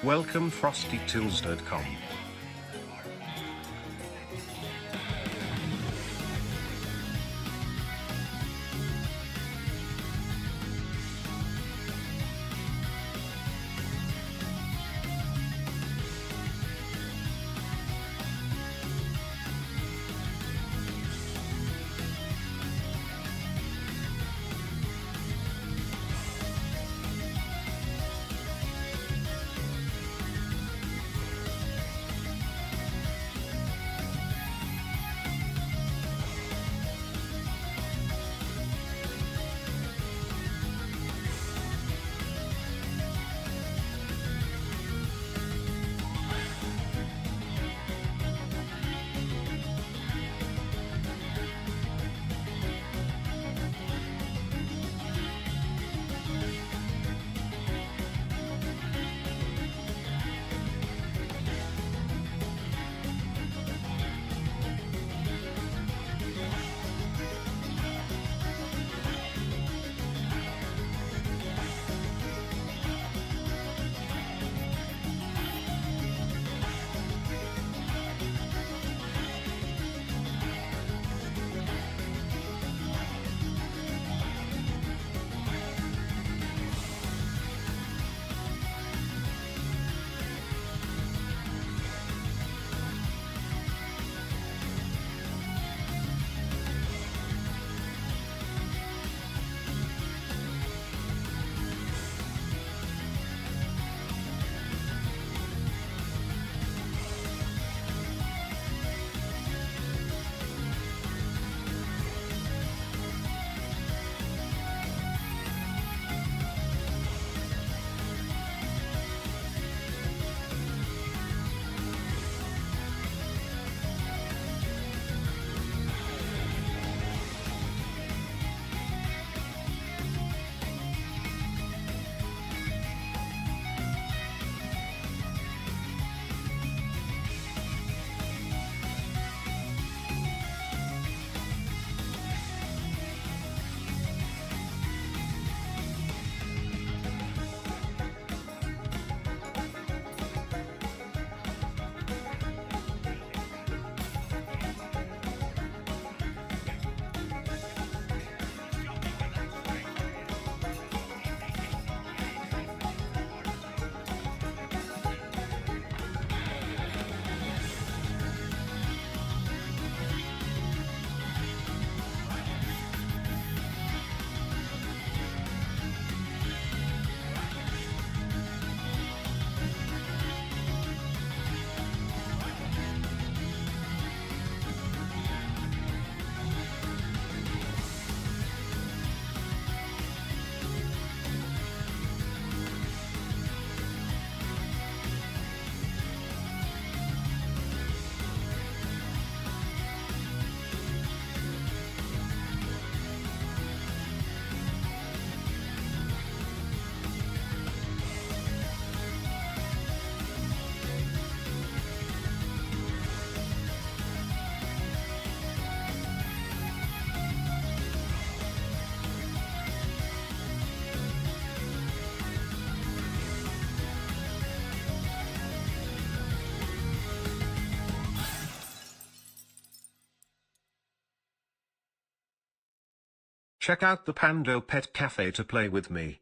Welcome FrostyTools.com. Check out the Pando Pet Cafe to play with me.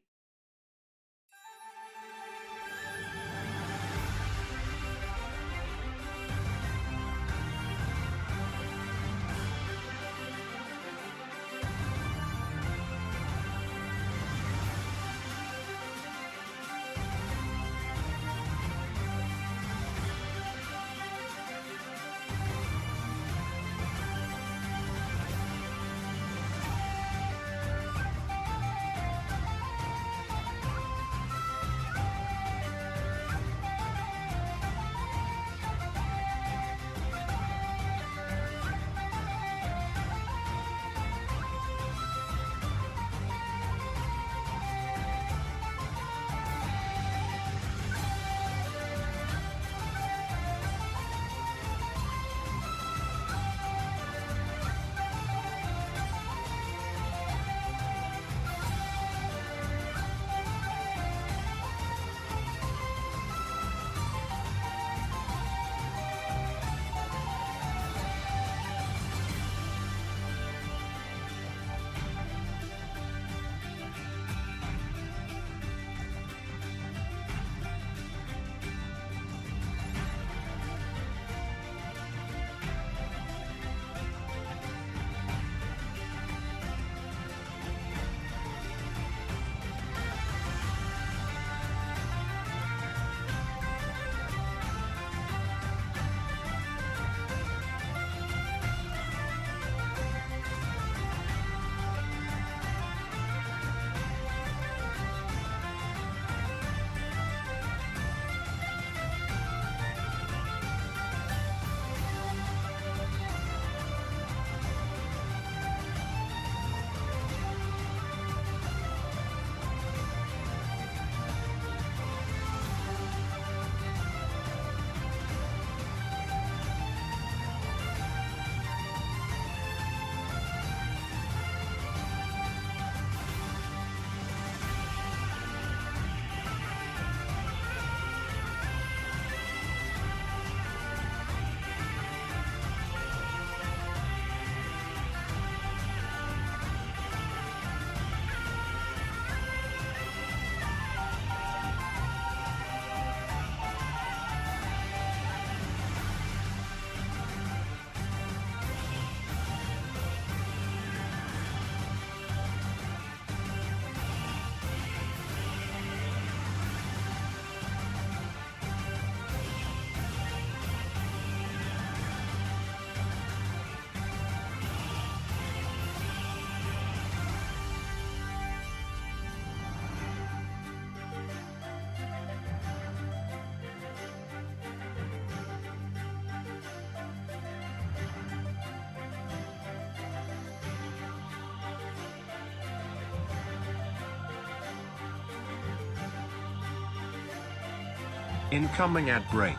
Incoming ad break.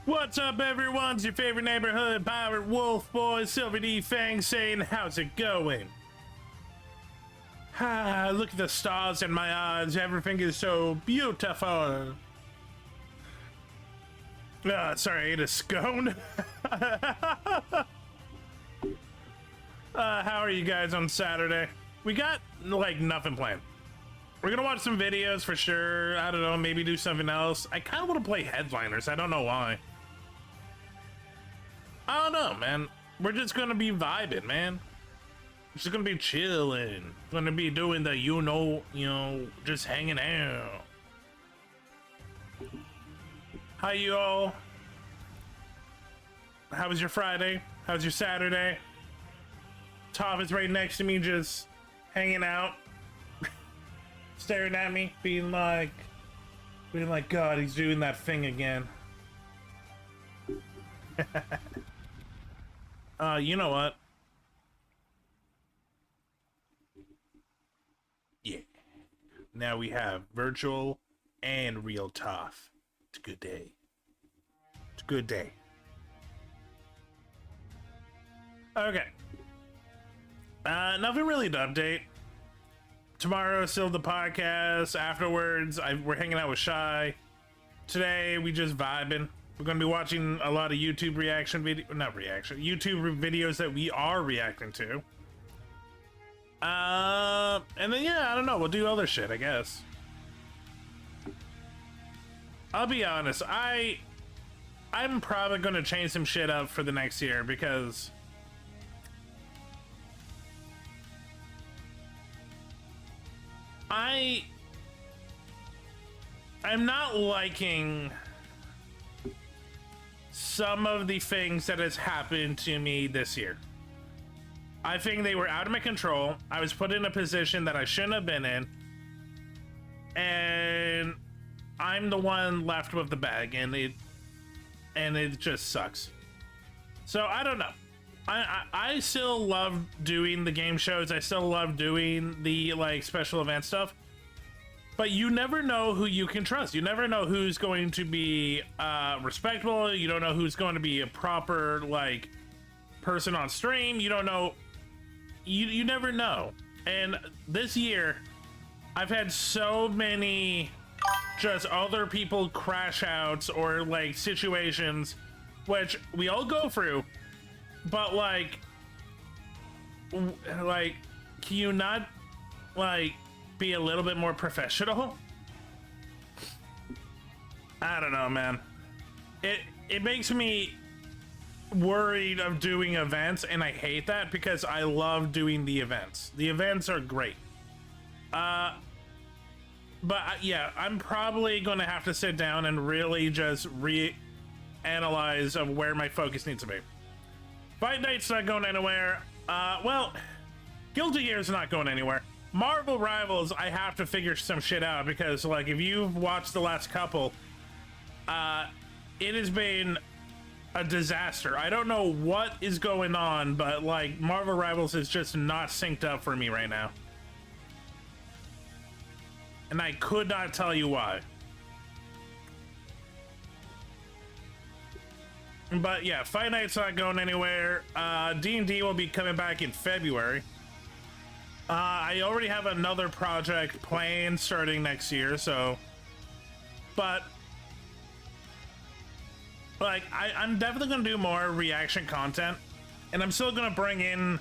What's up, everyone? It's your favorite neighborhood pirate wolf boy, SilverDFanng, saying, how's it going? Ah, look at the stars in my eyes. Everything is so beautiful. Sorry, I ate a scone. How are you guys on Saturday? We got, like, nothing planned. We're gonna watch some videos for sure. I don't know, maybe do something else. I kind of want to play Headliners. I don't know why. I don't know, man. We're just gonna be vibing, man. We're just gonna be chilling. Gonna be doing the, you know, just hanging out. Hi, you all. How was your Friday? How's your Saturday? Toph is right next to me, just hanging out, staring at me, being like, God, he's doing that thing again. You know what? Yeah. Now we have virtual and real Toph. It's a good day. It's a good day. Okay. Nothing really to update. Tomorrow, still the podcast. Afterwards, we're hanging out with Shy. Today, we just vibing. We're going to be watching a lot of YouTube YouTube videos that we are reacting to. And then, yeah, I don't know. We'll do other shit, I guess. I'll be honest. I'm probably going to change some shit up for the next year because I'm not liking some of the things that has happened to me this year. I think they were out of my control. I was put in a position that I shouldn't have been in, and I'm the one left with the bag, and it just sucks. So I don't know. I still love doing the game shows. I still love doing the like special event stuff. But you never know who you can trust. You never know who's going to be respectable. You don't know who's going to be a proper like person on stream. You don't know. You never know. And this year, I've had so many just other people crash outs or like situations, which we all go through. But like, can you not like be a little bit more professional? I don't know, man. It makes me worried of doing events, and I hate that because I love doing the events. The events are great. But yeah, I'm probably going to have to sit down and really just reanalyze of where my focus needs to be. Fight Night's not going anywhere. Well, Guilty Gear's not going anywhere. Marvel Rivals, I have to figure some shit out because, like, if you've watched the last couple, it has been a disaster. I don't know what is going on, but, like, Marvel Rivals is just not synced up for me right now. And I could not tell you why. But yeah, Fight Night's not going anywhere. D&D will be coming back in February. I already have another project planned starting next year, so... But... Like, I'm definitely going to do more reaction content. And I'm still going to bring in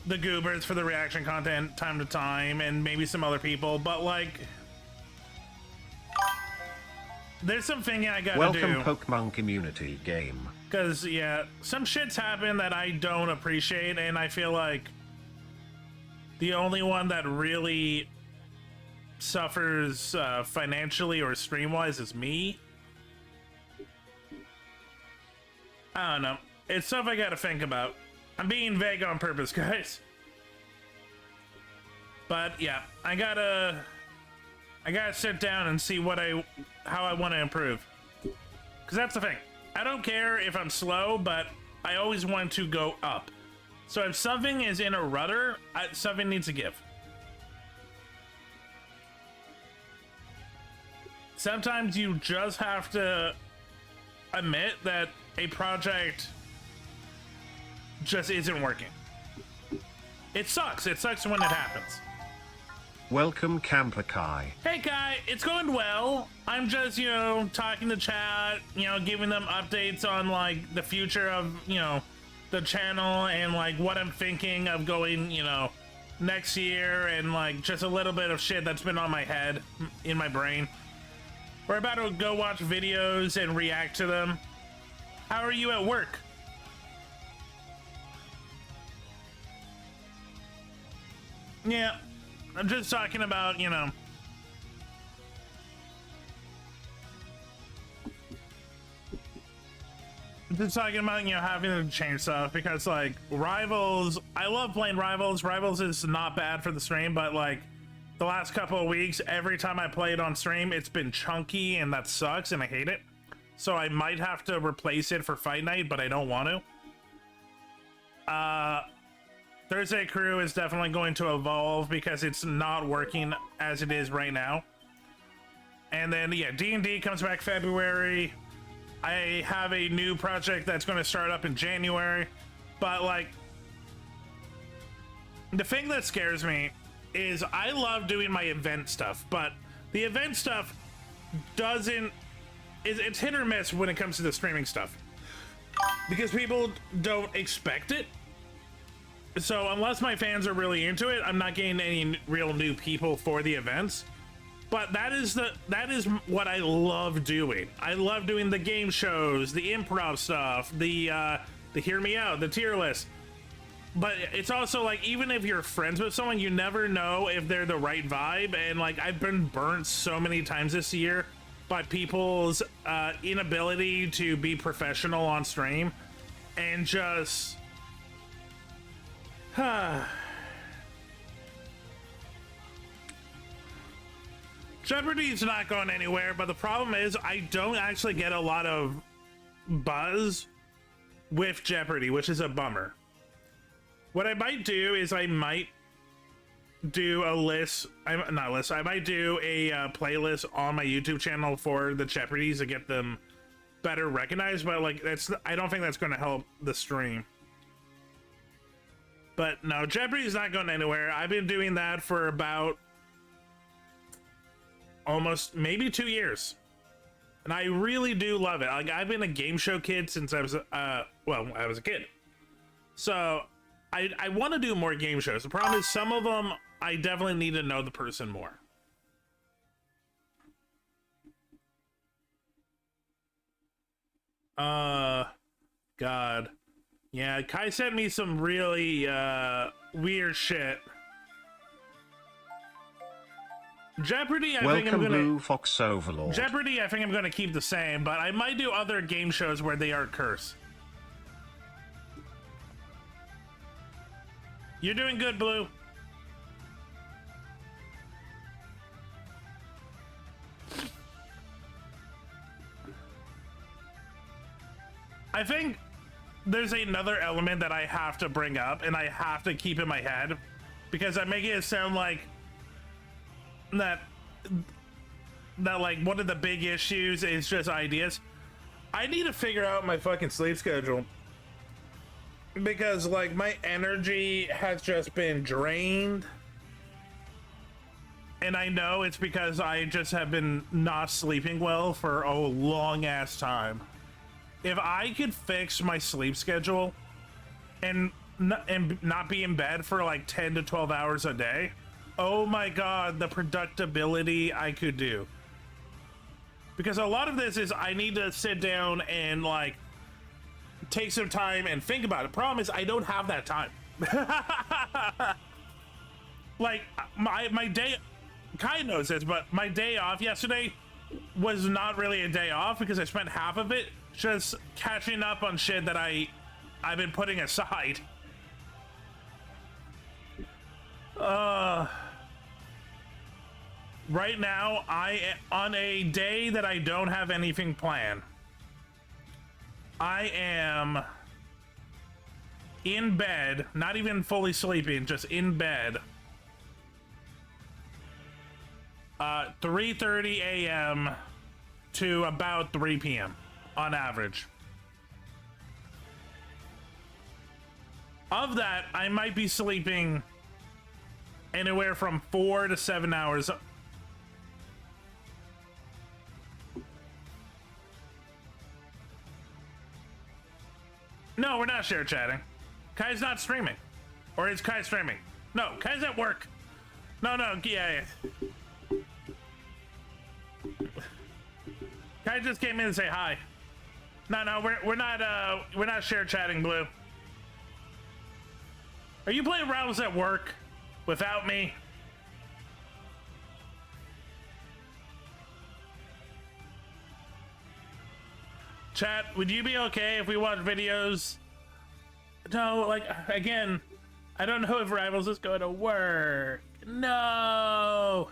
the goobers for the reaction content time to time, and maybe some other people, but like... There's something I gotta do. Welcome Pokemon community game. Because, yeah, some shit's happened that I don't appreciate, and I feel like the only one that really suffers financially or stream-wise is me. I don't know. It's stuff I gotta think about. I'm being vague on purpose, guys. But yeah, I gotta sit down and see how I want to improve. Because that's the thing. I don't care if I'm slow, but I always want to go up. So if something is in a rudder, something needs to give. Sometimes you just have to admit that a project just isn't working. It sucks. It sucks when it happens. Welcome Camper Kai. Hey Kai, it's going well. I'm just, you know, talking to chat, you know, giving them updates on like the future of, you know, the channel and like what I'm thinking of going, you know, next year, and like just a little bit of shit that's been on my head, in my brain. We're about to go watch videos and react to them. How are you at work? Yeah, I'm just talking about, you know, just talking about, you know, having to change stuff because, like, Rivals, I love playing Rivals. Rivals is not bad for the stream, but, like, the last couple of weeks, every time I play it on stream, it's been chunky, and that sucks, and I hate it. So I might have to replace it for Fight Night, but I don't want to. Thursday Crew is definitely going to evolve because it's not working as it is right now. And then, yeah, D&D comes back February. I have a new project that's going to start up in January. But, like, the thing that scares me is I love doing my event stuff, but the event stuff it's hit or miss when it comes to the streaming stuff. Because people don't expect it. So unless my fans are really into it, I'm not getting any real new people for the events. But that is what I love doing. I love doing the game shows, the improv stuff, the hear me out, the tier list. But it's also like, even if you're friends with someone, you never know if they're the right vibe. And like, I've been burnt so many times this year by people's inability to be professional on stream and just Jeopardy's not going anywhere, but the problem is I don't actually get a lot of buzz with Jeopardy, which is a bummer. What I might do is I might do a list, I might do a playlist on my YouTube channel for the Jeopardies to get them better recognized, but like I don't think that's going to help the stream. But no, Jeopardy's not going anywhere. I've been doing that for about almost maybe 2 years. And I really do love it. Like, I've been a game show kid since I was I was a kid. So I want to do more game shows. The problem is some of them I definitely need to know the person more. God. Yeah, Kai sent me some really, weird shit. Jeopardy, I think I'm Welcome, gonna... Blue Fox Overlord. Jeopardy, I think I'm gonna keep the same, but I might do other game shows where they are cursed. You're doing good, Blue. I think there's another element that I have to bring up and I have to keep in my head because I'm making it sound like that like one of the big issues is just ideas. I need to figure out my fucking sleep schedule because like my energy has just been drained, and I know it's because I just have been not sleeping well for a long ass time. If I could fix my sleep schedule and not be in bed for like 10 to 12 hours a day, oh my god, the productivity I could do. Because a lot of this is I need to sit down and like take some time and think about it. Problem is I don't have that time. Like my day, Kai knows this, but my day off yesterday was not really a day off because I spent half of it just catching up on shit that I've been putting aside. Right now, on a day that I don't have anything planned, I am in bed, not even fully sleeping, just in bed. 3:30 a.m. to about 3 p.m. on average. Of that, I might be sleeping anywhere from 4 to 7 hours. No, we're not share chatting. Kai's not streaming. Or is Kai streaming? No, Kai's at work. No, yeah. Kai just came in to say hi. No, we're not share chatting, Blue. Are you playing rounds at work without me? Chat, would you be okay if we watch videos? No, like, again, I don't know if Rivals is going to work. No!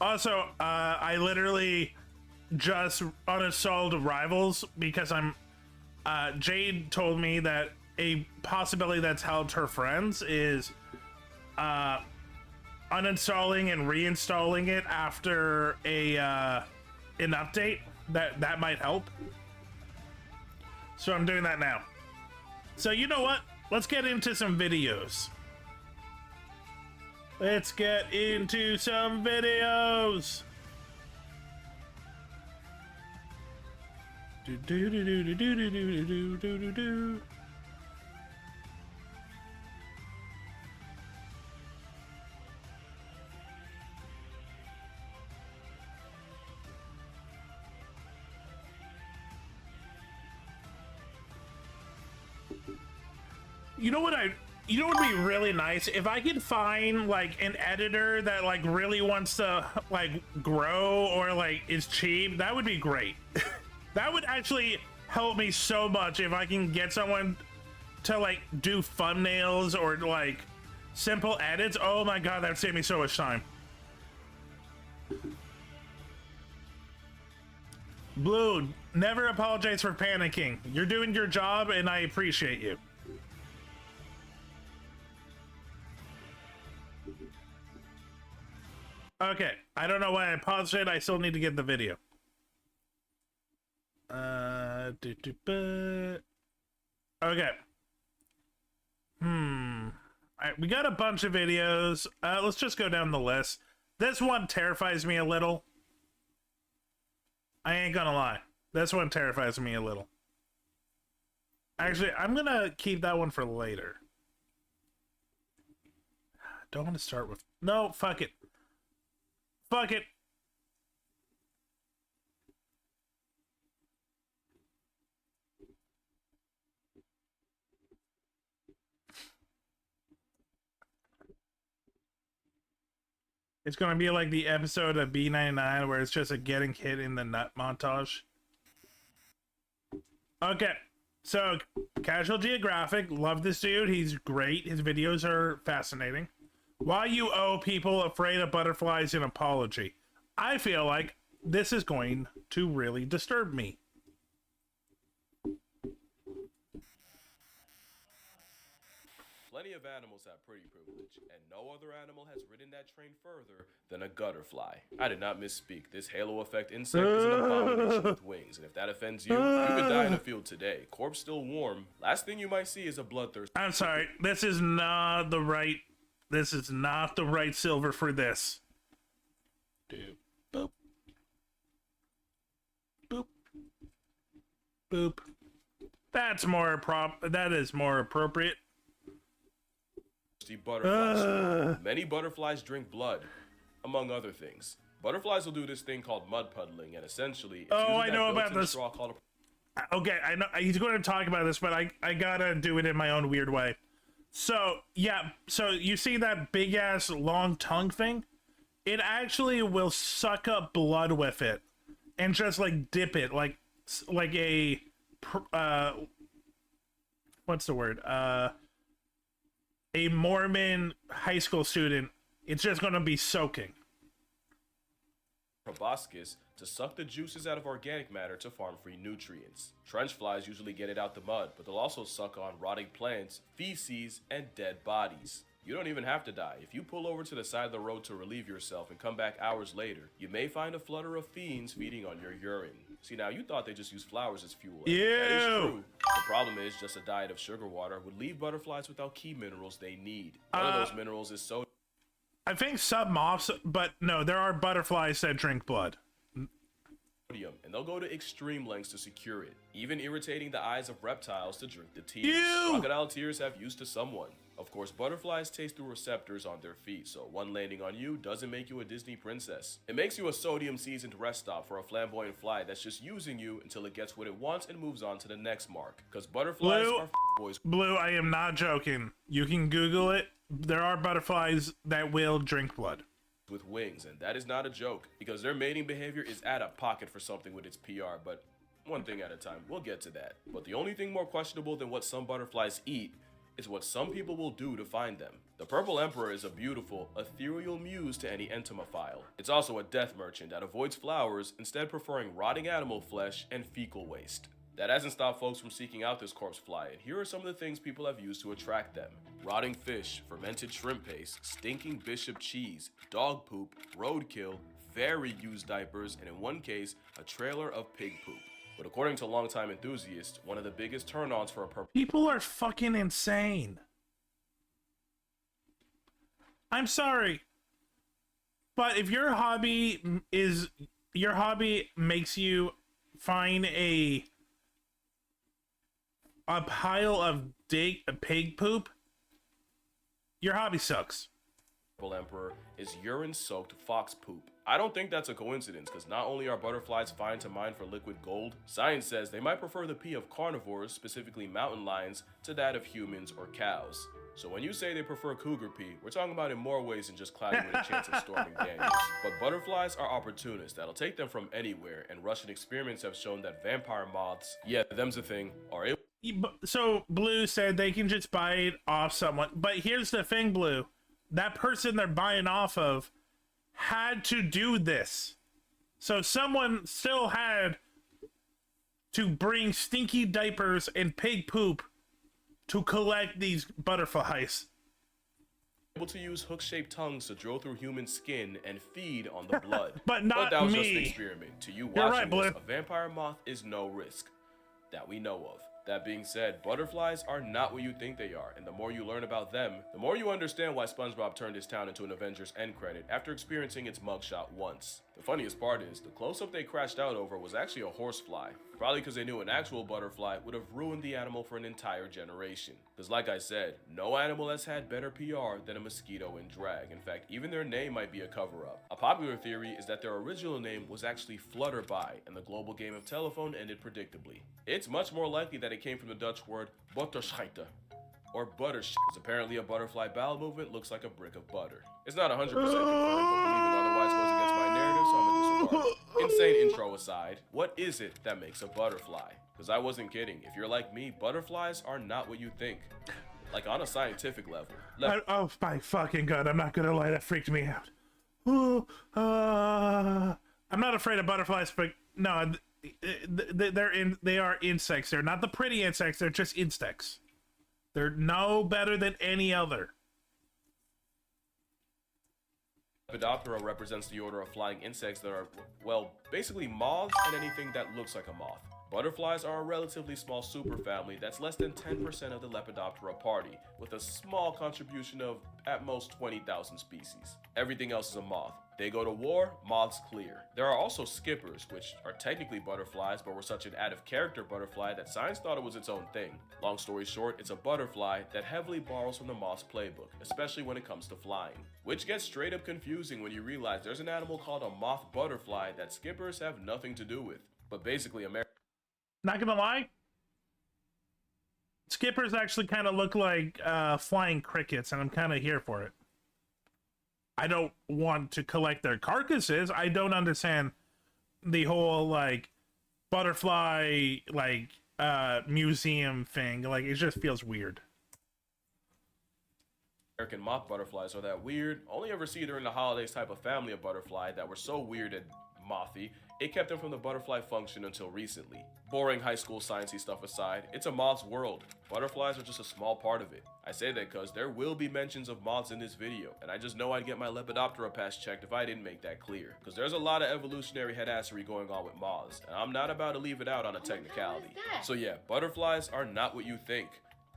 Also, I literally just uninstalled Rivals because Jade told me that a possibility that's helped her friends is uninstalling and reinstalling it after an update. That might help. So I'm doing that now. So you know what? Let's get into some videos. Let's get into some videos. Do do do do do do do do do do do. You know what would be really nice if I could find like an editor that like really wants to like grow or like is cheap. That would be great. That would actually help me so much if I can get someone to like do thumbnails or like simple edits. Oh my god, that would save me so much time. Blue, never apologize for panicking. You're doing your job and I appreciate you. Okay, I don't know why I paused it. I still need to get the video. Okay. Alright, we got a bunch of videos. Let's just go down the list. This one terrifies me a little. I ain't gonna lie. This one terrifies me a little. Actually, I'm gonna keep that one for later. Don't want to start with... No, fuck it. Fuck it. It's gonna be like the episode of B99 where it's just a getting hit in the nut montage. Okay, so Casual Geographic, love this dude. He's great. His videos are fascinating. Why you owe people afraid of butterflies an apology? I feel like this is going to really disturb me. Plenty of animals have pretty privilege, and no other animal has ridden that train further than a gutterfly. I did not misspeak. This halo effect insect is an abomination with wings, and if that offends you, you could die in the field today. Corpse still warm. Last thing you might see is a bloodthirst. I'm sorry, this is not the right silver for this. Doop, boop. Boop. Boop. That is more appropriate. Butterflies. Many butterflies drink blood, among other things. Butterflies will do this thing called mud puddling, and essentially, it's I know about this. Okay, I know he's going to talk about this, but I gotta do it in my own weird way. So yeah, so you see that big ass long tongue thing? It actually will suck up blood with it, and just like dip it like a what's the word? A Mormon high school student. It's just gonna be soaking. Proboscis to suck the juices out of organic matter to farm free nutrients. Trench flies usually get it out the mud, but they'll also suck on rotting plants, feces, and dead bodies. You don't even have to die. If you pull over to the side of the road to relieve yourself and come back hours later, you may find a flutter of fiends feeding on your urine. See, now you thought they just use flowers as fuel. Ew. That is true. The problem is just a diet of sugar water would leave butterflies without key minerals they need. One of those minerals is sodium. I think some moths, but no, there are butterflies that drink blood. And they'll go to extreme lengths to secure it, even irritating the eyes of reptiles to drink the tears. Ew. Crocodile tears have use to someone. Of course, butterflies taste through receptors on their feet, so one landing on you doesn't make you a Disney princess. It makes you a sodium-seasoned rest stop for a flamboyant fly that's just using you until it gets what it wants and moves on to the next mark. Because butterflies are boys. Blue, I am not joking. You can Google it. There are butterflies that will drink blood. With wings, and that is not a joke, because their mating behavior is out of pocket for something with its PR, but one thing at a time. We'll get to that. But the only thing more questionable than what some butterflies eat is what some people will do to find them. The Purple Emperor is a beautiful, ethereal muse to any entomophile. It's also a death merchant that avoids flowers, instead preferring rotting animal flesh and fecal waste. That hasn't stopped folks from seeking out this corpse fly, and here are some of the things people have used to attract them. Rotting fish, fermented shrimp paste, stinking bishop cheese, dog poop, roadkill, very used diapers, and in one case, a trailer of pig poop. But according to longtime enthusiasts, one of the biggest turn-ons for a purple... People are fucking insane. I'm sorry. But if your hobby makes you find a pile of pig poop, your hobby sucks. Emperor is urine-soaked fox poop. I don't think that's a coincidence, because not only are butterflies fine to mine for liquid gold, science says they might prefer the pee of carnivores, specifically mountain lions, to that of humans or cows. So when you say they prefer cougar pee, we're talking about in more ways than just clouding with a chance of storming Daniels. But butterflies are opportunists that'll take them from anywhere, and Russian experiments have shown that vampire moths, yeah, them's a thing, are able... So Blue said they can just buy it off someone, but here's the thing, Blue. That person they're buying off of had to do this. So someone still had to bring stinky diapers and pig poop to collect these butterflies. Able to use hook-shaped tongues to drill through human skin and feed on the blood. But not that was me. just an experiment. To you You're watching right, Blue. this, a vampire moth is no risk that we know of. That being said, butterflies are not what you think they are, and the more you learn about them, the more you understand why SpongeBob turned his town into an Avengers end credit after experiencing its mugshot once. The funniest part is, the close-up they crashed out over was actually a horsefly, probably because they knew an actual butterfly would have ruined the animal for an entire generation. Because like I said, no animal has had better PR than a mosquito in drag. In fact, even their name might be a cover-up. A popular theory is that their original name was actually Flutterby, and the global game of telephone ended predictably. It's much more likely that it came from the Dutch word butterscheiter, or butter shit, because apparently a butterfly bowel movement looks like a brick of butter. It's not 100% confirmed, but believing otherwise goes against my narrative, so I'm gonna disregard it. Insane intro aside, what is it that makes a butterfly? Because I wasn't kidding. If you're like me, butterflies are not what you think. Like on a scientific level. Oh my fucking god, I'm not gonna lie, that freaked me out. I'm not afraid of butterflies, but no, they are insects. They're not the pretty insects, they're just insects. They're no better than any other. Lepidoptera represents the order of flying insects that are, well, basically moths and anything that looks like a moth. Butterflies are a relatively small superfamily that's less than 10% of the Lepidoptera party, with a small contribution of, at most, 20,000 species. Everything else is a moth. They go to war, moths clear. There are also skippers, which are technically butterflies, but were such an out-of-character butterfly that science thought it was its own thing. Long story short, it's a butterfly that heavily borrows from the moth's playbook, especially when it comes to flying. Which gets straight up confusing when you realize there's an animal called a moth butterfly that skippers have nothing to do with. But basically, Not gonna lie, skippers actually kind of look like flying crickets, and I'm kind of here for it. I don't want to collect their carcasses. I don't understand the whole like butterfly like museum thing. Like, it just feels weird. American moth butterflies are that weird. Only ever see during the holidays type of family of butterfly that were so weird and mothy, it kept them from the butterfly function until recently. Boring high school sciencey stuff aside, it's a moth's world. Butterflies are just a small part of it. I say that because there will be mentions of moths in this video, and I just know I'd get my Lepidoptera pass checked if I didn't make that clear. Because there's a lot of evolutionary headassery going on with moths, and I'm not about to leave it out on a technicality. So yeah, butterflies are not what you think,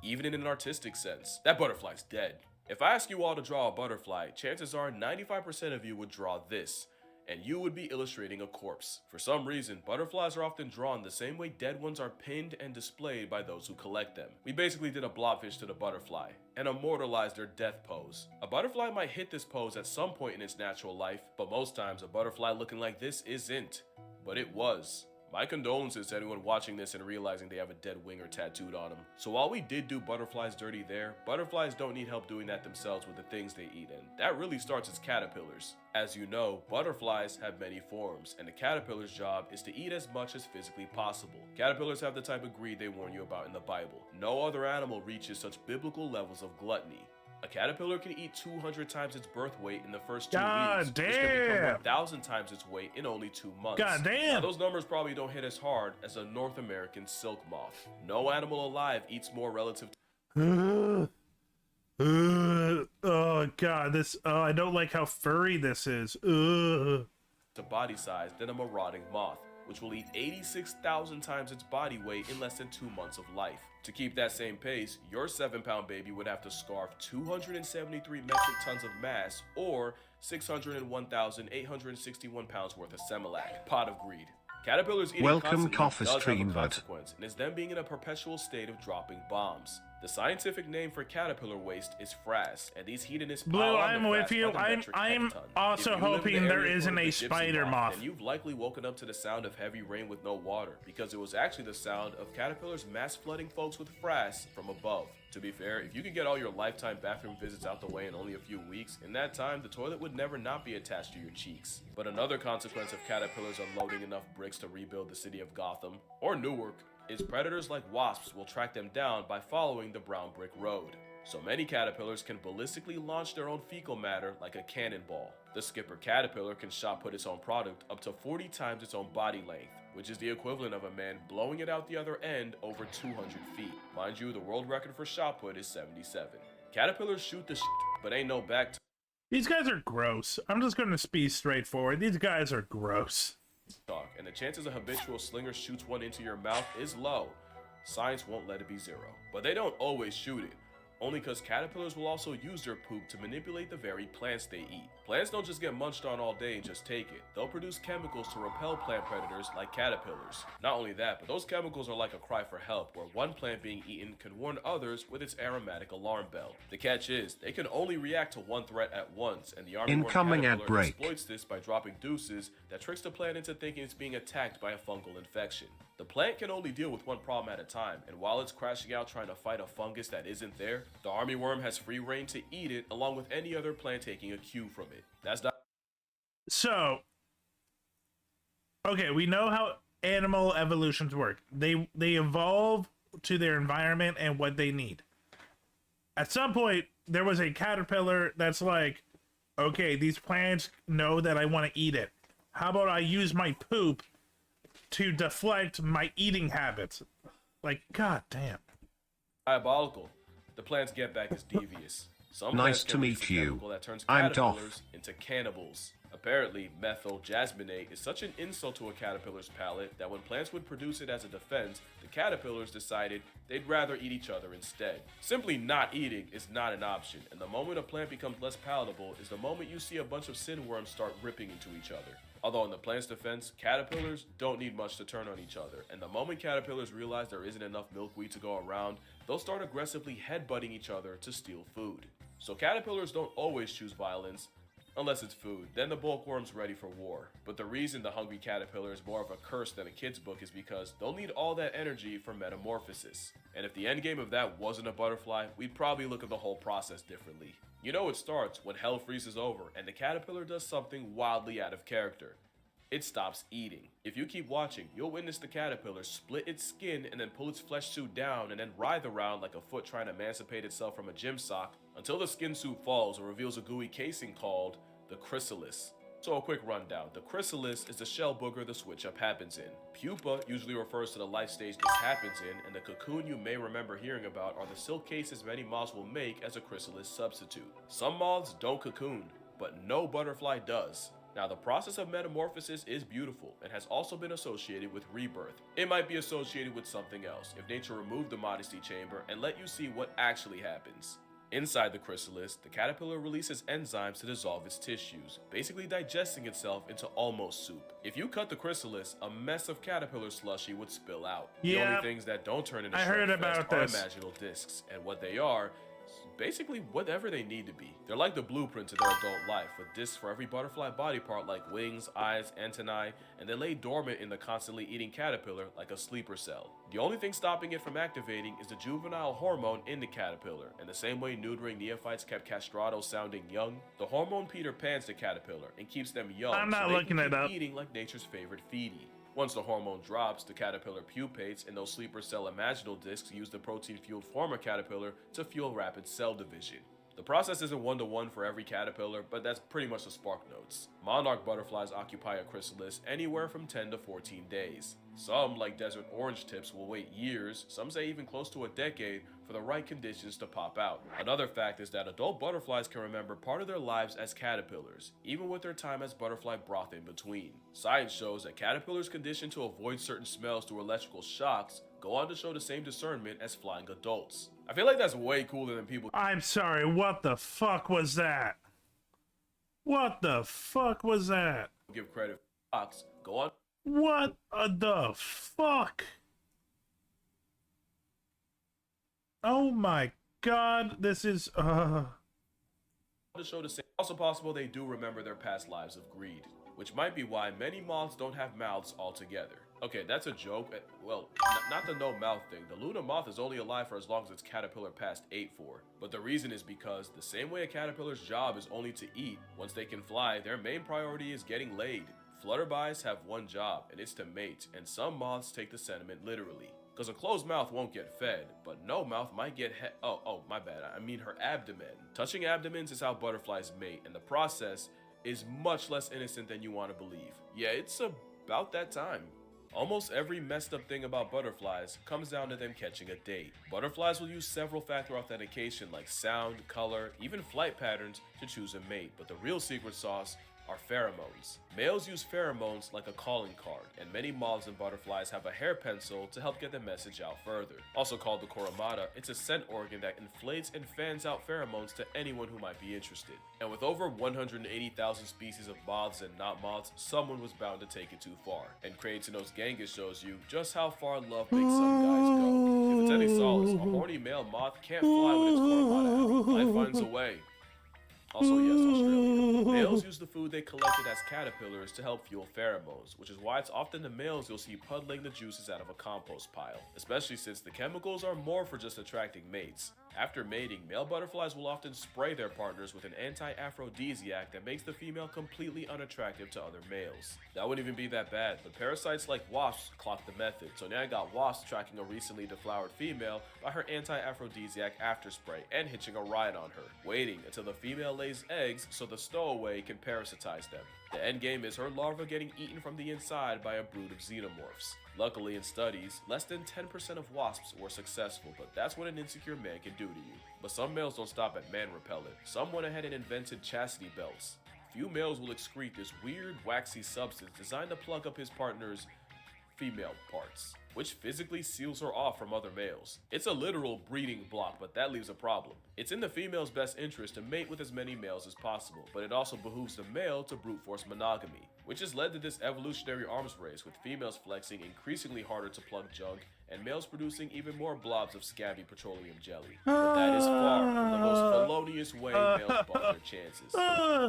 even in an artistic sense. That butterfly's dead. If I ask you all to draw a butterfly, chances are 95% of you would draw this, and you would be illustrating a corpse. For some reason, butterflies are often drawn the same way dead ones are pinned and displayed by those who collect them. We basically did a blobfish to the butterfly, and immortalized their death pose. A butterfly might hit this pose at some point in its natural life, but most times a butterfly looking like this isn't. But it was. My condolences to anyone watching this and realizing they have a dead winger tattooed on them. So while we did do butterflies dirty there, butterflies don't need help doing that themselves with the things they eat, and that really starts as caterpillars. As you know, butterflies have many forms, and the caterpillar's job is to eat as much as physically possible. Caterpillars have the type of greed they warn you about in the Bible. No other animal reaches such biblical levels of gluttony. A caterpillar can eat 200 times its birth weight in the first 2 weeks, which can become 1,000 times its weight in only 2 months. God damn! Now, those numbers probably don't hit as hard as a North American silk moth. No animal alive eats more relative oh god, this I don't like how furry this is. to body size than a marauding moth, which will eat 86,000 times its body weight in less than 2 months of life. To keep that same pace, your 7-pound baby would have to scarf 273 metric tons of mass, or 601,861 pounds worth of Similac. Pot of greed. Caterpillars eating Welcome, constantly cough does stream, have a bud. consequence, and is them being in a perpetual state of dropping bombs. The scientific name for caterpillar waste is frass, and these hedonists Blue, pile on I'm the with frass you. by the metric I'm hecton. also If you live in hoping the there area isn't called a the gypsy spider moth. then you've likely woken up to the sound of heavy rain with no water, because it was actually the sound of caterpillars mass flooding folks with frass from above. To be fair, if you could get all your lifetime bathroom visits out the way in only a few weeks, in that time, the toilet would never not be attached to your cheeks. But another consequence of caterpillars unloading enough bricks to rebuild the city of Gotham, or Newark, is predators like wasps will track them down by following the brown brick road. So many caterpillars can ballistically launch their own fecal matter like a cannonball. The skipper caterpillar can shot put its own product up to 40 times its own body length, which is the equivalent of a man blowing it out the other end over 200 feet. Mind you, the world record for shot put is 77. Caterpillars shoot the shit, but ain't no back These guys are gross. I'm just gonna be straightforward. These guys are gross. talk, and the chances a habitual slinger shoots one into your mouth is low. Science won't let it be zero. But they don't always shoot it. only because caterpillars will also use their poop to manipulate the very plants they eat. Plants don't just get munched on all day and just take it. They'll produce chemicals to repel plant predators like caterpillars. Not only that, but those chemicals are like a cry for help, where one plant being eaten can warn others with its aromatic alarm bell. The catch is, they can only react to one threat at once, and the armyworm Incoming ad caterpillar break. exploits this by dropping deuces that tricks the plant into thinking it's being attacked by a fungal infection. The plant can only deal with one problem at a time, and while it's crashing out trying to fight a fungus that isn't there, the armyworm has free reign to eat it along with any other plant taking a cue from it. That's not So, okay, we know how animal evolutions work. They evolve to their environment and what they need. At some point, there was a caterpillar that's like, okay, these plants know that I want to eat it. How about I use my poop to deflect my eating habits? Like, god damn. diabolical. The plant's get back is devious. Some Nice plants can to release meet a you. chemical that turns I'm caterpillars Doff. into cannibals. Apparently, methyl jasmonate is such an insult to a caterpillar's palate that when plants would produce it as a defense, the caterpillars decided they'd rather eat each other instead. Simply not eating is not an option, and the moment a plant becomes less palatable is the moment you see a bunch of sandworms start ripping into each other. Although in the plant's defense, caterpillars don't need much to turn on each other, and the moment caterpillars realize there isn't enough milkweed to go around, they'll start aggressively headbutting each other to steal food. So caterpillars don't always choose violence, unless it's food. Then the bulkworm's ready for war. But the reason the hungry caterpillar is more of a curse than a kid's book is because they'll need all that energy for metamorphosis. And if the endgame of that wasn't a butterfly, we'd probably look at the whole process differently. You know it starts when hell freezes over and the caterpillar does something wildly out of character. It stops eating. If you keep watching, you'll witness the caterpillar split its skin and then pull its flesh suit down and then writhe around like a foot trying to emancipate itself from a gym sock until the skin suit falls and reveals a gooey casing called the chrysalis. So a quick rundown. The chrysalis is the shell booger the switch up happens in. Pupa usually refers to the life stage this happens in, and the cocoon you may remember hearing about are the silk cases many moths will make as a chrysalis substitute. Some moths don't cocoon, but no butterfly does. Now, the process of metamorphosis is beautiful and has also been associated with rebirth. It might be associated with something else if nature removed the modesty chamber and let you see what actually happens. Inside the chrysalis, the caterpillar releases enzymes to dissolve its tissues, basically digesting itself into almost soup. If you cut the chrysalis, a mess of caterpillar slushy would spill out. The only things that don't turn into I heard Shrekfest about are this. imaginal discs, and what they are basically whatever they need to be. They're like the blueprint to their adult life, with discs for every butterfly body part like wings, eyes, antennae, and they lay dormant in the constantly eating caterpillar like a sleeper cell. The only thing stopping it from activating is the juvenile hormone in the caterpillar, and the same way neutering neophytes kept castrato sounding young, the hormone Peter Pans the caterpillar and keeps them young I'm not so they looking can it keep up. eating like nature's favorite feedie. Once the hormone drops, the caterpillar pupates, and those sleeper cell imaginal discs use the protein-fueled former caterpillar to fuel rapid cell division. The process isn't one-to-one for every caterpillar, but that's pretty much the spark notes. Monarch butterflies occupy a chrysalis anywhere from 10 to 14 days. Some, like desert orange tips, will wait years, some say even close to a decade, for the right conditions to pop out. Another fact is that adult butterflies can remember part of their lives as caterpillars, even with their time as butterfly broth in between. Science shows that caterpillars conditioned to avoid certain smells through electrical shocks go on to show the same discernment as flying adults. I feel like that's way cooler than people I'm sorry, what the fuck was that? What the fuck was that? give credit for. Shocks go on What the fuck? Oh my god, this is to show the same. Also possible they do remember their past lives of greed, which might be why many moths don't have mouths altogether. Okay, that's a joke. Well, not the no mouth thing. The Luna moth is only alive for as long as its caterpillar past ate for. But the reason is because the same way a caterpillar's job is only to eat, once they can fly, their main priority is getting laid. Flutterbys have one job, and it's to mate, and some moths take the sentiment literally. Because a closed mouth won't get fed, but no mouth might get my bad, I mean her abdomen. Touching abdomens is how butterflies mate, and the process is much less innocent than you want to believe. Yeah, it's about that time. Almost every messed up thing about butterflies comes down to them catching a date. Butterflies will use several factor authentication like sound, color, even flight patterns to choose a mate, but the real secret sauce are pheromones. Males use pheromones like a calling card, and many moths and butterflies have a hair pencil to help get the message out further. Also called the coromata, it's a scent organ that inflates and fans out pheromones to anyone who might be interested. And with over 180,000 species of moths and not moths, someone was bound to take it too far. And Creatinos Genghis shows you just how far love makes some guys go. If it's any solace, a horny male moth can't fly with its coromata out. Life finds a way. Also, yes, Australia. Males use the food they collected as caterpillars to help fuel pheromones, which is why it's often the males you'll see puddling the juices out of a compost pile, especially since the chemicals are more for just attracting mates. After mating, male butterflies will often spray their partners with an anti-aphrodisiac that makes the female completely unattractive to other males. That wouldn't even be that bad, but parasites like wasps clock the method, so now I got wasps tracking a recently deflowered female by her anti-aphrodisiac after spray and hitching a ride on her, waiting until the female lays eggs so the stowaway can parasitize them. The end game is her larva getting eaten from the inside by a brood of xenomorphs. Luckily, in studies, less than 10% of wasps were successful, but that's what an insecure man can do to you. But some males don't stop at man repellent. Some went ahead and invented chastity belts. Few males will excrete this weird, waxy substance designed to plug up his partner's female parts, which physically seals her off from other males. It's a literal breeding block, but that leaves a problem. It's in the female's best interest to mate with as many males as possible, but it also behooves the male to brute force monogamy, which has led to this evolutionary arms race, with females flexing increasingly harder to plug junk and males producing even more blobs of scabby petroleum jelly. But that is far from the most felonious way males bump their chances.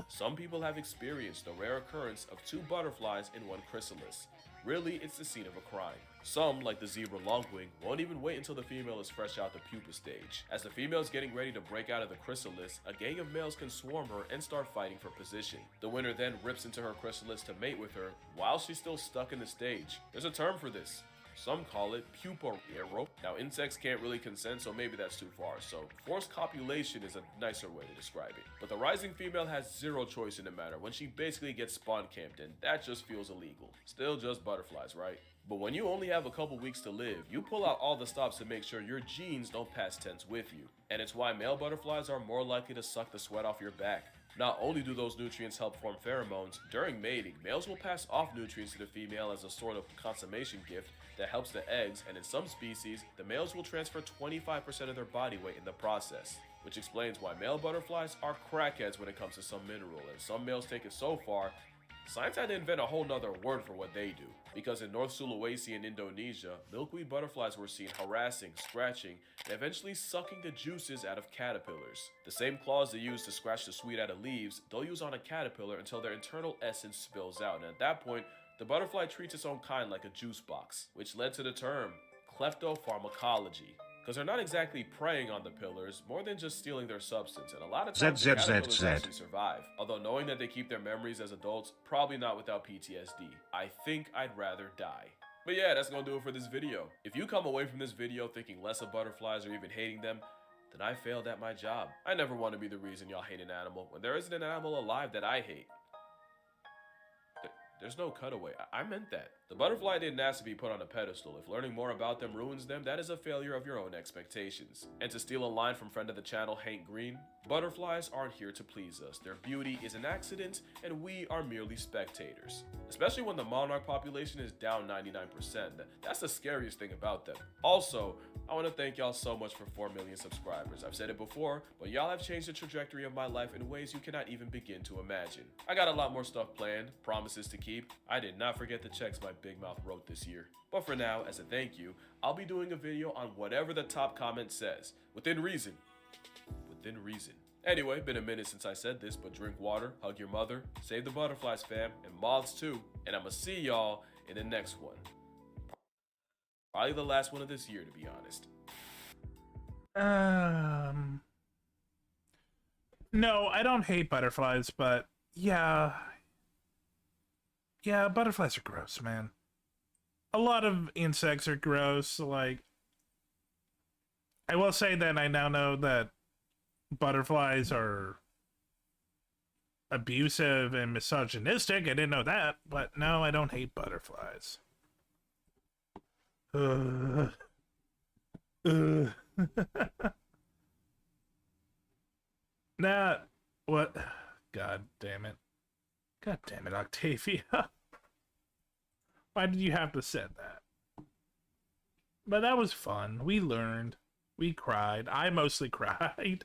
Some people have experienced the rare occurrence of two butterflies in one chrysalis. Really, it's the scene of a crime. Some, like the zebra longwing, won't even wait until the female is fresh out the pupa stage. As the female is getting ready to break out of the chrysalis, a gang of males can swarm her and start fighting for position. The winner then rips into her chrysalis to mate with her while she's still stuck in the stage. There's a term for this. Some call it pupa-ero. Now, insects can't really consent, so maybe that's too far, so forced copulation is a nicer way to describe it. But the rising female has zero choice in the matter when she basically gets spawn camped, and that just feels illegal. Still just butterflies, right? But when you only have a couple weeks to live, you pull out all the stops to make sure your genes don't pass tense with you. And it's why male butterflies are more likely to suck the sweat off your back. Not only do those nutrients help form pheromones, during mating, males will pass off nutrients to the female as a sort of consummation gift that helps the eggs, and in some species, the males will transfer 25% of their body weight in the process. Which explains why male butterflies are crackheads when it comes to some mineral, and some males take it so far, science had to invent a whole nother word for what they do. Because in North Sulawesi and Indonesia, milkweed butterflies were seen harassing, scratching, and eventually sucking the juices out of caterpillars. The same claws they use to scratch the sweet out of leaves, they'll use on a caterpillar until their internal essence spills out, and at that point, the butterfly treats its own kind like a juice box, which led to the term kleptopharmacology. Because they're not exactly preying on the pillars, more than just stealing their substance, and a lot of times the caterpillars actually survive. Although knowing that they keep their memories as adults, probably not without PTSD. I think I'd rather die. But yeah, that's gonna do it for this video. If you come away from this video thinking less of butterflies or even hating them, then I failed at my job. I never want to be the reason y'all hate an animal when there isn't an animal alive that I hate. There's no cutaway. I meant that. The butterfly didn't ask to be put on a pedestal. If learning more about them ruins them, that is a failure of your own expectations. And to steal a line from friend of the channel, Hank Green, butterflies aren't here to please us. Their beauty is an accident, and we are merely spectators. Especially when the monarch population is down 99%. That's the scariest thing about them. Also, I want to thank y'all so much for 4 million subscribers. I've said it before, but y'all have changed the trajectory of my life in ways you cannot even begin to imagine. I got a lot more stuff planned, promises to keep. I did not forget the checks my big mouth wrote this year. But for now, as a thank you, I'll be doing a video on whatever the top comment says. Within reason. Within reason. Anyway, been a minute since I said this, but drink water, hug your mother, save the butterflies fam, and moths too. And I'ma see y'all in the next one. Probably the last one of this year, to be honest. No, I don't hate butterflies, but yeah, butterflies are gross, man. A lot of insects are gross. Like, I will say that I now know that butterflies are abusive and misogynistic. I didn't know that, but no, I don't hate butterflies. Nah, what? God damn it. God damn it, Octavia. Why did you have to say that? But that was fun. We learned. We cried. I mostly cried.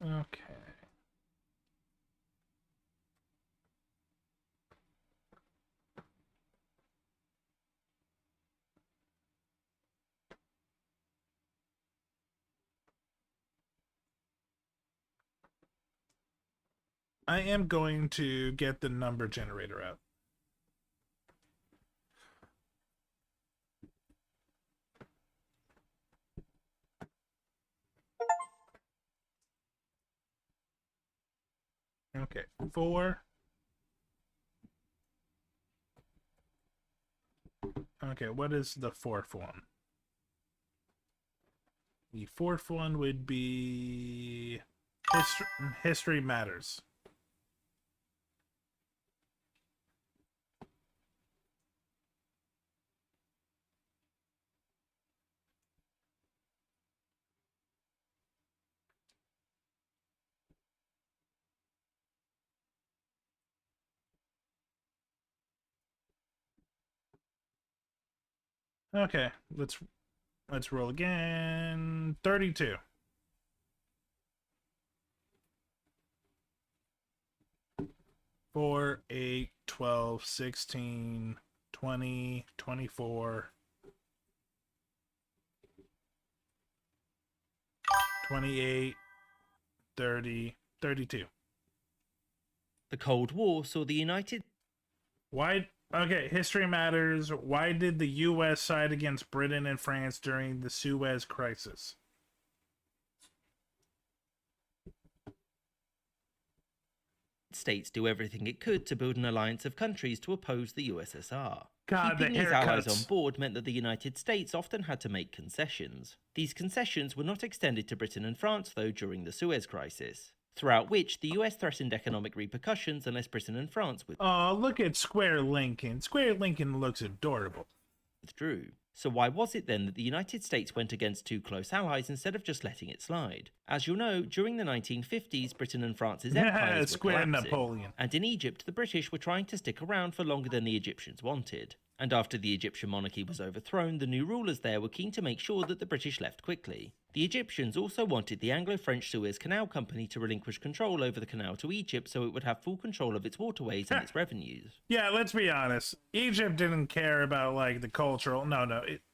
Okay. I am going to get the number generator out. Okay, 4. Okay, what is the fourth one? The fourth one would be History Matters. Okay, let's roll again. 32. Four, 8, 12, 16, 20, 24, 28, 30, 32. The Cold War saw the United Why? Okay, History Matters. Why did the U.S. side against Britain and France during the Suez Crisis? States do everything it could to build an alliance of countries to oppose the USSR. God, Keeping the these allies haircuts. on board meant that the United States often had to make concessions. These concessions were not extended to Britain and France, though, during the Suez Crisis, throughout which the US threatened economic repercussions unless Britain and France Oh, look at Square Lincoln. Square Lincoln looks adorable. withdrew. So why was it then that the United States went against two close allies instead of just letting it slide? As you'll know, during the 1950s, Britain and France's empires were Square collapsing, Napoleon. and in Egypt, the British were trying to stick around for longer than the Egyptians wanted. And after the Egyptian monarchy was overthrown, the new rulers there were keen to make sure that the British left quickly. The Egyptians also wanted the Anglo-French Suez Canal Company to relinquish control over the canal to Egypt so it would have full control of its waterways and its revenues. Yeah, let's be honest. Egypt didn't care about, like, the cultural...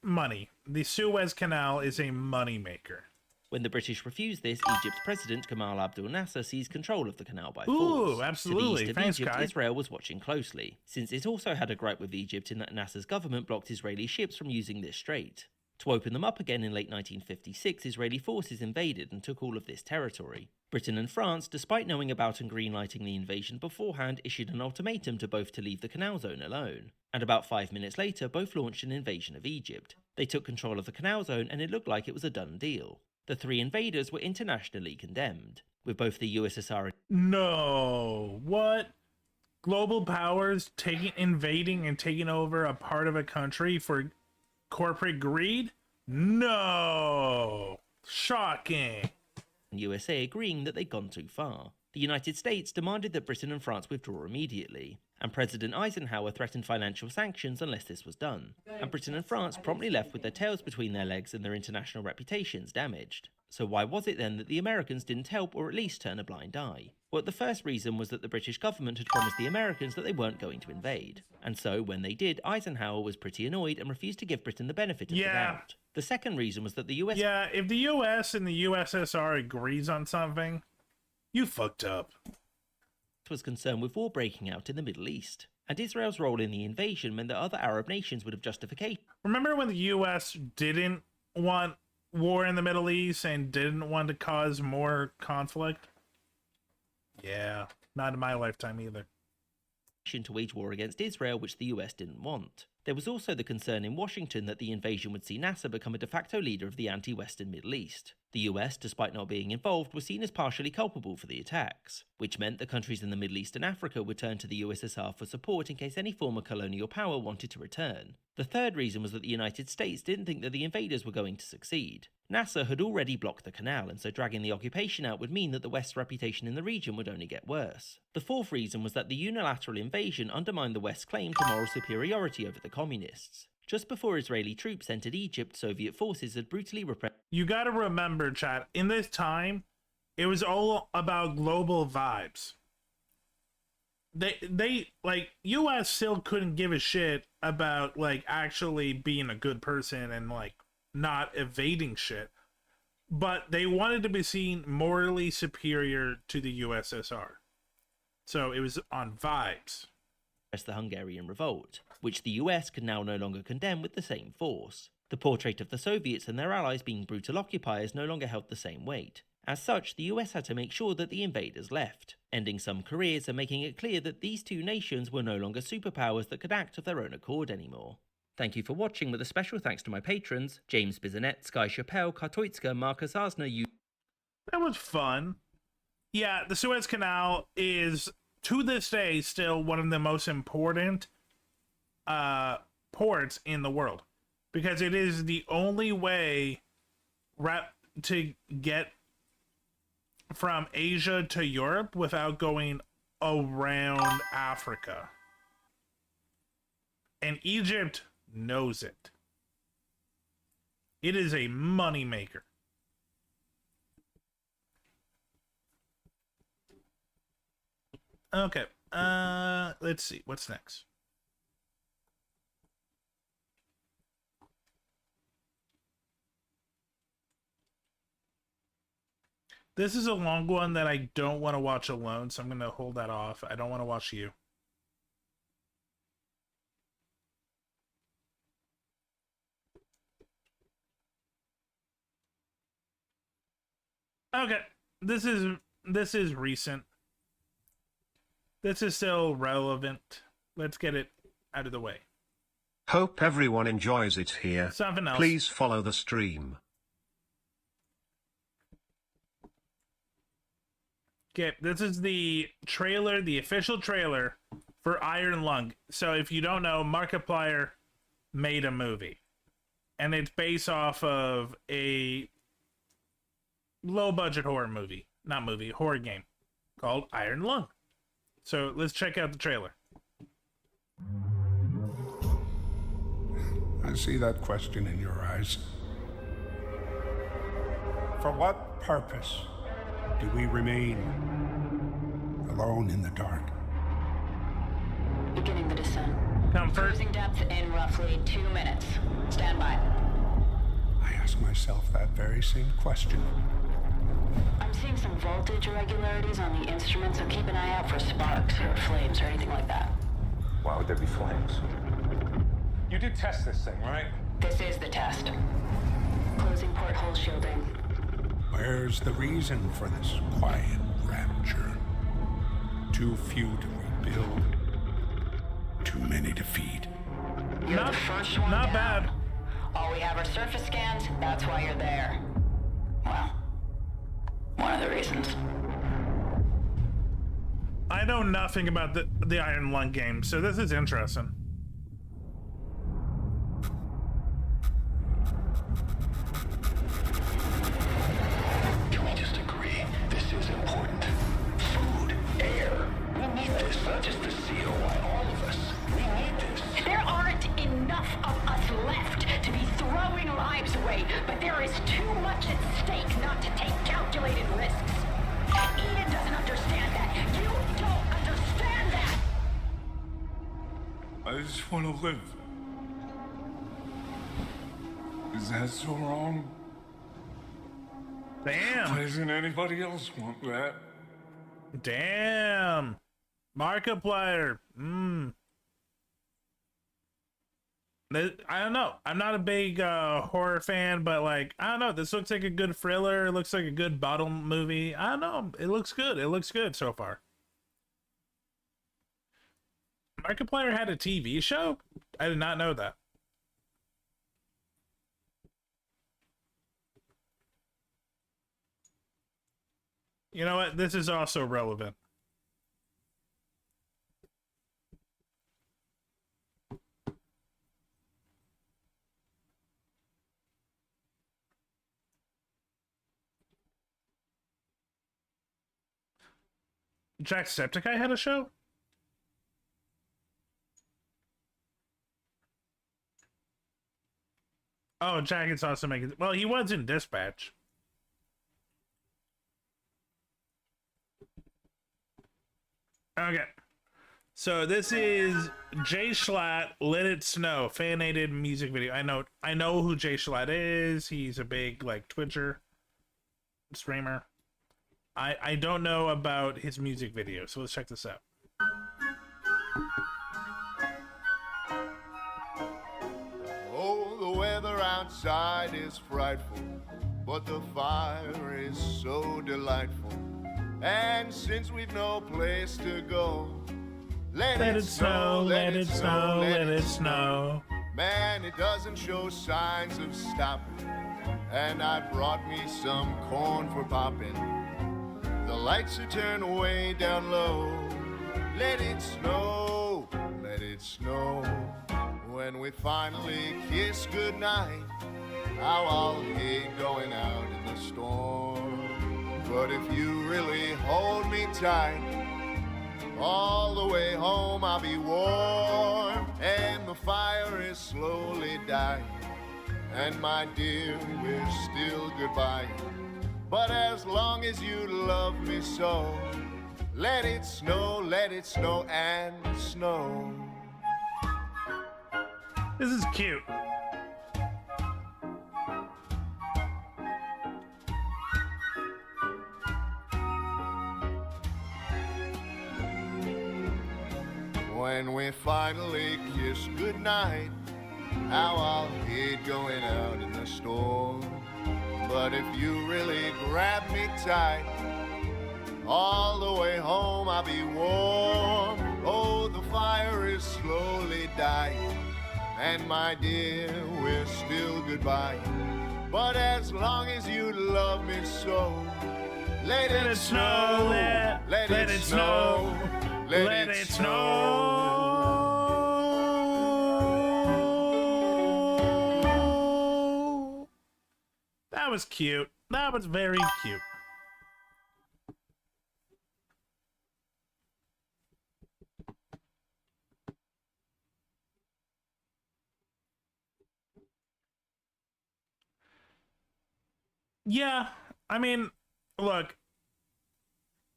money. The Suez Canal is a money maker. When the British refused this, Egypt's president Gamal Abdel Nasser seized control of the canal by force. Ooh, absolutely. To the east of Thanks, Egypt, Kai. Israel was watching closely, since it also had a gripe with Egypt in that Nasser's government blocked Israeli ships from using this strait. To open them up again in late 1956, Israeli forces invaded and took all of this territory. Britain and France, despite knowing about and greenlighting the invasion beforehand, issued an ultimatum to both to leave the canal zone alone. And about 5 minutes later, both launched an invasion of Egypt. They took control of the canal zone and it looked like it was a done deal. The three invaders were internationally condemned, with both the USSR... No. What? Global powers invading and taking over a part of a country for corporate greed? No. Shocking. USA agreeing that they'd gone too far. The United States demanded that Britain and France withdraw immediately, and President Eisenhower threatened financial sanctions unless this was done. And Britain and France promptly left with their tails between their legs and their international reputations damaged. So why was it then that the Americans didn't help or at least turn a blind eye? Well, the first reason was that the British government had promised the Americans that they weren't going to invade. And so, when they did, Eisenhower was pretty annoyed and refused to give Britain the benefit of the doubt. The second reason was that the US... Yeah, if the US and the USSR agrees on something, you fucked up. was concerned with war breaking out in the Middle East, and Israel's role in the invasion meant that other Arab nations would have justification. Remember when the US didn't want war in the Middle East and didn't want to cause more conflict? Yeah, not in my lifetime either. to wage war against Israel, which the US didn't want. There was also the concern in Washington that the invasion would see Nasser become a de facto leader of the anti-Western Middle East. The US, despite not being involved, was seen as partially culpable for the attacks, which meant that countries in the Middle East and Africa would turn to the USSR for support in case any former colonial power wanted to return. The third reason was that the United States didn't think that the invaders were going to succeed. Nasser had already blocked the canal, and so dragging the occupation out would mean that the West's reputation in the region would only get worse. The fourth reason was that the unilateral invasion undermined the West's claim to moral superiority over the communists. Just before Israeli troops entered Egypt, Soviet forces had brutally repressed. You gotta remember, chat, in this time, it was all about global vibes. They like, US still couldn't give a shit about, like, actually being a good person and, like, not evading shit. But they wanted to be seen morally superior to the USSR. So it was on vibes. The Hungarian revolt, which the US could now no longer condemn with the same force. The portrait of the Soviets and their allies being brutal occupiers no longer held the same weight. As such, the US had to make sure that the invaders left, ending some careers and making it clear that these two nations were no longer superpowers that could act of their own accord anymore. Thank you for watching, with a special thanks to my patrons, James Bizanet, Sky Chappelle, Kartoitska, Marcus Arsner, That was fun. Yeah, the Suez Canal is, to this day, still one of the most important ports in the world, because it is the only way to get from Asia to Europe without going around Africa. And Egypt knows it. It is a moneymaker. Okay, let's see, what's next? This is a long one that I don't want to watch alone, so I'm going to hold that off. I don't want to watch you. Okay, this is recent. This is still relevant. Let's get it out of the way. Hope everyone enjoys it here. Something else. Please follow the stream. Okay, this is the trailer, the official trailer for Iron Lung. So if you don't know, Markiplier made a movie. And it's based off of a low-budget horror movie. Not movie, horror game. Called Iron Lung. So let's check out the trailer. I see that question in your eyes. For what purpose do we remain alone in the dark? Beginning the descent. Comfort. Cruising depth in roughly 2 minutes. Stand by. I ask myself that very same question. I'm seeing some voltage irregularities on the instrument, so keep an eye out for sparks or flames or anything like that. Why would there be flames? You did test this thing, right? This is the test. Closing porthole shielding. Where's the reason for this quiet rapture? Too few to rebuild, too many to feed. You're Not- the first one not down. bad. All we have are surface scans, that's why you're there. Well, one of the reasons. I know nothing about the Iron Lung game, so this is interesting. Can we just agree this is important? Food, air. We need this, not just the COI, all of us. We need this. There aren't enough of us left to be throwing lives away, but there is too much at stake not to take calculated risks. Eden doesn't understand that. You don't understand that. I just want to live. Is that so wrong? Why Damn. doesn't anybody else want that? Damn. Markiplier. I don't know. I'm not a big horror fan, but, like, I don't know. This looks like a good thriller. It looks like a good bottle movie. I don't know. It looks good. It looks good so far. Markiplier had a TV show? I did not know that. You know what? This is also relevant. Jacksepticeye had a show? Oh, Jack is also making... Well, he was in Dispatch. Okay. So this is Jay Schlatt, Let It Snow, fan-aided music video. I know who Jay Schlatt is. He's a big, like, Twitcher streamer. I don't know about his music video, so let's check this out. Oh, the weather outside is frightful, but the fire is so delightful. And since we've no place to go, let it snow, let it snow, let it snow. Man, it doesn't show signs of stopping, and I brought me some corn for popping. The lights are turned way down low. Let it snow, let it snow. When we finally kiss goodnight, how I'll hate going out in the storm. But if you really hold me tight, all the way home I'll be warm. And the fire is slowly dying, and my dear, we're still goodbye. But as long as you love me so, let it snow and snow. This is cute. When we finally kiss goodnight, how I'll hate going out in the storm. But if you really grab me tight, all the way home I'll be warm. Oh, the fire is slowly dying, and my dear, we're still goodbye. But as long as you love me so, let it snow, let it snow, let it snow. That was cute. That was very cute. Yeah, I mean, look,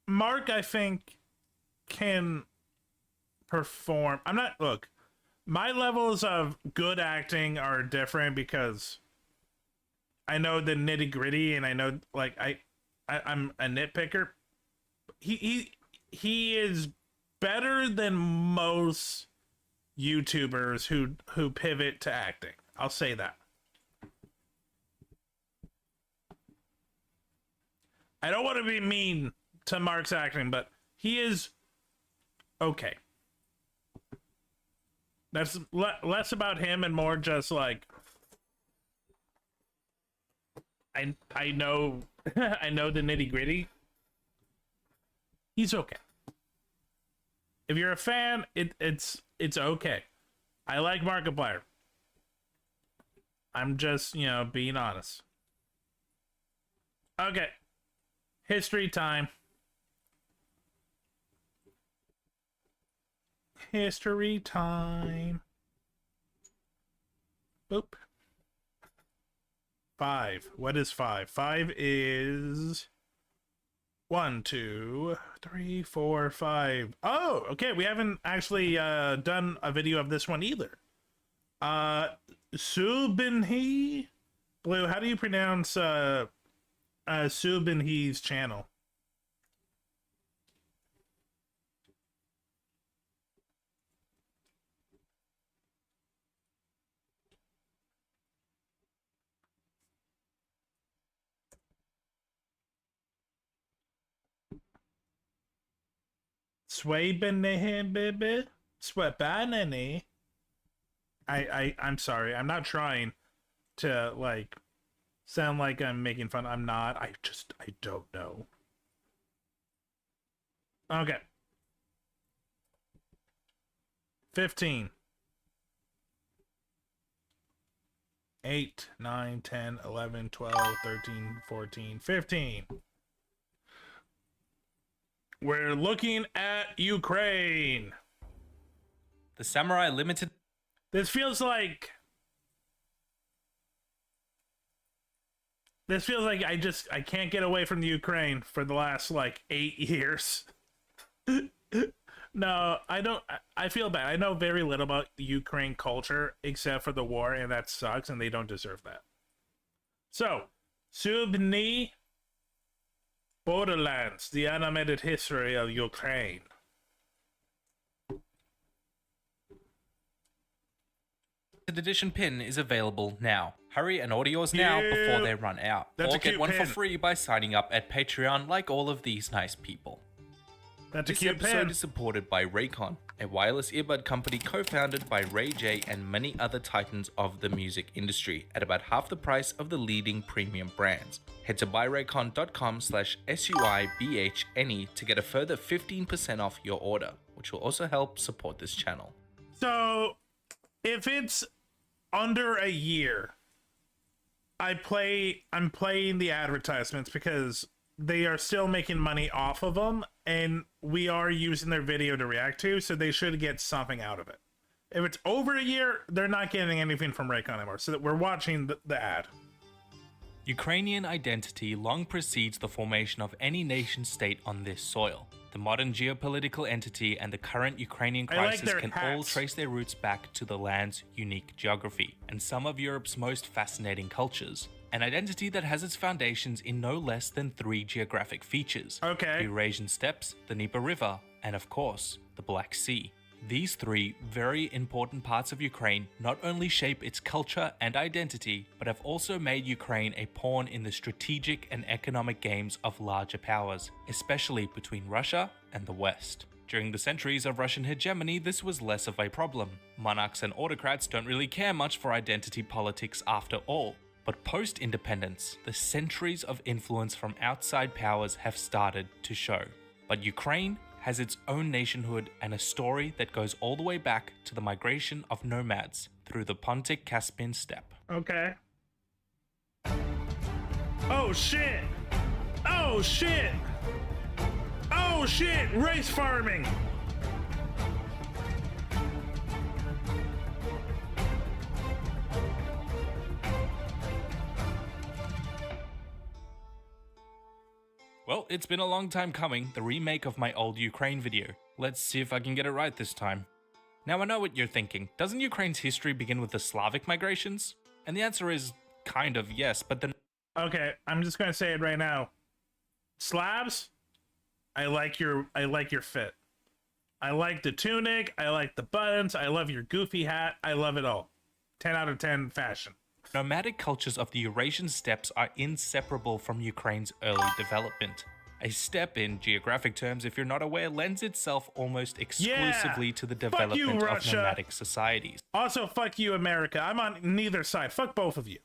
Mark, I think, can perform. Look, my levels of good acting are different because I know the nitty gritty, and I know, like, I'm a nitpicker. He is better than most YouTubers who pivot to acting. I'll say that. I don't want to be mean to Mark's acting, but he is okay. That's less about him and more just like I know I know the nitty gritty. He's okay. If you're a fan, it's okay. I like Markiplier. I'm just, being honest. Okay. History time. History time. Boop. 5. What is 5? 5 is 1, 2, 3, 4, 5. Oh, okay. We haven't actually done a video of this one either. SilverDFanng. Blue, how do you pronounce SilverDFang's channel? SilverDFanng, baby. Sweatbanany. I'm sorry. I'm not trying to like sound like I'm making fun. I'm not. I don't know. Okay. 15. 8, 9, 10, 11, 12, 13, 14, 15. We're looking at Ukraine. The Samurai Limited. This feels like I can't get away from the Ukraine for the last like 8 years. No, I don't. I feel bad. I know very little about the Ukraine culture except for the war, and that sucks, and they don't deserve that. So, Subni Borderlands, the animated history of Ukraine. Edition pin is available now. Hurry and order yours now before they run out. That's or a get cute one pin. for free by signing up at Patreon like all of these nice people. That's a This cute episode pin. is supported by Raycon, a wireless earbud company co-founded by Ray J and many other titans of the music industry at about half the price of the leading premium brands. Head to buyraycon.com/SUIBHNE to get a further 15% off your order, which will also help support this channel. So, if it's under a year, I'm playing the advertisements because they are still making money off of them, and we are using their video to react to, so they should get something out of it. If it's over a year, they're not getting anything from Raycon anymore, so that we're watching the ad. Ukrainian identity long precedes the formation of any nation-state on this soil. The modern geopolitical entity and the current Ukrainian I like crisis their can all hats. trace their roots back to the land's unique geography and some of Europe's most fascinating cultures. An identity that has its foundations in no less than 3 geographic features. Okay. The Eurasian steppes, the Dnieper River, and of course, the Black Sea. These 3 very important parts of Ukraine not only shape its culture and identity, but have also made Ukraine a pawn in the strategic and economic games of larger powers, especially between Russia and the West. During the centuries of Russian hegemony, this was less of a problem. Monarchs and autocrats don't really care much for identity politics after all. But post-independence, the centuries of influence from outside powers have started to show. But Ukraine has its own nationhood and a story that goes all the way back to the migration of nomads through the Pontic-Caspian steppe. Okay. Oh shit! Oh shit! Oh shit! Rice farming! Well, it's been a long time coming, the remake of my old Ukraine video. Let's see if I can get it right this time. Now I know what you're thinking, doesn't Ukraine's history begin with the Slavic migrations? And the answer is kind of yes, but then... Okay, I'm just gonna say it right now. Slavs, I like your fit. I like the tunic, I like the buttons, I love your goofy hat, I love it all. 10 out of 10 fashion. Nomadic cultures of the Eurasian steppes are inseparable from Ukraine's early development. A steppe, in geographic terms, if you're not aware, lends itself almost exclusively to the development of Russia. nomadic societies. Also, fuck you, America. I'm on neither side. Fuck both of you.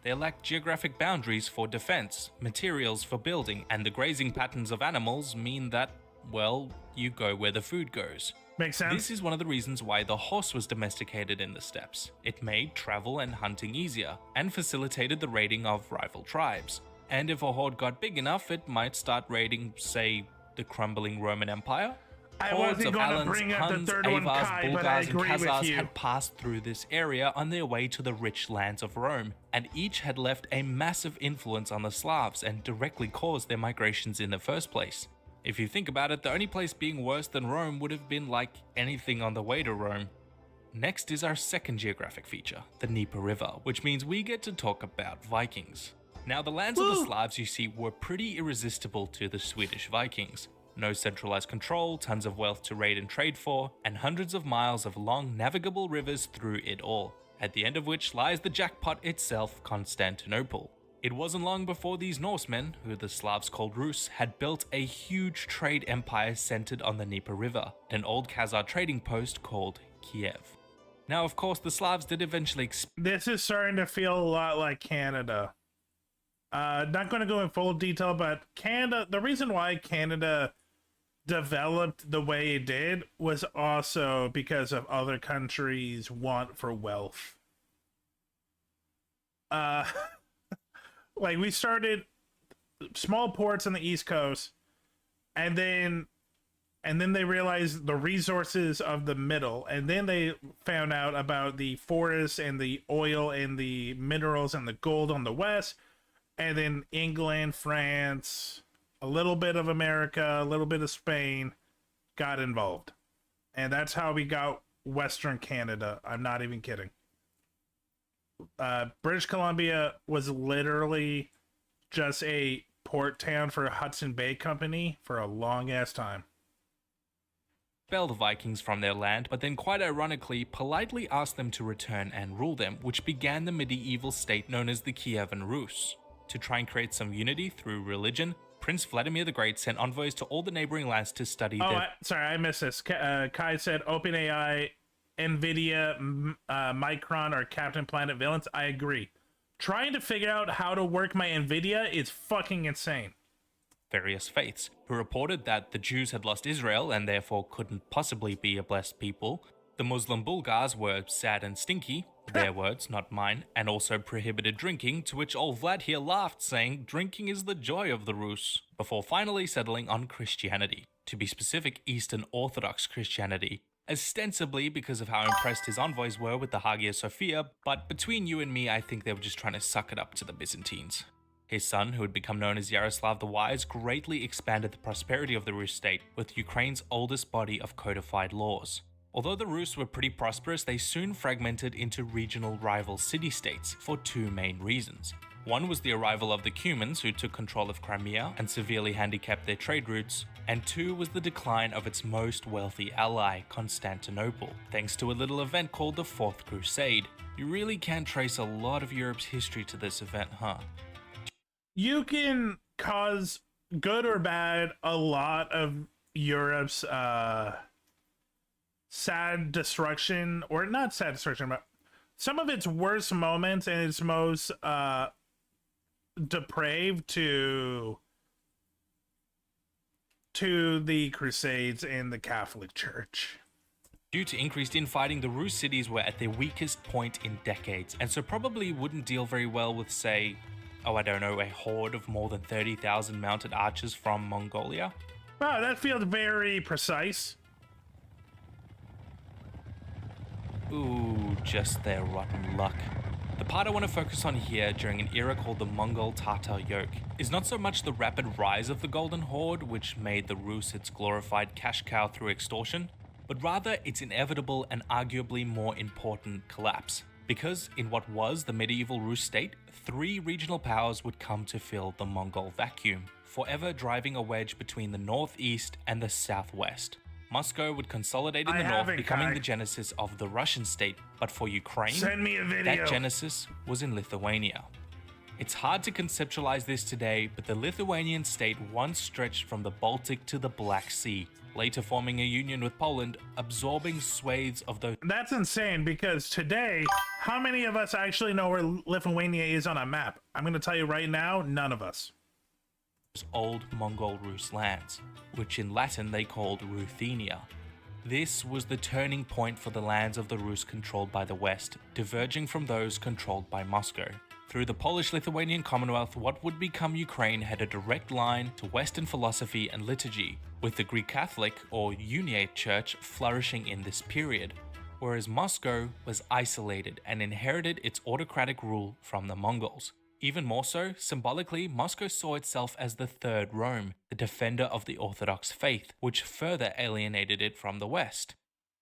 They lack geographic boundaries for defense, materials for building, and the grazing patterns of animals mean that, well, you go where the food goes. Makes sense. This is one of the reasons why the horse was domesticated in the steppes. It made travel and hunting easier, and facilitated the raiding of rival tribes. And if a horde got big enough, it might start raiding, say, the crumbling Roman Empire. I Hordes wasn't of going to Alans, bring up the Huns, third one, Avars, Kai, but I Bulgars, and agree with Khazars you. had passed through this area on their way to the rich lands of Rome, and each had left a massive influence on the Slavs and directly caused their migrations in the first place. If you think about it, the only place being worse than Rome would have been like anything on the way to Rome. Next is our second geographic feature, the Dnieper River, which means we get to talk about Vikings. Now, the lands of the Slavs you see were pretty irresistible to the Swedish Vikings. No centralized control, tons of wealth to raid and trade for, and hundreds of miles of long navigable rivers through it all, at the end of which lies the jackpot itself, Constantinople. It wasn't long before these Norsemen, who the Slavs called Rus, had built a huge trade empire centered on the Dnieper River, at an old Khazar trading post called Kiev. Now, of course, the Slavs did eventually This is starting to feel a lot like Canada. Not going to go in full detail, but Canada, the reason why Canada developed the way it did was also because of other countries' want for wealth. Like, we started small ports on the East Coast, and then they realized the resources of the middle, and then they found out about the forests and the oil and the minerals and the gold on the west, and then England, France, a little bit of America, a little bit of Spain got involved. And that's how we got Western Canada. I'm not even kidding. British Columbia was literally just a port town for Hudson Bay Company for a long ass time. expel the Vikings from their land, but then quite ironically politely asked them to return and rule them, which began the medieval state known as the Kievan Rus. To try and create some unity through religion, Prince Vladimir the Great sent envoys to all the neighboring lands to study sorry, I missed this. Kai said OpenAI, NVIDIA, Micron are Captain Planet villains. I agree. Trying to figure out how to work my NVIDIA is fucking insane. various faiths, who reported that the Jews had lost Israel and therefore couldn't possibly be a blessed people. The Muslim Bulgars were sad and stinky, their words, not mine, and also prohibited drinking, to which old Vlad here laughed, saying drinking is the joy of the Rus, before finally settling on Christianity. To be specific, Eastern Orthodox Christianity, ostensibly because of how impressed his envoys were with the Hagia Sophia, but between you and me, I think they were just trying to suck it up to the Byzantines. His son, who had become known as Yaroslav the Wise, greatly expanded the prosperity of the Rus state with Ukraine's oldest body of codified laws. Although the Rus were pretty prosperous, they soon fragmented into regional rival city-states for two main reasons. One was the arrival of the Cumans, who took control of Crimea and severely handicapped their trade routes, and two was the decline of its most wealthy ally, Constantinople, thanks to a little event called the Fourth Crusade. You really can trace a lot of Europe's history to this event, huh? You can cause good or bad a lot of Europe's sad destruction, or not sad destruction, but some of its worst moments and its most depraved to the Crusades and the Catholic Church. Due to increased infighting, the Rus cities were at their weakest point in decades, and so probably wouldn't deal very well with, say, a horde of more than 30,000 mounted archers from Mongolia. Wow, that feels very precise. Ooh, just their rotten luck. The part I want to focus on here during an era called the Mongol-Tatar yoke is not so much the rapid rise of the Golden Horde, which made the Rus its glorified cash cow through extortion, but rather its inevitable and arguably more important collapse. Because in what was the medieval Rus state, three regional powers would come to fill the Mongol vacuum, forever driving a wedge between the northeast and the southwest. Moscow would consolidate in the north, becoming the genesis of the Russian state, but for Ukraine, send me a video. That genesis was in Lithuania. It's hard to conceptualize this today, but the Lithuanian state once stretched from the Baltic to the Black Sea, later forming a union with Poland, absorbing swathes of those. That's insane, because today, how many of us actually know where Lithuania is on a map? I'm going to tell you right now, none of us. Old Mongol Rus lands, which in Latin they called Ruthenia. This was the turning point for the lands of the Rus controlled by the West, diverging from those controlled by Moscow. Through the Polish-Lithuanian Commonwealth, what would become Ukraine had a direct line to Western philosophy and liturgy, with the Greek Catholic, or Uniate Church, flourishing in this period, whereas Moscow was isolated and inherited its autocratic rule from the Mongols. Even more so, symbolically, Moscow saw itself as the Third Rome, the defender of the Orthodox faith, which further alienated it from the West.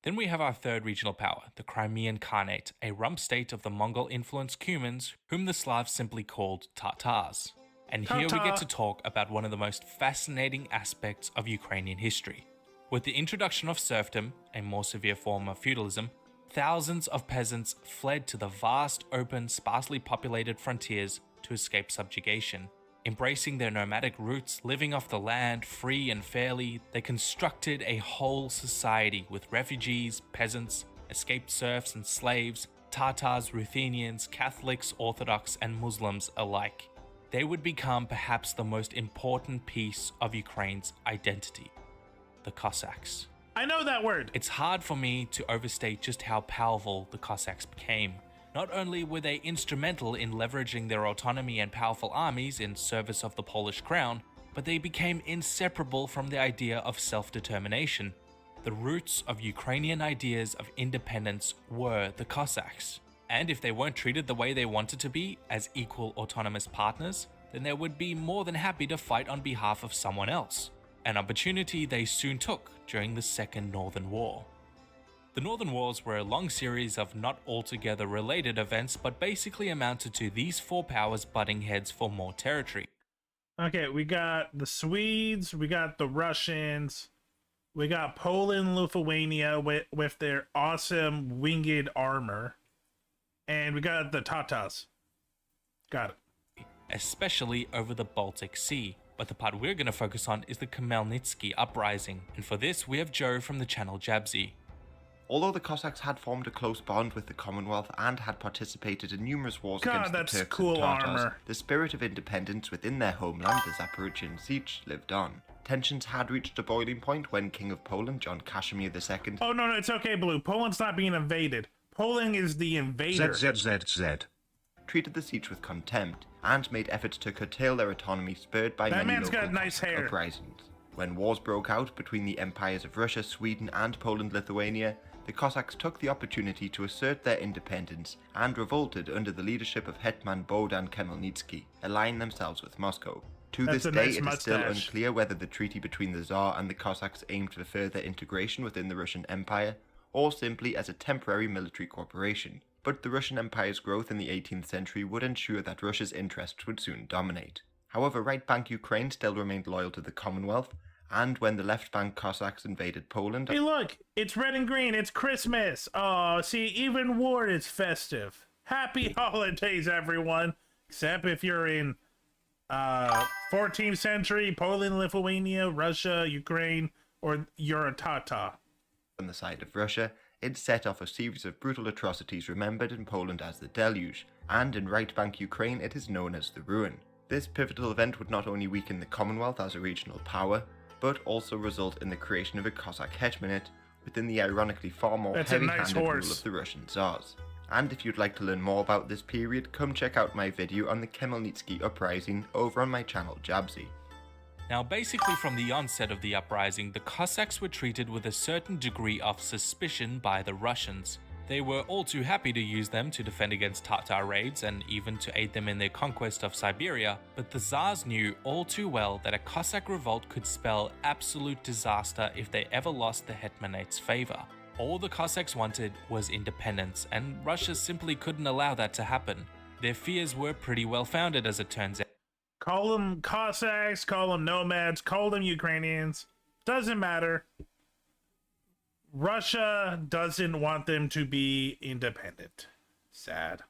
Then we have our third regional power, the Crimean Khanate, a rump state of the Mongol-influenced Cumans, whom the Slavs simply called Tatars. And here we get to talk about one of the most fascinating aspects of Ukrainian history. With the introduction of serfdom, a more severe form of feudalism, thousands of peasants fled to the vast, open, sparsely populated frontiers to escape subjugation. Embracing their nomadic roots, living off the land free and fairly, they constructed a whole society with refugees, peasants, escaped serfs and slaves, Tatars, Ruthenians, Catholics, Orthodox, and Muslims alike. They would become perhaps the most important piece of Ukraine's identity: the Cossacks. I know that word. It's hard for me to overstate just how powerful the Cossacks became. Not only were they instrumental in leveraging their autonomy and powerful armies in service of the Polish crown, but they became inseparable from the idea of self-determination. The roots of Ukrainian ideas of independence were the Cossacks. And if they weren't treated the way they wanted to be, as equal autonomous partners, then they would be more than happy to fight on behalf of someone else. An opportunity they soon took during the Second Northern War. The Northern Wars were a long series of not altogether related events, but basically amounted to these four powers butting heads for more territory. Okay, we got the Swedes, we got the Russians, we got Poland, Lithuania with their awesome winged armor, and we got the Tatars. Got it. Especially over the Baltic Sea. But the part we're going to focus on is the Khmelnytsky uprising, and for this we have Joe from the channel Jabzy. Although the Cossacks had formed a close bond with the Commonwealth and had participated in numerous wars against the Turks cool and Tatars, armor. the spirit of independence within their homeland, the Zaporozhian Siege, lived on. Tensions had reached a boiling point when King of Poland, John Casimir II... Oh, no, it's okay, Blue. Poland's not being invaded. Poland is the invader. ZZZZ. treated the siege with contempt and made efforts to curtail their autonomy, spurred by that many man's local got nice hair. uprisings. When wars broke out between the empires of Russia, Sweden and Poland-Lithuania, the Cossacks took the opportunity to assert their independence and revolted under the leadership of Hetman Bohdan Khmelnytsky, allying themselves with Moscow. To this day, it is still unclear whether the treaty between the Tsar and the Cossacks aimed for further integration within the Russian Empire, or simply as a temporary military cooperation. But the Russian Empire's growth in the 18th century would ensure that Russia's interests would soon dominate. However, right-bank Ukraine still remained loyal to the Commonwealth, and when the left-bank Cossacks invaded Poland... Hey look, it's red and green, it's Christmas! Oh, see, even war is festive. Happy holidays, everyone! Except if you're in 14th century Poland, Lithuania, Russia, Ukraine, or you're a Tata. On the side of Russia, it set off a series of brutal atrocities remembered in Poland as the Deluge, and in right-bank Ukraine it is known as the Ruin. This pivotal event would not only weaken the Commonwealth as a regional power, but also result in the creation of a Cossack hetmanate within the ironically far more heavy-handed rule of the Russian Tsars. And if you'd like to learn more about this period, come check out my video on the Khmelnytsky uprising over on my channel Jabzy. Now, basically from the onset of the uprising, the Cossacks were treated with a certain degree of suspicion by the Russians. They were all too happy to use them to defend against Tatar raids and even to aid them in their conquest of Siberia, but the Tsars knew all too well that a Cossack revolt could spell absolute disaster if they ever lost the hetmanate's favor. All the Cossacks wanted was independence, and Russia simply couldn't allow that to happen. Their fears were pretty well founded, as it turns out. Call them Cossacks, call them nomads, call them Ukrainians. Doesn't matter. Russia doesn't want them to be independent. Sad.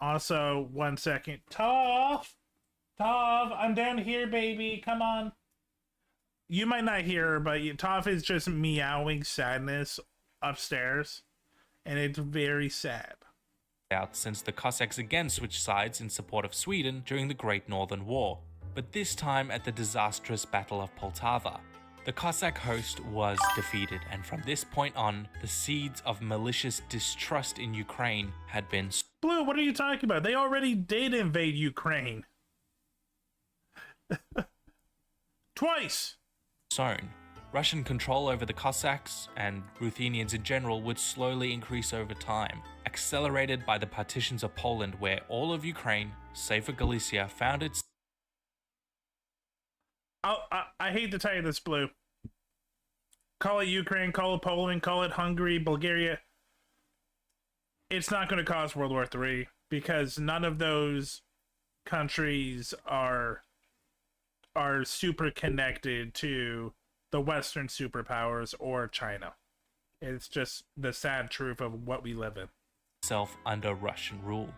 Also, 1 second. Tov, I'm down here, baby. Come on. You might not hear her, but Tov is just meowing sadness upstairs, and it's very sad. Out since the Cossacks again switched sides in support of Sweden during the Great Northern War, but this time at the disastrous Battle of Poltava. The Cossack host was defeated, and from this point on, the seeds of malicious distrust in Ukraine had been... Blue, what are you talking about? They already did invade Ukraine. Twice! ...sown. Russian control over the Cossacks, and Ruthenians in general, would slowly increase over time, accelerated by the partitions of Poland, where all of Ukraine, save for Galicia, found its... I hate to tell you this, Blue. Call it Ukraine, call it Poland, call it Hungary, Bulgaria. It's not going to cause World War III, because none of those countries are super connected to the Western superpowers or China. It's just the sad truth of what we live in. Self under Russian rule.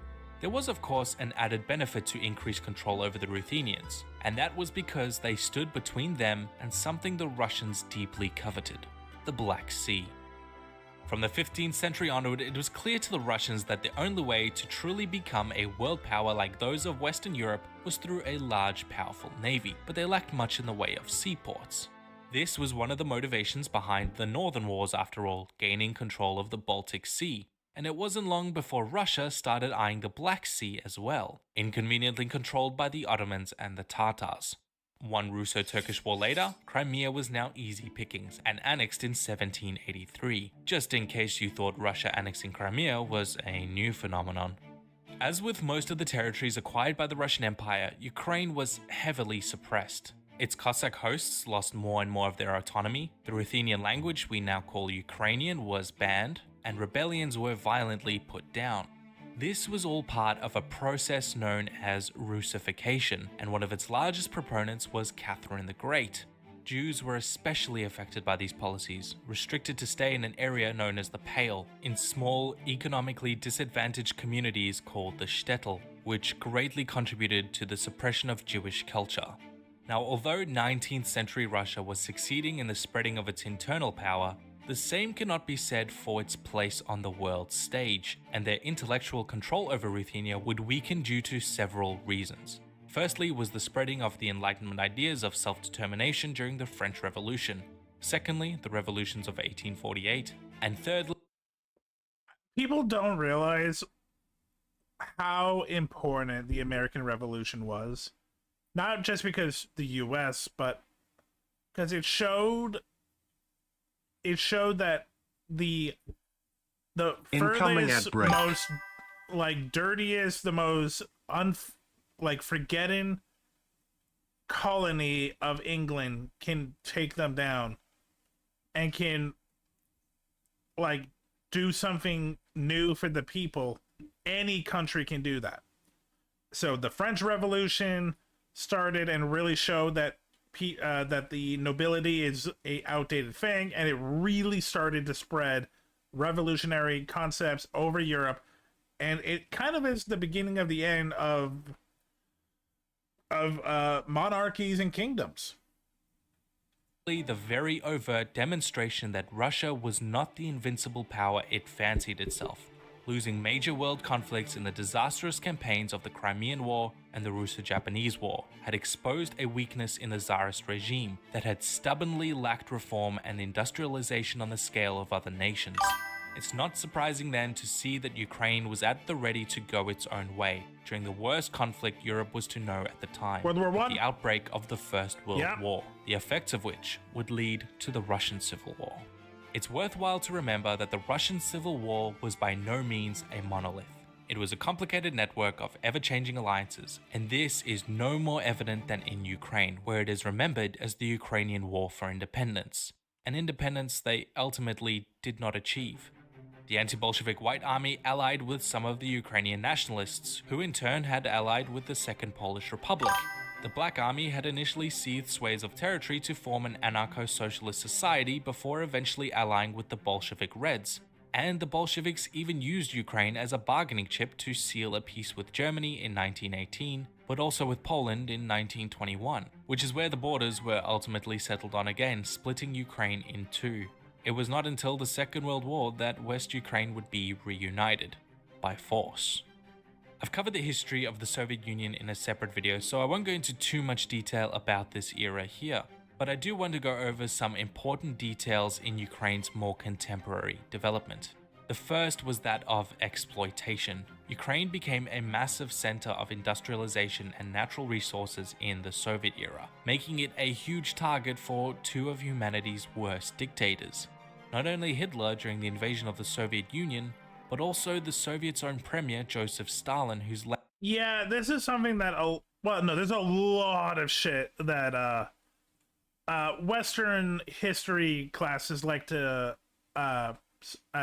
There was of course an added benefit to increased control over the Ruthenians, and that was because they stood between them and something the Russians deeply coveted, the Black Sea. From the 15th century onward, it was clear to the Russians that the only way to truly become a world power like those of Western Europe was through a large, powerful navy, but they lacked much in the way of seaports. This was one of the motivations behind the Northern Wars after all, gaining control of the Baltic Sea, and it wasn't long before Russia started eyeing the Black Sea as well, inconveniently controlled by the Ottomans and the Tatars. One Russo-Turkish war later, Crimea was now easy pickings and annexed in 1783, just in case you thought Russia annexing Crimea was a new phenomenon. As with most of the territories acquired by the Russian Empire, Ukraine was heavily suppressed. Its Cossack hosts lost more and more of their autonomy, the Ruthenian language we now call Ukrainian was banned, and rebellions were violently put down. This was all part of a process known as Russification, and one of its largest proponents was Catherine the Great. Jews were especially affected by these policies, restricted to stay in an area known as the Pale, in small, economically disadvantaged communities called the shtetl, which greatly contributed to the suppression of Jewish culture. Now, although 19th century Russia was succeeding in the spreading of its internal power, the same cannot be said for its place on the world stage, and their intellectual control over Ruthenia would weaken due to several reasons. Firstly was the spreading of the Enlightenment ideas of self-determination during the French Revolution. Secondly, the revolutions of 1848. And thirdly, People don't realize how important the American Revolution was. Not just because the US, but because it showed that the Incoming furthest, ad break. most like dirtiest, the most forgotten colony of England can take them down and can like do something new for the people. Any country can do that. So the French Revolution started and really showed that that the nobility is a outdated thing, and it really started to spread revolutionary concepts over Europe, and it kind of is the beginning of the end of monarchies and kingdoms. the very overt demonstration that Russia was not the invincible power it fancied itself, losing major world conflicts in the disastrous campaigns of the Crimean War and the Russo-Japanese War, had exposed a weakness in the Tsarist regime that had stubbornly lacked reform and industrialization on the scale of other nations. It's not surprising then to see that Ukraine was at the ready to go its own way during the worst conflict Europe was to know at the time, World War I? the outbreak of the First World War, the effects of which would lead to the Russian Civil War. It's worthwhile to remember that the Russian Civil War was by no means a monolith. It was a complicated network of ever-changing alliances, and this is no more evident than in Ukraine, where it is remembered as the Ukrainian War for Independence, an independence they ultimately did not achieve. The anti-Bolshevik White Army allied with some of the Ukrainian nationalists, who in turn had allied with the Second Polish Republic. The Black Army had initially seized swathes of territory to form an anarcho-socialist society before eventually allying with the Bolshevik Reds, and the Bolsheviks even used Ukraine as a bargaining chip to seal a peace with Germany in 1918, but also with Poland in 1921, which is where the borders were ultimately settled on again, splitting Ukraine in two. It was not until the Second World War that West Ukraine would be reunited, by force. I've covered the history of the Soviet Union in a separate video, so I won't go into too much detail about this era here, but I do want to go over some important details in Ukraine's more contemporary development. The first was that of exploitation. Ukraine became a massive center of industrialization and natural resources in the Soviet era, making it a huge target for two of humanity's worst dictators. Not only Hitler during the invasion of the Soviet Union, but also the Soviets' own premier, Joseph Stalin, whose Yeah, this is something that, there's a lot of shit that Western history classes like to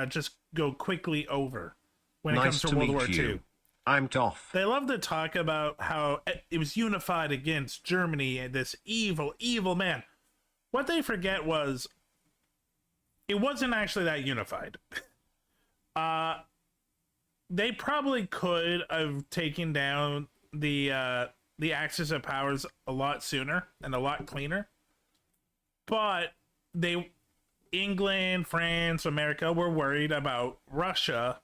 just go quickly over when it comes to World War II. I'm Doff. They love to talk about how it was unified against Germany and this evil, evil man. What they forget was it wasn't actually that unified. they probably could have taken down the Axis of Powers a lot sooner and a lot cleaner. But England, France, America were worried about Russia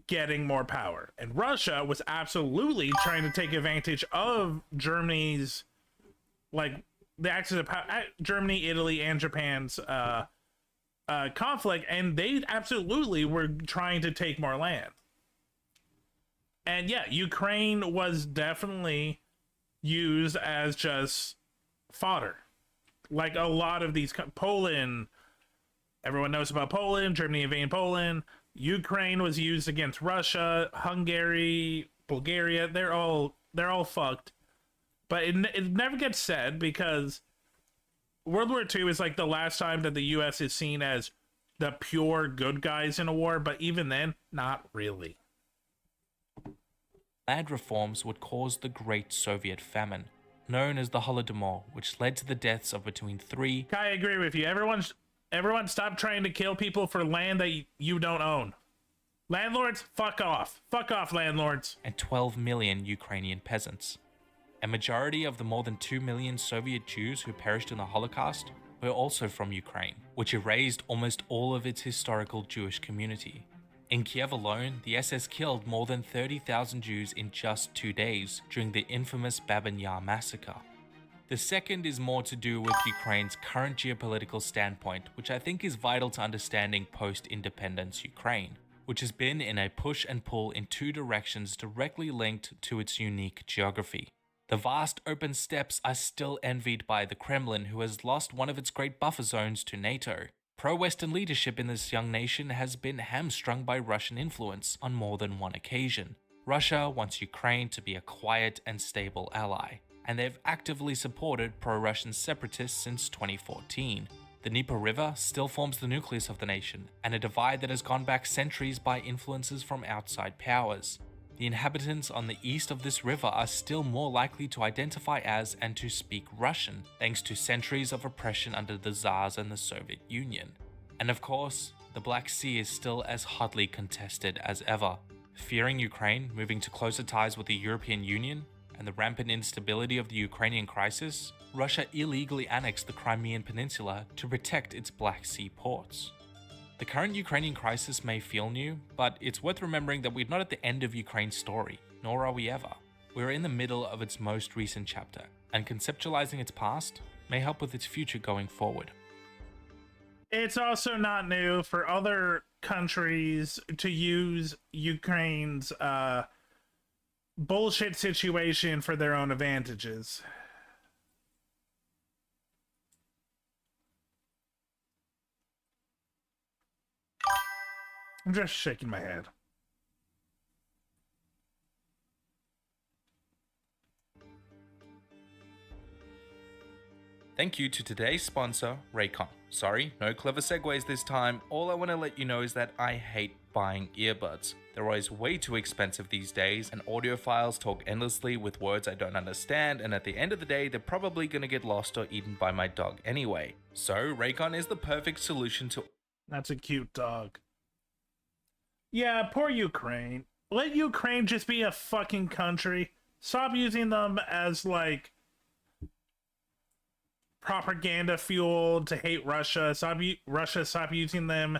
getting more power. And Russia was absolutely trying to take advantage of Germany's, like, the Axis of Power, Germany, Italy, and Japan's conflict, and they absolutely were trying to take more land. And yeah, Ukraine was definitely used as just fodder. Like a lot of these, Poland, everyone knows about Poland, Germany invaded Poland, Ukraine was used against Russia, Hungary, Bulgaria, they're all fucked. But it never gets said, because World War II is like the last time that the US is seen as the pure good guys in a war, but even then, not really. Land reforms would cause the Great Soviet Famine, known as the Holodomor, which led to the deaths of between 3... I agree with you. Everyone stop trying to kill people for land that you don't own. Landlords, fuck off. Fuck off, landlords. And 12 million Ukrainian peasants. A majority of the more than 2 million Soviet Jews who perished in the Holocaust were also from Ukraine, which erased almost all of its historical Jewish community. In Kiev alone, the SS killed more than 30,000 Jews in just 2 days during the infamous Babin Yar massacre. The second is more to do with Ukraine's current geopolitical standpoint, which I think is vital to understanding post-independence Ukraine, which has been in a push and pull in 2 directions directly linked to its unique geography. The vast open steppes are still envied by the Kremlin, who has lost one of its great buffer zones to NATO. Pro-Western leadership in this young nation has been hamstrung by Russian influence on more than one occasion. Russia wants Ukraine to be a quiet and stable ally, and they've actively supported pro-Russian separatists since 2014. The Dnieper River still forms the nucleus of the nation, and a divide that has gone back centuries by influences from outside powers. The inhabitants on the east of this river are still more likely to identify as and to speak Russian, thanks to centuries of oppression under the Tsars and the Soviet Union. And of course, the Black Sea is still as hotly contested as ever. Fearing Ukraine moving to closer ties with the European Union and the rampant instability of the Ukrainian crisis, Russia illegally annexed the Crimean Peninsula to protect its Black Sea ports. The current Ukrainian crisis may feel new, but it's worth remembering that we're not at the end of Ukraine's story, nor are we ever. We're in the middle of its most recent chapter, and conceptualizing its past may help with its future going forward. It's also not new for other countries to use Ukraine's bullshit situation for their own advantages. I'm just shaking my head. Thank you to today's sponsor, Raycon. Sorry, no clever segues this time. All I want to let you know is that I hate buying earbuds. They're always way too expensive these days, and audiophiles talk endlessly with words I don't understand, and at the end of the day, they're probably gonna get lost or eaten by my dog anyway. So, Raycon is the perfect solution to... That's a cute dog. Yeah, poor Ukraine. Let Ukraine just be a fucking country. Stop using them as, like, propaganda fuel to hate Russia. Stop using them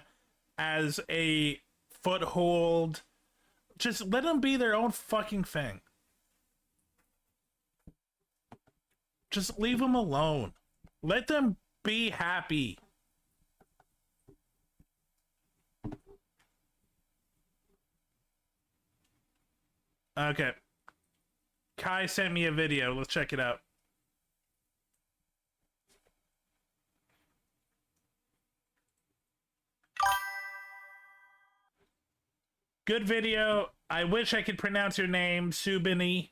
as a foothold. Just let them be their own fucking thing. Just leave them alone. Let them be happy. Okay. Kai sent me a video. Let's check it out. Good video. I wish I could pronounce your name, Subini,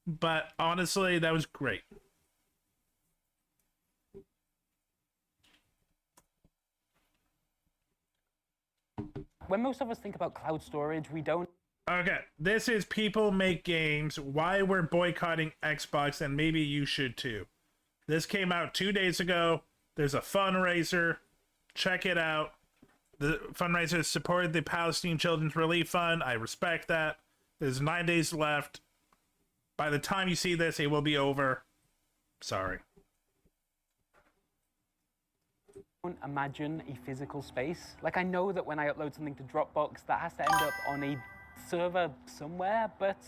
but honestly, that was great. When most of us think about cloud storage, we don't... Okay, this is People Make Games, why we're boycotting Xbox, and maybe you should too. This came out 2 days ago. There's a fundraiser. Check it out. The fundraiser supported the Palestinian Children's Relief Fund. I respect that. There's 9 days left. By the time you see this, it will be over. Sorry. Don't imagine a physical space. Like, I know that when I upload something to Dropbox, that has to end up on a server somewhere, but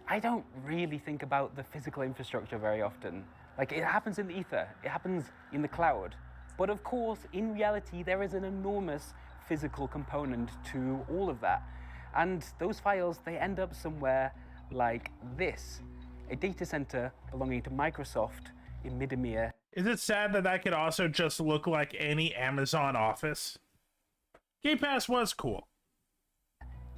I don't really think about the physical infrastructure very often. Like, it happens in the ether, it happens in the cloud. But of course, in reality, there is an enormous physical component to all of that. And those files, they end up somewhere like this, a data center belonging to Microsoft in Middenmeer. Is it sad that that could also just look like any Amazon office? Game Pass was cool.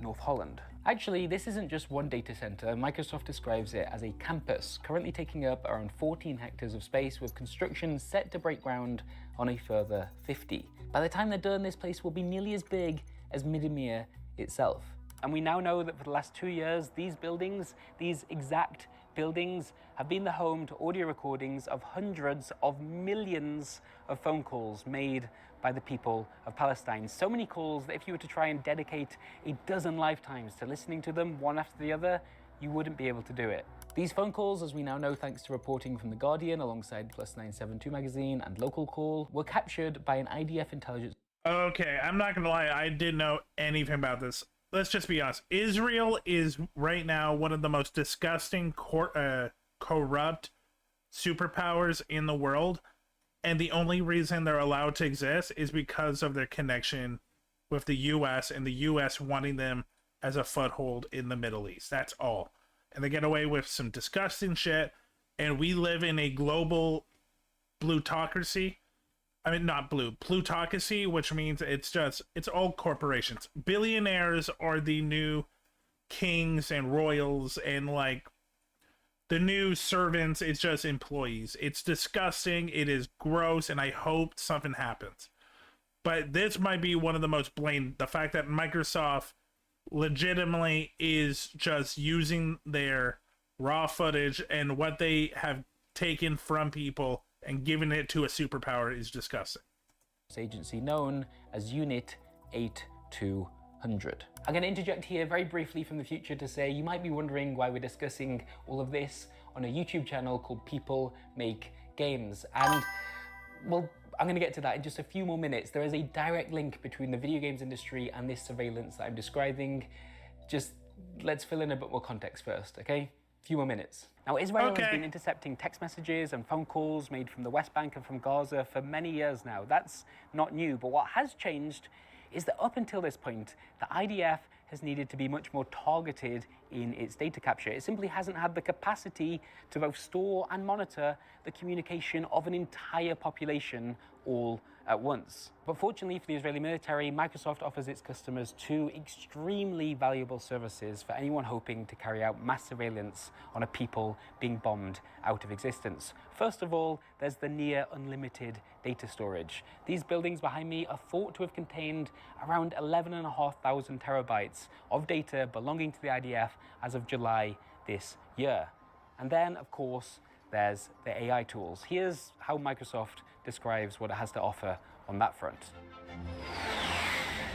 North Holland. Actually, this isn't just one data center. Microsoft describes it as a campus, currently taking up around 14 hectares of space, with construction set to break ground on a further 50. By the time they're done, this place will be nearly as big as Middenmeer itself. And we now know that for the last 2 years, these buildings, these exact buildings, have been the home to audio recordings of hundreds of millions of phone calls made by the people of Palestine. So many calls that if you were to try and dedicate a dozen lifetimes to listening to them one after the other, you wouldn't be able to do it. These phone calls, as we now know thanks to reporting from The Guardian alongside Plus 972 magazine and Local Call, were captured by an IDF intelligence. Okay, I'm not gonna lie, I didn't know anything about this. Let's just be honest. Israel is right now one of the most disgusting, corrupt superpowers in the world. And the only reason they're allowed to exist is because of their connection with the U.S. and the U.S. wanting them as a foothold in the Middle East. That's all. And they get away with some disgusting shit. And we live in a global plutocracy. I mean, not plutocracy, which means it's all corporations. Billionaires are the new kings and royals, and like the new servants, it's just employees. It's disgusting, it is gross, and I hope something happens. But this might be one of the most blatant. The fact that Microsoft legitimately is just using their raw footage and what they have taken from people and giving it to a superpower is disgusting. Agency known as Unit 8200. I'm going to interject here very briefly from the future to say you might be wondering why we're discussing all of this on a YouTube channel called People Make Games. And, well, I'm going to get to that in just a few more minutes. There is a direct link between the video games industry and this surveillance that I'm describing. Just let's fill in a bit more context first, okay? Few more minutes. Now, Israel has been intercepting text messages and phone calls made from the West Bank and from Gaza for many years now. That's not new, but what has changed is that up until this point, the IDF has needed to be much more targeted in its data capture. It simply hasn't had the capacity to both store and monitor the communication of an entire population all at once. But fortunately for the Israeli military, Microsoft offers its customers two extremely valuable services for anyone hoping to carry out mass surveillance on a people being bombed out of existence. First of all, there's the near unlimited data storage. These buildings behind me are thought to have contained around 11,500 terabytes of data belonging to the IDF as of July this year. And then, of course, there's the AI tools. Here's how Microsoft describes what it has to offer on that front.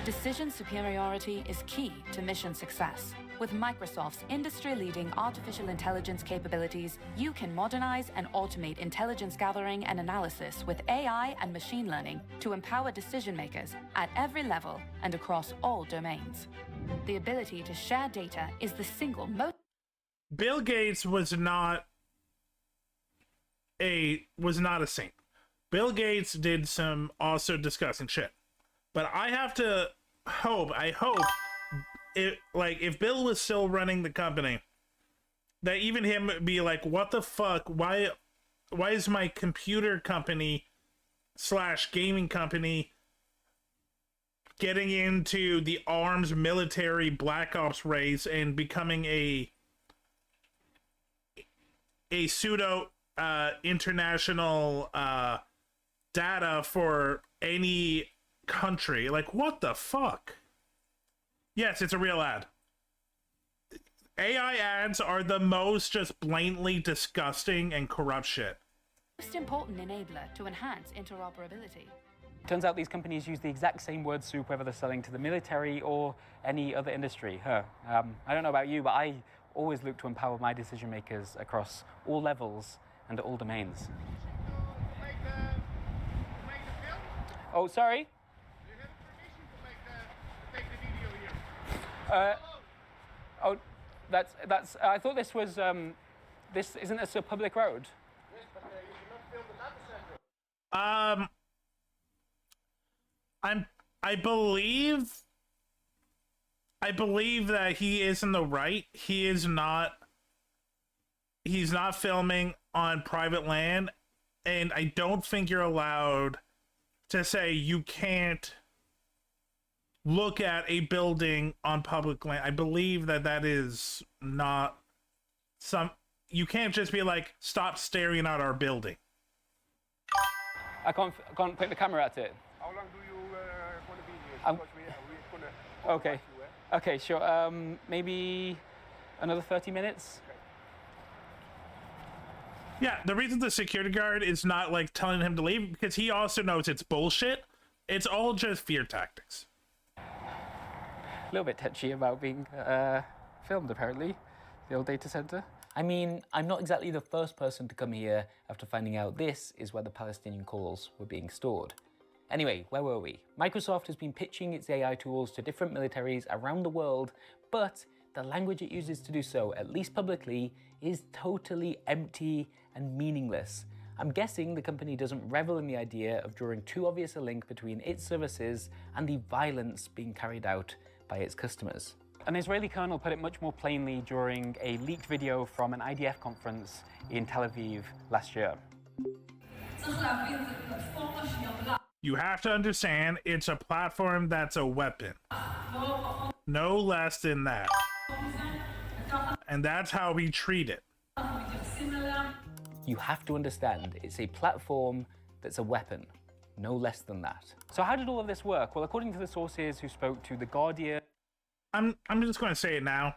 Decision superiority is key to mission success. With Microsoft's industry-leading artificial intelligence capabilities, you can modernize and automate intelligence gathering and analysis with AI and machine learning to empower decision-makers at every level and across all domains. The ability to share data is the single most... Bill Gates was not a saint. Bill Gates did some also disgusting shit. But I have to hope, if Bill was still running the company, that even him would be like, what the fuck? Why is my computer company / gaming company getting into the arms military black ops race and becoming a pseudo international data for any country? Like, what the fuck? Yes, it's a real ad. AI ads are the most just blatantly disgusting and corrupt shit. Most important enabler to enhance interoperability. Turns out these companies use the exact same word soup whether they're selling to the military or any other industry. I don't know about you, but I always look to empower my decision makers across all levels and all domains. Oh, sorry? Do you have permission to take the video here? Oh, that's. I thought this was. This isn't this a public road? Yes, but you cannot film the data center. I believe that he is in the right. He's not filming on private land, and I don't think you're allowed to say you can't look at a building on public land. I believe that is not you can't just be like, stop staring at our building. I can't point the camera at it. How long do you want to be here? Because we're gonna okay. Okay, sure. Maybe another 30 minutes. Yeah, the reason the security guard is not like telling him to leave because he also knows it's bullshit. It's all just fear tactics. A little bit touchy about being filmed, apparently. The old data center. I mean, I'm not exactly the first person to come here after finding out this is where the Palestinian calls were being stored. Anyway, where were we? Microsoft has been pitching its AI tools to different militaries around the world, but the language it uses to do so, at least publicly, is totally empty and meaningless. I'm guessing the company doesn't revel in the idea of drawing too obvious a link between its services and the violence being carried out by its customers. An Israeli colonel put it much more plainly during a leaked video from an IDF conference in Tel Aviv last year. You have to understand, it's a platform that's a weapon. No less than that. And that's how we treat it. You have to understand, it's a platform that's a weapon. No less than that. So how did all of this work? Well, according to the sources who spoke to The Guardian... I'm just going to say it now.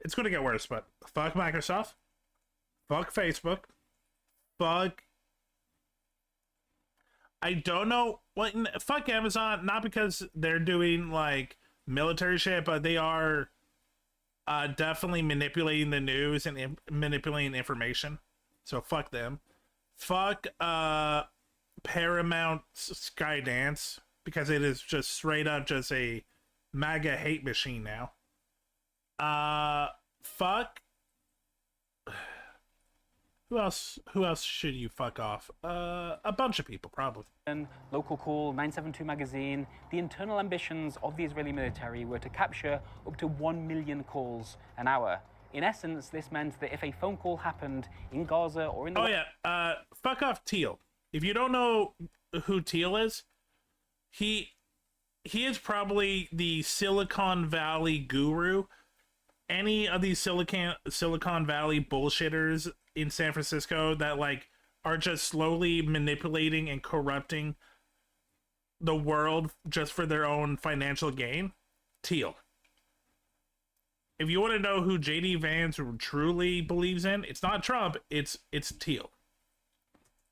It's going to get worse, but fuck Microsoft. Fuck Facebook. Fuck... I don't know what. Fuck Amazon, not because they're doing like military shit, but they are definitely manipulating the news and manipulating information. So fuck them. Fuck Paramount Skydance, because it is just straight up just a MAGA hate machine now. Fuck. Who else should you fuck off? A bunch of people, probably. Local Call, 972 magazine. The internal ambitions of the Israeli military were to capture up to 1 million calls an hour. In essence, this meant that if a phone call happened in Gaza or in the... Oh yeah, fuck off Teal. If you don't know who Teal is, he is probably the Silicon Valley guru. Any of these Silicon Valley bullshitters in San Francisco that like are just slowly manipulating and corrupting the world just for their own financial gain, Teal. If you want to know who JD Vance truly believes in, it's not Trump, it's Teal.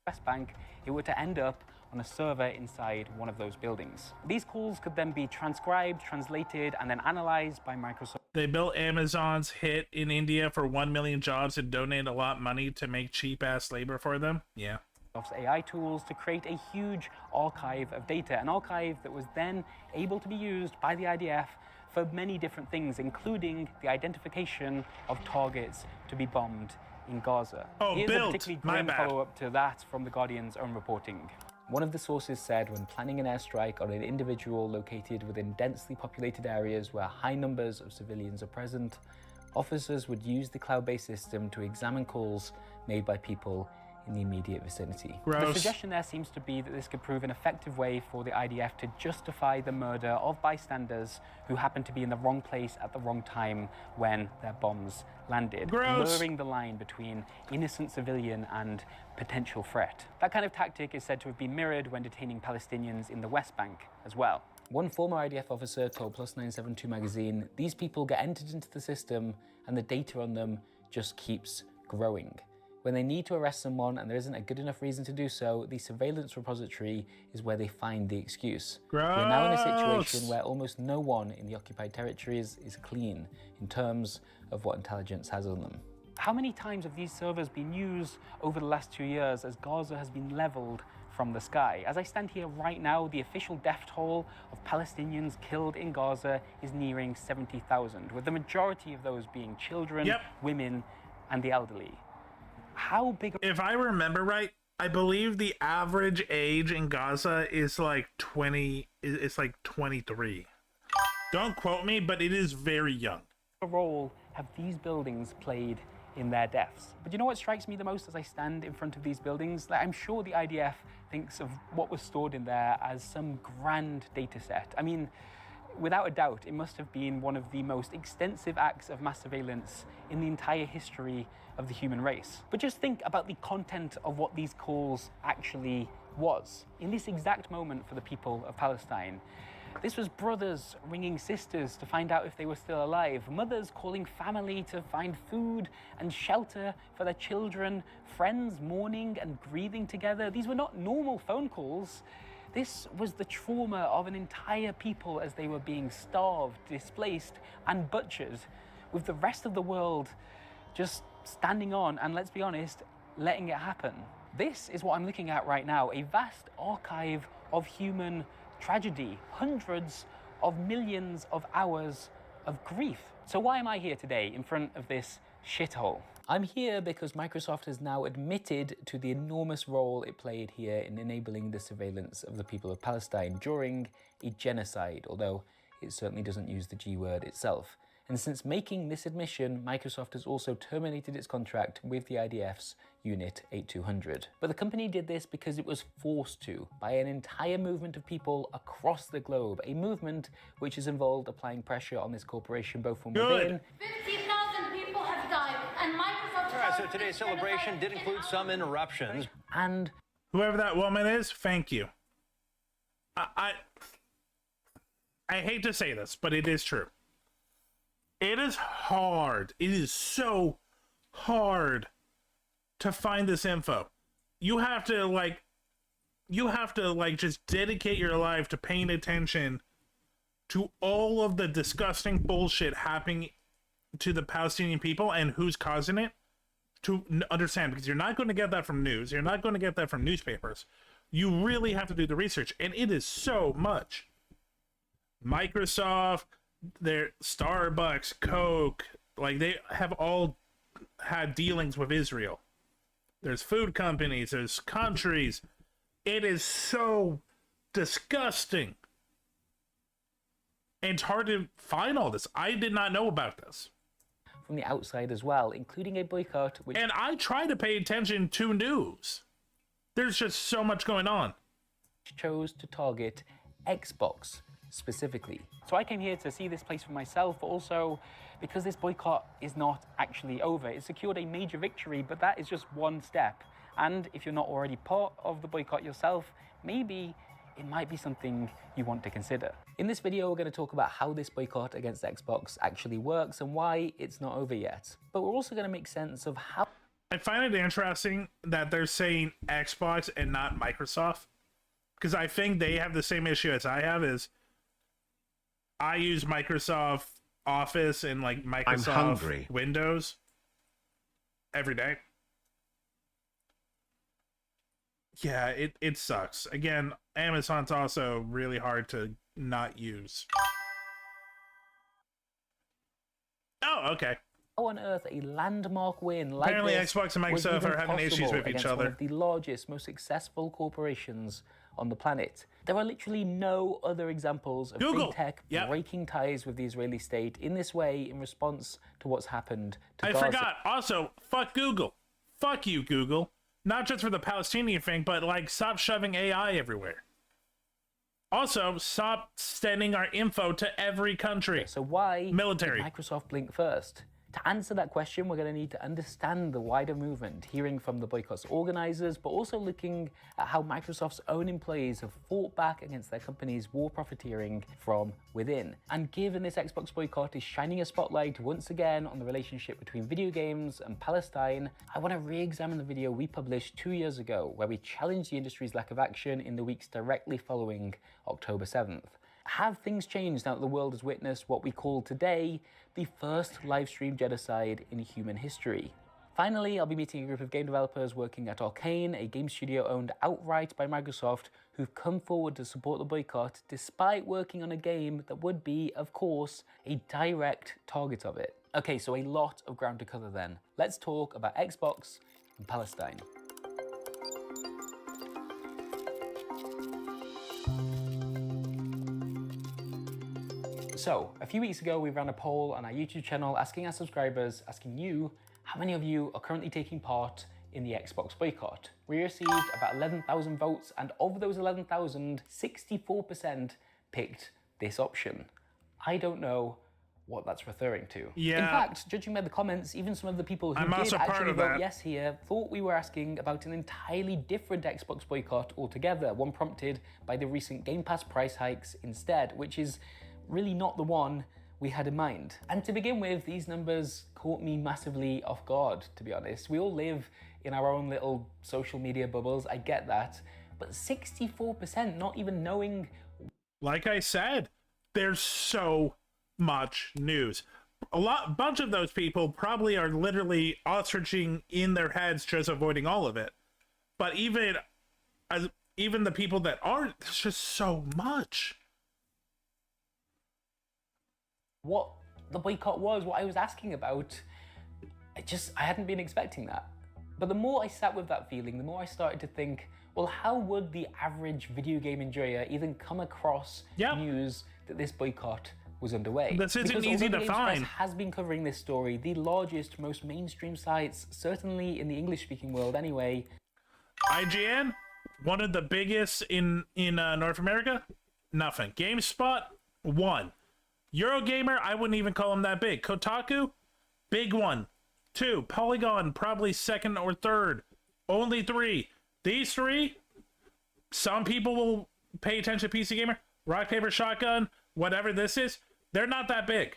West Bank, it were to end up on a server inside one of those buildings. These calls could then be transcribed, translated, and then analyzed by Microsoft. They built Amazon's hit in India for 1 million jobs and donated a lot of money to make cheap-ass labor for them. Yeah. AI tools to create a huge archive of data, an archive that was then able to be used by the IDF for many different things, including the identification of targets to be bombed in Gaza. Oh, Here's built. a particularly My grim bad. follow-up to that from The Guardian's own reporting. One of the sources said when planning an airstrike on an individual located within densely populated areas where high numbers of civilians are present, officers would use the cloud-based system to examine calls made by people in the immediate vicinity. Gross. The suggestion there seems to be that this could prove an effective way for the IDF to justify the murder of bystanders who happened to be in the wrong place at the wrong time when their bombs landed, Gross. blurring the line between innocent civilian and potential threat. That kind of tactic is said to have been mirrored when detaining Palestinians in the West Bank as well. One former IDF officer told Plus 972 magazine, these people get entered into the system and the data on them just keeps growing. When they need to arrest someone and there isn't a good enough reason to do so, the surveillance repository is where they find the excuse. Gross. We're now in a situation where almost no one in the occupied territories is clean in terms of what intelligence has on them. How many times have these servers been used over the last 2 years as Gaza has been leveled from the sky? As I stand here right now, the official death toll of Palestinians killed in Gaza is nearing 70,000, with the majority of those being children, women, and the elderly. How big? If I remember right, I believe the average age in Gaza is like 20. It's like 23. Don't quote me, but it is very young. A role have these buildings played in their deaths? But you know what strikes me the most as I stand in front of these buildings? Like, I'm sure the IDF thinks of what was stored in there as some grand data set. I mean, without a doubt, it must have been one of the most extensive acts of mass surveillance in the entire history of the human race. But just think about the content of what these calls actually was. In this exact moment for the people of Palestine, this was brothers ringing sisters to find out if they were still alive, mothers calling family to find food and shelter for their children, friends mourning and grieving together. These were not normal phone calls. This was the trauma of an entire people as they were being starved, displaced, and butchered, with the rest of the world just standing on and, let's be honest, letting it happen. This is what I'm looking at right now, a vast archive of human tragedy, hundreds of millions of hours of grief. So why am I here today in front of this shithole? I'm here because Microsoft has now admitted to the enormous role it played here in enabling the surveillance of the people of Palestine during a genocide, although it certainly doesn't use the G word itself. And since making this admission, Microsoft has also terminated its contract with the IDF's Unit 8200. But the company did this because it was forced to by an entire movement of people across the globe, a movement which has involved applying pressure on this corporation both from within. 50,000 people have died, and Microsoft... All right, so today's celebration did include some interruptions. And whoever that woman is, thank you. I hate to say this, but it is true. It is hard. It is so hard to find this info. You have to just dedicate your life to paying attention to all of the disgusting bullshit happening to the Palestinian people and who's causing it to understand, because you're not going to get that from news. You're not going to get that from newspapers. You really have to do the research, and it is so much. Microsoft, their Starbucks, Coke, like they have all had dealings with Israel. There's food companies, there's countries. It is so disgusting. And it's hard to find all this. I did not know about this. From the outside as well, including a boycott. And I try to pay attention to news. There's just so much going on. Chose to target Xbox specifically. So I came here to see this place for myself, but also because this boycott is not actually over. It secured a major victory, but that is just one step. And if you're not already part of the boycott yourself, maybe it might be something you want to consider. In this video, we're going to talk about how this boycott against Xbox actually works and why it's not over yet. But we're also going to make sense of how... I find it interesting that they're saying Xbox and not Microsoft, because I think they have the same issue as I have. Is I use Microsoft Office and like Microsoft Windows every day. Yeah, it sucks. Again, Amazon's also really hard to not use. Oh, okay. How on earth a landmark win like apparently this Xbox and Microsoft are having issues with each other. One of the largest, most successful corporations on the planet. There are literally no other examples of Google. big tech breaking ties with the Israeli state in this way in response to what's happened to I Gaza. forgot. Also, fuck Google. Fuck you, Google. Not just for the Palestinian thing, but like stop shoving AI everywhere. Also, stop sending our info to every country. So why military did Microsoft blink first? To answer that question, we're going to need to understand the wider movement, hearing from the boycott's organizers, but also looking at how Microsoft's own employees have fought back against their company's war profiteering from within. And given this Xbox boycott is shining a spotlight once again on the relationship between video games and Palestine, I want to re-examine the video we published 2 years ago, where we challenged the industry's lack of action in the weeks directly following October 7th. Have things changed now that the world has witnessed what we call today the first live-stream genocide in human history? Finally, I'll be meeting a group of game developers working at Arcane, a game studio owned outright by Microsoft, who've come forward to support the boycott despite working on a game that would be, of course, a direct target of it. Okay, so a lot of ground to cover then. Let's talk about Xbox and Palestine. So, a few weeks ago, we ran a poll on our YouTube channel asking our subscribers, asking you, how many of you are currently taking part in the Xbox boycott? We received about 11,000 votes, and of those 11,000, 64% picked this option. I don't know what that's referring to. Yeah. In fact, judging by the comments, even some of the people who did actually vote yes here thought we were asking about an entirely different Xbox boycott altogether, one prompted by the recent Game Pass price hikes instead, which is really not the one we had in mind. And to begin with, these numbers caught me massively off guard, to be honest. We all live in our own little social media bubbles, I get that, but 64% not even knowing. Like I said, there's so much news. Bunch of those people probably are literally ostriching in their heads, just avoiding all of it. But even the people that aren't, there's just so much. What the boycott was, what I was asking about, I hadn't been expecting that. But the more I sat with that feeling, the more I started to think, well, how would the average video game enjoyer even come across news that this boycott was underway? This isn't easy to find. Has been covering this story, the largest, most mainstream sites, certainly in the English-speaking world anyway. IGN, one of the biggest in North America, nothing. GameSpot, 1. Eurogamer, I wouldn't even call them that big. Kotaku, big 1. 2. Polygon, probably 2nd or 3rd. Only 3. These 3, some people will pay attention to PC Gamer. Rock, Paper, Shotgun, whatever this is, they're not that big.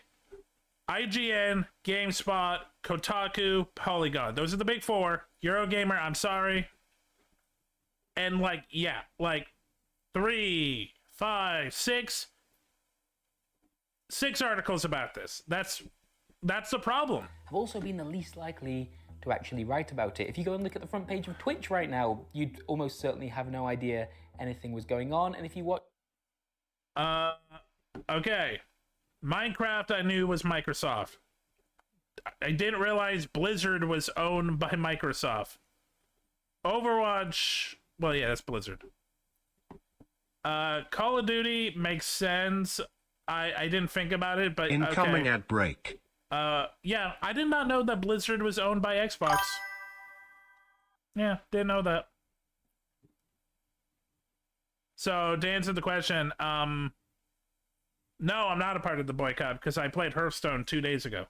IGN, GameSpot, Kotaku, Polygon. Those are the big 4. Eurogamer, I'm sorry. And 3, 5, 6... 6 articles about this. That's the problem. Have also been the least likely to actually write about it. If you go and look at the front page of Twitch right now, you'd almost certainly have no idea anything was going on. And if you watch... Okay. Minecraft I knew was Microsoft. I didn't realize Blizzard was owned by Microsoft. Overwatch... Well, yeah, that's Blizzard. Call of Duty makes sense. I didn't think about it, but incoming ad break. Yeah, I did not know that Blizzard was owned by Xbox. Yeah, didn't know that. So to answer the question, no, I'm not a part of the boycott because I played Hearthstone 2 days ago.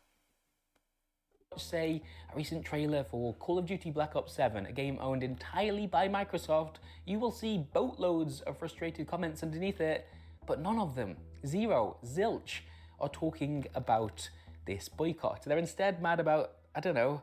Say a recent trailer for Call of Duty Black Ops 7, a game owned entirely by Microsoft, you will see boatloads of frustrated comments underneath it, but none of them, zilch, are talking about this boycott. They're instead mad about, I don't know,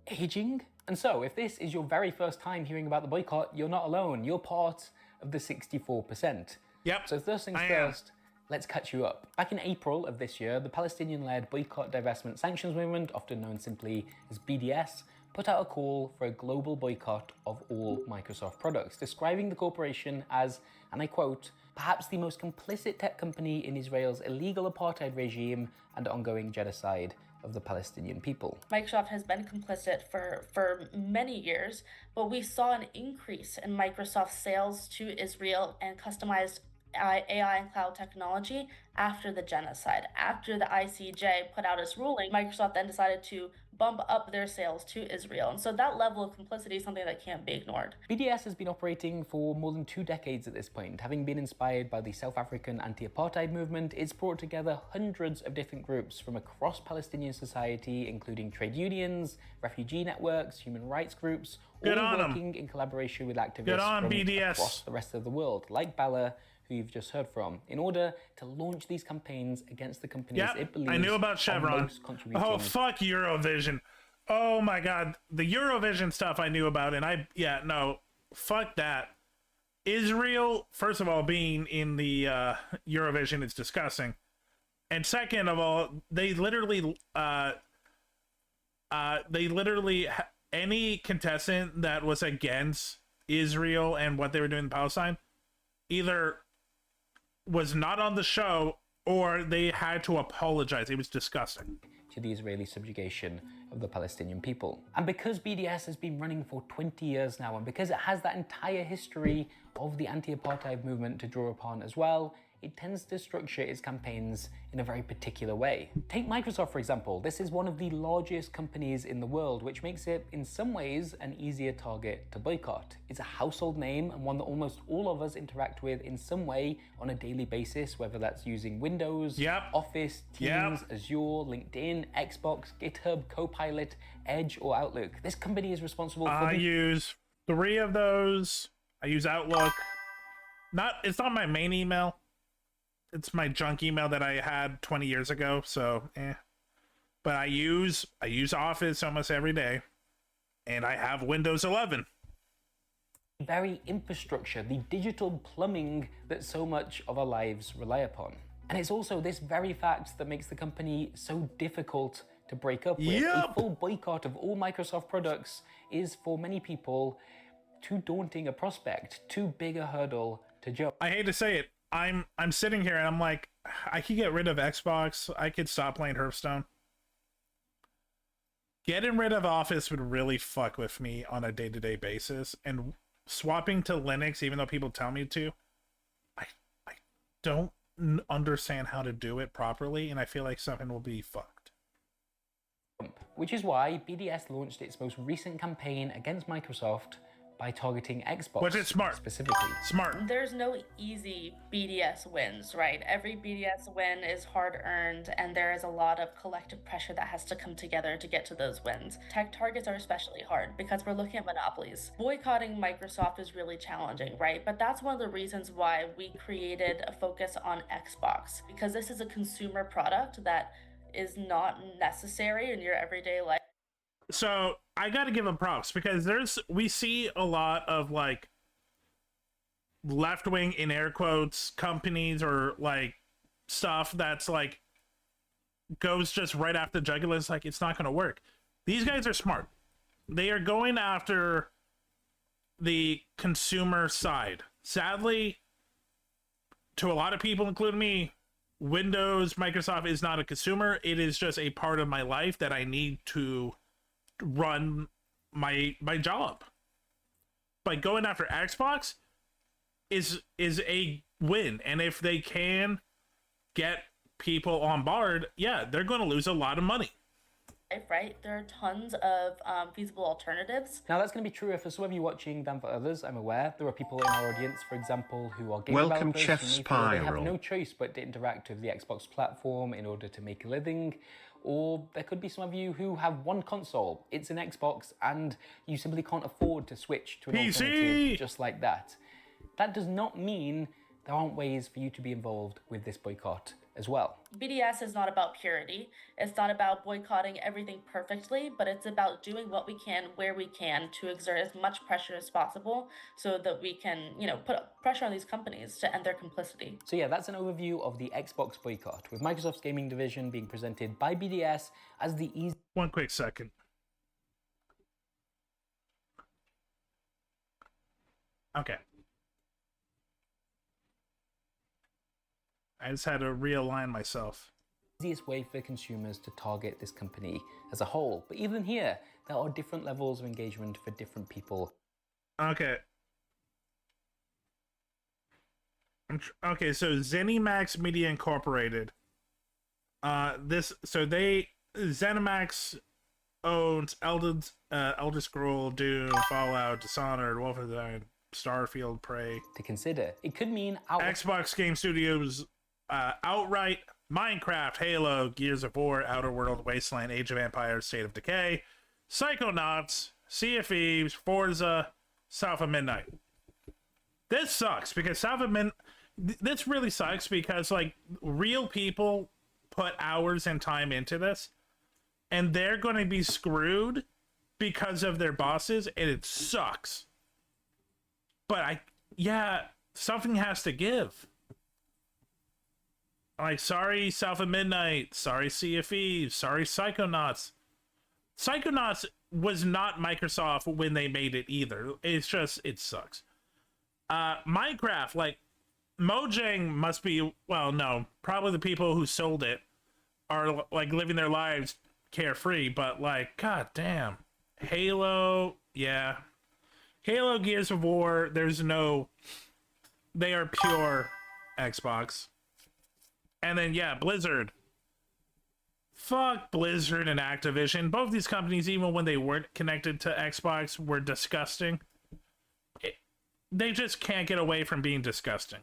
aging? And so, if this is your very first time hearing about the boycott, you're not alone. You're part of the 64%. Yep. So first things first, let's catch you up. Back in April of this year, the Palestinian-led boycott, divestment, sanctions movement, often known simply as BDS, put out a call for a global boycott of all Microsoft products, describing the corporation as, and I quote, perhaps the most complicit tech company in Israel's illegal apartheid regime and ongoing genocide of the Palestinian people. Microsoft has been complicit for many years, but we saw an increase in Microsoft sales to Israel and customized AI and cloud technology after the genocide. After the ICJ put out its ruling, Microsoft then decided to bump up their sales to Israel. And so that level of complicity is something that can't be ignored. BDS has been operating for more than 2 decades at this point. Having been inspired by the South African anti-apartheid movement, it's brought together hundreds of different groups from across Palestinian society, including trade unions, refugee networks, human rights groups, all working in collaboration with activists from BDS. across the rest of the world, like Bala, who you've just heard from, in order to launch these campaigns against the companies it believes I knew about Chevron. Oh, fuck Eurovision. Oh my god. The Eurovision stuff I knew about, and fuck that. Israel, first of all, being in the Eurovision is disgusting. And second of all, they literally, any contestant that was against Israel and what they were doing in Palestine either was not on the show or they had to apologize. It was disgusting. To the Israeli subjugation of the Palestinian people. And because BDS has been running for 20 years now, and because it has that entire history of the anti-apartheid movement to draw upon as well, it tends to structure its campaigns in a very particular way. Take Microsoft, for example. This is one of the largest companies in the world, which makes it, in some ways, an easier target to boycott. It's a household name and one that almost all of us interact with in some way on a daily basis, whether that's using Windows, Office, Teams, Azure, LinkedIn, Xbox, GitHub, Copilot, Edge, or Outlook. This company is responsible for I use 3 of those. I use Outlook. It's not my main email. It's my junk email that I had 20 years ago, so But I use Office almost every day, and I have Windows 11. Very infrastructure, the digital plumbing that so much of our lives rely upon. And it's also this very fact that makes the company so difficult to break up with. A full boycott of all Microsoft products is, for many people, too daunting a prospect, too big a hurdle to jump. I hate to say it. I'm sitting here and I'm like, I could get rid of Xbox. I could stop playing Hearthstone. Getting rid of Office would really fuck with me on a day-to-day basis. And swapping to Linux, even though people tell me to, I don't understand how to do it properly, and I feel like something will be fucked. Which is why BDS launched its most recent campaign against Microsoft by targeting Xbox. Which is smart. Specifically. Smart. There's no easy BDS wins, right? Every BDS win is hard earned, and there is a lot of collective pressure that has to come together to get to those wins. Tech targets are especially hard because we're looking at monopolies. Boycotting Microsoft is really challenging, right? But that's one of the reasons why we created a focus on Xbox, because this is a consumer product that is not necessary in your everyday life. So I got to give them props because we see a lot of like left-wing, in air quotes, companies or like stuff that's like goes just right after the jugular. It's like, it's not going to work. These guys are smart. They are going after the consumer side. Sadly, to a lot of people, including me, Windows, Microsoft is not a consumer. It is just a part of my life that I need to run my job. But going after Xbox is a win, and if they can get people on board, they're going to lose a lot of money. Right? There are tons of feasible alternatives. Now that's going to be truer for some of you watching than for others, I'm aware. There are people in our audience, for example, who are game Welcome, developers Chef who may feel they have Spiral. no choice but to interact with the Xbox platform in order to make a living. Or there could be some of you who have one console, it's an Xbox, and you simply can't afford to switch to an alternative just like that. That does not mean there aren't ways for you to be involved with this boycott as well. BDS is not about purity. It's not about boycotting everything perfectly, but it's about doing what we can where we can to exert as much pressure as possible so that we can, put pressure on these companies to end their complicity. So yeah, that's an overview of the Xbox boycott, with Microsoft's gaming division being presented by BDS as the easy... One quick second. Okay. I just had to realign myself. Easiest way for consumers to target this company as a whole. But even here, there are different levels of engagement for different people. Okay. Okay, so ZeniMax Media Incorporated. ZeniMax owns Elder Scroll, Doom, Fallout, Dishonored, Wolfenstein, Starfield, Prey. To consider, it could mean Xbox Game Studios, outright Minecraft, Halo, Gears of War, Outer World, Wasteland, Age of Empires, State of Decay, Psychonauts, Sea of Thieves, Forza, South of Midnight. This sucks because this really sucks because like real people put hours and time into this, and they're going to be screwed because of their bosses, and it sucks. But something has to give. Like, sorry, South of Midnight. Sorry, Sea of Thieves. Sorry, Psychonauts. Psychonauts was not Microsoft when they made it either. It's just, it sucks. Minecraft, like, Mojang must be, well, no, probably the people who sold it are, like, living their lives carefree, but, like, god damn. Halo, yeah. Halo, Gears of War, they are pure Xbox. And then, yeah, Blizzard. Fuck Blizzard and Activision. Both these companies, even when they weren't connected to Xbox, were disgusting. They just can't get away from being disgusting.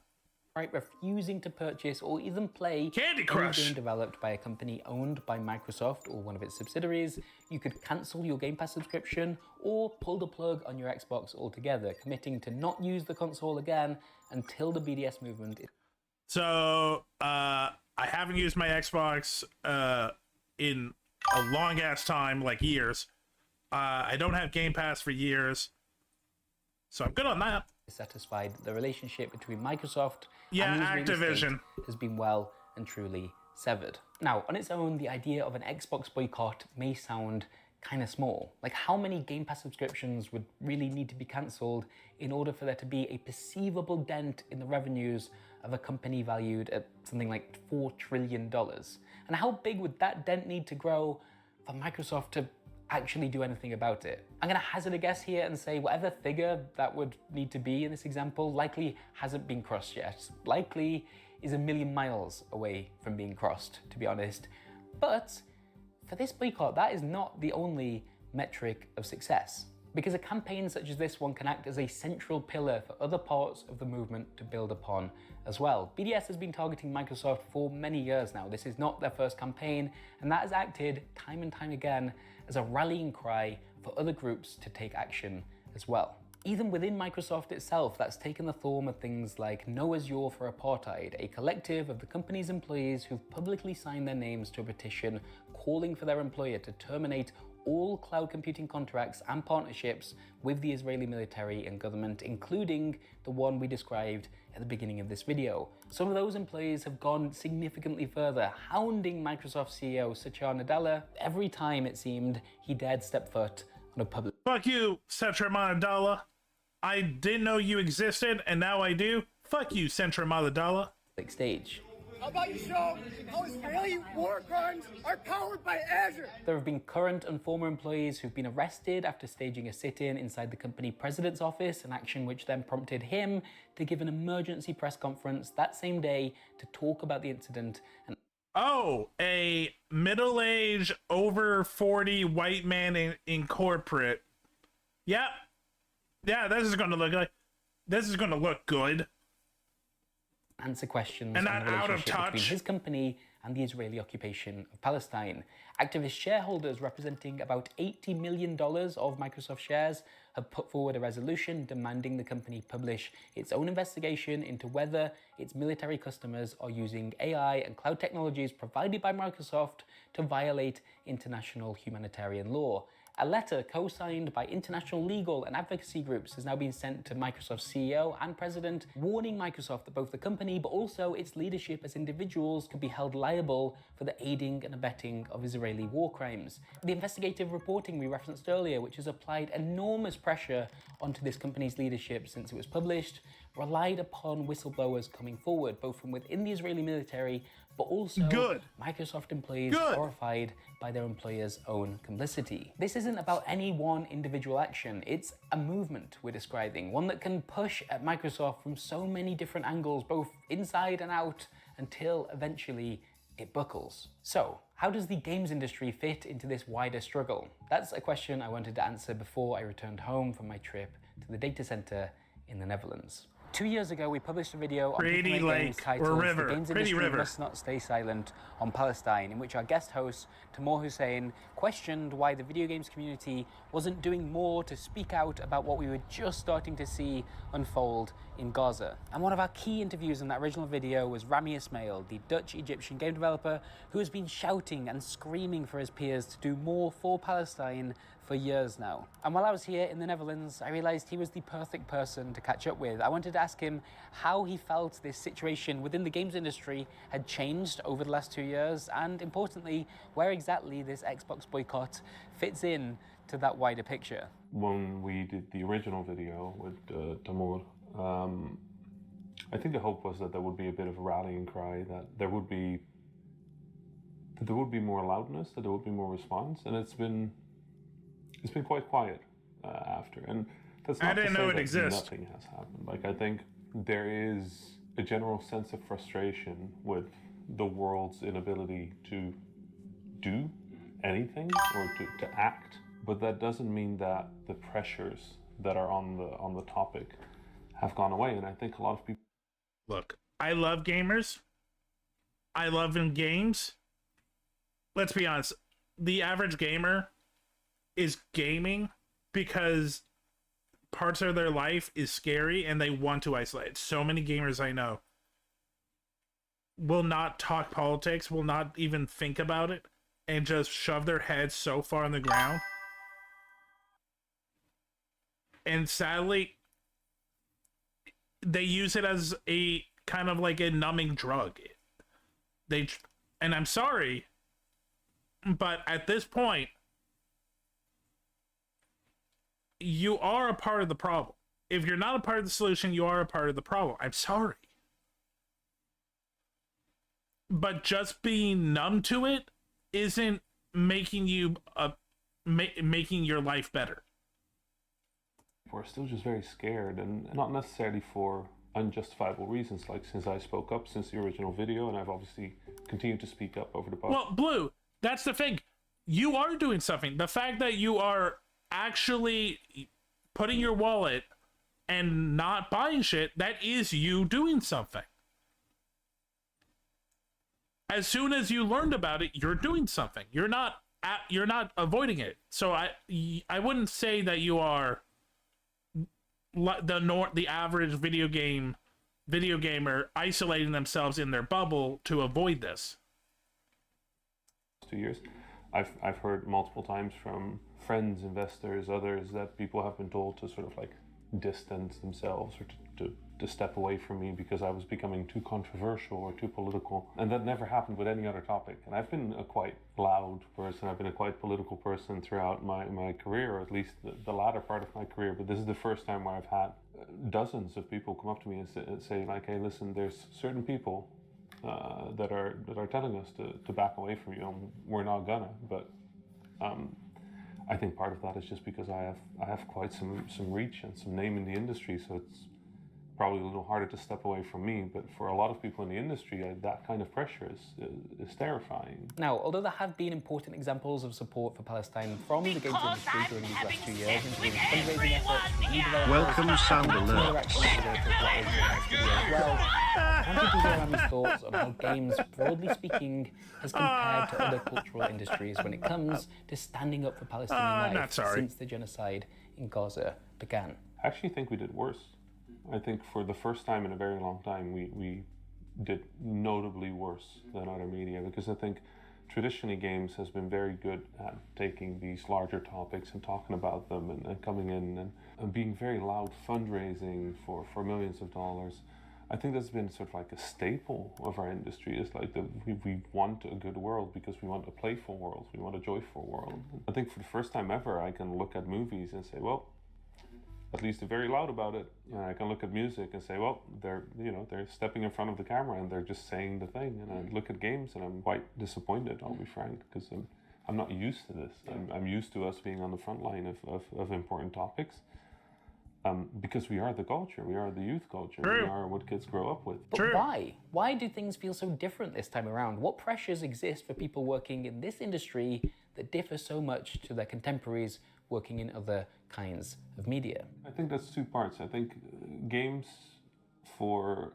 Right, refusing to purchase or even play Candy Crush any game developed by a company owned by Microsoft or one of its subsidiaries, you could cancel your Game Pass subscription or pull the plug on your Xbox altogether, committing to not use the console again until the BDS movement is... So, I haven't used my Xbox in a long-ass time, like years. I don't have Game Pass for years. So I'm good on that. Satisfied the relationship between Microsoft and Activision has been well and truly severed. Now, on its own, the idea of an Xbox boycott may sound kind of small. Like, how many Game Pass subscriptions would really need to be cancelled in order for there to be a perceivable dent in the revenues of a company valued at something like $4 trillion? And how big would that dent need to grow for Microsoft to actually do anything about it? I'm gonna hazard a guess here and say whatever figure that would need to be in this example likely hasn't been crossed yet. Likely is a million miles away from being crossed, to be honest. But for this boycott, that is not the only metric of success, because a campaign such as this one can act as a central pillar for other parts of the movement to build upon as well. BDS has been targeting Microsoft for many years now. This is not their first campaign, and that has acted time and time again as a rallying cry for other groups to take action as well. Even within Microsoft itself, that's taken the form of things like No Azure for Apartheid, a collective of the company's employees who've publicly signed their names to a petition calling for their employer to terminate all cloud computing contracts and partnerships with the Israeli military and government, including the one we described at the beginning of this video. Some of those employees have gone significantly further, hounding Microsoft CEO Satya Nadella every time it seemed he dared step foot on a public... Fuck you, Satya Nadella. I didn't know you existed, and now I do. Fuck you, Satya Nadella. ...stage. How about you show how Israeli war crimes are powered by Azure? There have been current and former employees who've been arrested after staging a sit-in inside the company president's office, an action which then prompted him to give an emergency press conference that same day to talk about the incident. And oh, a middle-aged, over 40 white man in corporate. Yep. Yeah, this is going to look good. Answer questions and on the out of relationship touch between his company and the Israeli occupation of Palestine. Activist shareholders representing about $80 million of Microsoft shares have put forward a resolution demanding the company publish its own investigation into whether its military customers are using AI and cloud technologies provided by Microsoft to violate international humanitarian law. A letter co-signed by international legal and advocacy groups has now been sent to Microsoft's CEO and president, warning Microsoft that both the company but also its leadership as individuals could be held liable for the aiding and abetting of Israeli war crimes. The investigative reporting we referenced earlier, which has applied enormous pressure onto this company's leadership since it was published, relied upon whistleblowers coming forward, both from within the Israeli military but also Good. Microsoft employees horrified by their employer's own complicity. This isn't about any one individual action, it's a movement we're describing, one that can push at Microsoft from so many different angles, both inside and out, until eventually it buckles. So, how does the games industry fit into this wider struggle? That's a question I wanted to answer before I returned home from my trip to the data center in the Netherlands. 2 years ago, we published a video on Pretty People Make Games lake titled or river. The Games Pretty Industry river. Must Not Stay Silent on Palestine, in which our guest host, Tamoor Hussain, questioned why the video games community wasn't doing more to speak out about what we were just starting to see unfold in Gaza. And one of our key interviews in that original video was Rami Ismail, the Dutch-Egyptian game developer who has been shouting and screaming for his peers to do more for Palestine for years now. And while I was here in the Netherlands, I realized he was the perfect person to catch up with. I wanted to ask him how he felt this situation within the games industry had changed over the last 2 years, and importantly, where exactly this Xbox boycott fits in to that wider picture. When we did the original video with Tamoor, I think the hope was that there would be a bit of a rallying cry, that there would be more loudness, that there would be more response, and it's been quite quiet after. And that's not I didn't to say know it that exists. nothing has happened. Like, I think there is a general sense of frustration with the world's inability to do anything or to act, but that doesn't mean that the pressures that are on the topic have gone away. And I think a lot of people... Look, I love gamers. I love in games. Let's be honest. The average gamer is gaming because parts of their life is scary and they want to isolate. So many gamers I know will not talk politics, will not even think about it, and just shove their heads so far on the ground. And sadly, they use it as a kind of like a numbing drug. And I'm sorry, but at this point, you are a part of the problem. If you're not a part of the solution, you are a part of the problem. I'm sorry. But just being numb to it isn't making you making your life better. We're still just very scared, and not necessarily for unjustifiable reasons, like since I spoke up since the original video, and I've obviously continued to speak up over the past... Well, Blue, that's the thing. You are doing something. The fact that you are actually putting your wallet and not buying shit, that is you doing something. As soon as you learned about it, you're doing something. You're not avoiding it. So I wouldn't say that you are the average video gamer isolating themselves in their bubble to avoid this. 2 years, I've heard multiple times from friends, investors, others, that people have been told to sort of like distance themselves or to step away from me because I was becoming too controversial or too political. And that never happened with any other topic. And I've been a quite loud person. I've been a quite political person throughout my career, or at least the latter part of my career. But this is the first time where I've had dozens of people come up to me and say like, hey, listen, there's certain people that are telling us to back away from you, and we're not gonna. But I think part of that is just because I have quite some reach and some name in the industry, so it's probably a little harder to step away from me. But for a lot of people in the industry, that kind of pressure is terrifying. Now, although there have been important examples of support for Palestine from the games industry during these last 2 years, including fundraising efforts, new developers, Welcome, Sound and Alert. other actions related to what was in this video as well, I wanted to hear Rami's thoughts on how games, broadly speaking, has compared to other cultural industries when it comes to standing up for Palestinian life since the genocide in Gaza began. I actually think we did worse. I think for the first time in a very long time, we did notably worse than other media, because I think traditionally games has been very good at taking these larger topics and talking about them and coming in and being very loud, fundraising for millions of dollars. I think that's been sort of like a staple of our industry. It's like that we want a good world because we want a playful world, we want a joyful world. I think for the first time ever, I can look at movies and say, well, at least very loud about it. And I can look at music and say, well, they're stepping in front of the camera and they're just saying the thing. And I look at games and I'm quite disappointed, I'll be frank, because I'm not used to this. I'm used to us being on the front line of important topics. Because we are the culture, we are the youth culture, we are what kids grow up with. But why? Why do things feel so different this time around? What pressures exist for people working in this industry that differ so much to their contemporaries working in other kinds of media? I think that's two parts. I think games, for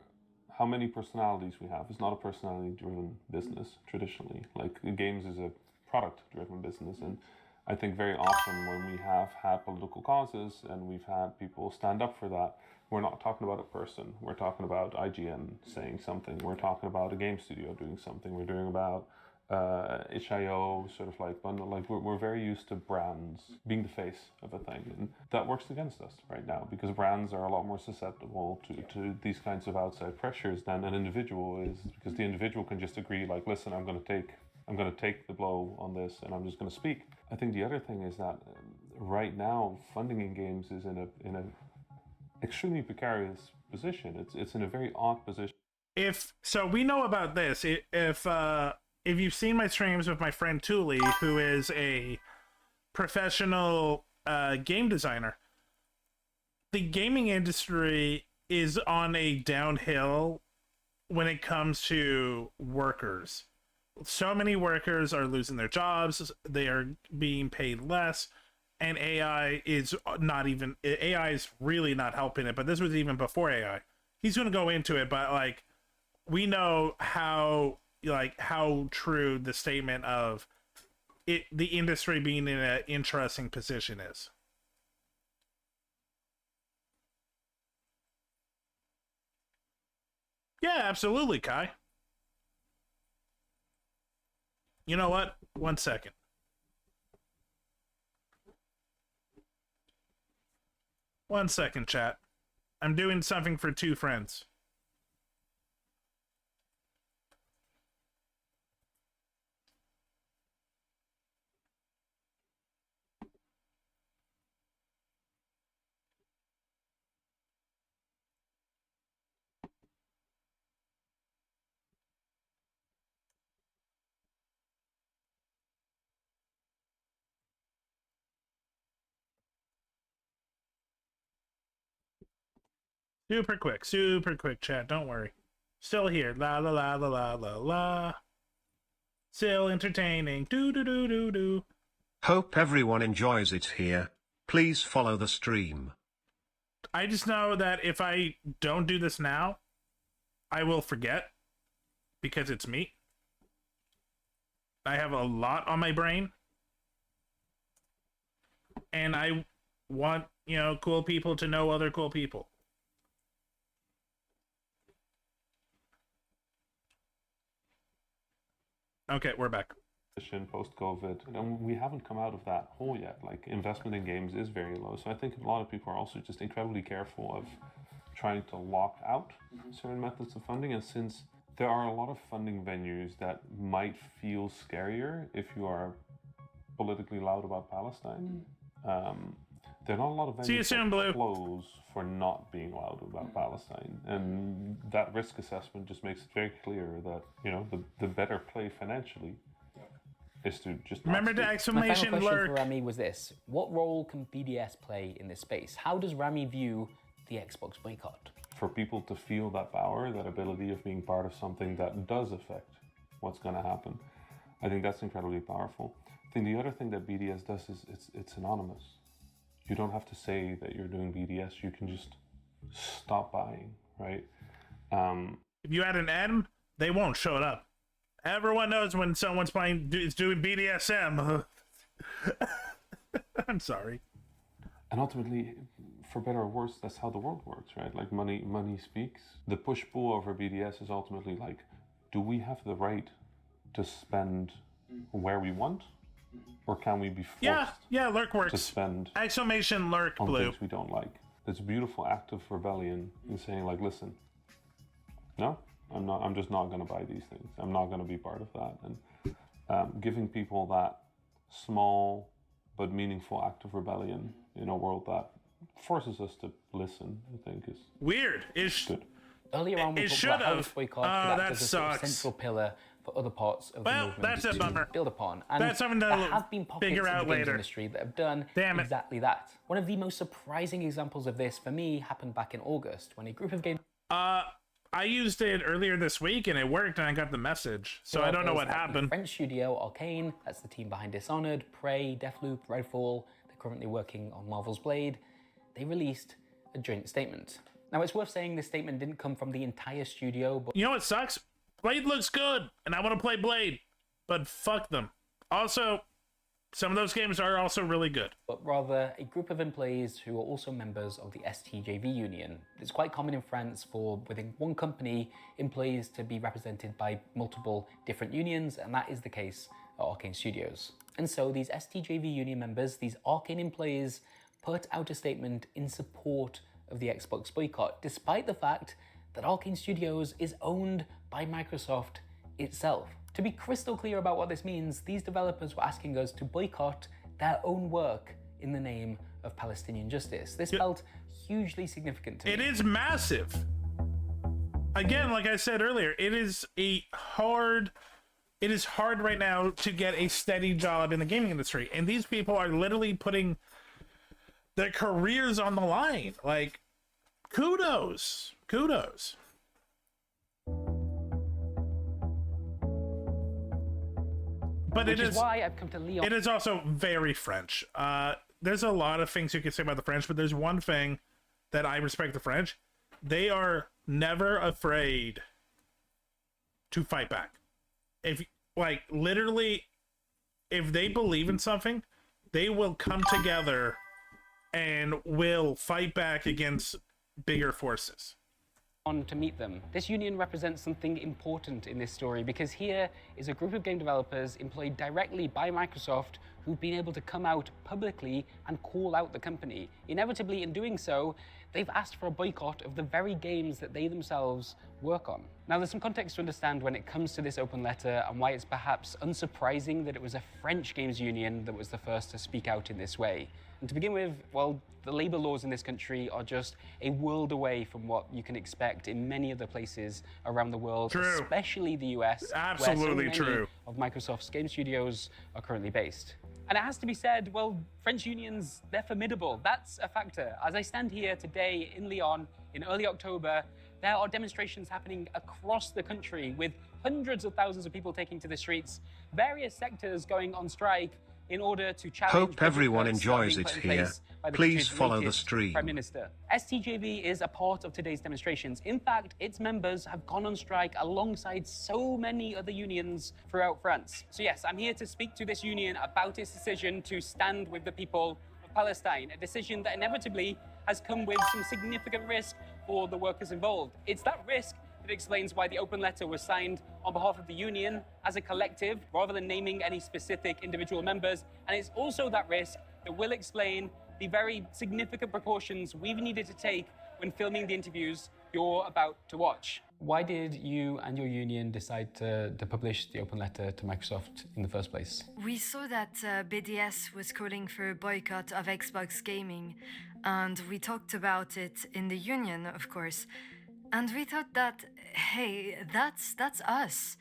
how many personalities we have, is not a personality-driven business traditionally. Like games is a product-driven business, and I think very often when we have had political causes and we've had people stand up for that, we're not talking about a person. We're talking about IGN saying something. We're talking about a game studio doing something. We're doing about HIO sort of like bundle. Like we're very used to brands being the face of a thing, and that works against us right now because brands are a lot more susceptible to these kinds of outside pressures than an individual is, because the individual can just agree like, listen, I'm going to take the blow on this and I'm just going to speak. I think the other thing is that right now funding in games is in a extremely precarious position. It's in a very odd position. So we know about this. If you've seen my streams with my friend Thule, who is a professional game designer, the gaming industry is on a downhill when it comes to workers. So many workers are losing their jobs, they are being paid less, and AI is really not helping it, but this was even before AI. He's going to go into it, but like we know how true the statement of the industry being in an interesting position is. Yeah, absolutely, Kai. You know what? 1 second. One second, chat. I'm doing something for two friends. Super quick, chat. Don't worry. Still here. La la la la la la la. Still entertaining. Do do do do do. Hope everyone enjoys it here. Please follow the stream. I just know that if I don't do this now, I will forget. Because it's me. I have a lot on my brain. And I want, cool people to know other cool people. Okay, we're back. Post-COVID, and we haven't come out of that hole yet. Like, investment in games is very low, so I think a lot of people are also just incredibly careful of trying to lock out certain methods of funding. And since there are a lot of funding venues that might feel scarier if you are politically loud about Palestine, there are not a lot of venues that close for not being loud about Palestine, and that risk assessment just makes it very clear that the better play financially is to just remember the exclamation My final question lurk. for Rami was this: what role can BDS play in this space? How does Rami view the Xbox boycott? For people to feel that power, that ability of being part of something that does affect what's going to happen, I think that's incredibly powerful. I think the other thing that BDS does is it's anonymous. You don't have to say that you're doing BDS. You can just stop buying, right? If you add an M, they won't show it up. Everyone knows when someone's is doing BDSM. I'm sorry. And ultimately, for better or worse, that's how the world works, right? Like money speaks. The push-pull over BDS is ultimately like, do we have the right to spend where we want? Or can we be forced lurk works. to spend exclamation lurk on blue things we don't like? It's a beautiful act of rebellion in saying like, listen, no, I'm just not going to buy these things. I'm not going to be part of that. And giving people that small but meaningful act of rebellion in a world that forces us to listen, I think, is weird. good. Earlier on, we It talked about how should've. this boycott Oh, could act that as a sort of sucks. central pillar for other parts of the movement that's a to bummer. build upon. And That's something to there have been pockets figure of out the games later. industry that have done Damn it. exactly that. One of the most surprising examples of this for me happened back in August when a group of game I used it earlier this week and it worked and I got the message. So I don't know what developers at the happened. French studio Arcane, that's the team behind Dishonored, Prey, Deathloop, Redfall. They're currently working on Marvel's Blade. They released a joint statement. Now, it's worth saying this statement didn't come from the entire studio, but You know what sucks? Blade looks good and I want to play Blade, but fuck them. Also, some of those games are also really good. rather a group of employees who are also members of the STJV union. It's quite common in France for, within one company, employees to be represented by multiple different unions, and that is the case at Arcane Studios. And so these STJV union members, these Arcane employees, put out a statement in support of the Xbox boycott, despite the fact that Arcane Studios is owned by Microsoft itself. To be crystal clear about what this means, these developers were asking us to boycott their own work in the name of Palestinian justice. This felt hugely significant to me. It is massive. Again, like I said earlier, it is hard right now to get a steady job in the gaming industry. And these people are literally putting their careers on the line. Like, kudos. But Which is why I've come to Lyon. It is also very French. There's a lot of things you can say about the French, but there's one thing that I respect the French. They are never afraid to fight back. If, like, literally, if they believe in something, they will come together and will fight back against bigger forces. On to meet them. This union represents something important in this story because here is a group of game developers employed directly by Microsoft who've been able to come out publicly and call out the company. Inevitably, in doing so, they've asked for a boycott of the very games that they themselves work on. Now, there's some context to understand when it comes to this open letter and why it's perhaps unsurprising that it was a French games union that was the first to speak out in this way. And to begin with, well, the labor laws in this country are just a world away from what you can expect in many other places around the world, True. especially the US, Absolutely where so many true. of Microsoft's game studios are currently based. And it has to be said, well, French unions, they're formidable. That's a factor. As I stand here today in Lyon in early October, there are demonstrations happening across the country with hundreds of thousands of people taking to the streets, various sectors going on strike in order to challenge Hope everyone budget cuts that are enjoys being it put in here. place by the Please country's follow the latest stream. Prime Minister. STJV is a part of today's demonstrations. In fact, its members have gone on strike alongside so many other unions throughout France. So yes, I'm here to speak to this union about its decision to stand with the people of Palestine, a decision that inevitably has come with some significant risk for the workers involved. It's that risk that explains why the open letter was signed on behalf of the union as a collective, rather than naming any specific individual members. And it's also that risk that will explain the very significant precautions we've needed to take when filming the interviews you're about to watch. Why did you and your union decide to publish the open letter to Microsoft in the first place? We saw that BDS was calling for a boycott of Xbox gaming, and we talked about it in the union, of course. And we thought that, hey, that's us.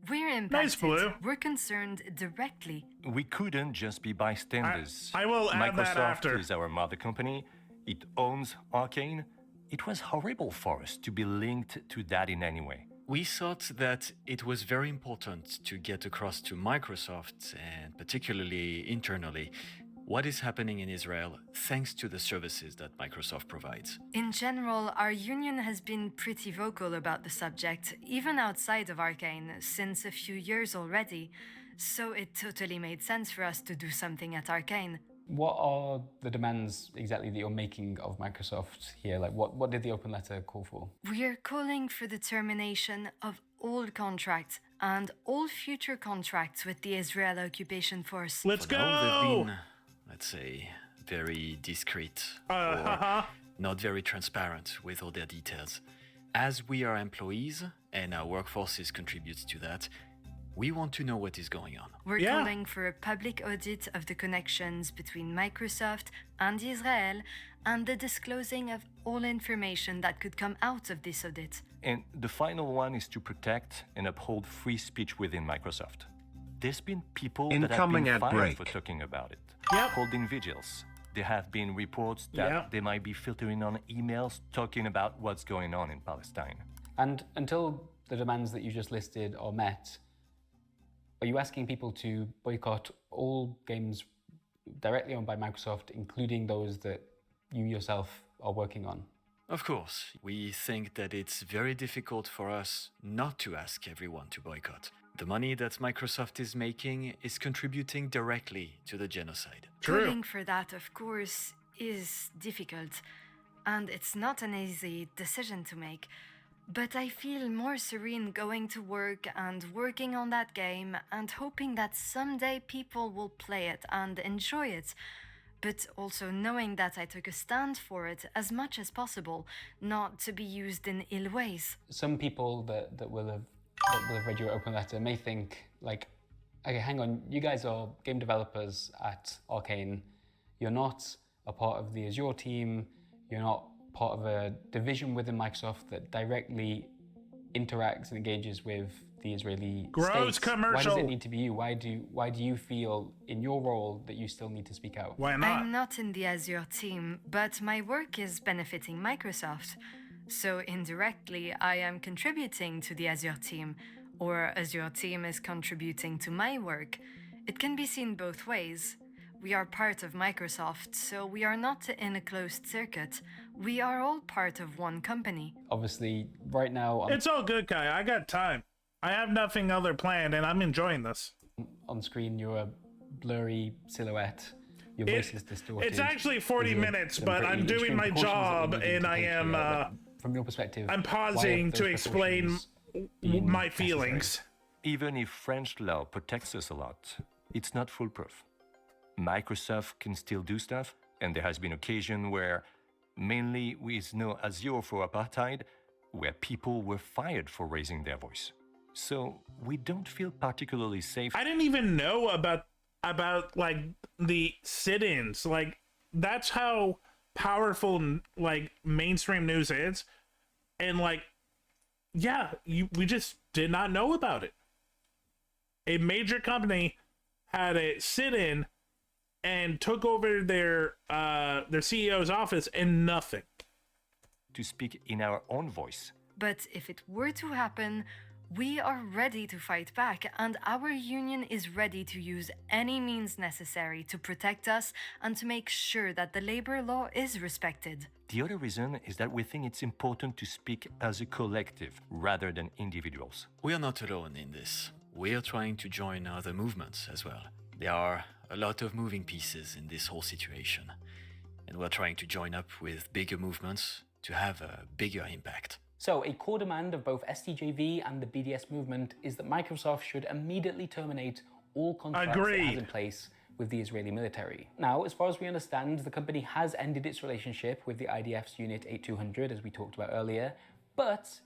We're impacted. Nice, Blue. We're concerned directly. We couldn't just be bystanders. I will add Microsoft that after. is our mother company. It owns Arcane. It was horrible for us to be linked to that in any way. We thought that it was very important to get across to Microsoft, and particularly internally, what is happening in Israel thanks to the services that Microsoft provides. In general, our union has been pretty vocal about the subject, even outside of Arcane, since a few years already. So it totally made sense for us to do something at Arcane. What are the demands exactly that you're making of Microsoft here? Like, what did the open letter call for? We're calling for the termination of all contracts and all future contracts with the Israel occupation force. Let's For now, go! they've been, let's say, very discreet or not very transparent with all their details. As we are employees and our workforces contributes to that, We want to know what is going on. We're calling for a public audit of the connections between Microsoft and Israel and the disclosing of all information that could come out of this audit. And the final one is to protect and uphold free speech within Microsoft. There's been people that have Incoming been ad fired break. for talking about it, Yep. holding vigils. There have been reports that they might be filtering on emails talking about what's going on in Palestine. And until the demands that you just listed are met, are you asking people to boycott all games directly owned by Microsoft, including those that you yourself are working on? Of course, we think that it's very difficult for us not to ask everyone to boycott. The money that Microsoft is making is contributing directly to the genocide. Calling for that, of course, is difficult, and it's not an easy decision to make. But I feel more serene going to work and working on that game and hoping that someday people will play it and enjoy it. But also knowing that I took a stand for it as much as possible, not to be used in ill ways. Some people that will have read your open letter may think, like, okay, hang on, you guys are game developers at Arcane. You're not a part of the Azure team. You're not part of a division within Microsoft that directly interacts and engages with the Israeli Gross state. commercial. Why does it need to be you? Why do you feel in your role that you still need to speak out? Why not? I'm not in the Azure team, but my work is benefiting Microsoft. So indirectly, I am contributing to the Azure team, or Azure team is contributing to my work. It can be seen both ways. We are part of Microsoft, so we are not in a closed circuit. We are all part of one company. Obviously, right now... It's all good, Kai. I got time. I have nothing other planned, and I'm enjoying this. On screen, you're a blurry silhouette. Your voice is distorted. It's actually 40 There's minutes, some but pretty I'm doing extreme my precautions that job, we need to and I take am... here, but from your perspective, I'm why pausing have to those explain precautions my been feelings. Even if French law protects us a lot, it's not foolproof. Microsoft can still do stuff, and there has been occasion where, mainly with no Azure for apartheid, where people were fired for raising their voice. So we don't feel particularly safe. I didn't even know about like the sit-ins. Like, that's how powerful like mainstream news is, and like, yeah, we just did not know about it. A major company had a sit-in and took over their CEO's office and nothing. To speak in our own voice. But if it were to happen, we are ready to fight back, and our union is ready to use any means necessary to protect us and to make sure that the labor law is respected. The other reason is that we think it's important to speak as a collective rather than individuals. We are not alone in this. We are trying to join other movements as well. There are a lot of moving pieces in this whole situation, and we're trying to join up with bigger movements to have a bigger impact. So, a core demand of both STJV and the BDS movement is that Microsoft should immediately terminate all contracts it has in place with the Israeli military. Now, as far as we understand, the company has ended its relationship with the IDF's Unit 8200, as we talked about earlier, but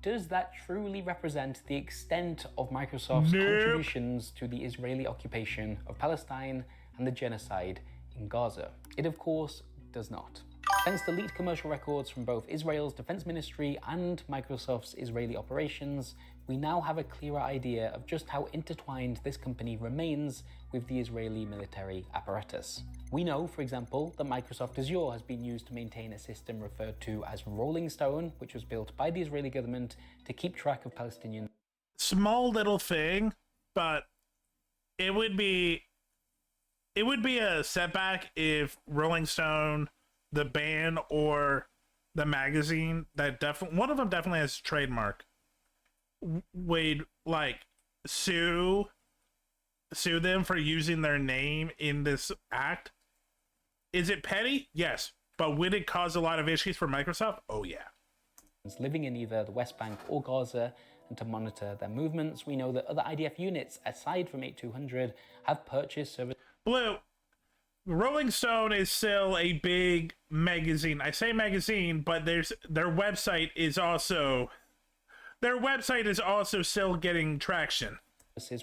does that truly represent the extent of Microsoft's contributions to the Israeli occupation of Palestine and the genocide in Gaza? It, of course, does not. Thanks to leaked commercial records from both Israel's Defense Ministry and Microsoft's Israeli operations, we now have a clearer idea of just how intertwined this company remains with the Israeli military apparatus. We know, for example, that Microsoft Azure has been used to maintain a system referred to as Rolling Stone, which was built by the Israeli government to keep track of Palestinian... Small little thing, but it would be a setback if Rolling Stone, the band, or the magazine that one of them definitely has a trademark, would like sue them for using their name in this act. Is it petty? Yes. But would it cause a lot of issues for Microsoft? Oh yeah. Living in either the West Bank or Gaza, and to monitor their movements. We know that other IDF units, aside from 8200, have purchased service. Blue, Rolling Stone is still a big magazine. I say magazine, but their website is also still getting traction.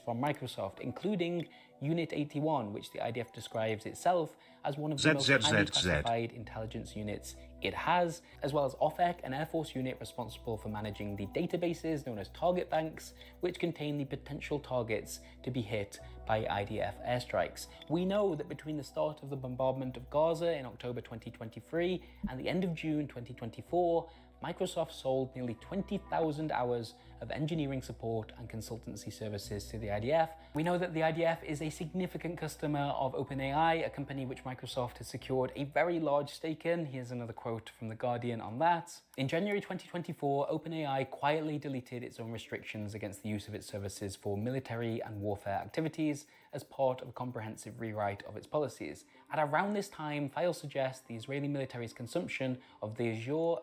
from Microsoft, including Unit 81, which the IDF describes itself as one of the most highly classified intelligence units it has, as well as OFEC, an Air Force unit responsible for managing the databases known as target banks, which contain the potential targets to be hit by IDF airstrikes. We know that between the start of the bombardment of Gaza in October 2023 and the end of June 2024, Microsoft sold nearly 20,000 hours of engineering support and consultancy services to the IDF. We know that the IDF is a significant customer of OpenAI, a company which Microsoft has secured a very large stake in. Here's another quote from The Guardian on that. In January 2024, OpenAI quietly deleted its own restrictions against the use of its services for military and warfare activities as part of a comprehensive rewrite of its policies. At around this time, files suggest the Israeli military's consumption of the Azure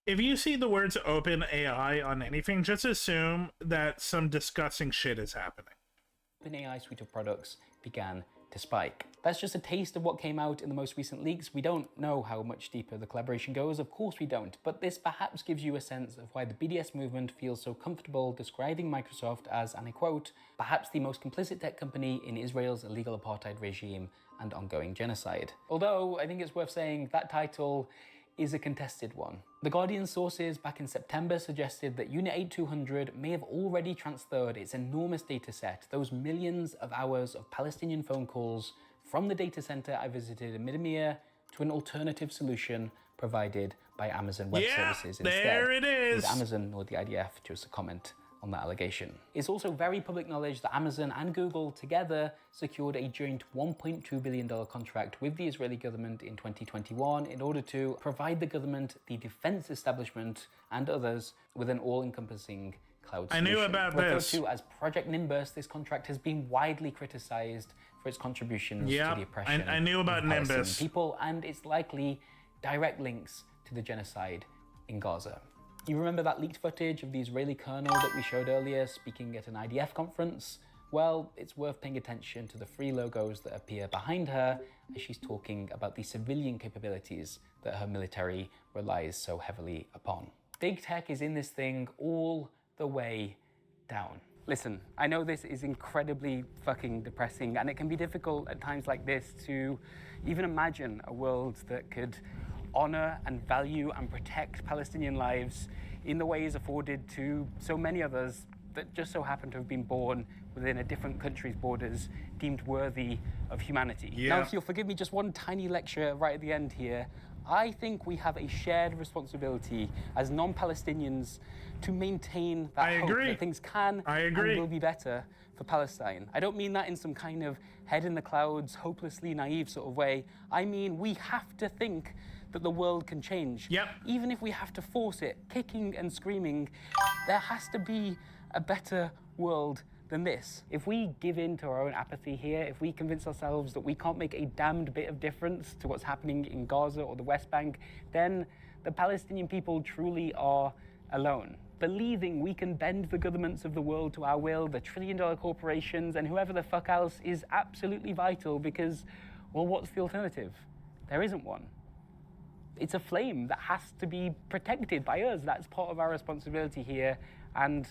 If you see the words OpenAI on anything, just assume that some disgusting shit is happening. OpenAI suite of products began to spike. That's just a taste of what came out in the most recent leaks. We don't know how much deeper the collaboration goes, of course we don't, but this perhaps gives you a sense of why the BDS movement feels so comfortable describing Microsoft as, and I quote, perhaps the most complicit tech company in Israel's illegal apartheid regime and ongoing genocide. Although, I think it's worth saying that title is a contested one. The Guardian sources back in September suggested that Unit 8200 may have already transferred its enormous data set, those millions of hours of Palestinian phone calls, from the data center I visited in Midamir to an alternative solution provided by Amazon Web Services instead. There it is! With Amazon or the IDF chose to comment on that allegation. It's also very public knowledge that Amazon and Google together secured a joint $1.2 billion contract with the Israeli government in 2021 in order to provide the government, the defense establishment, and others with an all-encompassing cloud solution. I knew about this. To, as Project Nimbus, this contract has been widely criticized for its contributions to the oppression I knew about of Palestinian Nimbus. people and its likely direct links to the genocide in Gaza. You remember that leaked footage of the Israeli colonel that we showed earlier speaking at an IDF conference? Well, it's worth paying attention to the three logos that appear behind her as she's talking about the civilian capabilities that her military relies so heavily upon. Big tech is in this thing all the way down. Listen, I know this is incredibly fucking depressing, and it can be difficult at times like this to even imagine a world that could honor and value and protect Palestinian lives in the ways afforded to so many others that just so happen to have been born within a different country's borders, deemed worthy of humanity. Now, if you'll forgive me just one tiny lecture right at the end here, I think we have a shared responsibility as non-Palestinians to maintain that hope that things can and will be better for Palestine. I don't mean that in some kind of head in the clouds, hopelessly naive sort of way. I mean, we have to think that the world can change. Even if we have to force it, kicking and screaming, there has to be a better world than this. If we give in to our own apathy here, if we convince ourselves that we can't make a damned bit of difference to what's happening in Gaza or the West Bank, then the Palestinian people truly are alone. Believing we can bend the governments of the world to our will, the trillion-dollar corporations, and whoever the fuck else is absolutely vital because, well, what's the alternative? There isn't one. It's a flame that has to be protected by us. That's part of our responsibility here. And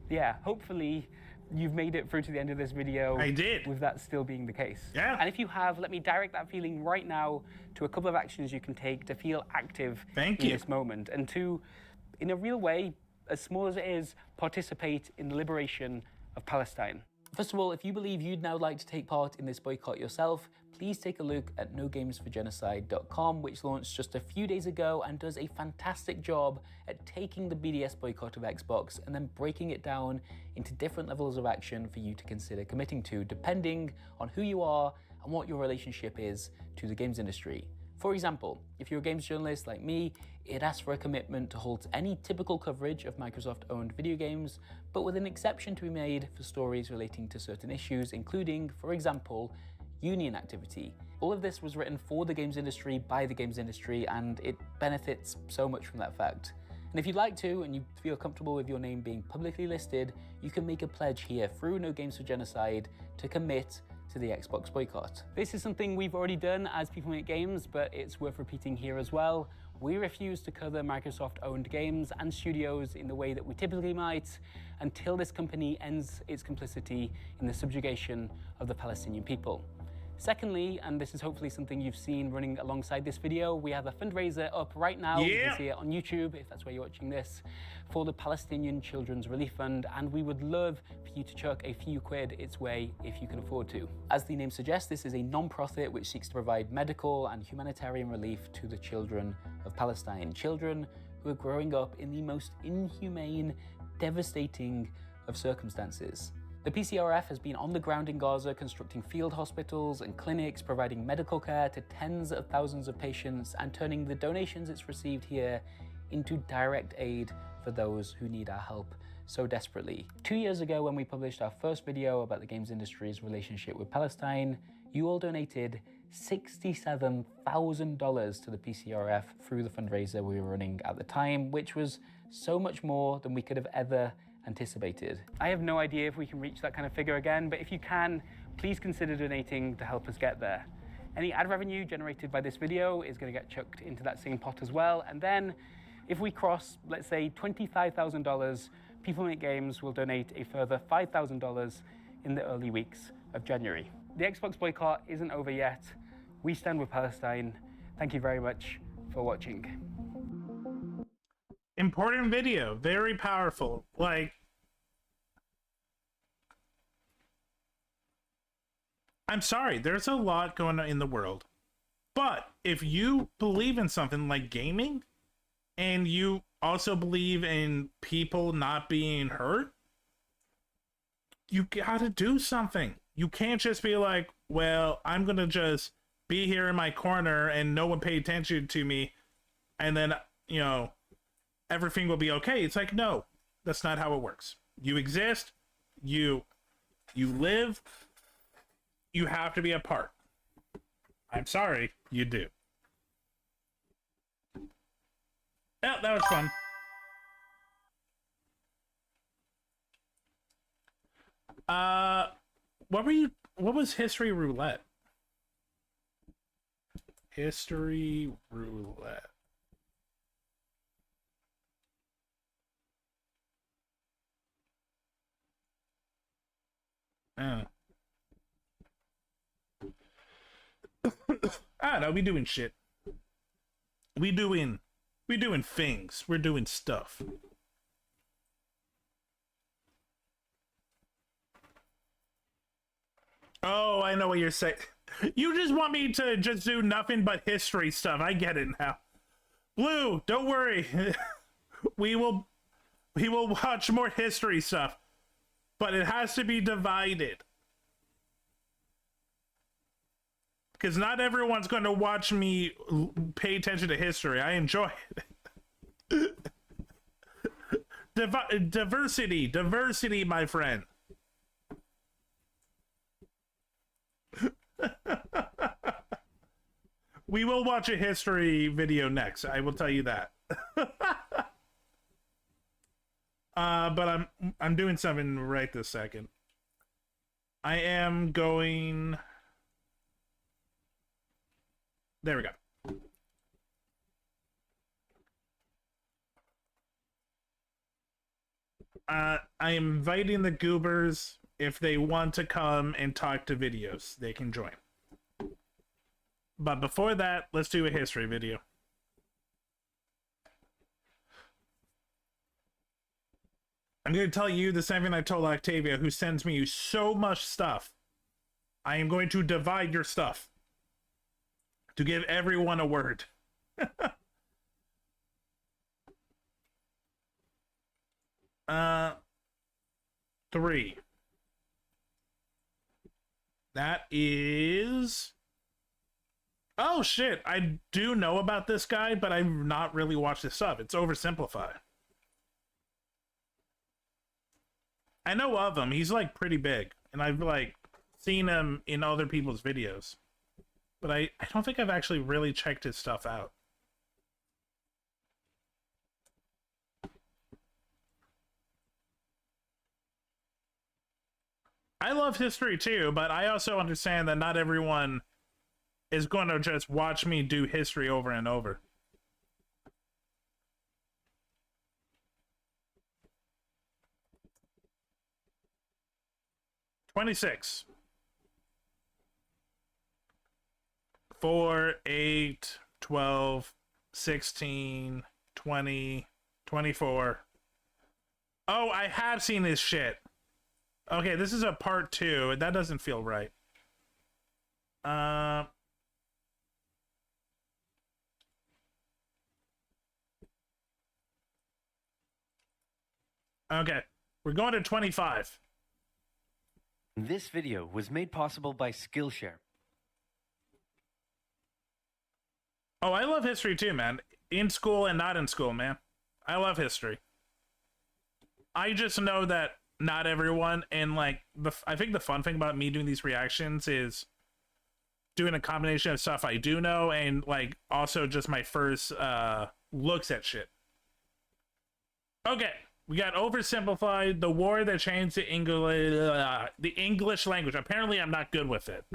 yeah, hopefully you've made it through to the end of this video. I did. With that still being the case. Yeah. And if you have, let me direct that feeling right now to a couple of actions you can take to feel active in this moment and to, in a real way, as small as it is, participate in the liberation of Palestine. First of all, if you believe you'd now like to take part in this boycott yourself, please take a look at nogamesforgenocide.com, which launched just a few days ago and does a fantastic job at taking the BDS boycott of Xbox and then breaking it down into different levels of action for you to consider committing to, depending on who you are and what your relationship is to the games industry. For example, if you're a games journalist like me, it asks for a commitment to halt any typical coverage of Microsoft-owned video games, but with an exception to be made for stories relating to certain issues, including, for example, union activity. All of this was written for the games industry, by the games industry, and it benefits so much from that fact. And if you'd like to, and you feel comfortable with your name being publicly listed, you can make a pledge here through No Games for Genocide to commit to the Xbox boycott. This is something we've already done as People Make Games, but it's worth repeating here as well. We refuse to cover Microsoft-owned games and studios in the way that we typically might until this company ends its complicity in the subjugation of the Palestinian people. Secondly, and this is hopefully something you've seen running alongside this video, we have a fundraiser up right now. You can see it on YouTube, if that's where you're watching this, for the Palestinian Children's Relief Fund, and we would love for you to chuck a few quid its way if you can afford to. As the name suggests, this is a non-profit which seeks to provide medical and humanitarian relief to the children of Palestine, children who are growing up in the most inhumane, devastating of circumstances. The PCRF has been on the ground in Gaza constructing field hospitals and clinics, providing medical care to tens of thousands of patients, and turning the donations it's received here into direct aid for those who need our help so desperately. 2 years ago, when we published our first video about the games industry's relationship with Palestine, you all donated $67,000 to the PCRF through the fundraiser we were running at the time, which was so much more than we could have ever anticipated. I have no idea if we can reach that kind of figure again, but if you can, please consider donating to help us get there. Any ad revenue generated by this video is going to get chucked into that same pot as well, and then if we cross, let's say, $25,000, People Make Games will donate a further $5,000 in the early weeks of January. The Xbox boycott isn't over yet. We stand with Palestine. Thank you very much for watching. Important video, very powerful. Like, I'm sorry, there's a lot going on in the world. But if you believe in something like gaming, and you also believe in people not being hurt, you gotta do something. You can't just be like, well, I'm gonna just be here in my corner and no one pay attention to me, and then, you know, everything will be okay. It's like, no, that's not how it works. You exist, you live, you have to be a part. I'm sorry, you do. Yeah, that was fun. What was History Roulette? History Roulette. I don't know, we doing shit. We doing things. We're doing stuff. Oh, I know what you're saying. You just want me to just do nothing but history stuff. I get it now. Blue, don't worry. We will watch more history stuff. But it has to be divided. Because not everyone's going to watch me pay attention to history. I enjoy it. Diversity, my friend. We will watch a history video next. I will tell you that. But I'm doing something right this second. I am going. There we go. I am inviting the goobers. If they want to come and talk to videos, they can join. But before that, let's do a history video. I'm going to tell you the same thing I told Octavia, who sends me so much stuff. I am going to divide your stuff. To give everyone a word. 3. That is... Oh shit, I do know about this guy, but I've not really watched this stuff. It's oversimplified. I know of him. He's like pretty big. And I've like seen him in other people's videos. But I don't think I've actually really checked his stuff out. I love history too, but I also understand that not everyone is going to just watch me do history over and over. 26. 4, 8, 12, 16, 20, 24. Oh, I have seen this shit. Okay, this is a part 2. That doesn't feel right. Okay, we're going to 25. This video was made possible by Skillshare. Oh, I love history too, man. In school and not in school, man. I love history. I just know that not everyone, and like, I think the fun thing about me doing these reactions is doing a combination of stuff I do know and like also just my first looks at shit. Okay, we got oversimplified, the war that changed the English language. Apparently, I'm not good with it.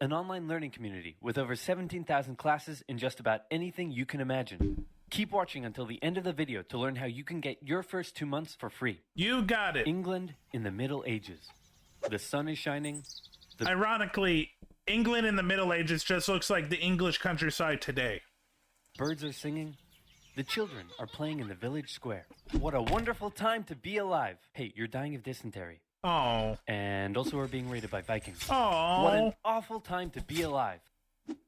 An online learning community with over 17,000 classes in just about anything you can imagine. Keep watching until the end of the video to learn how you can get your first 2 months for free. You got it. England in the Middle Ages. The sun is shining. Ironically, England in the Middle Ages just looks like the English countryside today. Birds are singing. The children are playing in the village square. What a wonderful time to be alive. Hey, you're dying of dysentery. Oh. And also we're being raided by Vikings. Oh. What an awful time to be alive.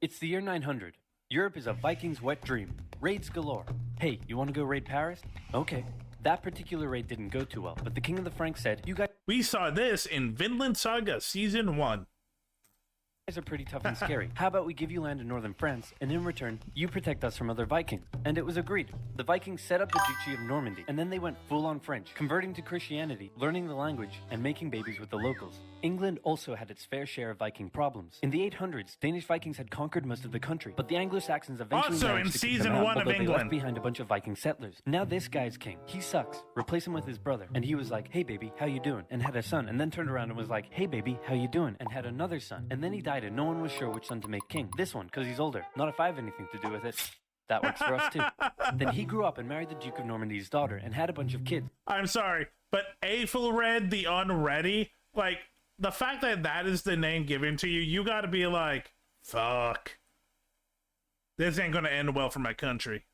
It's the year 900. Europe is a Viking's wet dream. Raids galore. Hey, you want to go raid Paris? Okay. That particular raid didn't go too well, but the King of the Franks said, you guys... We saw this in Vinland Saga Season 1. Are pretty tough and scary. How about we give you land in northern France, and in return, you protect us from other Vikings? And it was agreed. The Vikings set up the Duchy of Normandy, and then they went full-on French, converting to Christianity, learning the language, and making babies with the locals. England also had its fair share of Viking problems. In the 800s, Danish Vikings had conquered most of the country, but the Anglo-Saxons eventually also managed in to kick Season them out, 1 of although they England. left behind a bunch of Viking settlers. Now this guy's king. He sucks. Replace him with his brother. And he was like, hey baby, how you doing? And had a son, and then turned around and was like, hey baby, how you doing? And had another son. And then he died and no one was sure which son to make king. This one, because he's older. Not if I have anything to do with it. That works for us too. Then he grew up and married the Duke of Normandy's daughter and had a bunch of kids. I'm sorry, but Aethelred the Unready, like, the fact that that is the name given to you, you gotta be like, fuck. This ain't gonna end well for my country.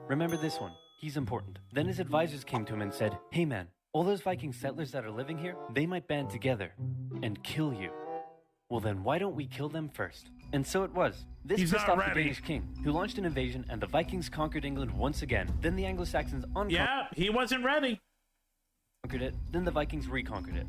Remember this one. He's important. Then his advisors came to him and said, hey man, all those Viking settlers that are living here, they might band together and kill you. Well then, why don't we kill them first? And so it was. This pissed off the Danish king, who launched an invasion, and the Vikings conquered England once again. Then the Anglo-Saxons Yeah, he wasn't ready. Conquered it, then the Vikings reconquered it.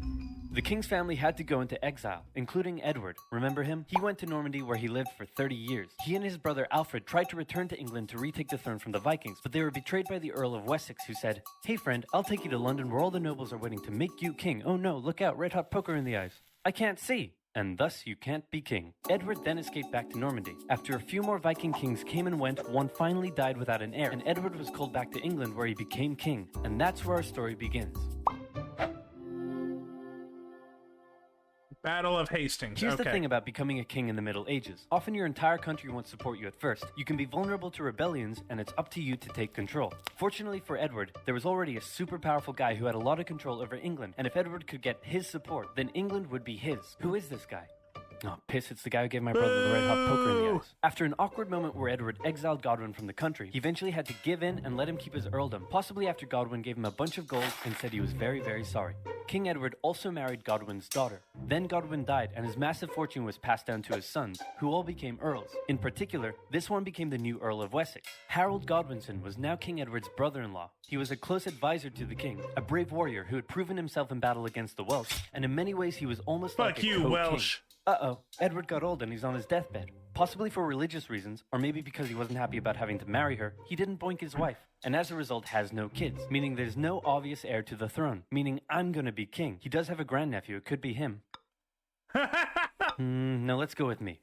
The king's family had to go into exile, including Edward. Remember him? He went to Normandy where he lived for 30 years. He and his brother Alfred tried to return to England to retake the throne from the Vikings, but they were betrayed by the Earl of Wessex, who said, hey friend, I'll take you to London where all the nobles are waiting to make you king. Oh no, look out, red hot poker in the eyes. I can't see. And thus you can't be king. Edward then escaped back to Normandy. After a few more Viking kings came and went, one finally died without an heir, and Edward was called back to England where he became king. And that's where our story begins. Battle of Hastings. Here's the thing about becoming a king in the Middle Ages. Often your entire country won't support you at first. You can be vulnerable to rebellions, and it's up to you to take control. Fortunately for Edward, there was already a super powerful guy who had a lot of control over England, and if Edward could get his support, then England would be his. Who is this guy? Oh, piss, it's the guy who gave my brother the red hot poker in the eyes. After an awkward moment where Edward exiled Godwin from the country, he eventually had to give in and let him keep his earldom, possibly after Godwin gave him a bunch of gold and said he was very, very sorry. King Edward also married Godwin's daughter. Then Godwin died, and his massive fortune was passed down to his sons, who all became earls. In particular, this one became the new Earl of Wessex. Harold Godwinson was now King Edward's brother-in-law. He was a close advisor to the king, a brave warrior who had proven himself in battle against the Welsh, and in many ways he was almost like a co-king. Welsh. Uh-oh, Edward got old and he's on his deathbed. Possibly for religious reasons, or maybe because he wasn't happy about having to marry her, he didn't boink his wife, and as a result has no kids, meaning there's no obvious heir to the throne, meaning I'm gonna be king. He does have a grandnephew, it could be him. No, let's go with me.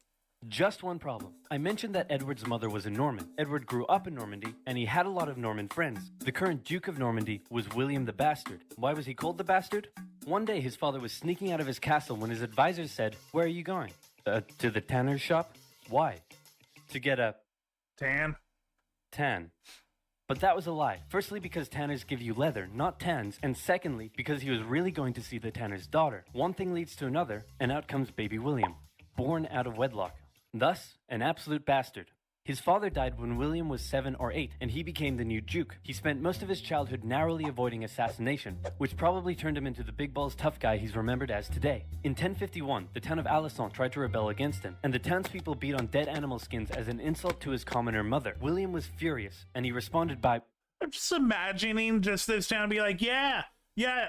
Just one problem. I mentioned that Edward's mother was a Norman. Edward grew up in Normandy, and he had a lot of Norman friends. The current Duke of Normandy was William the Bastard. Why was he called the Bastard? One day his father was sneaking out of his castle when his advisors said, where are you going? To the tanner's shop? Why? To get a... Tan? Tan. But that was a lie. Firstly, because tanners give you leather, not tans, and secondly, because he was really going to see the tanner's daughter. One thing leads to another, and out comes baby William, born out of wedlock. Thus, an absolute bastard. His father died when William was 7 or 8, and he became the new Duke. He spent most of his childhood narrowly avoiding assassination, which probably turned him into the big balls tough guy he's remembered as today. In 1051, the town of Alençon tried to rebel against him, and the townspeople beat on dead animal skins as an insult to his commoner mother. William was furious, and he responded by, I'm just imagining just this town be like, yeah,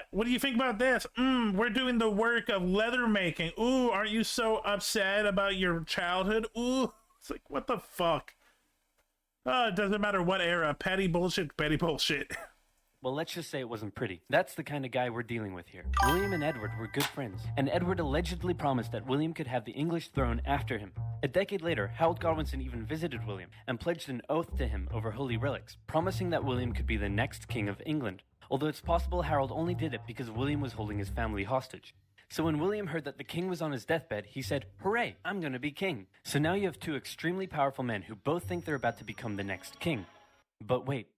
what do you think about this? We're doing the work of leather making. Ooh, aren't you so upset about your childhood? Ooh. It's like, what the fuck? Oh, it doesn't matter what era. Petty bullshit, petty bullshit. Well, let's just say it wasn't pretty. That's the kind of guy we're dealing with here. William and Edward were good friends, and Edward allegedly promised that William could have the English throne after him. A decade later, Harold Godwinson even visited William and pledged an oath to him over holy relics, promising that William could be the next king of England. Although it's possible Harold only did it because William was holding his family hostage. So when William heard that the king was on his deathbed, he said, hooray, I'm gonna be king. So now you have two extremely powerful men who both think they're about to become the next king. But wait.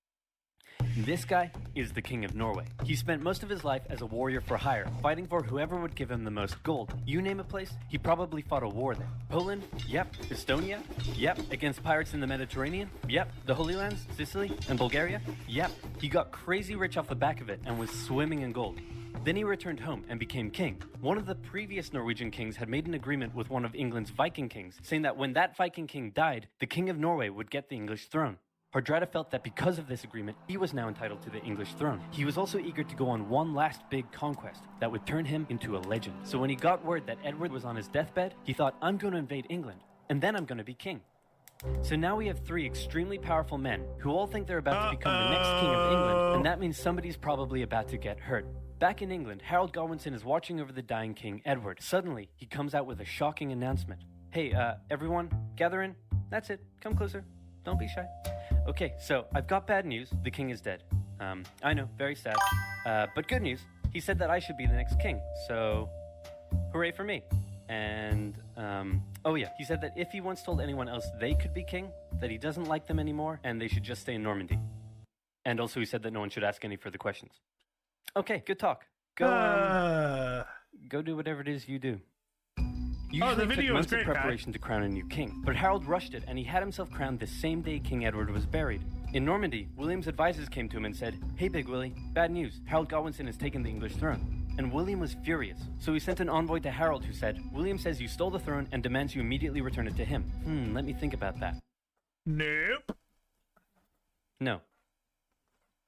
This guy is the King of Norway. He spent most of his life as a warrior for hire, fighting for whoever would give him the most gold. You name a place, he probably fought a war there. Poland? Yep. Estonia? Yep. Against pirates in the Mediterranean? Yep. The Holy Lands? Sicily? And Bulgaria? Yep. He got crazy rich off the back of it and was swimming in gold. Then he returned home and became king. One of the previous Norwegian kings had made an agreement with one of England's Viking kings, saying that when that Viking king died, the King of Norway would get the English throne. Hardrada felt that because of this agreement, he was now entitled to the English throne. He was also eager to go on one last big conquest that would turn him into a legend. So when he got word that Edward was on his deathbed, he thought, I'm going to invade England, and then I'm going to be king. So now we have three extremely powerful men who all think they're about to become the next king of England, and that means somebody's probably about to get hurt. Back in England, Harold Godwinson is watching over the dying King Edward. Suddenly, he comes out with a shocking announcement. Hey, everyone, gather in. That's it. Come closer. Don't be shy. Okay, so I've got bad news. The king is dead. I know, very sad. But good news. He said that I should be the next king. So, hooray for me. And, oh yeah, he said that if he once told anyone else they could be king, that he doesn't like them anymore and they should just stay in Normandy. And also he said that no one should ask any further questions. Okay, good talk. Go do whatever it is you do. Usually the video took months was great, of preparation to crown a new king, but Harold rushed it and he had himself crowned the same day King Edward was buried. In Normandy, William's advisors came to him and said, hey Big Willie, bad news, Harold Godwinson has taken the English throne. And William was furious, so he sent an envoy to Harold who said, William says you stole the throne and demands you immediately return it to him. Let me think about that. Nope. No.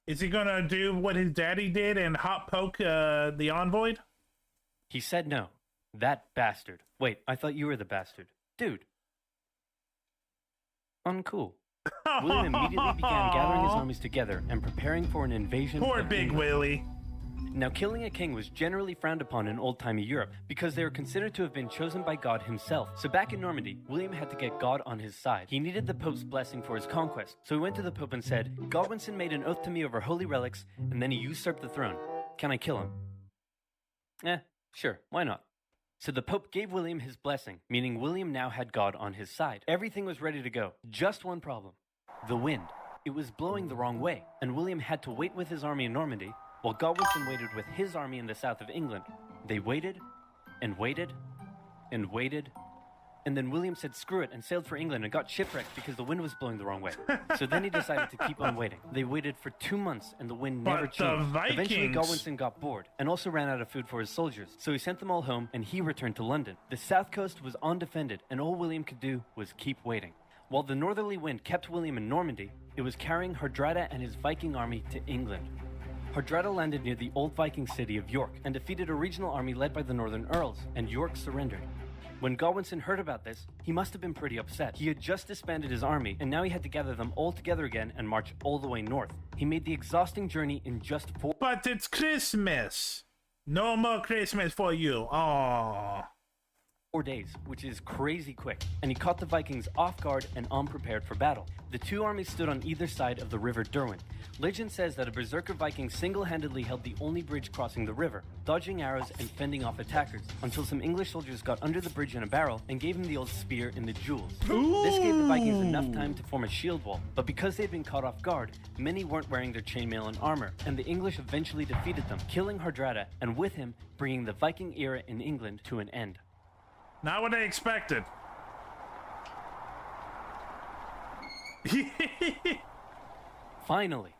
Is he gonna do what his daddy did and hot poke the envoy? He said no. That bastard. Wait, I thought you were the bastard. Dude. Uncool. William immediately began gathering his armies together and preparing for an invasion. Poor Big Willie. Now, killing a king was generally frowned upon in old-timey Europe because they were considered to have been chosen by God himself. So back in Normandy, William had to get God on his side. He needed the Pope's blessing for his conquest. So he went to the Pope and said, Godwinson made an oath to me over holy relics, and then he usurped the throne. Can I kill him? Sure, why not? So the Pope gave William his blessing, meaning William now had God on his side. Everything was ready to go. Just one problem. The wind. It was blowing the wrong way, and William had to wait with his army in Normandy, while Godwinson waited with his army in the south of England. They waited, and waited, and waited, and then William said screw it and sailed for England and got shipwrecked because the wind was blowing the wrong way. So then he decided to keep on waiting. They waited for 2 months and the wind never changed. Eventually Godwinson got bored and also ran out of food for his soldiers. So he sent them all home and he returned to London. The south coast was undefended and all William could do was keep waiting. While the northerly wind kept William in Normandy, it was carrying Hardrada and his Viking army to England. Hardrada landed near the old Viking city of York and defeated a regional army led by the Northern Earls, and York surrendered. When Godwinson heard about this, he must have been pretty upset. He had just disbanded his army, and now he had to gather them all together again and march all the way north. He made the exhausting journey in just 4... But it's Christmas! No more Christmas for you. Aww. 4 days, which is crazy quick, and he caught the Vikings off guard and unprepared for battle. The two armies stood on either side of the river Derwent. Legend says that a berserker Viking single-handedly held the only bridge crossing the river, dodging arrows and fending off attackers, until some English soldiers got under the bridge in a barrel and gave him the old spear in the jewels. This gave the Vikings enough time to form a shield wall, but because they'd been caught off guard, many weren't wearing their chainmail and armor, and the English eventually defeated them, killing Hardrada, and with him, bringing the Viking era in England to an end. Not what I expected. Finally,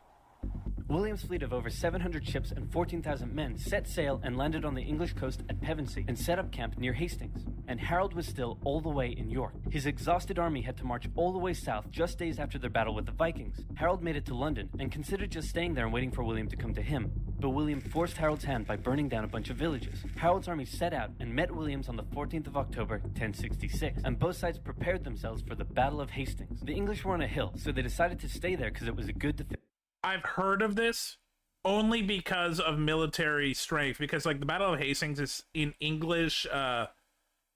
William's fleet of over 700 ships and 14,000 men set sail and landed on the English coast at Pevensey and set up camp near Hastings. And Harold was still all the way in York. His exhausted army had to march all the way south just days after their battle with the Vikings. Harold made it to London and considered just staying there and waiting for William to come to him. But William forced Harold's hand by burning down a bunch of villages. Harold's army set out and met William's on the 14th of October, 1066, and both sides prepared themselves for the Battle of Hastings. The English were on a hill, so they decided to stay there because it was a good defense. I've heard of this only because of military strength, because like the Battle of Hastings is in English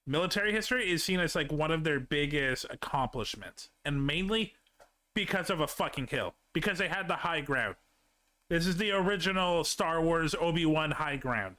military history is seen as like one of their biggest accomplishments, and mainly because of a fucking hill, because they had the high ground. This is the original Star Wars Obi-Wan high ground.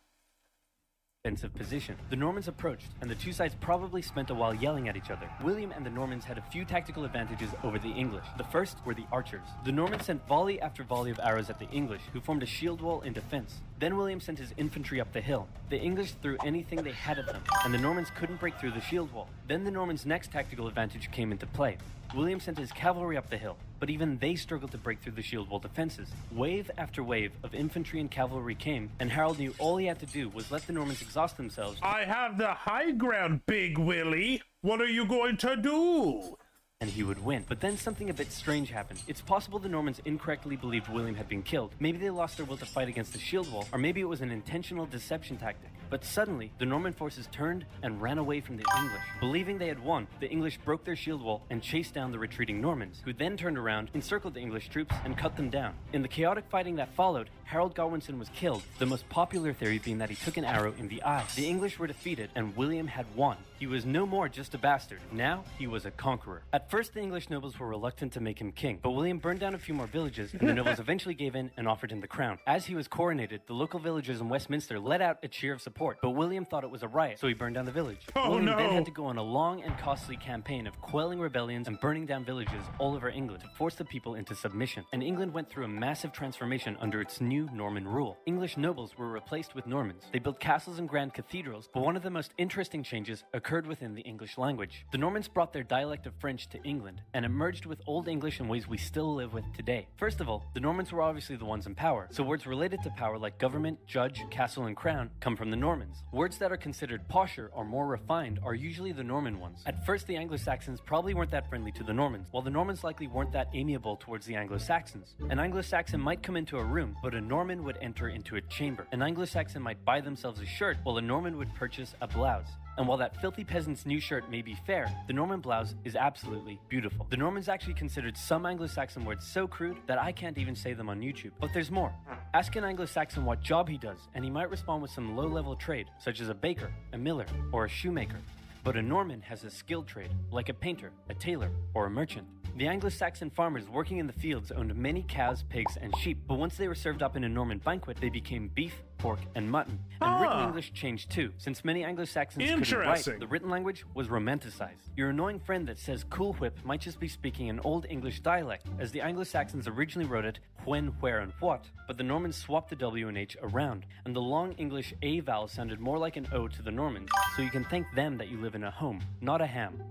Defensive position. The Normans approached, and the two sides probably spent a while yelling at each other. William and the Normans had a few tactical advantages over the English. The first were the archers. The Normans sent volley after volley of arrows at the English, who formed a shield wall in defense. Then William sent his infantry up the hill. The English threw anything they had at them, and the Normans couldn't break through the shield wall. Then the Normans' next tactical advantage came into play. William sent his cavalry up the hill, but even they struggled to break through the shield wall defenses. Wave after wave of infantry and cavalry came, and Harold knew all he had to do was let the Normans exhaust themselves. I have the high ground, Big Willie. What are you going to do? And he would win. But then something a bit strange happened. It's possible the Normans incorrectly believed William had been killed. Maybe they lost their will to fight against the shield wall, or maybe it was an intentional deception tactic. But suddenly, the Norman forces turned and ran away from the English. Believing they had won, the English broke their shield wall and chased down the retreating Normans, who then turned around, encircled the English troops, and cut them down. In the chaotic fighting that followed, Harold Godwinson was killed, the most popular theory being that he took an arrow in the eye. The English were defeated, and William had won. He was no more just a bastard. Now, he was a conqueror. At first, the English nobles were reluctant to make him king, but William burned down a few more villages, and the nobles eventually gave in and offered him the crown. As he was coronated, the local villagers in Westminster let out a cheer of support, but William thought it was a riot, so he burned down the village. William then had to go on a long and costly campaign of quelling rebellions and burning down villages all over England to force the people into submission. And England went through a massive transformation under its new Norman rule. English nobles were replaced with Normans. They built castles and grand cathedrals, but one of the most interesting changes occurred within the English language. The Normans brought their dialect of French to England and it merged with Old English in ways we still live with today. First of all, the Normans were obviously the ones in power, so words related to power like government, judge, castle, and crown come from the Normans. Words that are considered posher or more refined are usually the Norman ones. At first, the Anglo-Saxons probably weren't that friendly to the Normans, while the Normans likely weren't that amiable towards the Anglo-Saxons. An Anglo-Saxon might come into a room, but a Norman would enter into a chamber. An Anglo-Saxon might buy themselves a shirt, while a Norman would purchase a blouse. And while that filthy peasant's new shirt may be fair, the Norman blouse is absolutely beautiful. The Normans actually considered some Anglo-Saxon words so crude that I can't even say them on YouTube. But there's more. Ask an Anglo-Saxon what job he does, and he might respond with some low-level trade, such as a baker, a miller, or a shoemaker. But a Norman has a skilled trade, like a painter, a tailor, or a merchant. The Anglo-Saxon farmers working in the fields owned many cows, pigs, and sheep, but once they were served up in a Norman banquet, they became beef, pork, and mutton. And written English changed too. Since many Anglo-Saxons couldn't write, the written language was romanticized. Your annoying friend that says Cool Whip might just be speaking an Old English dialect, as the Anglo-Saxons originally wrote it when, where, and what, but the Normans swapped the W and H around, and the long English A vowel sounded more like an O to the Normans, so you can thank them that you live in a home, not a ham.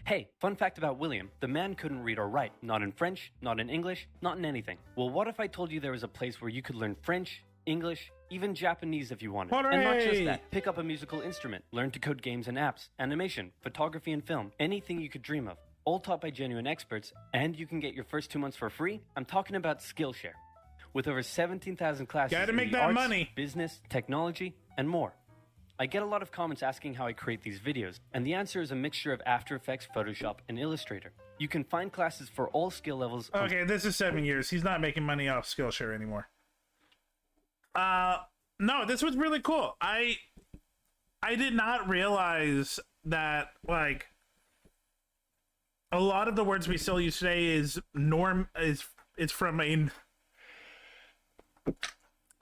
Hey, fun fact about William, the man couldn't read or write, not in French, not in English, not in anything. Well, what if I told you there was a place where you could learn French, English, even Japanese if you wanted? Hooray! And not just that, pick up a musical instrument, learn to code games and apps, animation, photography and film, anything you could dream of, all taught by genuine experts, and you can get your first 2 months for free. I'm talking about Skillshare. With over 17,000 classes Gotta in make the that arts, money. business, technology, and more. I get a lot of comments asking how I create these videos, and the answer is a mixture of After Effects, Photoshop, and Illustrator. You can find classes for all skill levels. Okay, this is 7 years. He's not making money off Skillshare anymore. No, this was really cool. I I did not realize that, like, a lot of the words we still use today is it's from a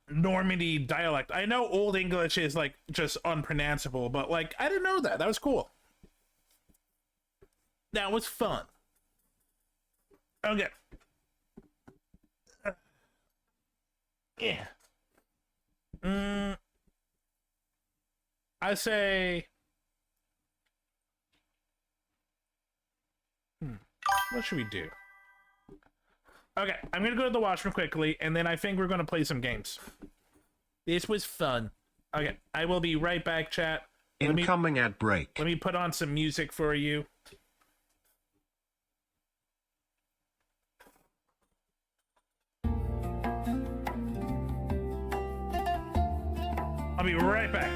Normandy dialect. I know Old English is, like, just unpronounceable, but, like, I didn't know that. That was cool. That was fun. Okay. Yeah. I say... What should we do? Okay, I'm gonna go to the washroom quickly, and then I think we're gonna play some games. This was fun. Okay, I will be right back, chat. Incoming ad break. Let me put on some music for you. I'll be right back.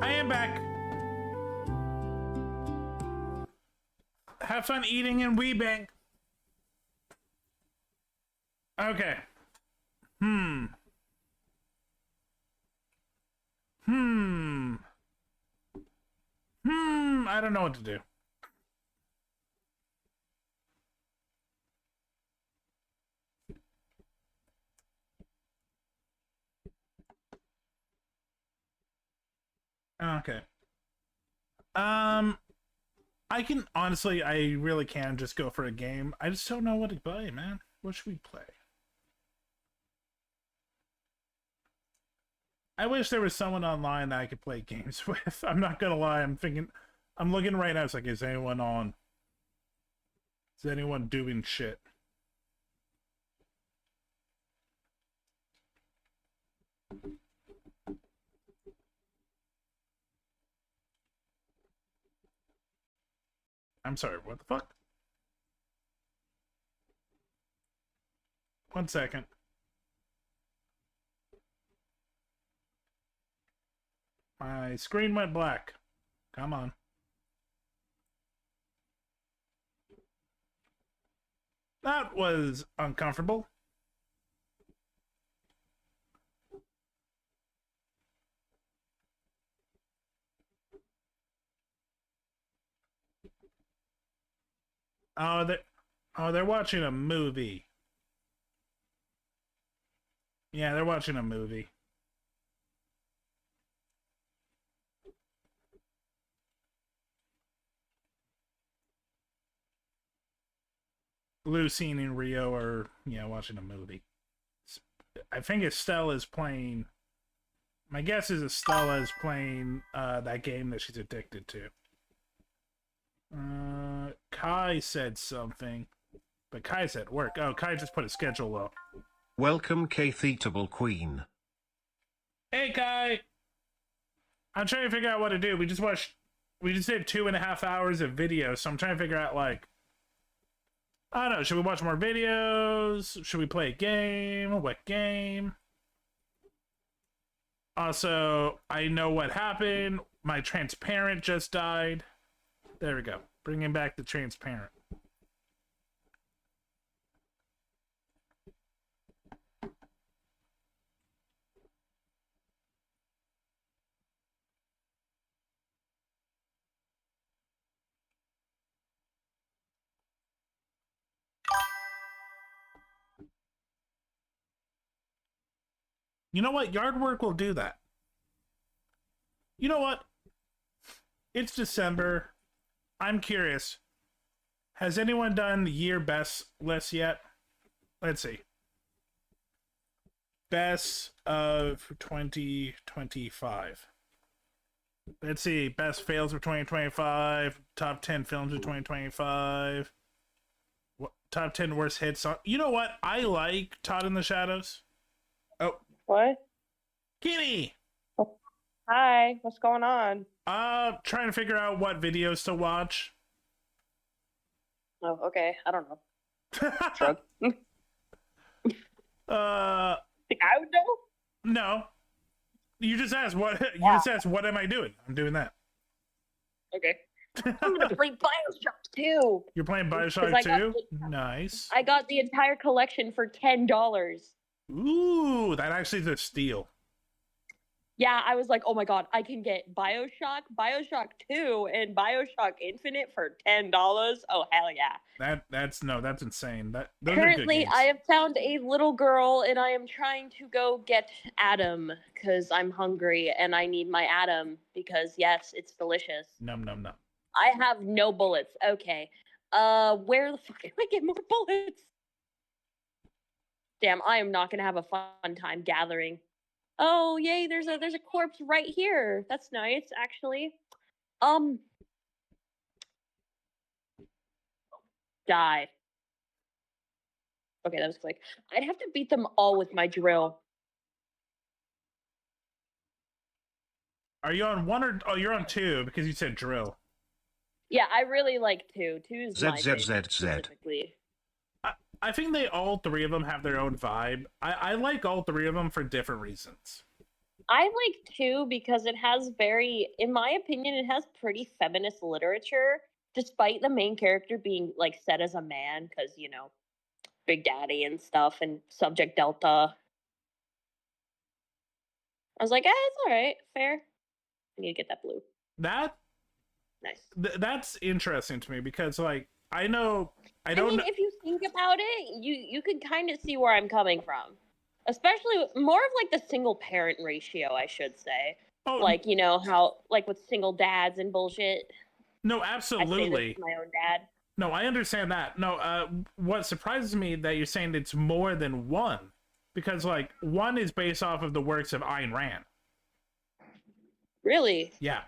I am back. Have fun eating and weebing. Okay. I don't know what to do. Okay. I can honestly, I really can just go for a game. I just don't know what to play, man. What should we play? I wish there was someone online that I could play games with. I'm not gonna lie, I'm looking right now, it's like, is anyone on? Is anyone doing shit? I'm sorry, what the fuck? One second. My screen went black. Come on. That was uncomfortable. They're watching a movie. Yeah, they're watching a movie. Lucine and Rio are, watching a movie. I think Estella's playing... My guess is Estella's playing that game that she's addicted to. Kai said something. But Kai's at work. Oh, Kai just put a schedule up. Welcome, K-Theatable Queen. Hey, Kai! I'm trying to figure out what to do. We just did 2.5 hours of video, so I'm trying to figure out, like... I don't know, should we watch more videos? Should we play a game? What game? Also, I know what happened. My transparent just died. There we go. Bringing back the transparent. You know what? Yard work will do that. You know what? It's December. I'm curious. Has anyone done the year best list yet? Let's see. Best of 2025. Let's see. Best fails of 2025. Top 10 films of 2025. Top 10 worst hits. You know what? I like Todd in the Shadows. Oh. What? Kitty! Oh. Hi, what's going on? Trying to figure out what videos to watch. Oh, okay. I don't know. Shrug. Think I would know? No. You just asked what just asked what am I doing? I'm doing that. Okay. I'm gonna play Bioshock 2. You're playing Bioshock 2? Nice. I got the entire collection for $10. Ooh, that actually is a steal. Yeah, I was like, oh my god, I can get Bioshock, Bioshock 2, and Bioshock Infinite for $10. Oh hell yeah. That's insane. Those Currently, I have found a little girl, and I am trying to go get Adam because I'm hungry and I need my Adam because yes, it's delicious. Num num num. I have no bullets. Okay. Where the fuck can I get more bullets? Damn, I am not gonna have a fun time gathering. Oh yay! There's a corpse right here. That's nice, actually. Die. Okay, that was quick. I'd have to beat them all with my drill. Are you on 1 or you're on 2 because you said drill? Yeah, I really like 2. 2's my favorite specifically. I think all 3 of them have their own vibe. I like all 3 of them for different reasons. I like 2 because it has in my opinion, it has pretty feminist literature, despite the main character being like set as a man, because Big Daddy and stuff and Subject Delta. I was like, it's all right, fair. I need to get that blue. That Nice. That's interesting to me because, like, I don't know. If you think about it, you can kind of see where I'm coming from, especially more of like the single parent ratio, I should say. Oh, like how like with single dads and bullshit. No, I say absolutely. this to my own dad. No, I understand that. No, what surprises me that you're saying it's more than one, because like one is based off of the works of Ayn Rand. Really? Yeah.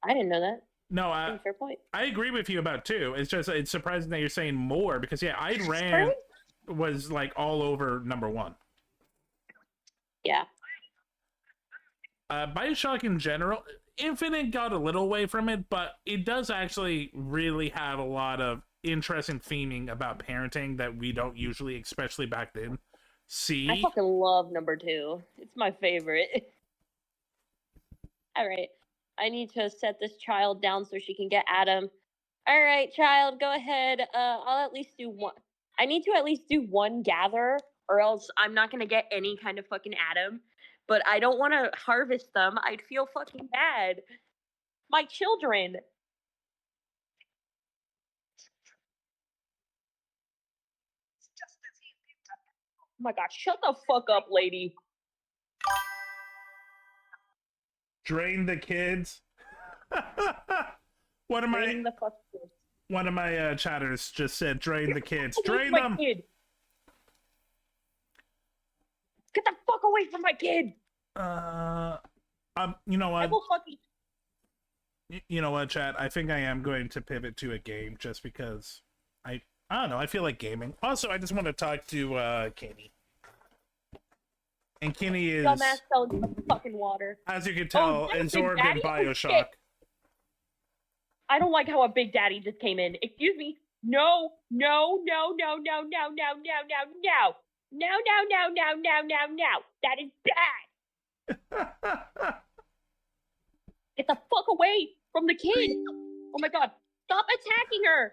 I didn't know that. No, fair point. I agree with you about 2. It's just it's surprising that you're saying more because Ayn Rand was like all over number 1. Yeah. BioShock in general, Infinite got a little away from it, but it does actually really have a lot of interesting theming about parenting that we don't usually, especially back then, see. I fucking love number 2. It's my favorite. All right. I need to set this child down so she can get Adam. All right, child, go ahead. I'll at least do one. I need to at least do one gather, or else I'm not gonna get any kind of fucking Adam. But I don't want to harvest them. I'd feel fucking bad. My children. Oh my god, shut the fuck up, lady. Drain the kids. One of my chatters just said, "Drain the kids. Drain them." Kid. Get the fuck away from my kid. You know what? I will fucking. You know what, chat? I think I am going to pivot to a game just because I don't know. I feel like gaming. Also, I just want to talk to Kenny. And Kenny is dumbass selling the fucking water. As you can tell, is Zorg in BioShock. I don't like how a Big Daddy just came in. Excuse me. No. That is bad. Get the fuck away from the kid. Oh my god. Stop attacking her.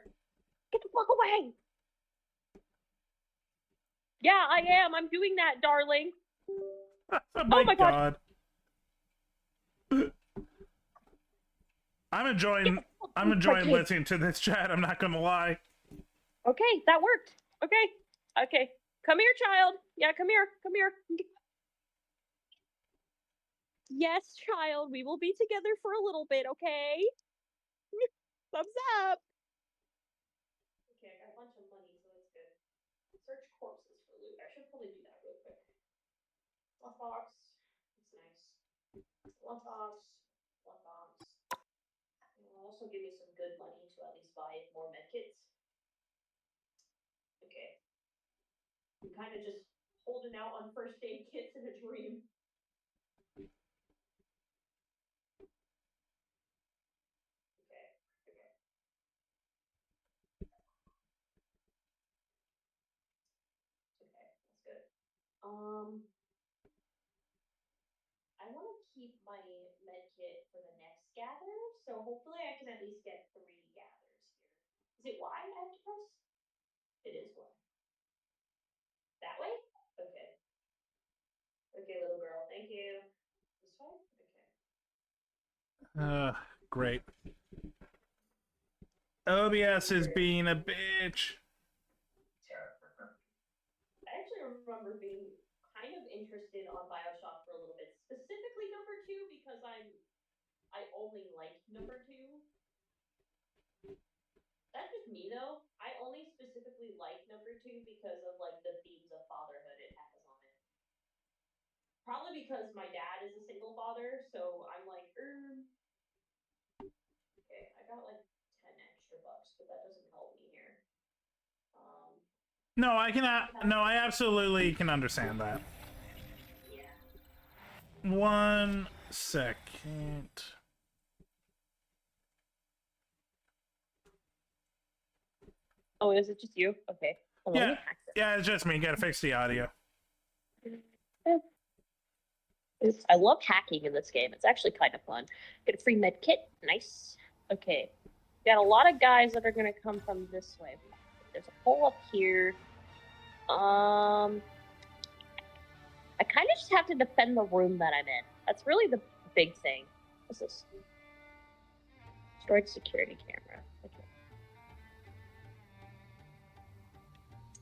Get the fuck away. Yeah, I am. I'm doing that, darling. Oh my god. I'm enjoying listening to this chat, I'm not gonna lie. Okay, that worked. Okay. Come here, child. Yeah, come here. Yes, child, we will be together for a little bit, okay? Thumbs up. Okay, I got a bunch of money, so that's good. Search corpses for loot. I should probably do that real quick. Love box. That's nice. Love box. It'll also give me some good money to at least buy more medkits. Okay. I'm kind of just holding out on first aid kits in a dream. Okay, that's good. I want to keep my med kit for the next gather, so hopefully I can at least get 3 gathers here. Is it Y I have to press? It is Y. That way? Okay. Okay, little girl, thank you. This way? Okay. Great. OBS is being a bitch. I actually remember being kind of interested on BioShock for a little bit, specifically number 2 because I only like number 2. That's just me though. I only specifically like number 2 because of like the themes of fatherhood it has on it. Probably because my dad is a single father, so I'm like, Okay, I got like 10 extra bucks, but that doesn't help me here. No, I absolutely can understand that. Yeah. 1 second. Oh, is it just you? Okay. Yeah, it's just me. Gotta fix the audio. I love hacking in this game. It's actually kind of fun. Get a free med kit. Nice. Okay. Got a lot of guys that are going to come from this way. There's a hole up here. I kind of just have to defend the room that I'm in. That's really the big thing. What's this? Destroyed security camera. Okay.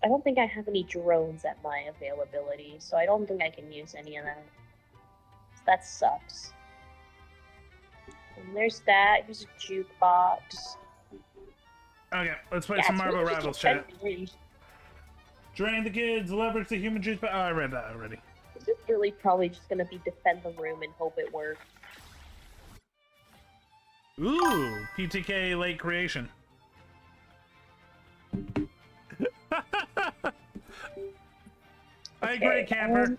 I don't think I have any drones at my availability, so I don't think I can use any of that. That sucks. And there's that. Here's a jukebox. Okay, let's play some Marvel Rivals chat. Me. Drain the kids, leverage the human juice. Oh, I read that already. This is really probably just gonna be defend the room and hope it works. Ooh, PTK late creation. I agree, camper.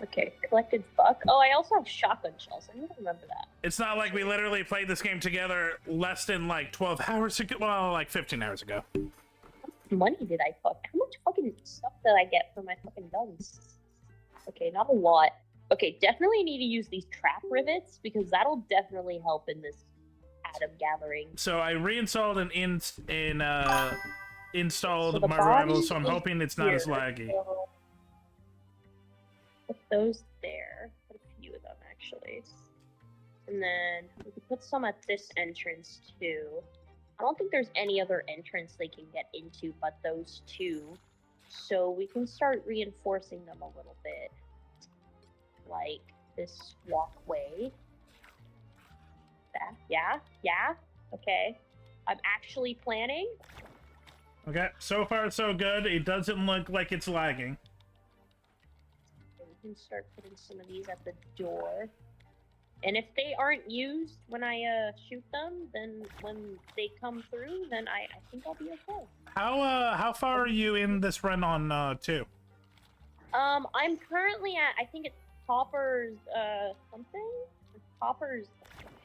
Okay, collected buck. Oh, I also have shotgun shells. I need to remember that. It's not like we literally played this game together less than like 12 hours ago. Well, like 15 hours ago. How much money did I fuck? How much fucking stuff did I get for my fucking guns? Okay, not a lot. Okay, definitely need to use these trap rivets because that'll definitely help in this atom gathering. So I reinstalled and installed So the Marvel Rivals, so I'm body hoping it's is not as here, laggy. so put those there. Put a few of them actually. And then we can put some at this entrance too. I don't think there's any other entrance they can get into but those two. So we can start reinforcing them a little bit. Like this walkway. That, yeah, okay. I'm actually planning. Okay, so far so good. It doesn't look like it's lagging. We can start putting some of these at the door. And if they aren't used when I shoot them, then when they come through, then I think I'll be okay. How far are you in this run on 2? I'm currently at, I think it's Topper's something? Topper's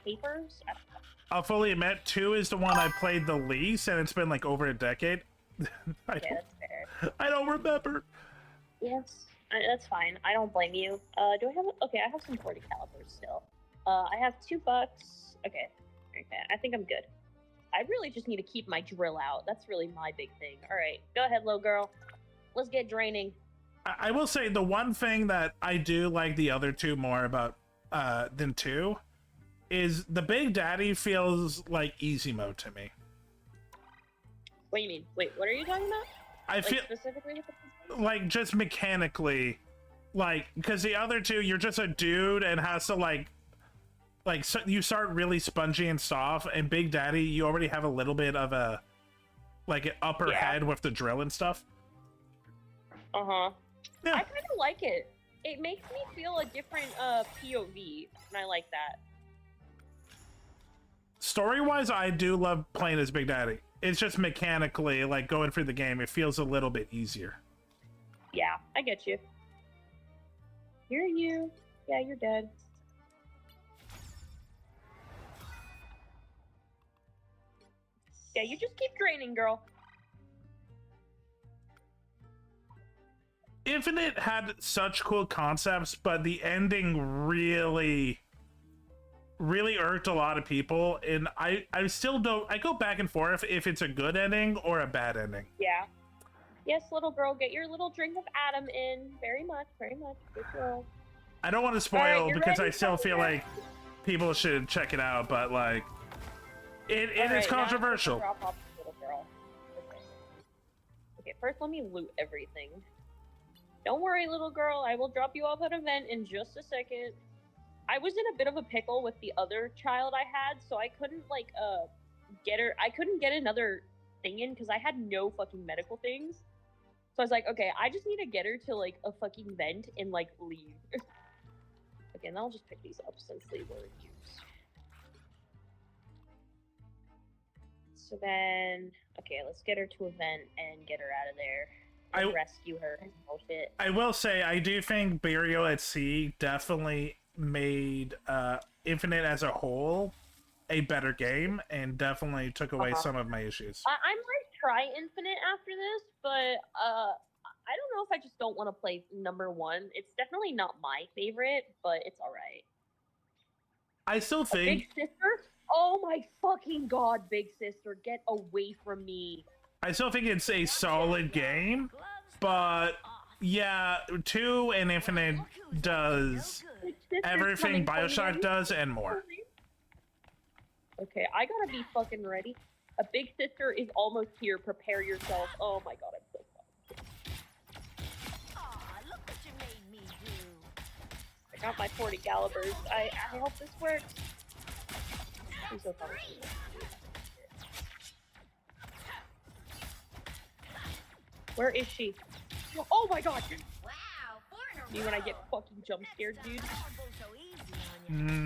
Papers? I don't know. I'll fully admit, 2 is the one I played the least, and it's been like over a decade. Okay, that's fair. I don't remember. Yes, that's fine. I don't blame you. Do I have? Okay, I have some 40 calibers still. I have $2. Okay, I think I'm good. I really just need to keep my drill out. That's really my big thing. All right, go ahead, little girl. Let's get draining. I will say the one thing that I do like the other 2 more about than 2 is the Big Daddy feels like easy mode to me. What do you mean? Wait, what are you talking about? I feel specifically with the like just mechanically, like because the other 2 you're just a dude and has to like so you start really spongy and soft, and Big Daddy you already have a little bit of a like an upper head with the drill and stuff. Yeah. I kind of like it. It makes me feel a different POV, and I like that. Story-wise, I do love playing as Big Daddy. It's just mechanically, like going through the game, it feels a little bit easier. Yeah, I get you. Hear you. Yeah, you're dead. Yeah, you just keep draining, girl. Infinite had such cool concepts, but the ending really irked a lot of people, and I still don't. I go back and forth if it's a good ending or a bad ending. Yeah. Yes, little girl, get your little drink of Adam in. Very much, very much. Good girl. I don't want to spoil All right, because ready? I still feel like people should check it out, but like it is controversial. Drop off the little girl. Okay, first let me loot everything. Don't worry, little girl. I will drop you off at an event in just a second. I was in a bit of a pickle with the other child I had, so I couldn't like get her. I couldn't get another thing in because I had no fucking medical things. So I was like, okay, I just need to get her to like a fucking vent and like leave. Okay, and I'll just pick these up since they were used. So then, okay, let's get her to a vent and get her out of there. And rescue her and bullshit. I will say, I do think Burial at Sea definitely made Infinite as a whole a better game, and definitely took away some of my issues. I might try Infinite after this, but I don't know if I just don't want to play number 1. It's definitely not my favorite, but it's alright. I still think... Big Sister? Oh my fucking god, Big Sister, get away from me. I still think it's a solid game, but yeah, 2 and Infinite does everything Bioshock does and more. Okay, I gotta be fucking ready. A Big Sister is almost here. Prepare yourself. Oh my god, I'm so fucked. Aw, look what you made me do. I got my 40 calibers. I hope this works. I'm so sorry. Where is she? Oh my god! Wow, me when I get fucking jump scared, dude.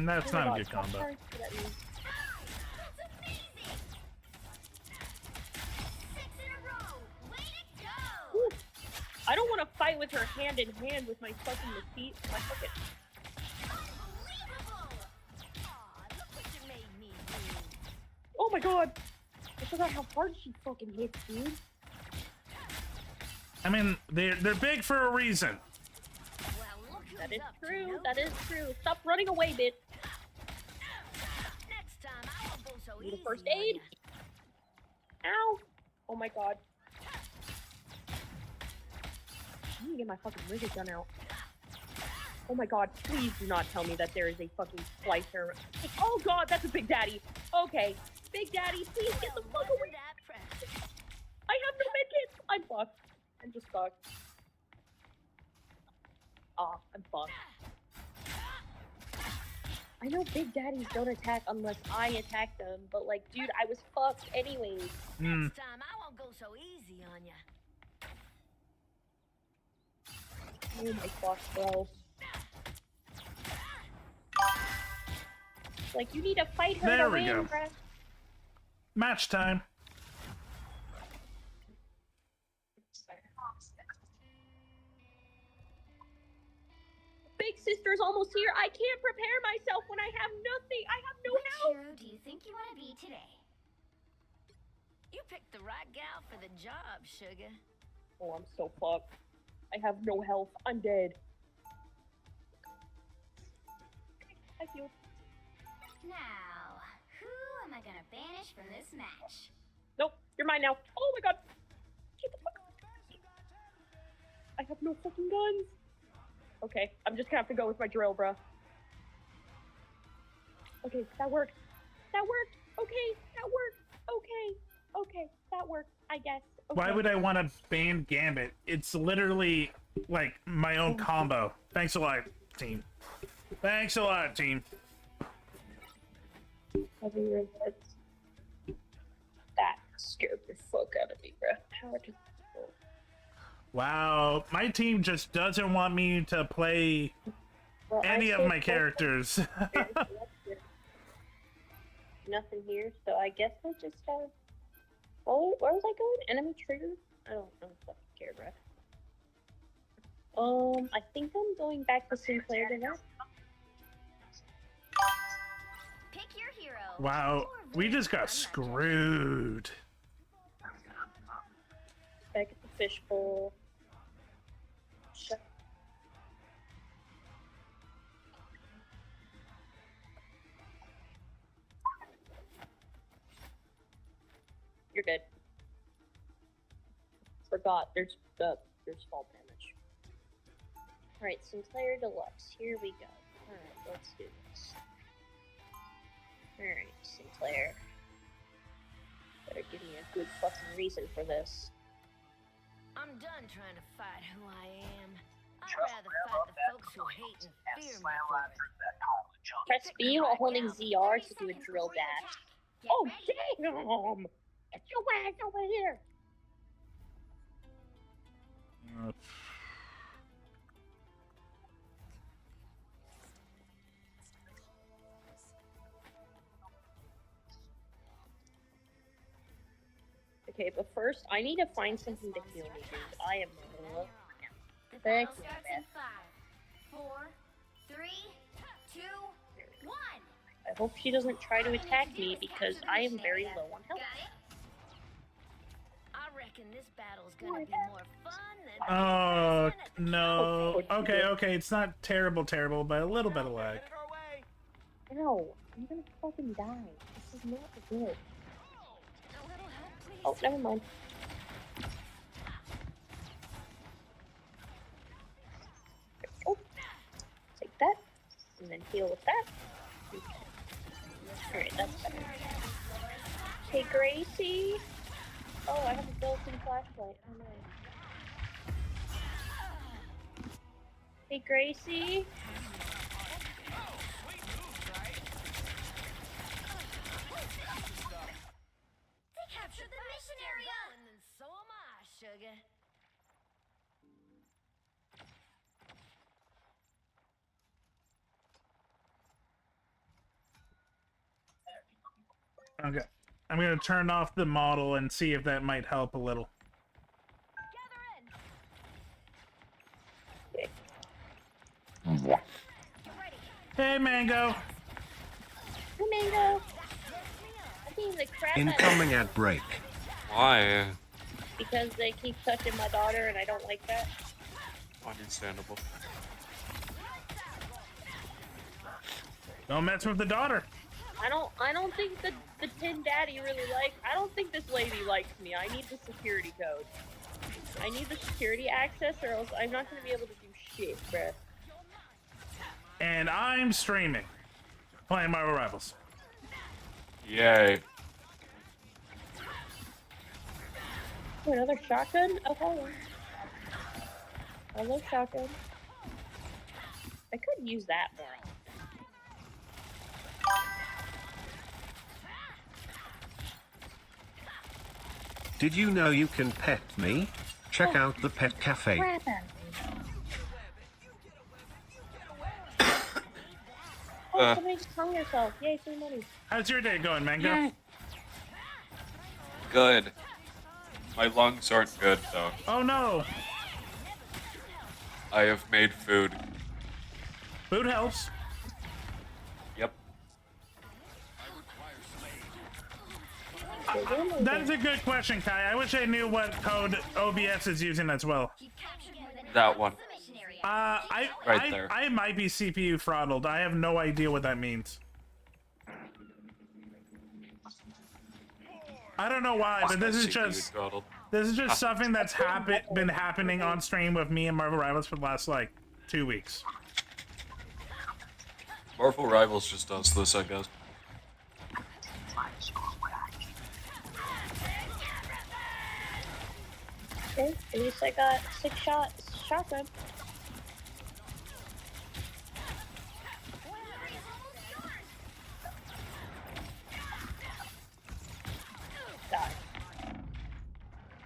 That's not a good combo. Ooh. I don't want to fight with her hand in hand with my fucking defeat. My fucking... Oh my god! I forgot how hard she fucking hits, dude. I mean, they're big for a reason. That is true. That is true. Stop running away, bitch. Need a first aid. Ow! Oh my god. I need to get my fucking rigid gun out. Oh my god, please do not tell me that there is a fucking slicer. Oh god, that's a Big Daddy. Okay. Big Daddy, please get the fuck away. I have no medkits. I'm fucked. I'm just fucked. Aw, I'm fucked. I know Big Daddies don't attack unless I attack them, but like, dude, I was fucked anyways. Next time, I won't go so easy on ya. Oh my fuck, bro. Like, you need to fight her there to we win, go. bruh. Match time. Big Sister's almost here. I can't prepare myself when I have nothing. I have no help. Which hero do you think you want to be today? You picked the right gal for the job, sugar. Oh, I'm so fucked. I have no health. I'm dead. I feel. Now, who am I gonna banish from this match? Nope, you're mine now. Oh my god. Get the fuck out. I have no fucking guns. Okay, I'm just gonna have to go with my drill, bruh. Okay, that worked. That worked. Okay, that worked. Okay, okay, that worked, I guess. Okay. Why would I want to ban Gambit? It's literally like my own combo. Thanks a lot, team. Thanks a lot, team. That scared the fuck out of me, bruh. How did... Wow, my team just doesn't want me to play any of my characters. Nothing here, so I guess I just have... Oh, where was I going? Enemy trigger? I don't fucking care, bruh. I think I'm going back to Sinclair to now. Pick your hero. Wow, we just got screwed. Back at the fishbowl. Shut. You're good. Forgot. There's fall damage. Alright, Sinclair Deluxe. Here we go. Alright, let's do this. Alright, Sinclair. Better give me a good fucking reason for this. I'm done trying to fight who I am. I'd rather fight the folks who hate and fear me for it. Press B while holding ZR to do a drill dash. Oh, damn! Get your ass over here! Okay, but first, I need to find something to heal me, dude. I am low. The battle starts in 5, 4, 3, 2, 1. I hope she doesn't try to attack me because I am very low on health. I reckon Oh no. Okay, it's not terrible, but a little bit of lag. No, I'm gonna fucking die. This is not good. Oh, never mind. Oh, take that, and then heal with that. Alright, that's better. Hey, Gracie. Oh, I have a built-in flashlight. Oh no. Hey, Gracie. Captured the mission area! And then so am I, sugar. Okay. I'm gonna turn off the model and see if that might help a little. Hey, Mango. Hey, Mango. I think the crap out of Incoming ad break. Why? because they keep touching my daughter and I don't like that. Understandable. Don't mess with the daughter. I don't think the Tin Daddy really I don't think this lady likes me. I need the security code. I need the security access or else I'm not gonna be able to do shit, bruh. And I'm streaming. Playing Marvel Rivals. Yay. Oh, another shotgun? Oh, hello. Hello, shotgun. I could use that more. Did you know you can pet me? Check out the pet cafe. Crap out of me. Oh, somebody just hung yourself. Yay, free money. How's your day going, Mango? Good. My lungs aren't good, though. Oh, no. I have made food. Food helps. Yep. That's a good question, Kai. I wish I knew what code OBS is using as well. That one. Right there. I might be CPU throttled. I have no idea what that means. I don't know why, but this is just something that's been happening on stream with me and Marvel Rivals for the last like 2 weeks. Marvel Rivals just does this, I guess. Okay, at least I got 6 shotgun.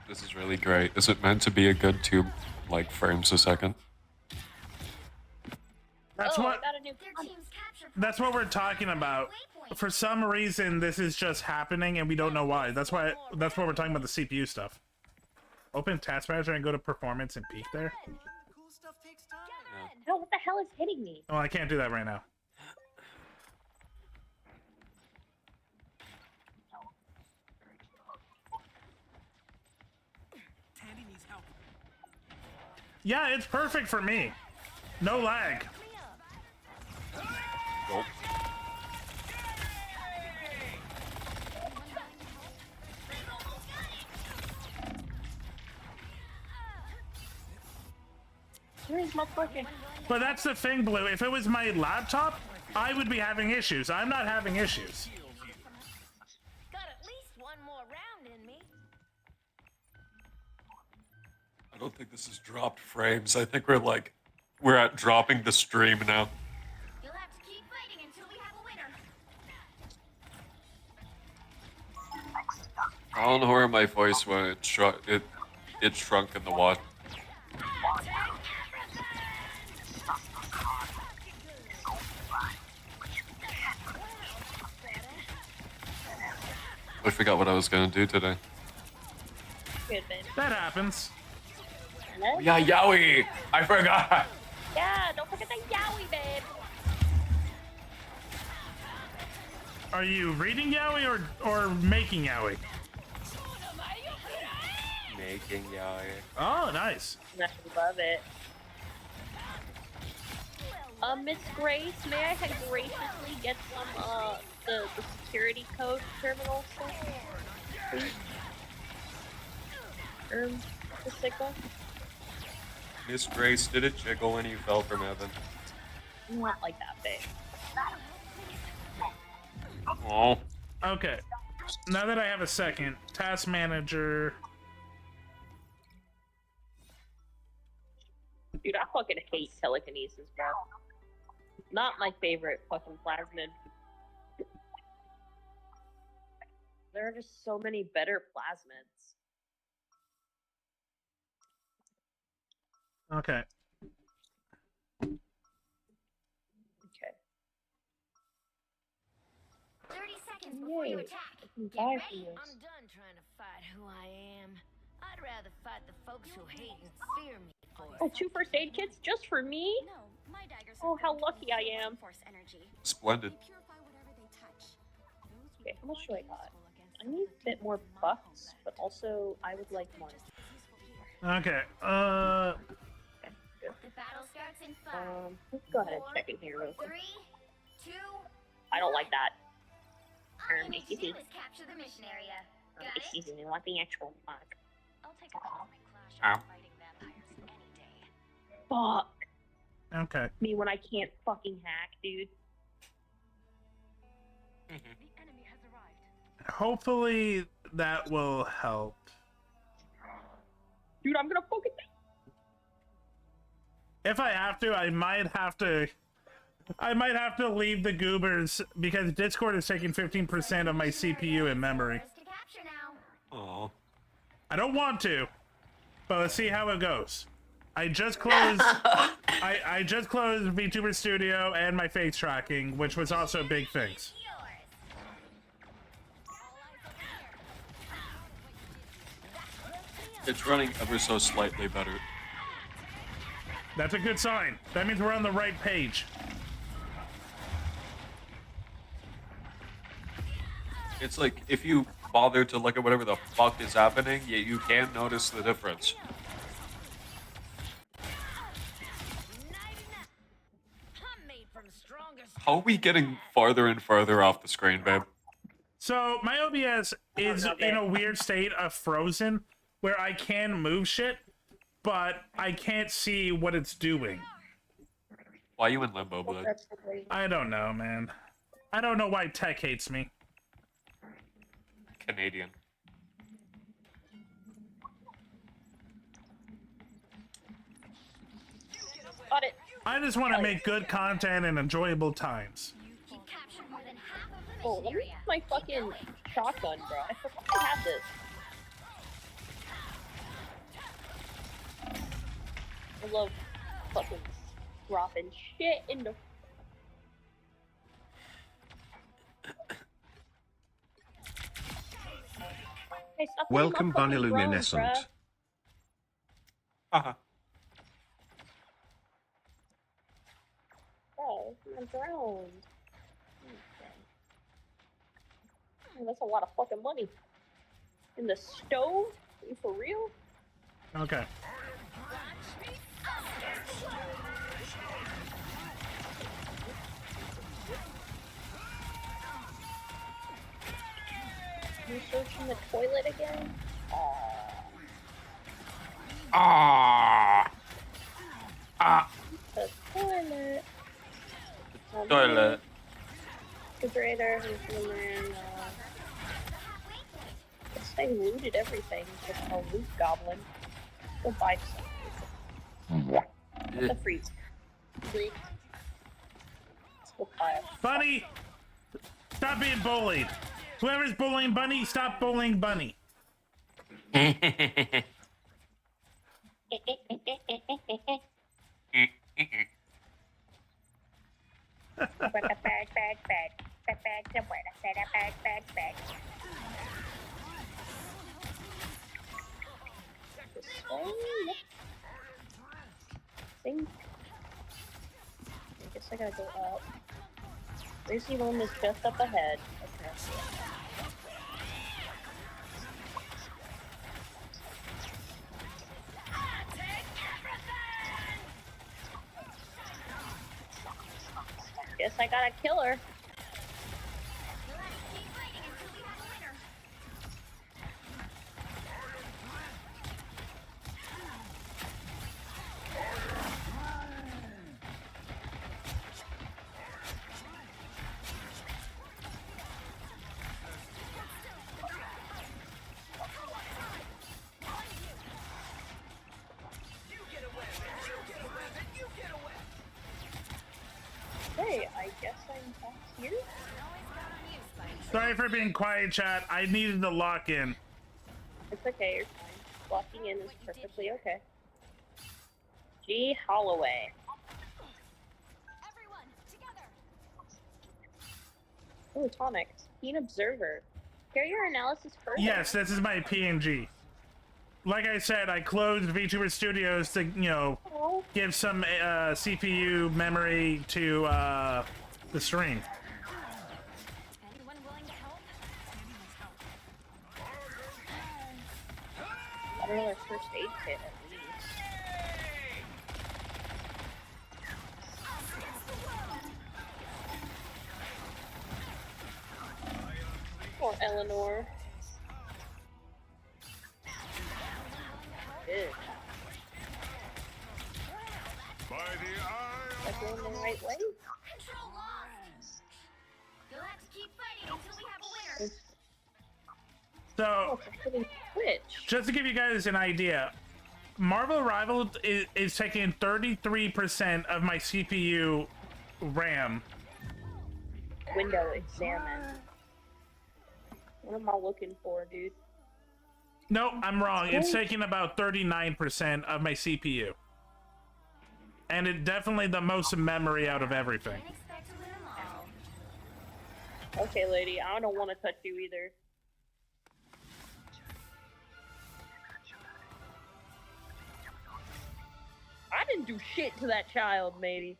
This is really great. Is it meant to be a good 2 frames a second? That's I what. got a new That's what we're talking about. For some reason, this is just happening, and we don't know why. That's why we're talking about the CPU stuff. Open Task Manager and go to Performance and peek there. No, what the hell is hitting me? Oh, I can't do that right now. Yeah, it's perfect for me. No lag. Nope. But that's the thing, Blue. If it was my laptop, I would be having issues. I'm not having issues. Got at least one more round in me. I don't think this is dropped frames. I think we're at dropping the stream now. You'll have to keep fighting until we have a winner. I don't know where my voice went. It shrunk in the water. I forgot what I was gonna do today. Good, babe. That happens. Hello? Yeah, Yowie! I forgot! Yeah, don't forget the Yowie, babe. Are you reading Yowie or making Yowie? making, yeah. Oh, nice. I love it. Miss Grace, may I graciously get some, the security code terminal stuff, please? The signal? Miss Grace, did it jiggle when you fell from heaven? Not like that big. Oh. Okay. Now that I have a second, task manager. Dude, I fucking hate telekinesis, bro. Not my favorite fucking plasmid. There are just so many better plasmids. Okay. Okay. 30 seconds before you attack. Get Die ready. for this. I'm done trying to fight who I am. I'd rather fight the folks who hate and fear me for it. Oh, 2 first aid kits just for me? No, my daggers Oh, how lucky I am. force energy. Splendid. Okay, how much do I got? I need a bit more buffs, but also I would like more. Okay. The battle starts in 5. Let's go ahead and check in here real quick. 3, 2. I don't like that. All you need to do is capture the mission area. Got it? Excuse me, what the actual fuck? I'll take a cosmic clash Ow. over fighting vampires any day. Fuck Okay. me when I can't fucking hack, dude. Hopefully that will help. Dude, I'm gonna fucking. If I have to, I might have to leave the goobers because Discord is taking 15% of my CPU and memory. Oh. I don't want to, but let's see how it goes. I just closed I just closed VTuber Studio and my face tracking, which was also big things. It's running ever so slightly better. That's a good sign. That means we're on the right page. It's like, if you bother to look at whatever the fuck is happening, you can't notice the difference. How are we getting farther and farther off the screen, babe? So my OBS is in a weird state of frozen where I can move shit, but I can't see what it's doing. Why are you in limbo, bud? I don't know, man. I don't know why tech hates me. Canadian. Got it. I just want to make good content and enjoyable times. Oh, let me use my fucking shotgun, bro. I forgot I had this. I love fucking dropping shit into. Hey, stop putting Welcome, my fucking drones, Bunilluminescent. bruh. Uh-huh. Bro, I'm drowned. Oh, that's a lot of fucking money. In the stove? Are you for real? Okay. You searching the toilet again? Ah. Ah. The toilet. Toilet. Refrigerator, man. I looted everything. Just a loot goblin. Go buy something. The freeze. Let's go buy it. Bunny! Stop being bullied! Whoever's bullying Bunny, stop bullying Bunny. Think. I guess I gotta go up. Racy room is just up ahead. Okay. Guess I gotta kill her. Hey, I guess I'm back here. Sorry for being quiet, chat. I needed to lock in. It's okay, you're fine. Locking in is perfectly okay. G. Holloway. Oh, Tonic. Keen Observer. Carrier analysis further. Yes, this is my PNG. Like I said, I closed VTuber Studios to, you know, give some CPU memory to the stream. Another first aid kit at least. Poor Eleanor. Good. Like going the right way? You'll have to keep fighting until we have a winner. So, Switch. just to give you guys an idea, Marvel Rivals is taking 33% of my CPU RAM. Window examine. What am I looking for, dude? No, I'm wrong. It's taking about 39% of my CPU. And it's definitely the most memory out of everything. Okay, lady, I don't want to touch you either. I didn't do shit to that child, matey.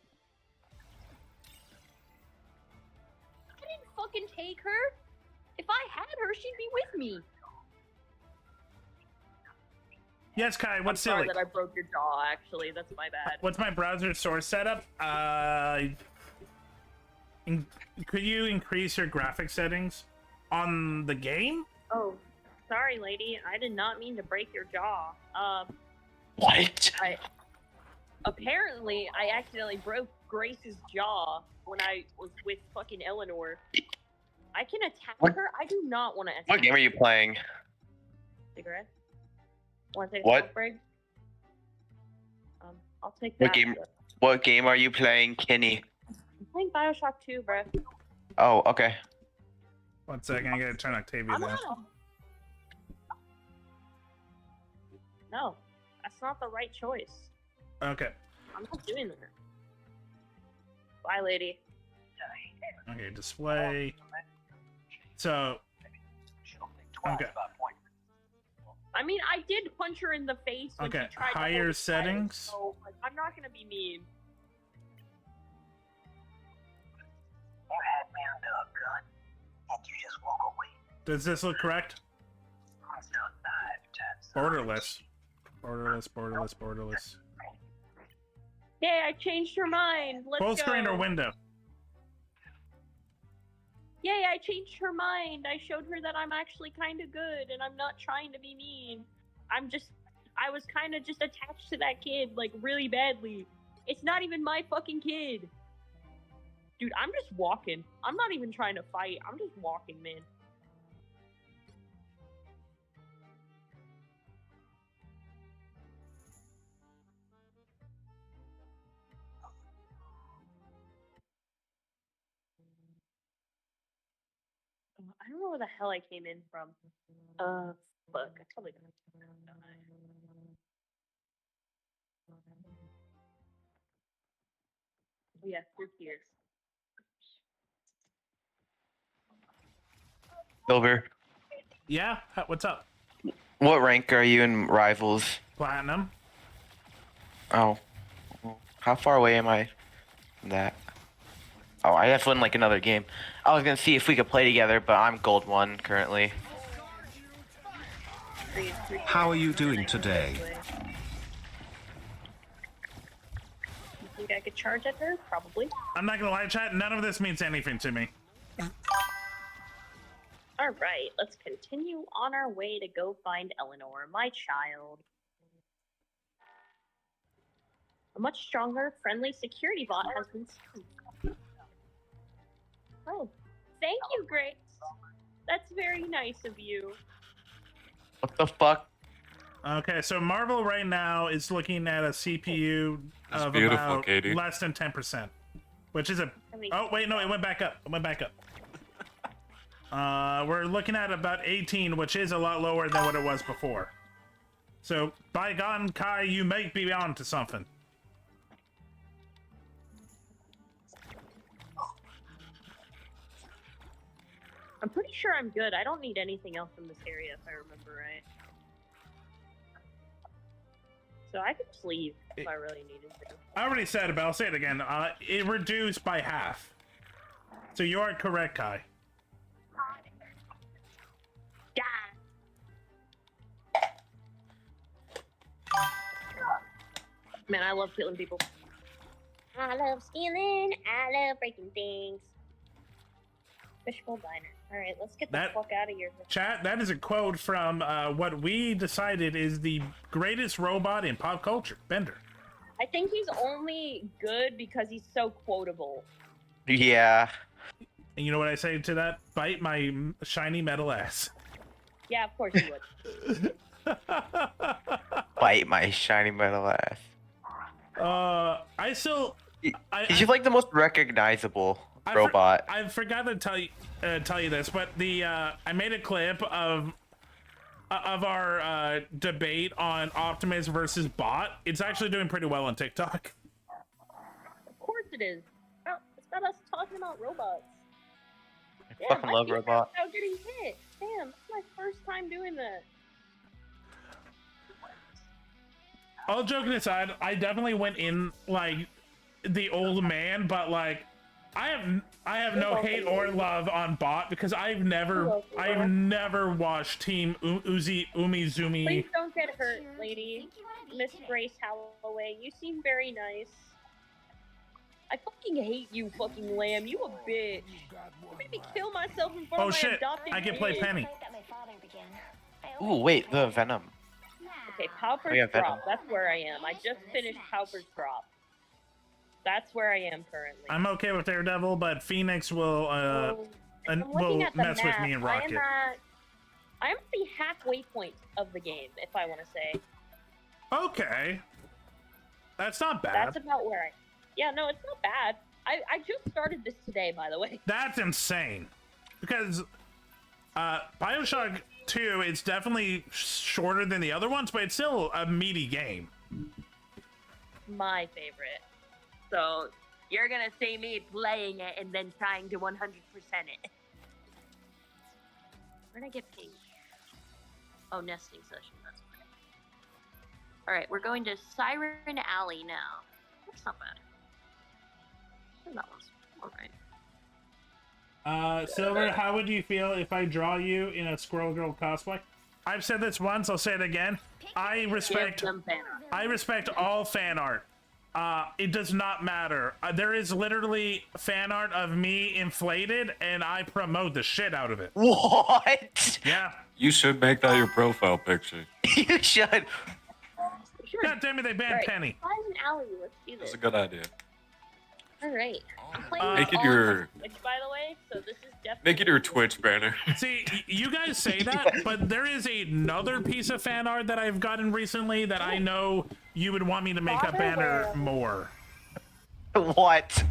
I didn't fucking take her. If I had her, she'd be with me. Yes, Kai, what's I'm sorry silly? that I broke your jaw, actually. That's my bad. What's my browser source setup? Could you increase your graphic settings on the game? Oh, sorry, lady. I did not mean to break your jaw. What? Apparently, I accidentally broke Grace's jaw when I was with fucking Eleanor. I can attack her. I do not want to attack What game are you playing? Cigarette? Want to take a What? smoke break? I'll take that. What game are you playing, Kenny? I'm playing Bioshock 2, bro. Oh, okay. 1 second, I gotta turn Octavia I'm down. not. No, that's not the right choice. Okay. I'm not doing that. Bye, lady. Okay, display. So. Okay. I mean, I did punch her in the face when Okay, she tried to higher hold the settings. so, like, I'm not gonna be mean. You had me under a gun, and you just walk away. Does this look correct? Borderless. Borderless. Yay, I changed her mind. Let's Full go. screen or window? Yay, I changed her mind. I showed her that I'm actually kind of good and I'm not trying to be mean. I was kind of just attached to that kid, like, really badly. It's not even my fucking kid. Dude, I'm just walking. I'm not even trying to fight. I'm just walking, man. I don't know where the hell I came in from. Fuck. I probably got die. Oh yeah, through here. Silver, Yeah? What's up? what rank are you in Rivals? Platinum. Oh. How far away am I from that? Oh, I have to win like another game. I was gonna see if we could play together, but I'm gold 1 currently. How are you doing today? Think I could charge at her? Probably. I'm not gonna lie, chat. None of this means anything to me. All right, let's continue on our way to go find Eleanor, my child. A much stronger, friendly security bot has been seen. Oh, thank you, Grace. That's very nice of you. What the fuck? Okay, so Marvel right now is looking at a CPU That's of beautiful, about Katie. less than 10%, which is a. Oh wait, no, it went back up. It went back up. We're looking at about 18, which is a lot lower than what it was before. So, by God, Kai, you may be on to something. I'm pretty sure I'm good. I don't need anything else from this area, if I remember right. So I could just leave if I really needed to. I already said it, but I'll say it again. It reduced by half. So you are correct, Kai. Man, I love killing people. I love stealing. I love breaking things. Fishbowl Diner. All right, let's get the fuck out of here. Chat, that is a quote from what we decided is the greatest robot in pop culture, Bender. I think he's only good because he's so quotable. Yeah. And you know what I say to that? Bite my shiny metal ass. Yeah, of course you would. Bite my shiny metal ass. I still. He's like the most recognizable robot. I forgot to tell you this, but the I made a clip of our debate on Optimus versus Bot. It's actually doing pretty well on TikTok. Of course it is. Oh, it's about us talking about robots. I fucking love robots. Without getting hit. Damn, it's my first time doing that. All joking aside, I definitely went in like the old man, but like I have no hate or love on Bot because I've never watched Team Umizoomi. Please don't get hurt, lady. Miss Grace Holloway. You seem very nice. I fucking hate you, fucking lamb. You a bitch. You made me kill myself in front of my adopted I can play kid. Penny. Ooh, wait, the Venom. Okay, Pauper's Oh, yeah, Venom. Drop. That's where I am. I just finished Pauper's Drop. That's where I am currently. I'm okay with Daredevil, but Phoenix will will mess with me and Rocket. I am at the halfway point of the game, if I want to say. Okay. That's not bad. That's about where I... Yeah, no, it's not bad. I just started this today, by the way. That's insane. Because BioShock 2 is definitely shorter than the other ones, but it's still a meaty game. My favorite. So, you're gonna see me playing it and then trying to 100% it. Where'd I get pinged? Oh, nesting session, that's okay. Alright, we're going to Siren Alley now. That's not bad. That one's alright. Silver, how would you feel if I draw you in a Squirrel Girl cosplay? I've said this once, I'll say it again. I respect all fan art. It does not matter. There is literally fan art of me inflated, and I promote the shit out of it. What? Yeah. You should make that your profile picture. You should. God damn it, they banned Penny. Siren Alley, let's do this. That's a good idea. Alright. I'm playing Make it all your- on Twitch, by the way, so this is definitely... Make it your Twitch banner. See, you guys say that, but there is another piece of fan art that I've gotten recently that I know you would want me to make a banner more. What?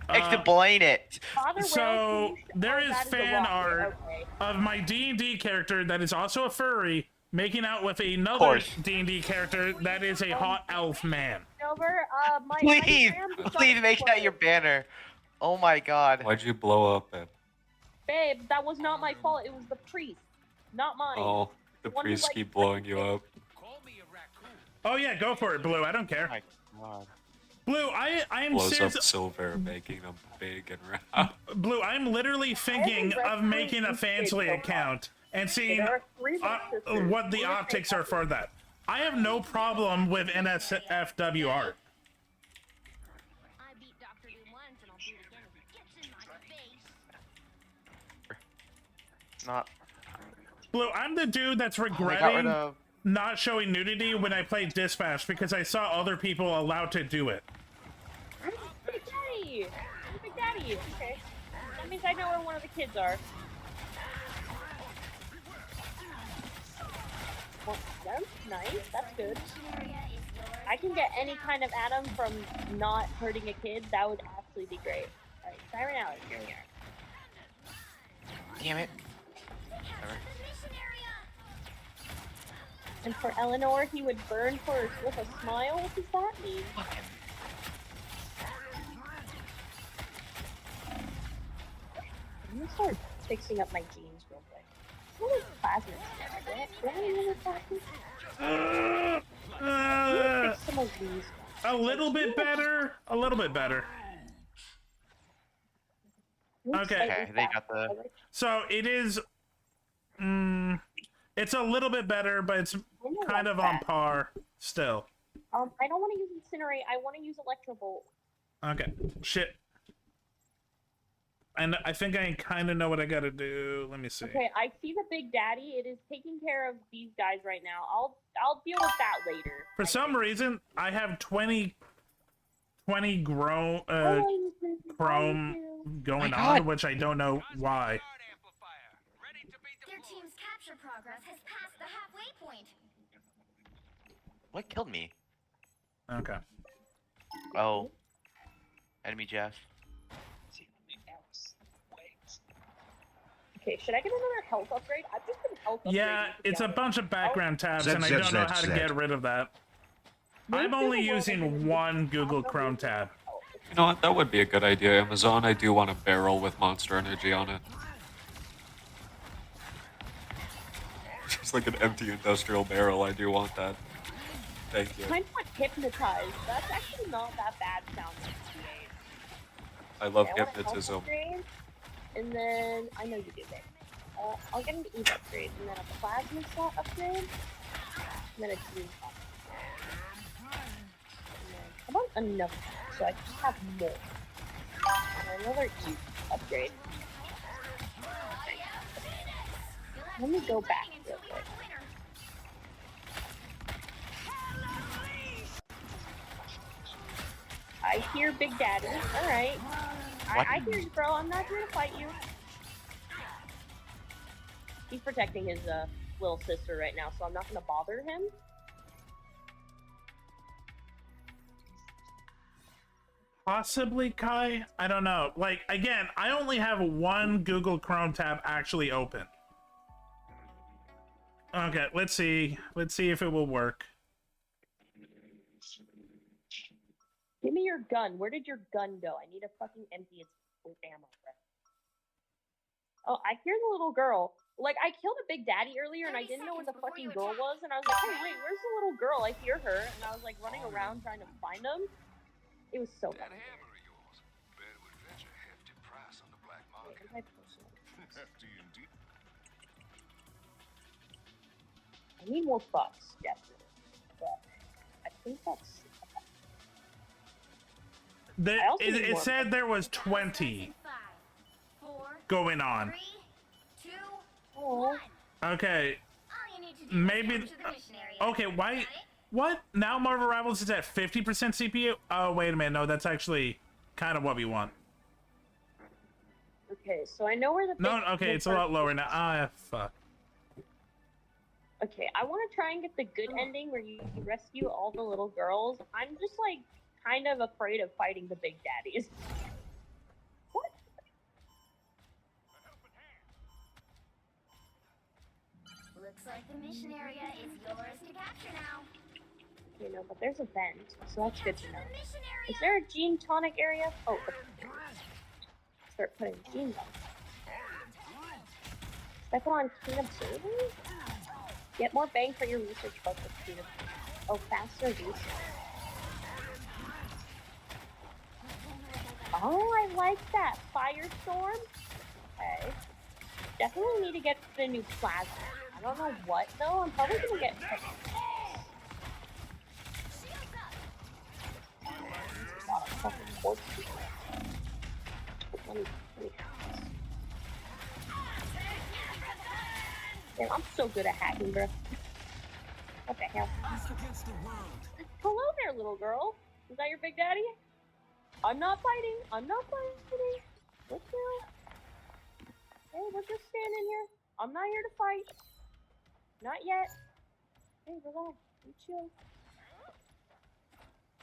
Explain it. So there is fan art of my D&D character that is also a furry making out with another D&D character that is a hot elf man. Over, Please make that your banner. Oh my god. Why'd you blow up him? Babe, that was not my fault. It was the priest, not mine. Oh, the one who, priests like, keep blowing you up. Oh yeah, go for it, Blue. I don't care. Blue, I am Blows up serious. Silver, making them big and round. Blue, I'm literally thinking of making a Fansly account and seeing what the optics are for that. I have no problem with NSFW art. not. Blue, I'm the dude that's rid regretting of- not showing nudity when I played Dispatch because I saw other people allowed to do it. Big Daddy! Big Daddy! Okay. That means I know where one of the kids are. Well, that's nice. That's good. I can get any kind of Adam from not hurting a kid. That would absolutely be great. Alright, Siren Alley, here we are. Damn it. And for Eleanor, he would burn first with a smile. What does that mean? I'm gonna start fixing up my jeans real quick. What is plasmids? Do I remember plasmids? Fix some of these. A little bit better. A little bit better. Okay. They got the. So it is. It's a little bit better, but it's kind of on par still. I don't want to use Incinerate. I want to use Electrovolt. Okay. Shit. And I think I kind of know what I gotta do. Let me see. Okay, I see the Big Daddy. It is taking care of these guys right now. I'll deal with that later. For some reason, I have 20 chrome going on, which I don't know why. Their team's capture progress has passed the halfway point. What killed me? Okay. Oh. Enemy Jeff. Okay, should I get another health upgrade? I've just been health upgrading. Yeah, it's a bunch of background tabs, and I don't know how to get rid of that. I'm only using one Google Chrome tab. You know what? That would be a good idea, Amazon. I do want a barrel with Monster Energy on it. Just like an empty industrial barrel. I do want that. Thank you. Kind of like Hypnotized. That's actually not that bad sounding. I love Okay, I want a health hypnotism. upgrade, and then I know you do that. I'll get an Eve upgrade, and then a plasma slot upgrade, and then a Gene upgrade. How about another one, so I just have more. And another Eve upgrade. Let me go back real quick. I hear Big Daddy. Alright. I hear you, bro. I'm not here to fight you. He's protecting his little sister right now, so I'm not gonna bother him. Possibly, Kai? I don't know. Like, again, I only have one Google Chrome tab actually open. Okay, let's see. Let's see if it will work. Give me your gun. Where did your gun go? I need to fucking empty its ammo. Oh, I hear the little girl. Like, I killed a Big Daddy earlier, and I didn't know where the fucking girl was, and I was like, hey, wait, where's the little girl? I hear her, and I was, like, running around trying to find them. It was so fun. I need more bucks, definitely. But I think that's... It said there was 20 going on. Okay. Maybe... Okay, why... What? Now Marvel Rivals is at 50% CPU? Oh, wait a minute. No, that's actually kind of what we want. Okay, so I know where the... No, okay, it's a lot lower now. Ah, fuck. Okay, I want to try and get the good ending where you rescue all the little girls. I'm just, like, kind of afraid of fighting the Big Daddies. What? Looks like the mission area is yours to capture now. You know, but there's a vent, so that's good to know. Is there a gene tonic area? Oh, start putting genes on. Step on Keen Observer? Get more bang for your research focus, Keen Observer. Oh, faster research. Oh, I like that. Firestorm? Okay. Definitely need to get the new plasma. I don't know what, though. I'm probably gonna get... Damn, I'm so good at hacking, bro. What the hell? Hello there, little girl. Is that your big daddy? I'm not fighting. I'm not fighting. Let's go. Hey, we're just standing here. I'm not here to fight. Not yet. Hey, relax. You chill.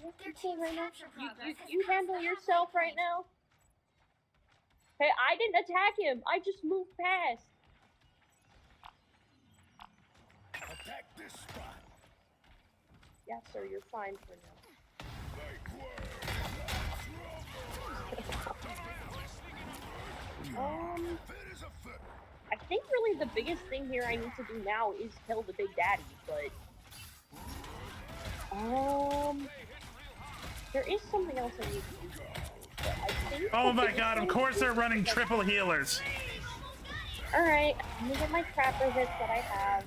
You chill right now. You handle yourself right now. Hey, I didn't attack him. I just moved past. Attack this spot. Yeah, sir, you're fine for now. I think really the biggest thing here I need to do now is kill the big daddy, but there is something else I need to do. But I think Oh my god, of course they're running triple healers. Alright, I'm gonna get my trapper hits that I have.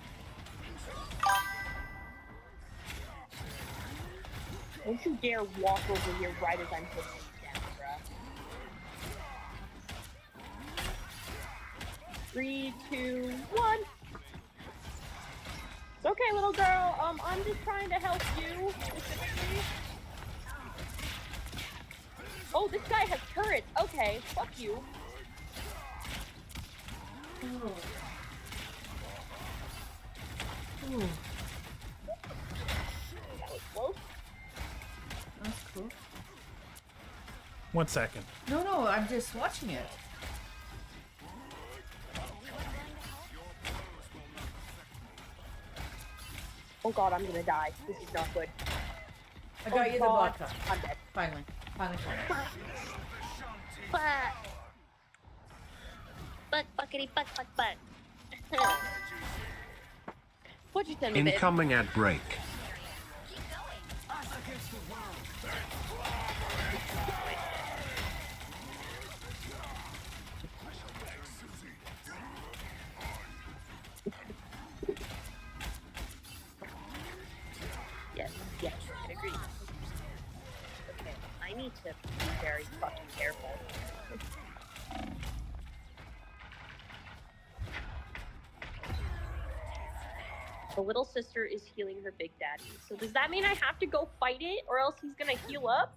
Don't you dare walk over here right as I'm putting it down, bruh. 3, 2, 1. It's okay, little girl. I'm just trying to help you, specifically. Oh, this guy has turrets. Okay, fuck you. Ooh. Ooh. That was close. That's cool. 1 second. No, I'm just watching it. Oh god, I'm gonna die. This is not good. I got you the god. vodka. I'm dead. Finally. Finally. Buck, buckety, buck. What'd you send me, babe? Incoming ad break. Yes, I agree. Okay, I need to be very fucking careful. The little sister is healing her big daddy. So does that mean I have to go fight it, or else he's gonna heal up?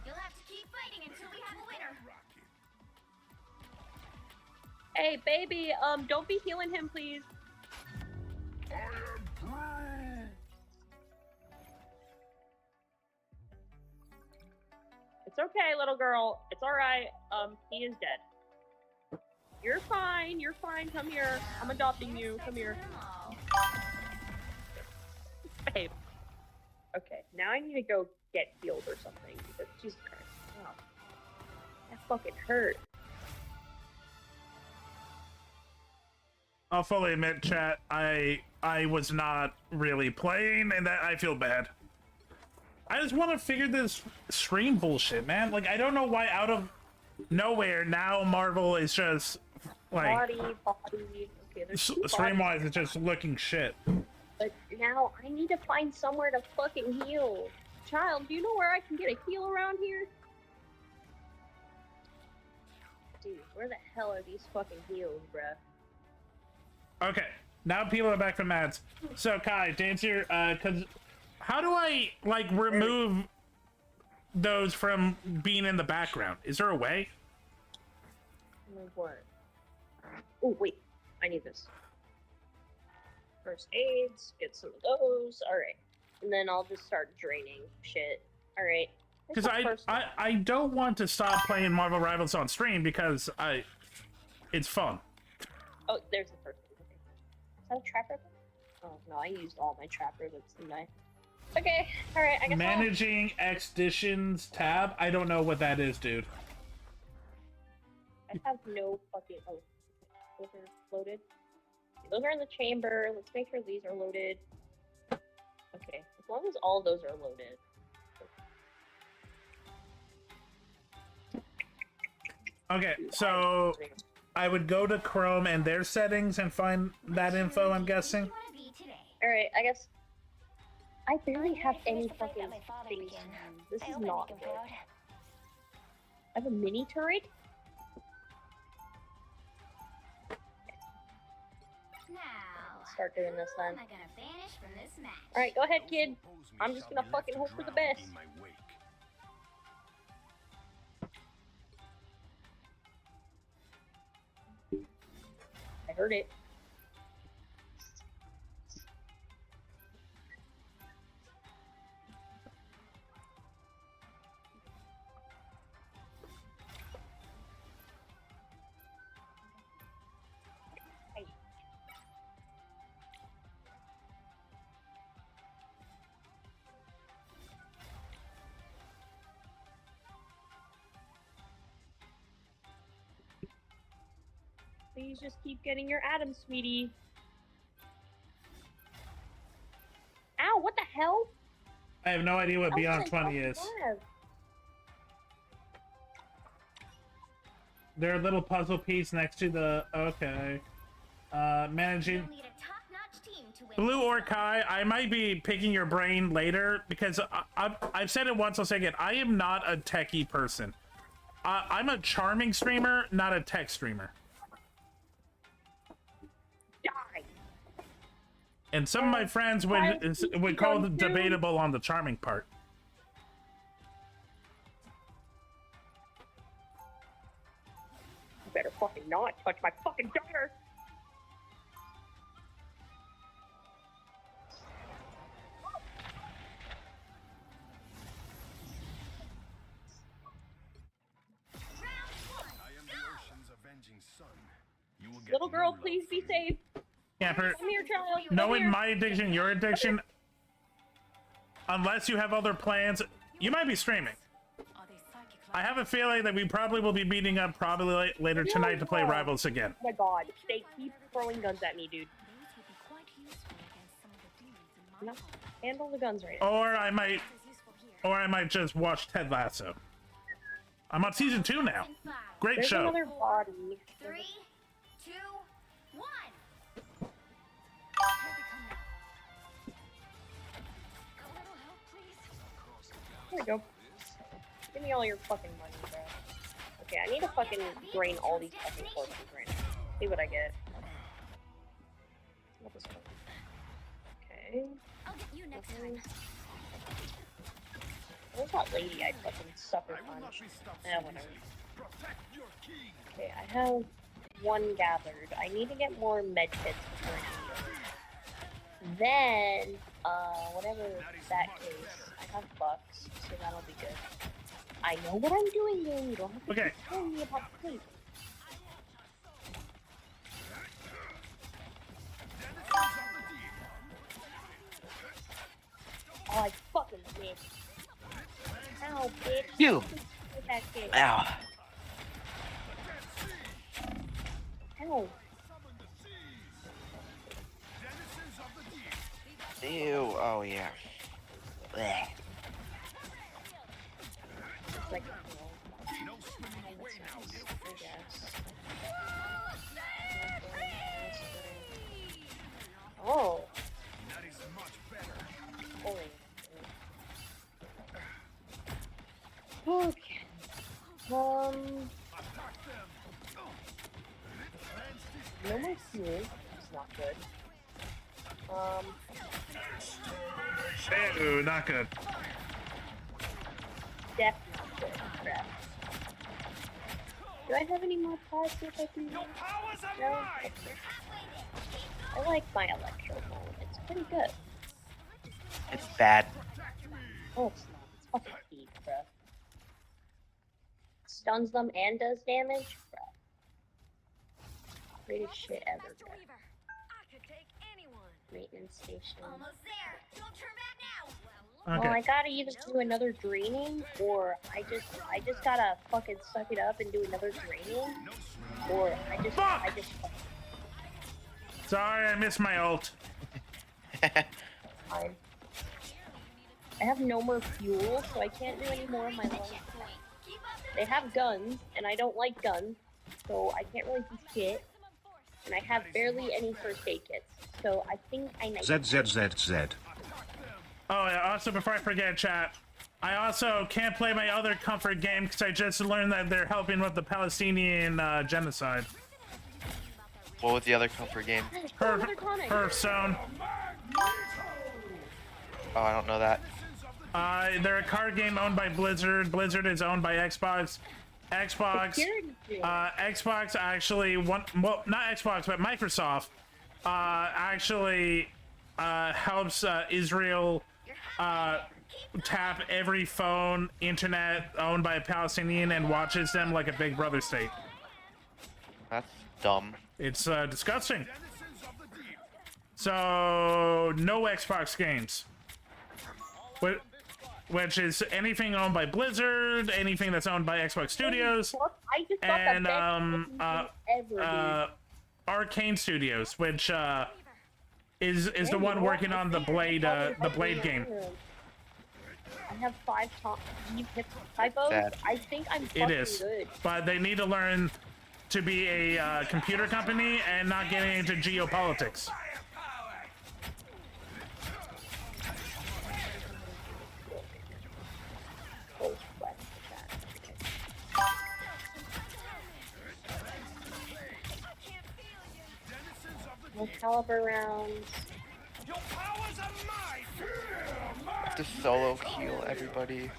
You'll have to keep fighting until we have a winner. Hey, baby, don't be healing him, please. It's okay, little girl. It's alright. He is dead. You're fine. Come here. I'm adopting you. Come here. Babe. Okay, now I need to go get healed or something, because Jesus Christ. Wow. That fucking hurt. I'll fully admit, chat, I was not really playing, and that I feel bad. I just want to figure this stream bullshit, man. Like, I don't know why out of nowhere now Marvel is just like Body. Okay, there's two stream-wise, bodies. it's just looking shit. But now I need to find somewhere to fucking heal. Child, do you know where I can get a heal around here? Dude, where the hell are these fucking heals, bruh? Okay, now people are back from ads. So Kai, to answer your, cause how do I like remove those from being in the background? Is there a way? What? Oh wait, I need this. First aids, get some of those. All right, and then I'll just start draining shit. All right. Because I don't want to stop playing Marvel Rivals on stream because it's fun. Oh, there's the first one. Okay. Is that a trapper? Oh no, I used all my trapper lips, didn't I? Okay, all right. I guess Managing expeditions tab. I don't know what that is, dude. I have no fucking. Oh, those are loaded. Those are in the chamber. Let's make sure these are loaded. Okay, as long as all those are loaded. Okay, so I would go to Chrome and their settings and find that info, I'm guessing. Alright, I guess. I barely have any fucking things. This is not good. I have a mini turret? start doing this then. Am I gonna vanish from this match? Alright, go ahead, kid. I'm just gonna fucking hope for the best. I heard it. Please just keep getting your Adam, sweetie. Ow, what the hell? I have no idea what Oh, Beyond my 20 God. is. They're a little puzzle piece next to the... Okay. Managing... Blue Orkai, I might be picking your brain later because I've said it once, I'll say it again. I am not a techie person. I'm a charming streamer, not a tech streamer. Die. And some of my friends would call it debatable on the charming part. You better fucking not touch my fucking daughter. Little girl, please be safe. Camper, Come here, child. Come knowing here. my addiction, your addiction, unless you have other plans, you might be streaming. I have a feeling that we probably will be meeting up probably later tonight to play Rivals again. Oh my god, they keep throwing guns at me, dude. No, handle the guns right now. Or I might just watch Ted Lasso. I'm on season 2 now. Great There's show. another body. 3, 2, 1. There we go. Give me all your fucking money, bro. Okay, I need to fucking drain all these fucking corpses right now. See what I get. What is it? Okay. I'll get you next time. Where's that lady I fucking sucker punch? Whatever. Okay, I have one gathered. I need to get more med kits before I do. Then, whatever that case, I have bucks, so that'll be good. I know what I'm doing, though. You don't have to keep telling me about the plate. Oh, I fucking missed. Ow, bitch. You. Ow. Ow. Ew. Oh yeah. Blech. Like, no swimming away now, I guess. Oh. That is much better. Holy. Okay. No more fuel. It's not good. Ew, not good. Definitely not good. Crap. Do I have any more pods if I can? No. I like my electro mode. It's pretty good. It's bad. Oh, it's not. It's fucking deep, bro. Stuns them and does damage, bro. Greatest shit ever, bro. Maintenance station. Almost there. Don't turn back now. Okay. Well, I gotta either do another draining, or I just gotta fucking suck it up and do another draining, or I just. Sorry, I missed my ult. Fine. I have no more fuel, so I can't do any more of my life. They have guns, and I don't like guns, so I can't really do shit. And I have barely any first aid kits, so I think I might. ZZZZ. Oh, yeah, also, before I forget, chat, I also can't play my other comfort game because I just learned that they're helping with the Palestinian genocide. What was the other comfort game? Hearthstone. Oh, I don't know that. They're a card game owned by Blizzard. Blizzard is owned by Xbox. Xbox actually not Xbox, but Microsoft actually helps Israel tap every phone, internet owned by a Palestinian and watches them like a Big Brother state. That's dumb. It's disgusting. So no Xbox games. Which is anything owned by Blizzard, anything that's owned by Xbox Studios, and Arcane Studios, which is the one working on the Blade game. I have 5 typos. Sad. I think I'm fucking It is, good. but they need to learn to be a computer company and not getting into geopolitics. No caliber rounds. To solo heal everybody.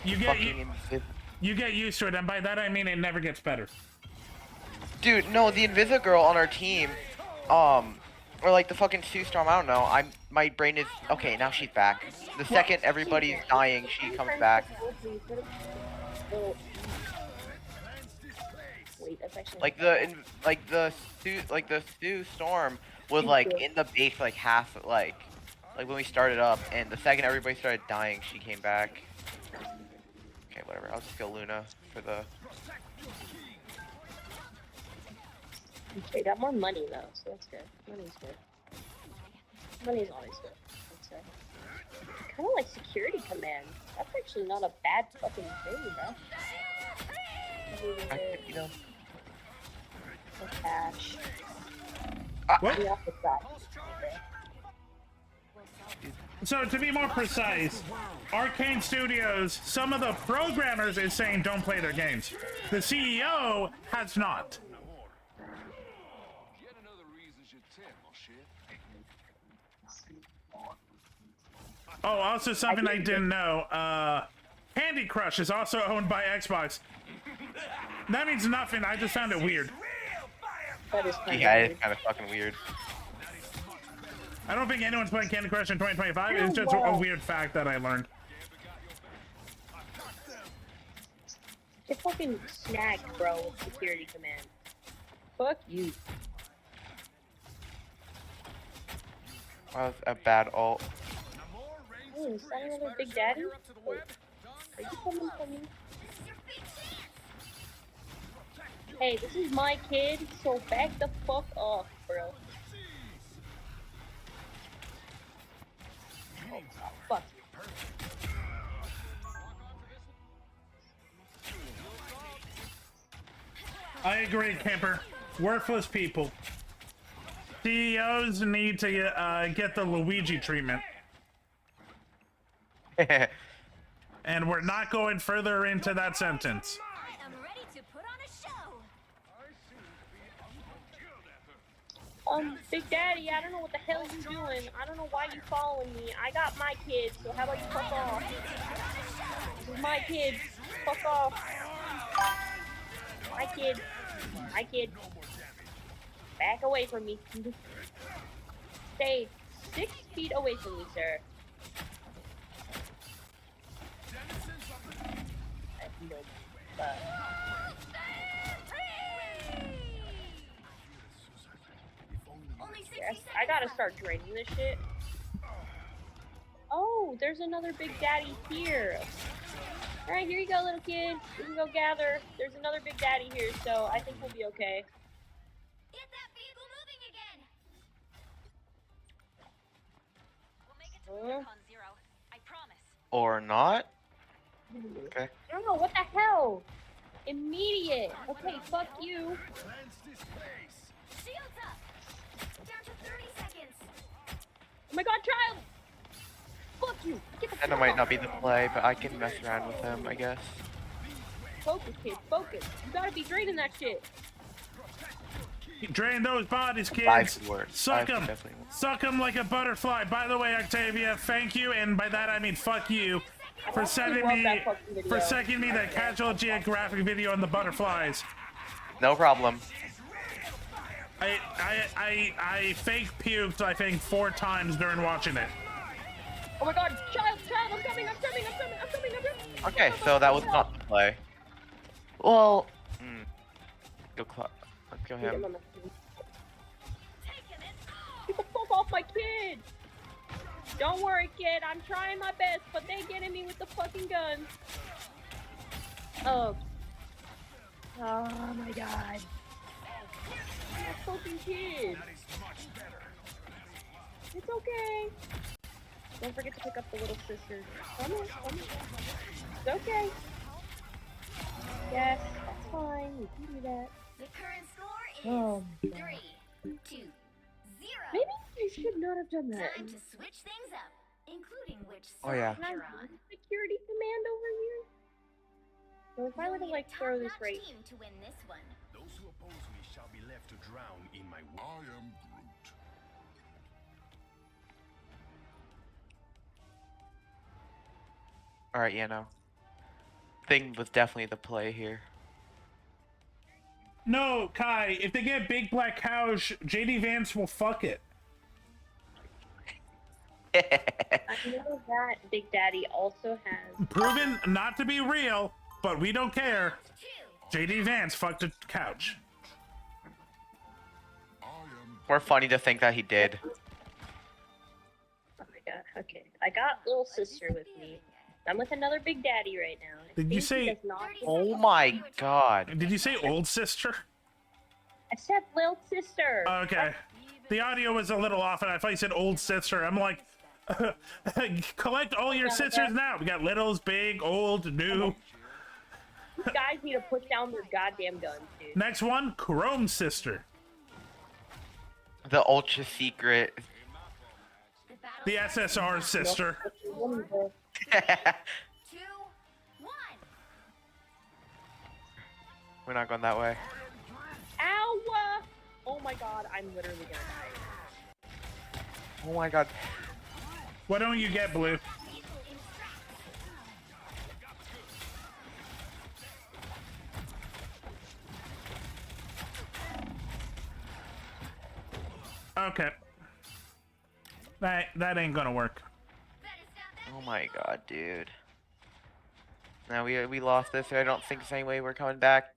You get used to it, and by that I mean it never gets better. Dude, no, the Invisa girl on our team, or like the fucking Sue Storm, I don't know. My brain is okay. Now she's back. The second everybody's dying, she comes back. Wait, that's actually Like the Sue Storm was like in the base for like half like when we started up, and the second everybody started dying, she came back. Okay, whatever. I'll just go Luna for the. They got more money though, so that's good. Money's good. Money's always good. I'd say. Kind of like security command. That's actually not a bad fucking thing, bro. You know. Cash. What? The opposite side. So to be more precise, Arcane Studios, some of the programmers is saying don't play their games. The CEO has not. Oh, also something I didn't know. Candy Crush is also owned by Xbox. That means nothing. I just found it weird. Yeah, it's kind of fucking weird. I don't think anyone's playing Candy Crush in 2025. It's just a weird fact that I learned. Get fucking snagged, bro, with security command. Fuck you. That was a bad ult. Oh, is that another Big Daddy? Wait, are you coming for me? Hey, this is my kid, so back the fuck off, bro. Oh, fuck. I agree, Camper. Worthless people. CEOs need to get the Luigi treatment. And we're not going further into that sentence. Big Daddy, I don't know what the hell you're doing. I don't know why you following me. I got my kid, so how about you fuck off? This is my kid. Fuck off. My kid. My kid. Back away from me. Stay 6 feet away from me, sir. Yes, I gotta start draining this shit. Oh, there's another Big Daddy here. Alright, here you go, little kid. You can go gather. There's another Big Daddy here, so I think we'll be okay. Get that vehicle moving again. We'll make it to Recon Zero. I promise. Or not? Okay. I don't know, what the hell? Immediate. Okay, fuck you. Shields up. Down to 30 seconds. Oh my god, child! Fuck you! Get the And it might not be the play, but I can mess around with him, I guess. Focus, kid, focus. You gotta be draining that shit. Drain those bodies, Dive kids. to work. Suck Dive to them. definitely work. Suck them like a butterfly. By the way, Octavia, thank you, and by that I mean fuck you, for sending love me that fucking video. that Casual Geographic video on the butterflies. No problem. I fake puked, I think, 4 times during watching it. Oh my god, child, I'm coming. Okay, so that was not the play. Well, let's go him. Get the fuck off my kid! Don't worry, kid. I'm trying my best, but they getting me with the fucking gun. Oh. Oh my god. That fucking kid. It's okay. Don't forget to pick up the little sister. Come on. It's okay. Yes, that's fine. We can do that. The current score is Oh, 3-2-0. maybe I should not have done that. Time to switch things up, including which Oh, yeah. side you're on. Security command over here? So if I were to like throw this right. Team to win this one. Those who oppose me shall be left to drown in my I am Groot. Alright, yeah, no. Thing was definitely the play here. No, Kai, if they get big black cows, JD Vance will fuck it. I know that Big Daddy also has. Proven not to be real, but we don't care. JD Vance fucked a couch. More funny to think that he did. Oh my god, okay. I got little sister with me. I'm with another Big Daddy right now. Did you say? Oh my god. Did you say old sister? I said little sister. Okay. The audio was a little off, and I thought you said old sister. I'm like, collect all your sisters now. We got littles, big, old, new. These guys need to put down their goddamn guns, dude. Next one, Chrome sister. The ultra secret. The SSR sister. We're not going that way. Ow! Oh my god, I'm literally gonna die. Oh my god. Why don't you get blue? Okay. That ain't gonna work. Oh my god, dude. Now we lost this. I don't think the same way we're coming back.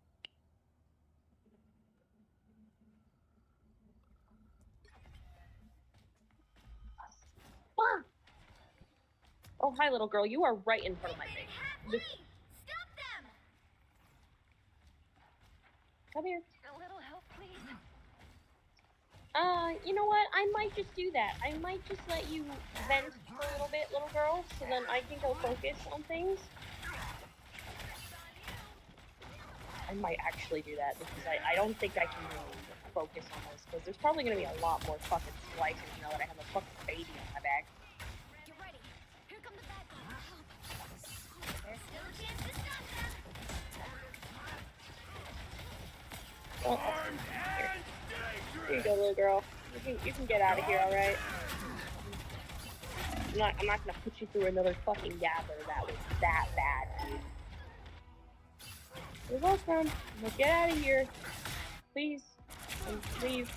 Ah! Oh, hi, little girl. You are right in front of my face. Come here. A little help, please. You know what? I might just do that. I might just let you vent for a little bit, little girl, so then I can go focus on things. I might actually do that because I don't think I can really focus on this because there's probably going to be a lot more fucking slices now that I have a fucking baby on my back. Get ready. Here come the bad guys. There's still a chance to stop them. Well, here you go, little girl. You can get out of here, all right? I'm not gonna put you through another fucking gather that was that bad, dude. You're welcome. Now get out of here, please, and leave.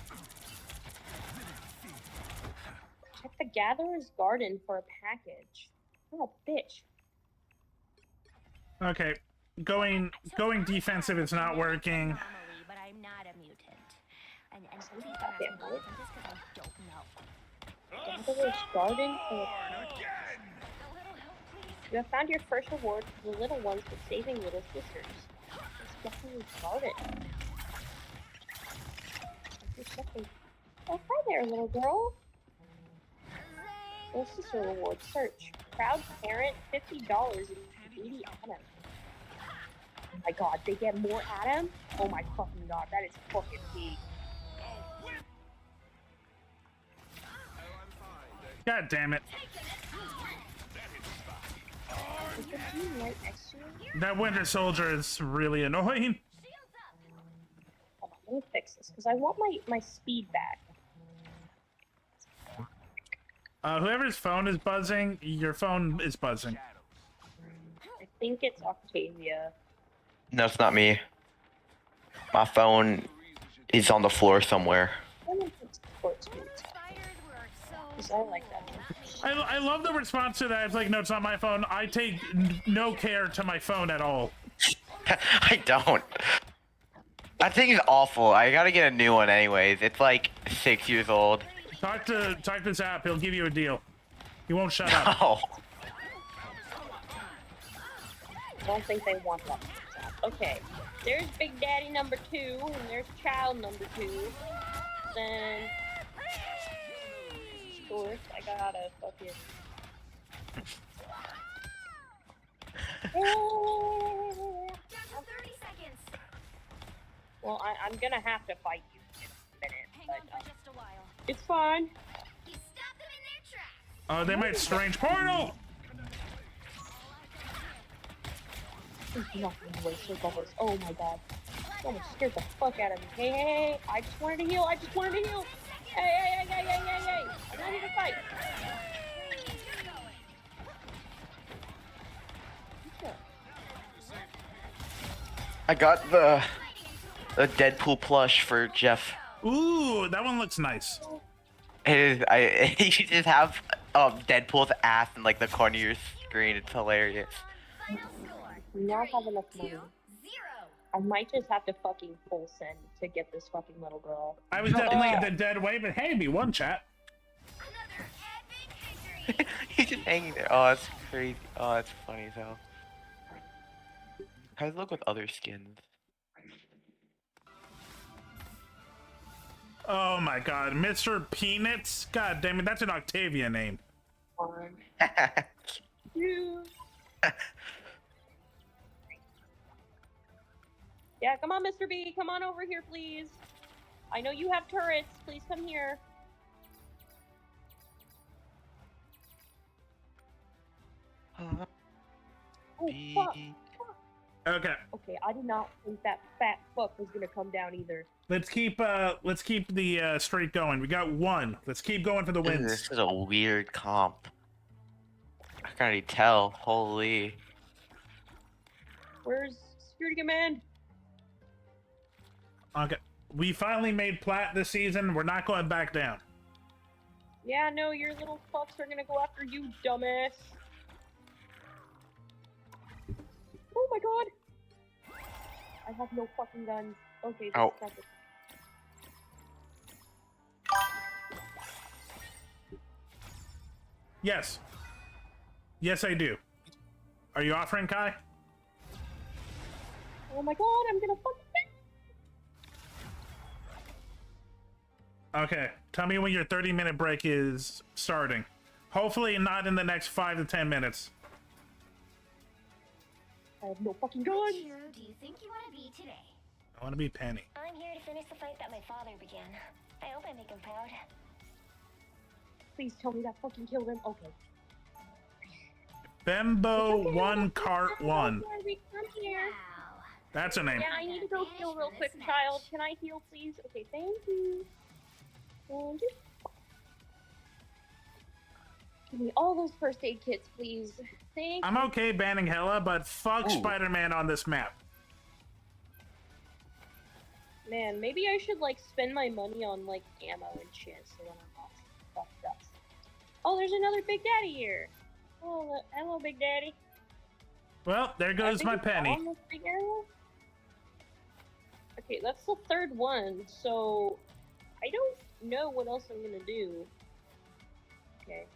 Check the gatherer's garden for a package. Oh, bitch. Okay, going defensive is not working. But I'm not a mutant. And please don't ask me why, just because I don't know. Gatherer's garden for a package. You have found your first reward for the little ones for saving little sisters. Gatherer's garden. Oh, hi there, little girl. Little sister reward. Search. Proud parent, $50 and 80 atoms. Oh my god, they get more atoms? Oh my fucking god, that is fucking big. God damn it. Is the team right next to you? That Winter Soldier is really annoying. let me fix this because I want my speed back. Whoever's phone is buzzing, your phone is buzzing. I think it's Octavia. No, it's not me. My phone is on the floor somewhere. I don't think it's sports boots. Because I like that one. I love the response to that. It's like, no, it's not my phone. I take no care to my phone at all. I don't. That thing is awful. I gotta get a new one anyways. It's like 6 years old. Talk to Zap. He'll give you a deal. He won't shut up. Oh. I don't think they want that. Okay. There's Big Daddy number 2, and there's Child number 2. Then, of course, I gotta fucking. Well, I'm gonna have to fight you in a minute, but it's fine. Oh, they made strange portal. Nothing way so bubbles. Oh my god. That almost scared the fuck out of me. Hey, hey, hey. I just wanted to heal. I just wanted to heal. Hey, hey, hey, hey, hey, hey, hey. I'm ready to fight. I got the Deadpool plush for Jeff. Ooh, that one looks nice. It is. You just have Deadpool's ass in like the corner of your screen. It's hilarious. We now have enough money. I might just have to fucking full send to get this fucking little girl. I was definitely the dead way, but hey, me one chat. He's just hanging there. Oh, that's crazy. Oh, that's funny as hell. How does it look with other skins? Oh my god, Mr. Peanuts? God damn it, that's an Octavia name. Yeah, come on, Mr. B. Come on over here, please. I know you have turrets. Please come here. Oh, fuck. Okay. Okay, I did not think that fat fuck was gonna come down either. Let's keep the streak going. We got one. Let's keep going for the wins. This is a weird comp. I can already tell. Holy. Where's security command? Okay. We finally made plat this season. We're not going back down. Yeah, no, your little fucks are gonna go after you, dumbass. Oh my god! I have no fucking guns. Okay, this is not good. Yes. Yes, I do. Are you offering, Kai? Oh my god, I'm gonna fucking... Okay, tell me when your 30-minute break is starting. Hopefully not in the next 5 to 10 minutes. I have no fucking guns. Who do you think you want to be today? I want to be Penny. I'm here to finish the fight that my father began. I hope I make him proud. Please tell me that fucking killed him. Okay. Bembo one cart one. I'm here. That's a name. Yeah, I need to go heal real quick, child. Can I heal, please? Okay, thank you. Thank you. Give me all those first aid kits, please. Thank I'm okay banning Hella, but fuck Spider-Man on this map. Man, maybe I should, like, spend my money on, like, ammo and shit so when I'm not fucked up. Oh, there's another Big Daddy here. Oh, hello, Big Daddy. Well, there goes my penny. Okay, that's the third one, so I don't know what else I'm gonna do. Okay.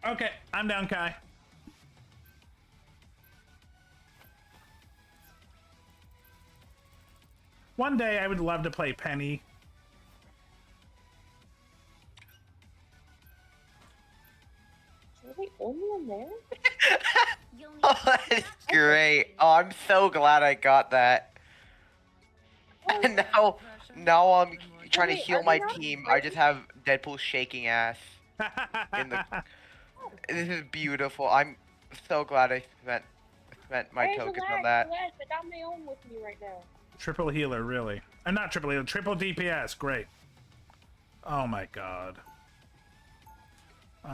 Okay, I'm down, Kai. One day I would love to play Penny. Are they only on there? Oh, that's great. Oh, I'm so glad I got that. And now I'm trying to heal my team. I just have Deadpool shaking ass. This is beautiful. I'm so glad I spent spent my Hey, tokens relax, on that. relax. I got my own with me right now. Triple healer, really? Not triple healer, triple DPS. Great. Oh my god.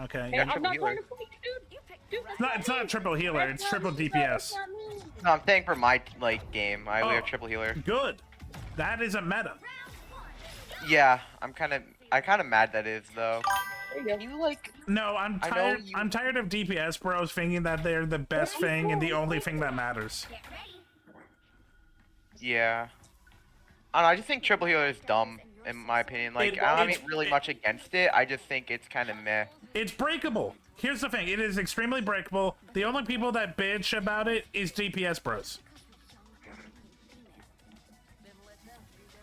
Okay. Hey, I'm not trying to fight you, dude. Dude, It's not triple healer. It's triple DPS. No, I'm saying for my game, we have triple healer. Good. That is a meta. Yeah, I'm kind of mad that is though. You like? No, I'm tired. I'm tired of DPS bros thinking that they're the best thing and the only thing that matters. Yeah. I don't know, I just think triple healer is dumb in my opinion. Like I don't really much against it. I just think it's kind of meh. It's breakable. Here's the thing. It is extremely breakable. The only people that bitch about it is DPS bros.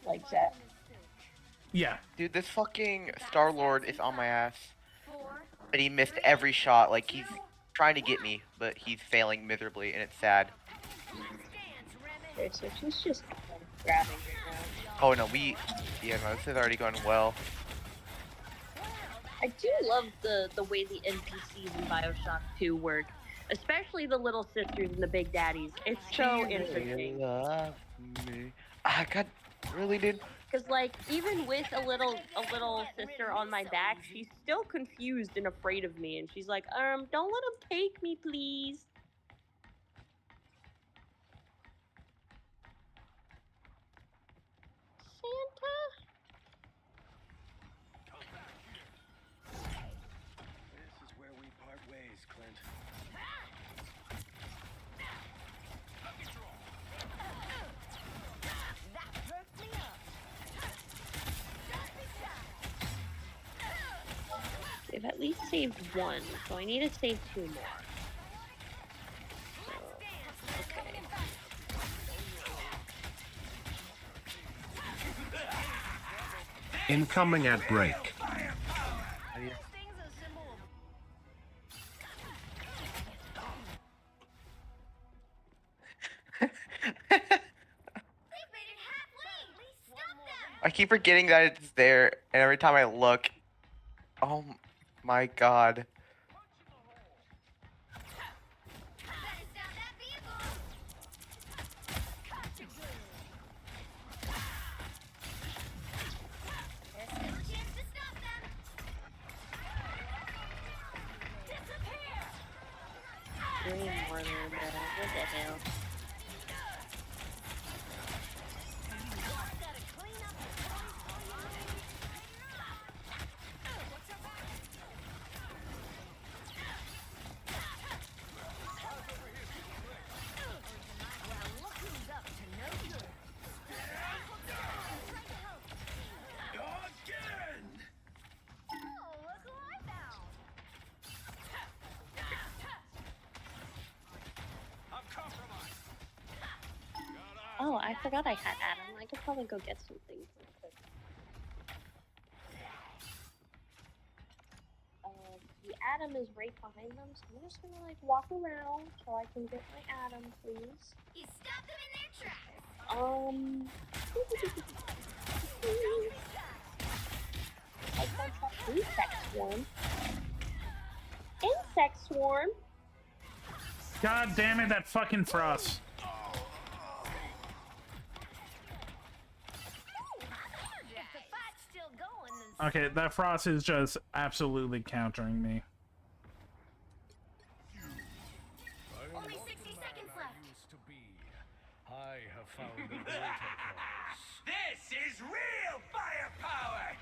Like that. Yeah. Dude, this fucking Star-Lord is on my ass. But he missed every shot. Like, he's trying to get me, but he's failing miserably, and it's sad. Okay, so she's just grabbing right now. Oh, no, yeah, no, this is already going well. I do love the way the NPCs in Bioshock 2 work. Especially the little sisters and the big daddies. It's so interesting. Ah, God, really, dude? Because, like, even with a little sister on my back, she's still confused and afraid of me. And she's like, don't let him take me, please. Santa? This is where we part ways, Clint. They've at least saved one, so I need to save 2 more. So, okay. Incoming ad break. I keep forgetting that it's there, and every time I look, oh my god. Green Warner, what the hell? Oh, I forgot I had Adam. I could probably go get some things real quick. The Adam is right behind them, so I'm just gonna like walk around so I can get my Adam, please. You stop them in their tracks. I contract Insect Swarm. Insect Swarm? God damn it, that fucking Frost. Okay, that Frost is just absolutely countering me. Only 60 seconds left. I have found a greater cause. This is real firepower!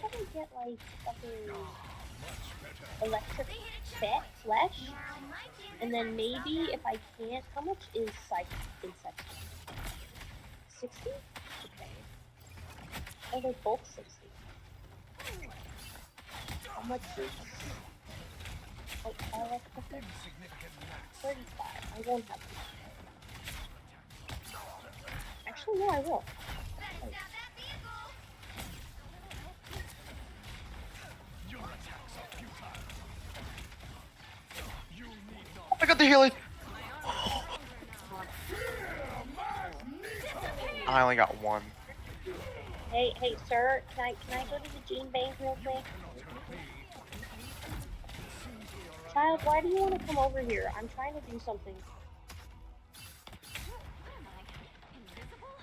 How can I get like fucking electric flesh? And then maybe if I can't, how much is insect? 60? Okay. Oh, they're both 60. How much is like electric? 35. I won't have to. Actually, no, I will. Wait. I got the healing. I only got one. Hey, sir, can I go to the gene bank real quick? Child, why do you want to come over here? I'm trying to do something.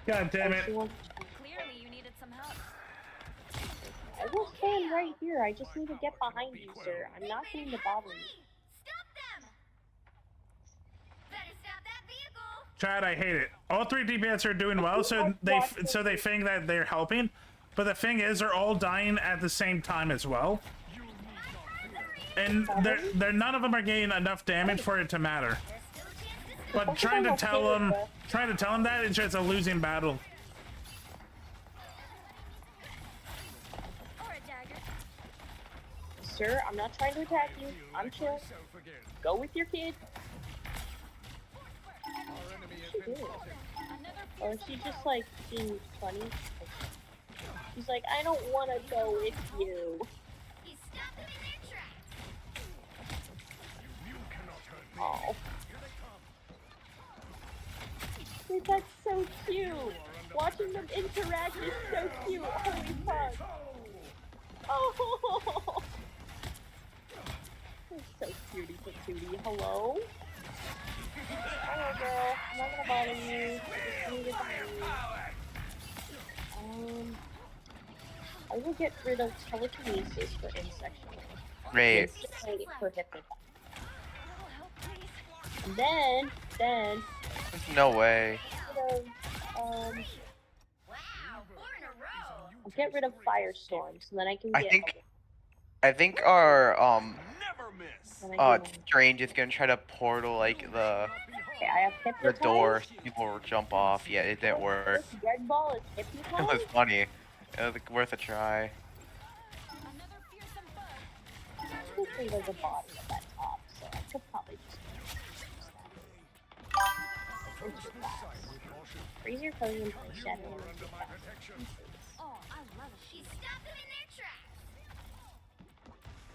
God damn it. Clearly, you needed some help. I will stand right here. I just need to get behind you, sir. I'm not going to bother you. Stop them! Better stop that vehicle! Chad, I hate it. All three DPS are doing well, so they think that they're helping, but the thing is, they're all dying at the same time as well, and they're none of them are getting enough damage for it to matter. But trying to tell them that it's just a losing battle. Sir, I'm not trying to attack you. I'm chill. Go with your kid. What's she doing? Or is she just like being funny? She's like, I don't want to go with you. Oh. Dude, that's so cute. Watching them interact is so cute. Holy fuck. Oh. That's so cutie patootie. Hello? Hello, girl. I'm not gonna bother you. I just needed to move. I will get rid of telekinesis for insect. Great. For hypnotize. Then, There's no way. I'll get rid of firestorm, so then I can get. I think our Strange is gonna try to portal like the door. People will jump off. Yeah, it didn't work. Red ball is It hypnotized. was funny. It was worth a try. Actually, there's a body at that top, so I could probably just use that. Freeze your pose and place shadow and Oh, I love it. She stopped them in their tracks.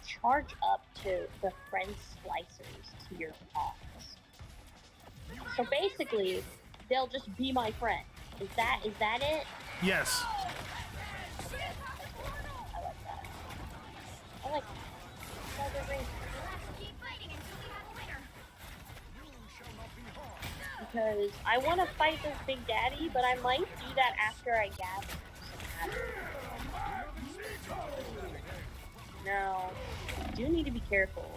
Charge up to the friend slicers to your office. So basically, they'll just be my friend. Is that it? Yes. I like that. I like that. Because I want to fight this Big Daddy, but I might do that after I gather some adder. No, I do need to be careful.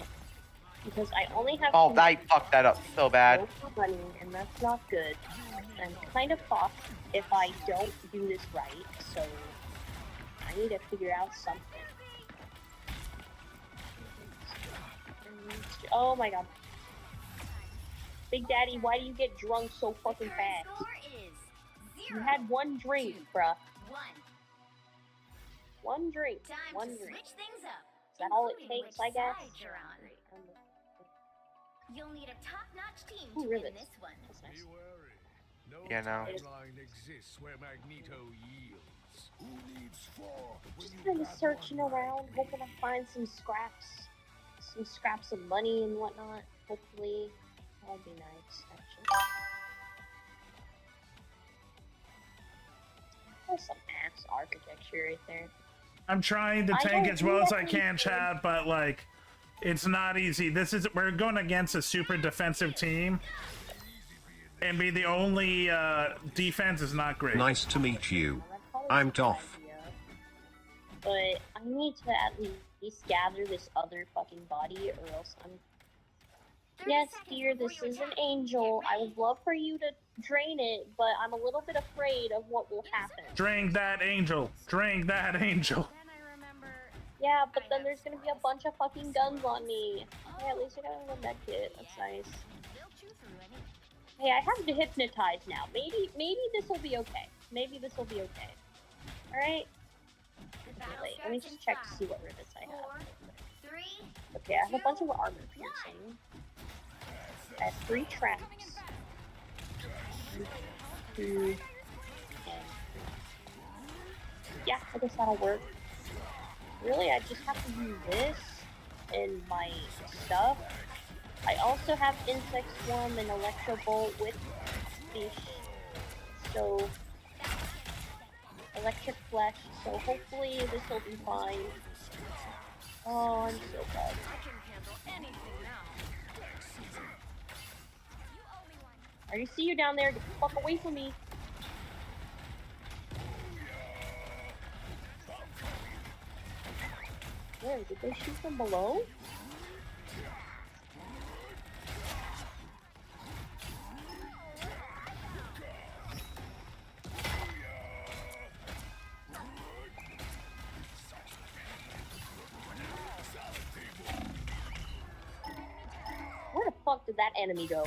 Because I only have Oh, I fucked that up so bad. money, and that's not good. I'm kind of fucked if I don't do this right, so I need to figure out something. Oh my god. Big Daddy, why do you get drunk so fucking fast? You had one drink, bruh. One drink. One drink. Is that all it takes, I guess? You'll need a top-notch team Ooh, to rivets. win this one. That's nice. Yeah, no. exists where Magneto yields. Who needs Just kind of searching around, hoping to find some scraps. Some scraps of money and whatnot, hopefully. That would be nice, actually. That's some ass architecture right there. I'm trying to tank as well as I can, Chad, but like, it's not easy. We're going against a super defensive team, and be the only defense is not great. Nice to meet you. I'm Doff. But I need to at least gather this other fucking body, or else I'm... Yes, dear, this is an angel. I would love for you to drain it, but I'm a little bit afraid of what will happen. Drain that angel. Drain that angel. Yeah, but then there's gonna be a bunch of fucking guns on me. Hey, at least I got a little med kit. That's nice. Hey, I have to hypnotize now. Maybe this will be okay. Maybe this will be okay. Alright? Wait, let me just check to see what rivets I have. Okay, I have a bunch of armor piercing. I have 3 traps. 2. Yeah, I guess that'll work. Really, I just have to use this and my stuff. I also have Insect Swarm and Electro Bolt with fish. So, Electric Flesh. So hopefully this will be fine. Oh, I'm so bad. I can handle anything now. I already see you down there. Get the fuck away from me. Where? Did they shoot from below? Where the fuck did that enemy go?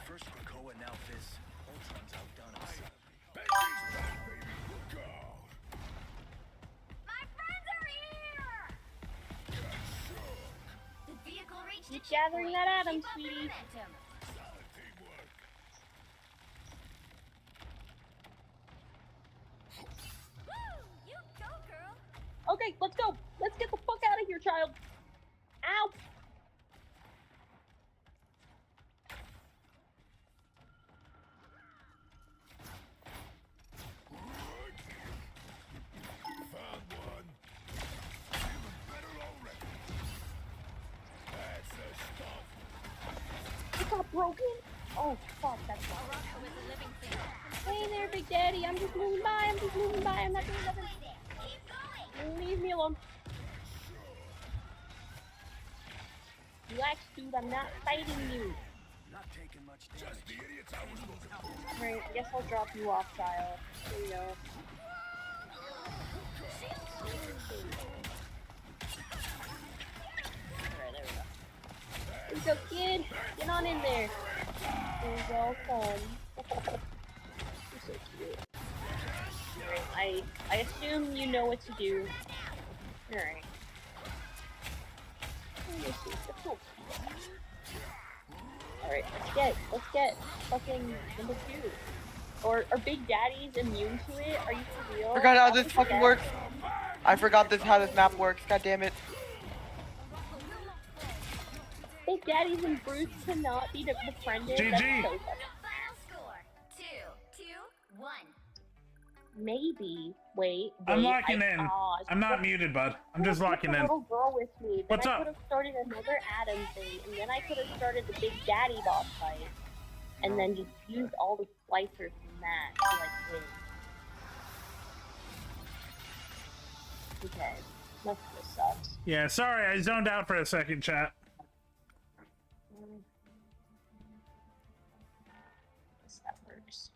First Krakoa, now this. Ultron's outdone us. My friends are here! The vehicle reached Keep its gathering checkpoint. that atom, Keep up the sweetie. momentum. Woo! You go, girl! Okay, let's go. Let's get the fuck out of here, child. Ow. Found one. Feeling better already. That's the stuff. It got broken? Oh, fuck, that's not right. Hey there, Big Daddy. I'm just moving by. I'm just moving by. I'm not doing nothing. Leave me alone. Relax, dude. I'm not fighting you. Not taking much damage. Just the idiots I was looking for. Alright, I guess I'll drop you off, child. There you go. Alright, there we go. There you go, kid. Get on in there. There's all fun. You're so cute. Alright, I assume you know what to do. Alright. Alright, let's get fucking number 2. Are Big Daddies immune to it? Are you for real? Forgot how this fucking works. I forgot how this map works. God damn it. Big Daddies and Bruce cannot be befriended. GG. That's so funny. Final score 2-2-1. Maybe. Wait. I'm locking in. I'm not muted, bud. I'm just locking in. Little girl with me. Then What's I up? could have started another Adam thing, and then I could have started the Big Daddy boss fight, and then just used all the splicers from that to like win. Okay. That just sucks. Yeah, sorry, I zoned out for a second, chat. That works.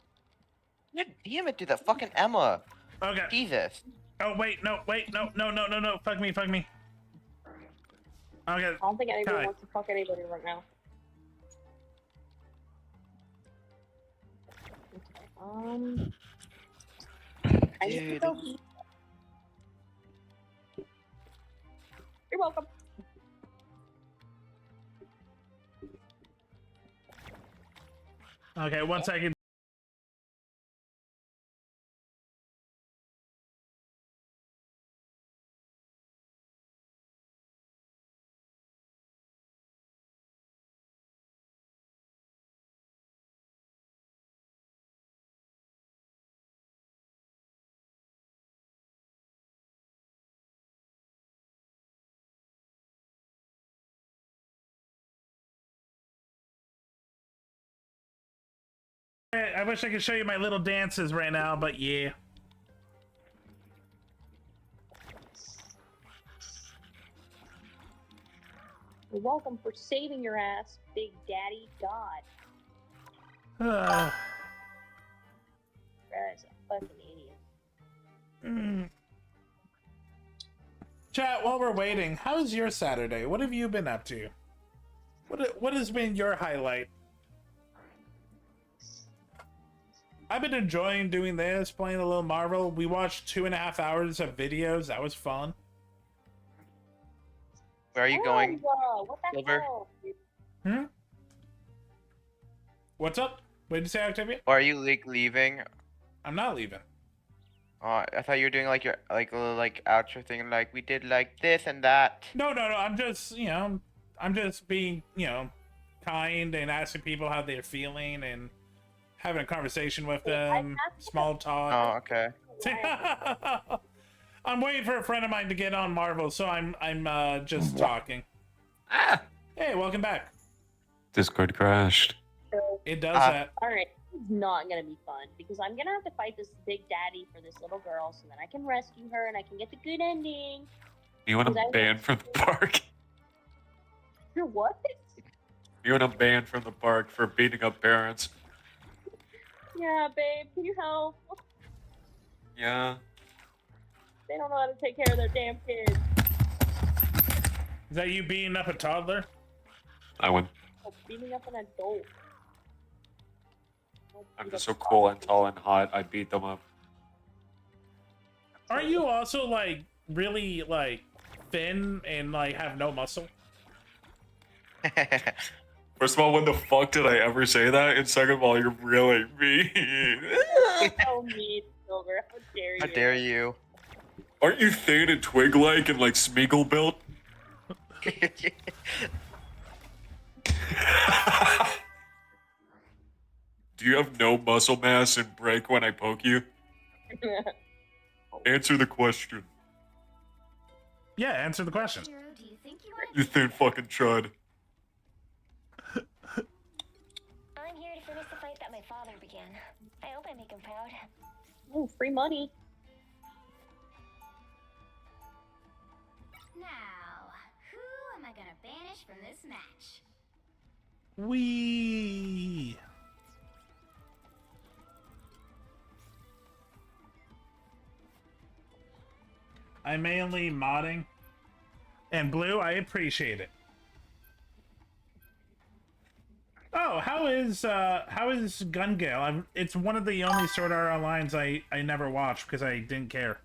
God damn it, dude. That fucking Emma. Okay. Jesus. Oh, wait, no. Fuck me. Okay. I don't think anybody Kai. wants to fuck anybody right now. Okay, I need to Dude. go eat. You're welcome. Okay, 1 second. I wish I could show you my little dances right now, but yeah. You're welcome for saving your ass, Big Daddy God. Guy's a fucking idiot. Chat, while we're waiting, how's your Saturday? What have you been up to? What has been your highlight? I've been enjoying doing this, playing a little Marvel. We watched 2.5 hours of videos. That was fun. Where are you going? What the Silver? hell? What's up? What did you say, Octavia? Or are you like leaving? I'm not leaving. I thought you were doing like your like a little like outro thing, like we did like this and that. No. I'm just, I'm just being, kind and asking people how they're feeling and having a conversation with them. Small talk. Oh, okay. I'm waiting for a friend of mine to get on Marvel, so I'm just talking. Hey, welcome back. Discord crashed. It does that. Alright, it's not gonna be fun because I'm gonna have to fight this big daddy for this little girl so that I can rescue her and I can get the good ending. You want a ban from the park? You're what? You want a ban from the park for beating up parents? Yeah, babe, can you help? Yeah. They don't know how to take care of their damn kids. Is that you beating up a toddler? I would. Oh, beating up an adult. I'm just so cool and tall and hot. I beat them up. Aren't you also like really like thin and like have no muscle? First of all, when the fuck did I ever say that? And second of all, you're really mean. So mean, Silver. How dare you? How dare you? Aren't you thin and twig-like and like Smeagol built? Do you have no muscle mass and break when I poke you? Answer the question. Yeah, answer the question. You thin fucking chud. I'm here to finish the fight that my father began. I hope I make him proud. Oh, free money. Now, who am I gonna banish from this match? Wee. I'm mainly modding. And Blue, I appreciate it. Oh, how is Gun Gale? It's one of the only Sword Art Onlines I never watched because I didn't care.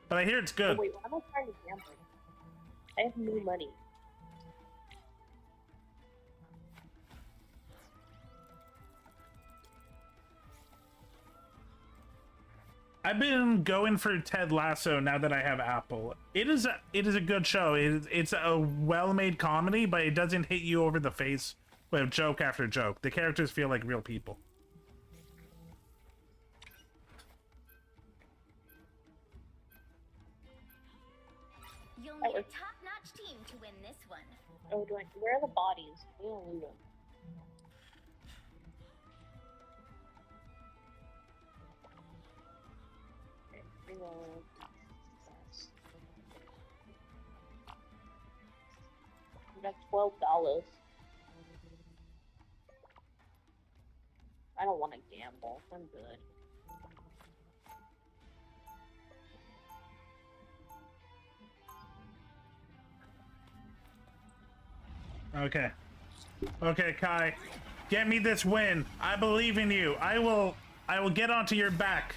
But I hear it's good. Oh, wait, why am I trying to gamble? I have new money. I've been going for Ted Lasso now that I have Apple. It is a good show. It's a well-made comedy, but it doesn't hit you over the face with joke after joke. The characters feel like real people. You'll need a top-notch team to win this one. Oh, where are the bodies? We don't need them. We got $12. I don't want to gamble. I'm good. Okay. Okay, Kai. Get me this win. I believe in you. I will get onto your back.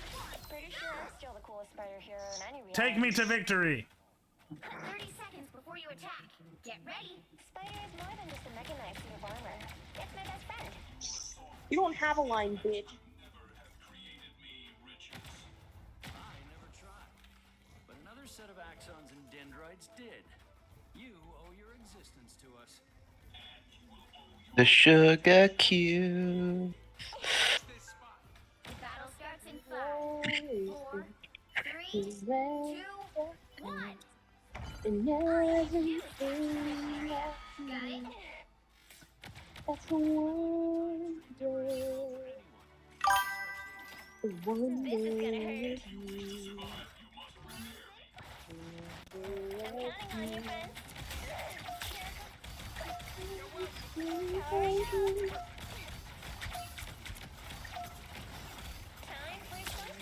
Pretty sure I'm still the coolest spider hero in any reality. Take me to victory. 30 seconds before you attack. Get ready. Spider is more than just a mechanized suit of armor. It's my best friend. You don't have a line, bitch. But another set of axons and dendrites did. You owe your existence to us. The sugar cube. Battle starts in 5, 4, 3, 2, 1. And everything Got it? that's a wonder. A wonder. This is gonna hurt. I'm counting on you, friend. Time for some.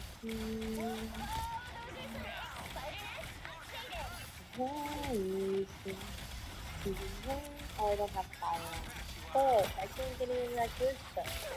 Oh, I don't have fire. Fuck, I can't get any of that good stuff.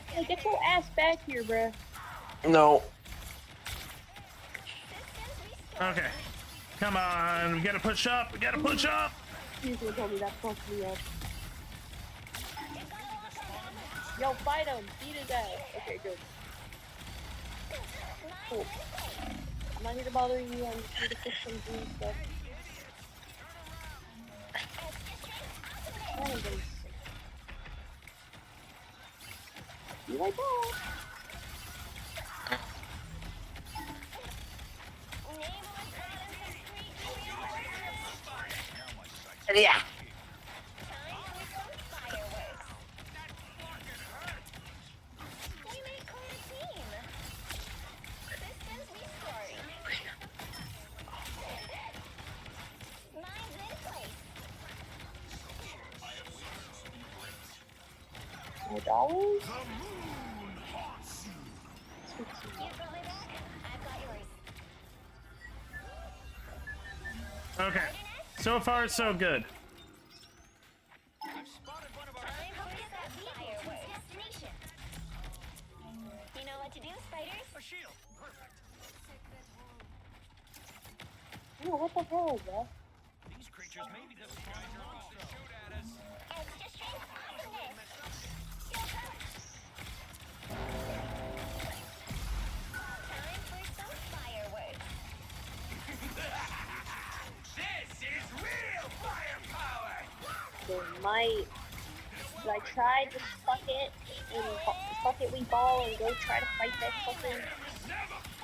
Hey, get your ass back here, bruh. No. Okay. Come on. We gotta push up. We gotta push up. Please don't tell me that fucked me up. Yo, fight him. Beat his ass. Okay, good. Cool. I'm not here to bother you, I'm just here to fix some green stuff. Man, I'm getting sick. You like that? Yeah. More dollars? Okay. So far, so good. You know what to do, spiders? A shield. Oh, what the hell is that? These creatures may be the guys are about to shoot at us. Extra strength awesomeness. Time for some fireworks. This is real firepower. There might... Should I try to suck it and suck it we ball and go try to fight that fucking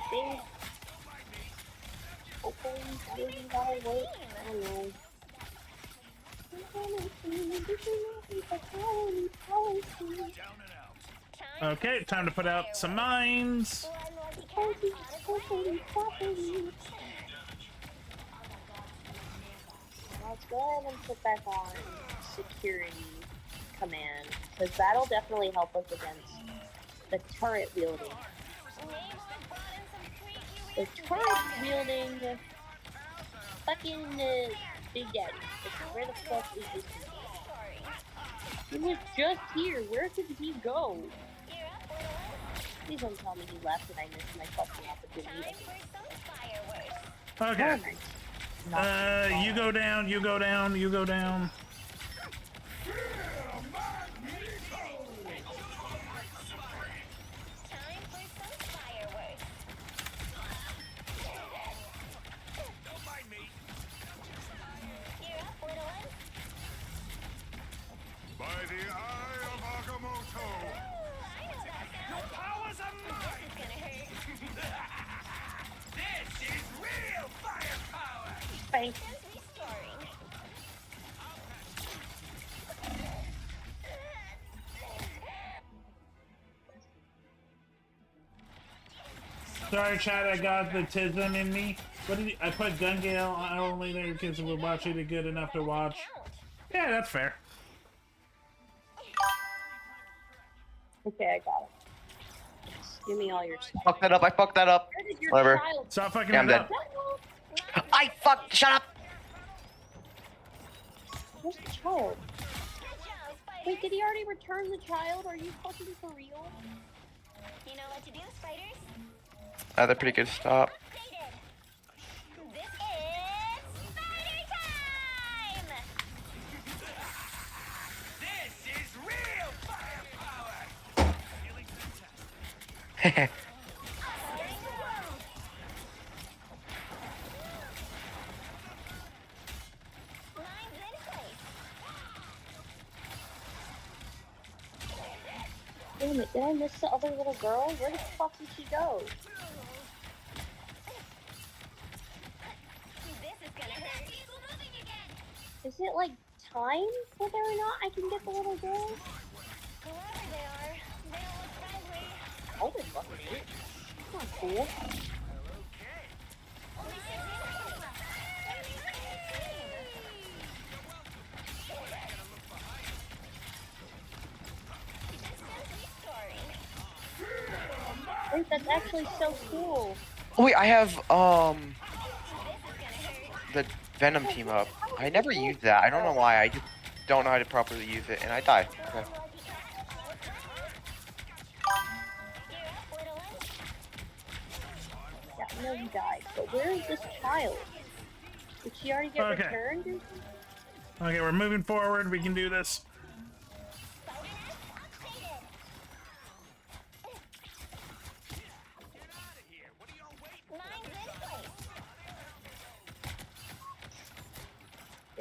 thing? Hopefully, maybe that'll work. I don't know. Okay, time to put out some mines. Let's go ahead and put back on security command, because that'll definitely help us against the turret wielding. The turret wielding fucking Big Daddy. Like, where the fuck is this? He was just here. Where did he go? Please don't tell me he left and I missed my fucking opportunity. Okay. Oh my. You go down, you go down, you go down. By the eye of Agamotto. Your powers are mine. This is real firepower. Thanks. Sorry, Chad, I got the tism in me. What did I put gun gale only there because we're watching it good enough to watch? Yeah, that's fair. Okay, I got it. Give me all your stuff. Fuck that up. I fucked that up. Where did your Whatever. child... Stop fucking Yeah, I'm it dead. up. I fucked. Shut up. Where's the child? Wait, did he already return the child? Are you fucking for real? You know what to do, spiders? Another pretty good stop. This is spider time! This is real firepower. Damn it, did I miss the other little girl? Where the fuck did she go? This is gonna hurt. Is it like time whether or not I can get the little girl? Whoever they are, they don't look friendly. Oh, they fucking ain't. That's not cool. Wait, that's actually so cool. Oh, wait, I have the Venom team up. I never use that. I don't know why. I just don't know how to properly use it, and I die. Okay. Yeah, I know he died, but where is this child? Did she already get Okay. returned or something? Okay, we're moving forward. We can do this.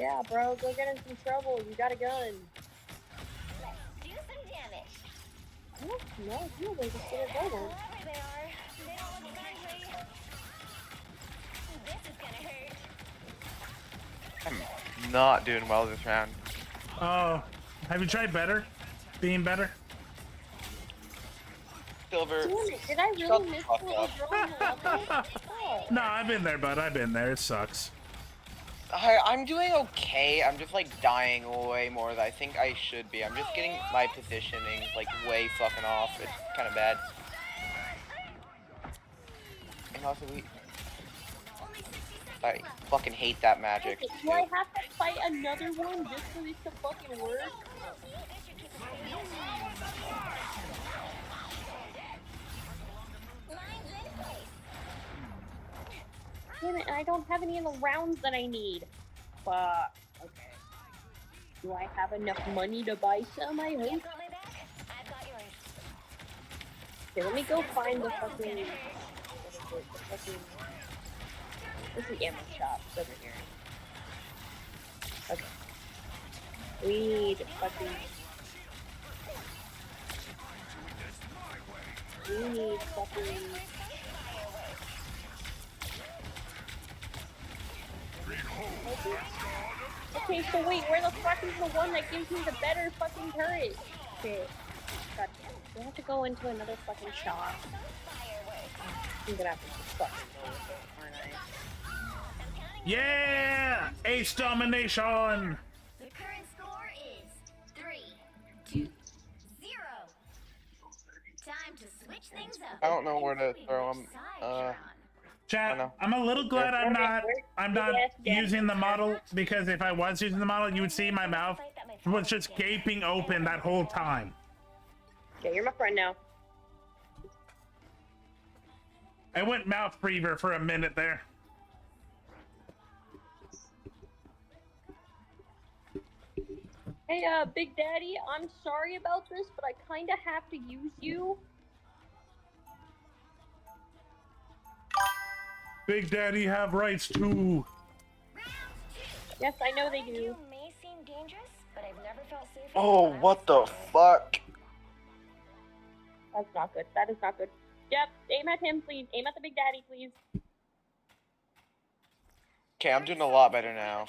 Yeah, bro, go get in some trouble. You got a gun. Do some damage. I don't know. You know where to get a gun. There they are. They don't look friendly. This is gonna hurt. I'm not doing well this round. Oh, have you tried better? Being better? Silver. Damn it, did I really miss the little girl in the level? Oh. No, I've been there, bud. I've been there. It sucks. I'm doing okay. I'm just like dying way more than I think I should be. I'm just getting my positioning like way fucking off. It's kind of bad. And also I fucking hate that magic. Do I have to fight another one just for this to fucking work? Damn it, and I don't have any of the rounds that I need. Fuck. Okay. Do I have enough money to buy some? I hope. Okay, let me go find the fucking... Where's the ammo shop? It's over here. Okay. We need fucking... We need fucking... Okay, so wait, where the fuck is the one that gives me the better fucking turret? Okay. God damn it. Do I have to go into another fucking shop? I'm gonna have to just fucking go with it, aren't I? Yeah! Ace domination! The current score is 3-2-0. Time to switch things up. I don't know where to throw them. Chat, I'm a little glad I'm not using the model, because if I was using the model, you would see my mouth was just gaping open that whole time. Yeah, you're my friend now. I went mouth breather for a minute there. Hey, Big Daddy, I'm sorry about this, but I kinda have to use you. Big Daddy have rights too. Yes, I know they do. You may seem dangerous, but I've never felt safe. Oh, what the fuck? That's not good. That is not good. Yep, aim at him, please. Aim at the Big Daddy, please. Okay, I'm doing a lot better now.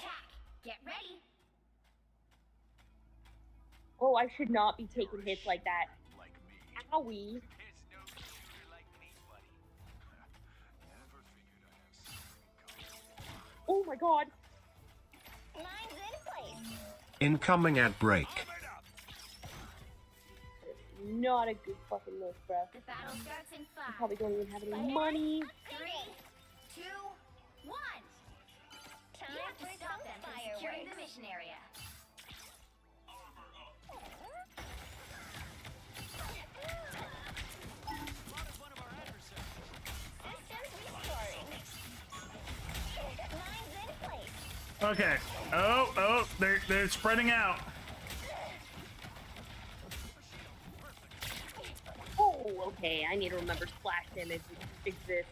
Get ready. Oh, I should not be taking hits like that. Owie. Oh my god. Mine's in place. Incoming ad break. Not a good fucking move, bro. The battle starts in 5. I probably don't even have any money. 3, 2, 1. Time to stop them from securing the mission area. Okay. Oh, they're spreading out. Oh, okay. I need to remember splash damage exists.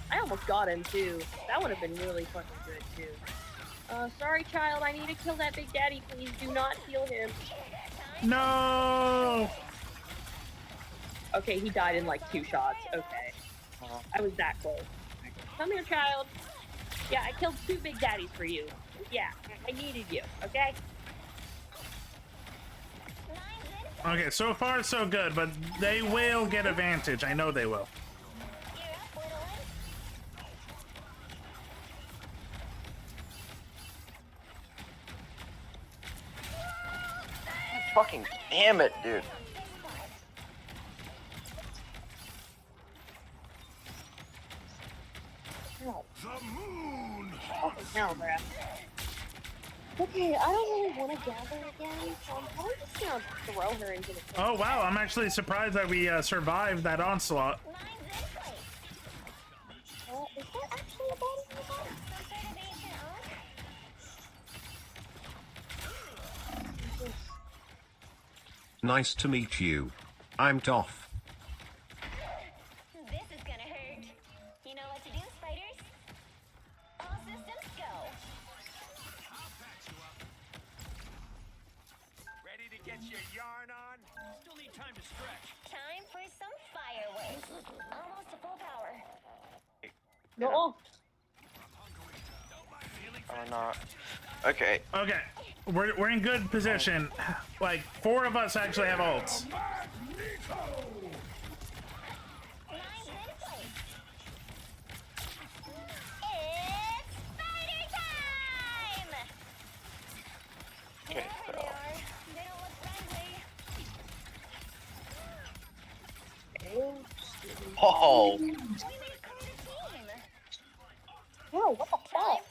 I almost got him too. That would have been really fucking good too. Sorry, child. I need to kill that Big Daddy. Please do not heal him. No. Okay, he died in like 2 shots. Okay. I was that close. Come here, child. Yeah, I killed 2 Big Daddies for you. Yeah, I needed you, okay? Okay, so far so good, but they will get advantage. I know they will. Fucking damn it, dude. Hell. Fucking hell, bruh. Okay, I don't really want to gather again, so I'm probably just gonna throw her into the... Oh wow, I'm actually surprised that we survived that onslaught. Is there actually a body in the bottom? Nice to meet you. I'm Doff. This is gonna hurt. You know what to do, spiders? All systems go. No. Or not. Okay. Okay, we're in good position. Like 4 of us actually have ults. Okay, so. Oh. No, what the fuck?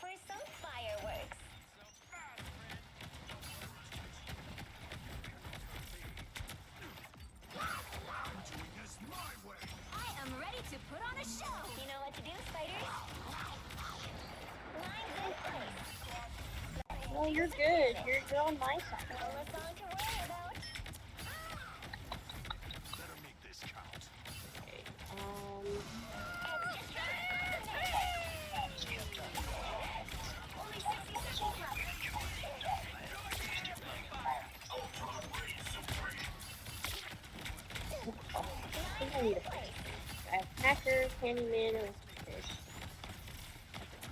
I am ready to put on a show. You know what to do, spiders. Lines in place. No, you're good. You're on my side. No song to worry about. Better make this count. Only 60 seconds left. I think I need a fight. I have Hacker, Candyman, and Fish.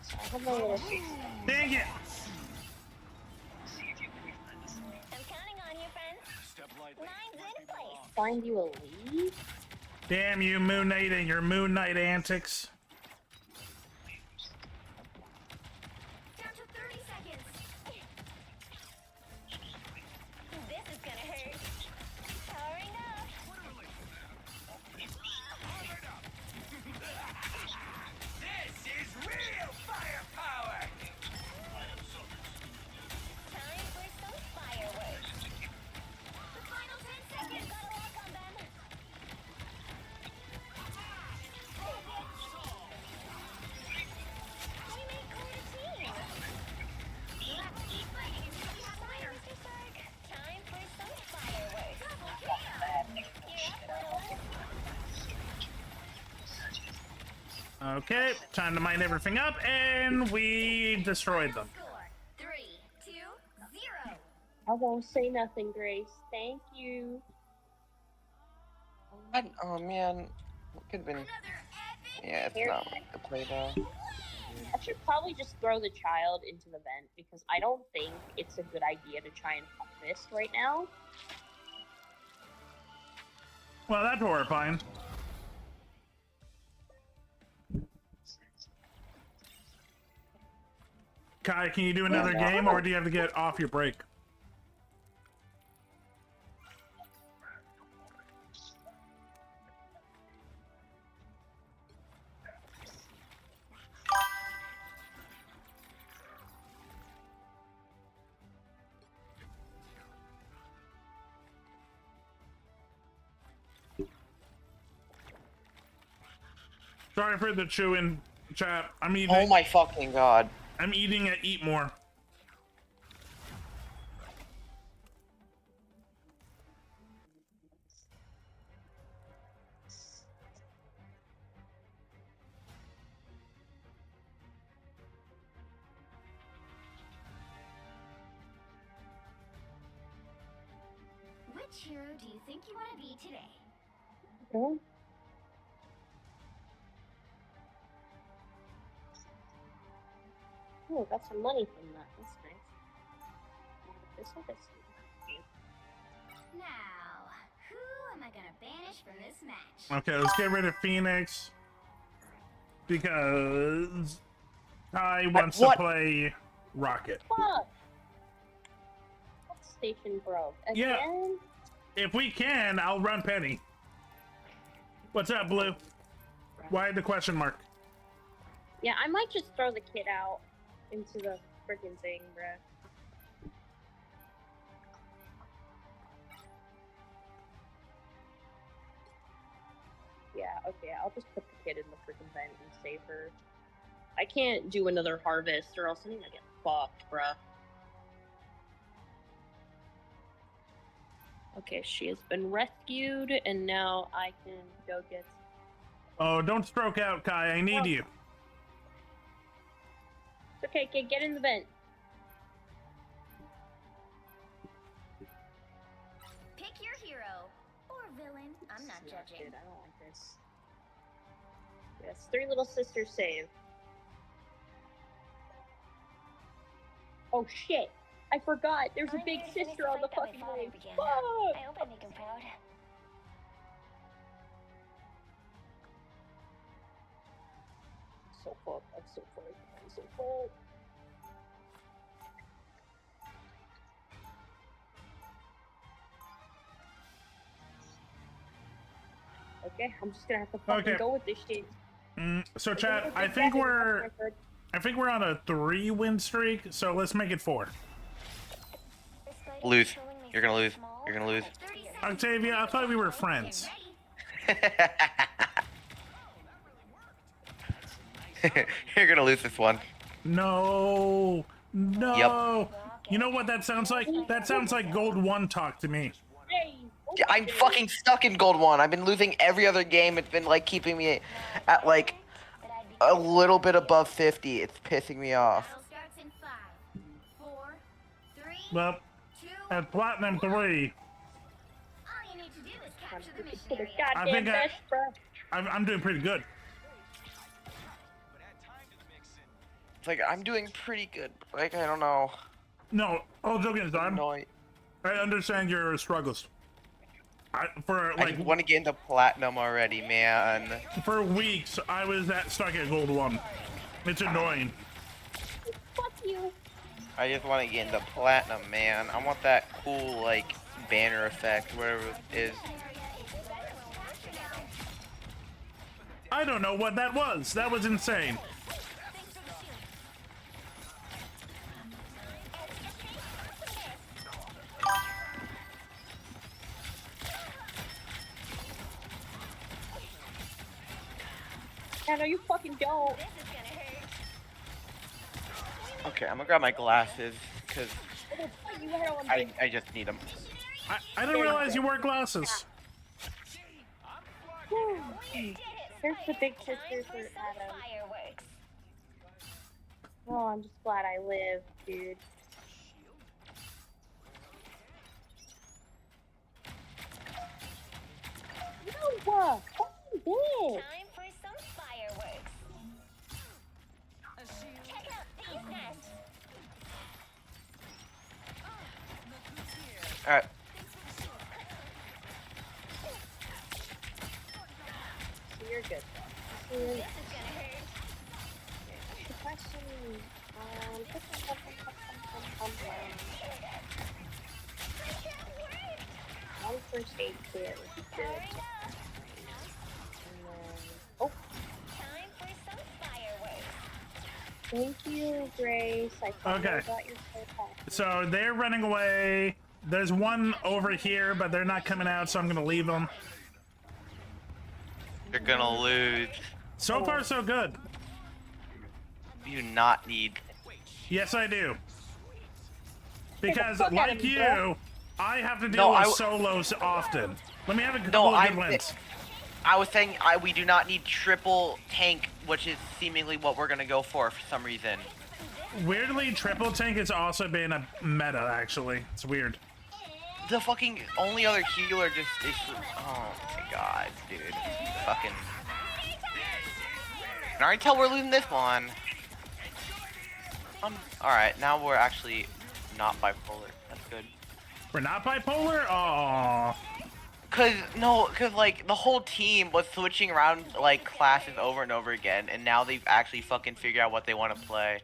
So I have my little streak. Dang it! I'm counting on you, friends. Lines in place. Find you a lead? Damn you, Moon Knight, and your Moon Knight antics. Down to 30 seconds. This is gonna hurt. Powering up. This is real firepower! Time for some fireworks. The final 10 seconds. Gotta walk on them. We make quite a team. Sorry, Mr. Stark. Time for some fireworks. You're up, little one. Okay, time to mine everything up, and we destroyed them. Score 3, 2, 0. I won't say nothing, Grace. Thank you. Oh man. Could have been. Yeah, it's not like the play though. I should probably just throw the child into the vent because I don't think it's a good idea to try and harvest right now. Well, that's horrifying. Kai, can you do another game, or do you have to get off your break? Sorry for the chewing, chat. I'm eating. Oh my fucking god. I'm eating at Eat More. Which hero do you think you want to be today? Oh. Oh, got some money from that. That's nice. This one is. Now, who am I gonna banish from this match? Okay, let's get rid of Phoenix because Kai wants to play Rocket. Fuck! What station broke? Again? Yeah. If we can, I'll run Penny. What's up, Blue? Why the question mark? Yeah, I might just throw the kid out into the freaking thing, bruh. Yeah, okay, I'll just put the kid in the freaking vent and save her. I can't do another harvest or else I'm gonna get fucked, bruh. Okay, she has been rescued, and now I can go get... Oh, don't stroke out, Kai. I need you. It's okay, kid, get in the vent. Pick your hero or villain. I'm not judging. Dude, I don't like this. Yes, 3 little sisters saved. Oh shit! I forgot. There's a big sister on the fucking way. Fuck! I hope I make him proud. So fucked. I'm so fucked. I'm so fucked. Okay, I'm just gonna have to fucking go with this shit. So chat, I think we're on a 3-win streak, so let's make it 4. Lose. You're gonna lose. You're gonna lose. Octavia, I thought we were friends. You're gonna lose this one. No. No. You know what that sounds like? That sounds like Gold 1 talk to me. Yeah, I'm fucking stuck in Gold 1. I've been losing every other game. It's been like keeping me at like a little bit above 50. It's pissing me off. Well, at Platinum 3, I think I'm doing pretty good. It's like I'm doing pretty good. Like I don't know. No, all joking aside, I understand your struggles. I just want to get into Platinum already, man. For weeks, I was stuck at Gold 1. It's annoying. Fuck you. I just want to get into Platinum, man. I want that cool, like, banner effect, whatever it is. I don't know what that was. That was insane. Yeah, no, you fucking don't. Okay, I'm gonna grab my glasses, because I just need them. I didn't realize you wore glasses. Here's the big sister for Adam. Oh, I'm just glad I lived, dude. No, fucking bitch. Time for some fireworks. Check out these nests. Alright. You're good. The question, one first aid kit would be good. Oh. Time for some fireworks. Thank you, Grace. I finally Okay. got your PayPal. So they're running away. There's one over here, but they're not coming out, so I'm gonna leave them. You're gonna lose. So far, so good. You do not need. Yes, I do. Because, fuck out of like me, you, bro. I have to deal with solos often. Let me have a couple of good wins. I was saying we do not need triple tank, which is seemingly what we're gonna go for some reason. Weirdly, triple tank has also been a meta, actually. It's weird. The fucking only other healer just is. Oh my god, dude. Fucking. I can already tell we're losing this one. Alright, now we're actually not bipolar. That's good. We're not bipolar? Aww. Cause like the whole team was switching around like classes over and over again, and now they've actually fucking figured out what they want to play.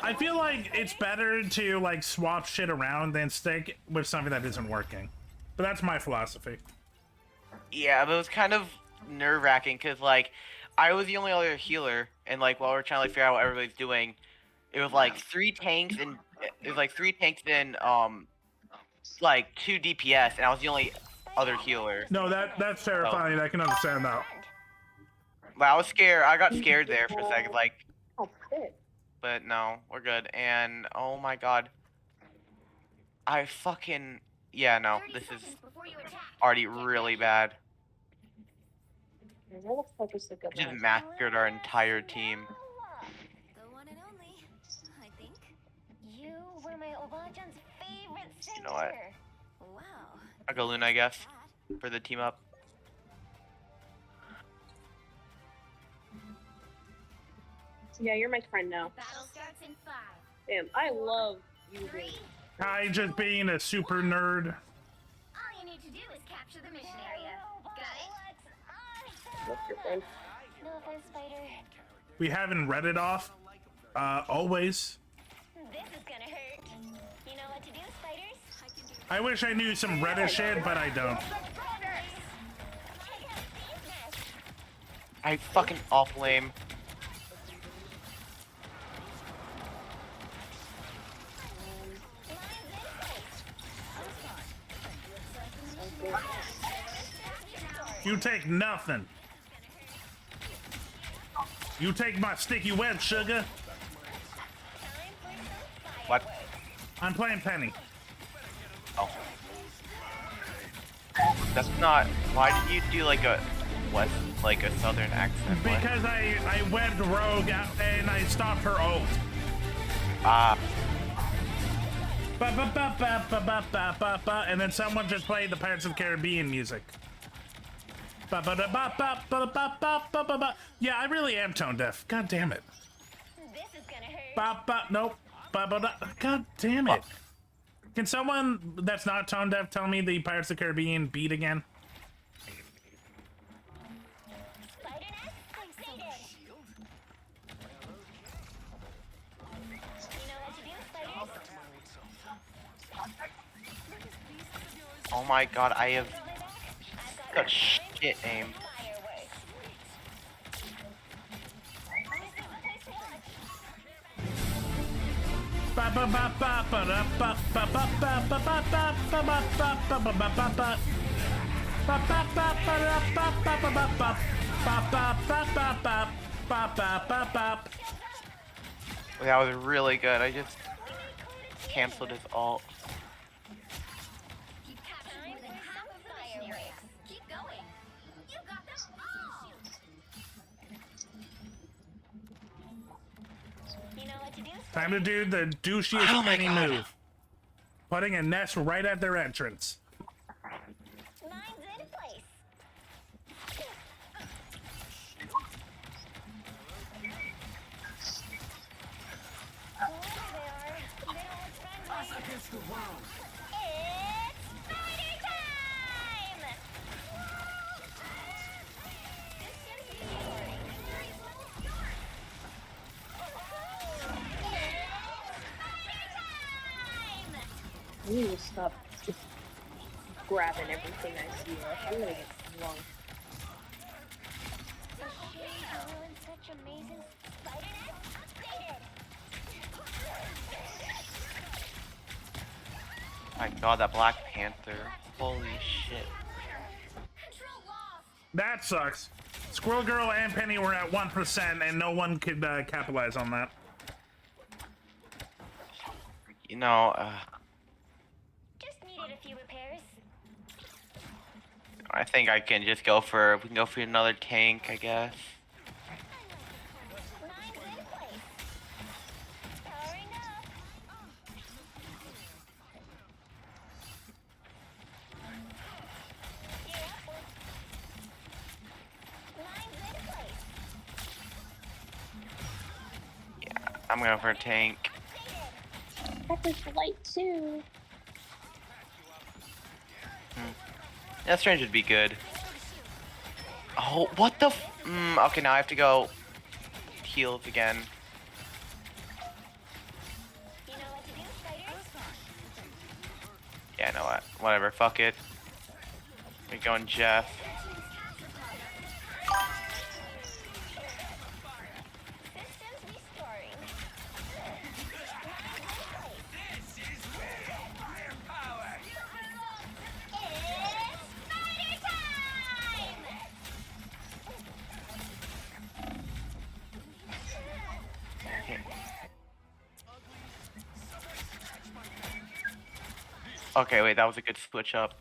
I feel like it's better to like swap shit around than stick with something that isn't working. But that's my philosophy. Yeah, but it was kind of nerve-wracking because like I was the only other healer, and like while we're trying to like, figure out what everybody's doing, it was like 3 tanks and like 2 DPS, and I was the only other healer. No, that's terrifying. I can understand that. But I was scared. I got scared there for a second, like. Oh shit. But no, we're good. And oh my god, I fucking no. This is already really bad. Where the fuck is the good Just one? massacred our entire team. The one and only, I think. You were my Obajan's favorite singer. You know what? Wow. I'll go Luna, I guess, for the team up. Yeah, you're my friend now. Battle starts in 5. Damn, I love using. I just being a super nerd. All you need to do is capture the mission area. Got it? What's your friend? No offense, Spider. We haven't read it off. Always. This is gonna hurt. You know what to do, spiders? I wish I knew some Reddit shit, but I don't. I fucking awful aim. You take nothing. You take my sticky web, sugar. What? I'm playing Penny. Oh. That's not. Why did you do like a like a southern accent? What? Because I webbed Rogue out and I stopped her ult. Ah. And then someone just played the Pirates of the Caribbean music. Yeah, I really am tone deaf. God damn it. This is gonna hurt. Nope. God damn it. Can someone that's not tone deaf tell me the Pirates of the Caribbean beat again? Oh my god, I have got shit aim. That was really good. I just canceled his ult. Time to do the douchiest Penny move. Putting a nest right at their entrance. I need to stop just grabbing everything I see. Like, I'm gonna get flung. My god, that Black Panther. Holy shit. That sucks. Squirrel Girl and Penny were at 1% and no one could capitalize on that. You know, Just needed a few repairs. I think I can just go for, we can go for another tank, I guess. Yeah, I'm going for a tank. Pepper's light too. That strange would be good. Oh, what the okay, now I have to go heals again. Yeah, know what? Whatever, fuck it. We're going Jeff. Okay, wait, that was a good switch up.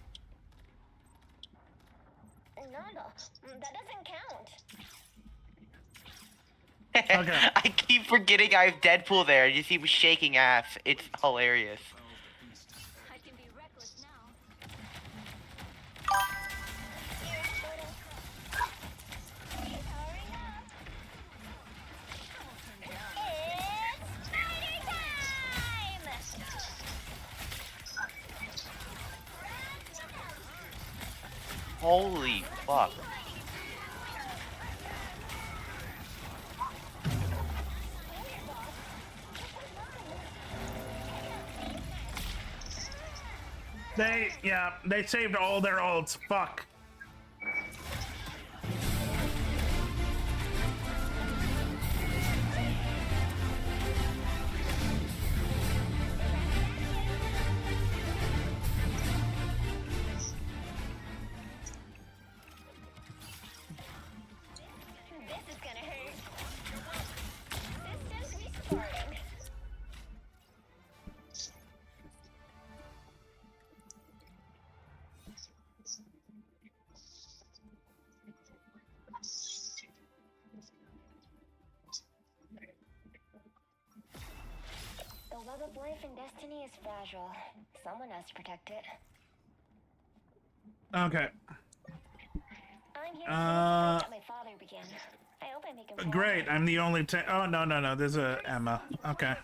No, that doesn't count. Okay. I keep forgetting I have Deadpool there. You see him shaking ass. It's hilarious. I can be reckless now. Holy fuck. They saved all their ults. Fuck. This is gonna hurt. Systems restarting. The web of life and destiny is fragile. Someone has to protect it. Okay. I'm here to that my father began. I hope I make him Great. I'm the only. Oh no. There's a Emma. Okay.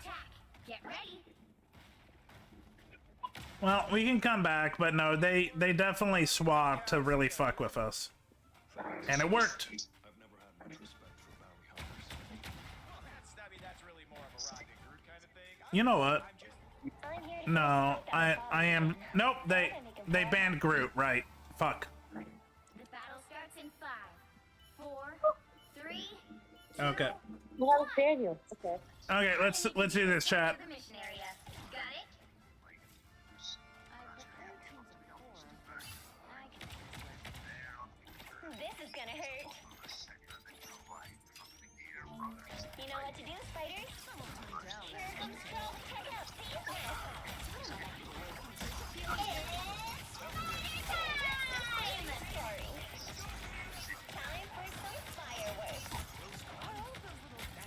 Get ready. Well, we can come back, but no, they definitely swapped to really fuck with us, and it worked. You know what? No, I am. Nope. They banned Groot. Right. Fuck. The battle starts in 5, 4, 3. Okay. Well, that was Daniel. Okay. Okay. Let's do this, chat. The mission area. Got it? This is gonna hurt. You know what to do, spiders? Here comes trouble. Check out these masks. It's time! Sorry. Time for some fireworks.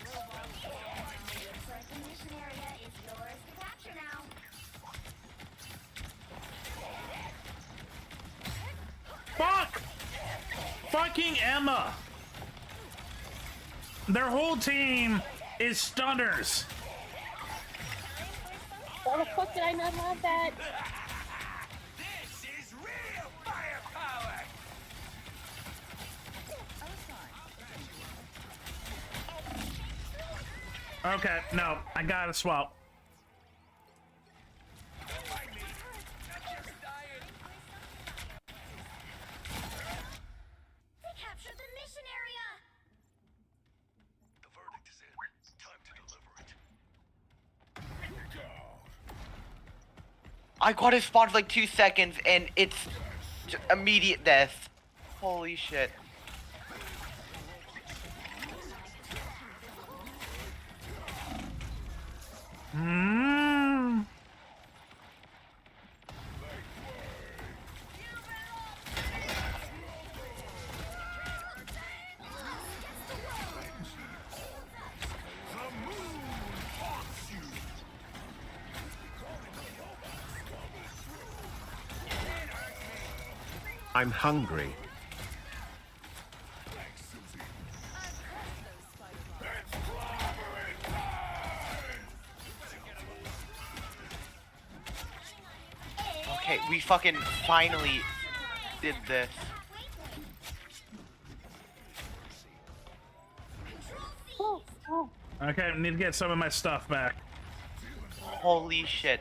Looks like the mission area is yours to capture now. Fuck! Fucking Emma! Their whole team is stunners. Why the fuck did I not have that? This is real firepower! Okay, no, I gotta swap. They captured the mission area! The verdict is in. Time to deliver it. I got his spawn for like 2 seconds and it's immediate death. Holy shit. Hmm. I'm hungry. Okay, we fucking finally did this. Okay, I need to get some of my stuff back. Holy shit.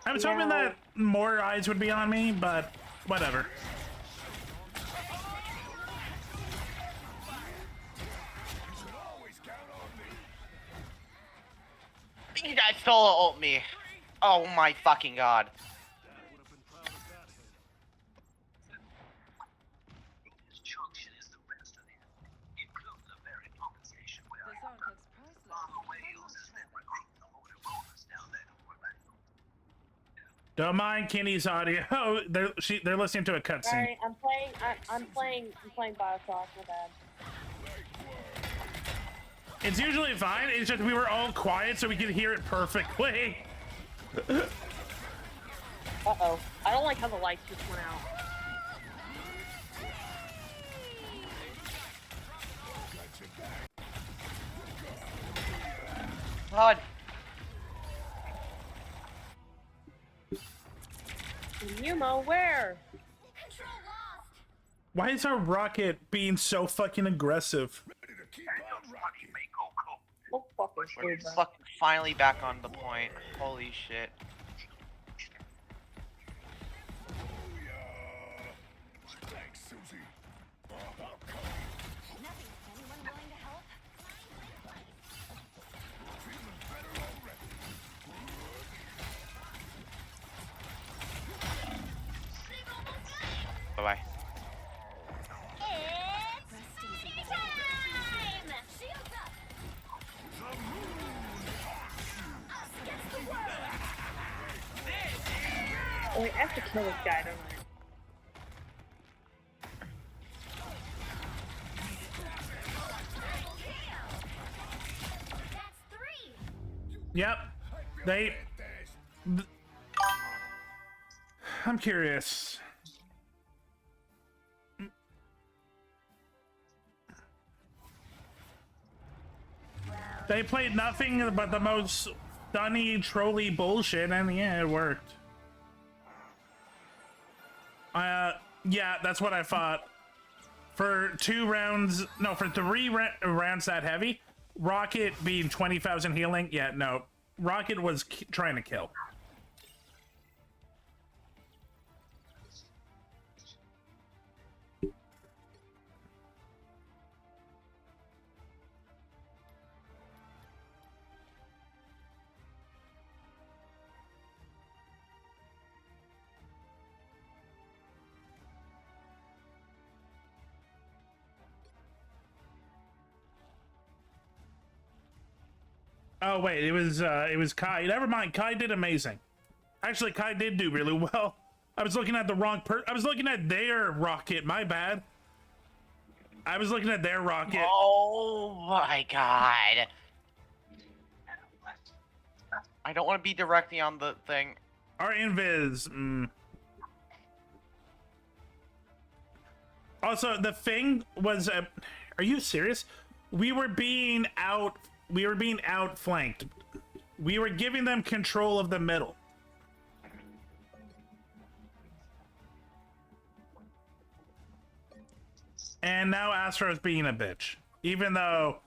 I was hoping that more eyes would be on me, but whatever. You guys solo ult me. Oh my fucking god. Don't mind Kenny's audio. They're listening to a cutscene. Sorry, I'm playing Bioshock. My bad. It's usually fine. It's just we were all quiet so we could hear it perfectly. Uh-oh. I don't like how the lights just went out. God. Yuma, where? Why is our rocket being so fucking aggressive? Oh, fucking We're stupid. fucking finally back on the point. Holy shit. Thanks, Susie. Anyone willing to help? Bye-bye. It's time! Shields up! Oh, wait, I have to kill this guy, don't I? Yep. I'm curious. They played nothing but the most stunny, trolly bullshit, and yeah, it worked. Yeah, that's what I thought. For 2 rounds, no, for 3 rounds that heavy, Rocket being 20,000 healing, yeah, no. Rocket was trying to kill. Oh wait, it was Kai. Never mind, Kai did amazing. Actually, Kai did do really well. I was looking at the wrong I was looking at their rocket. My bad. I was looking at their rocket. Oh my god. I don't want to be directly on the thing. Our invis. Also, the thing was, are you serious? We were being outflanked. We were giving them control of the middle. And now Astro's being a bitch. Even though,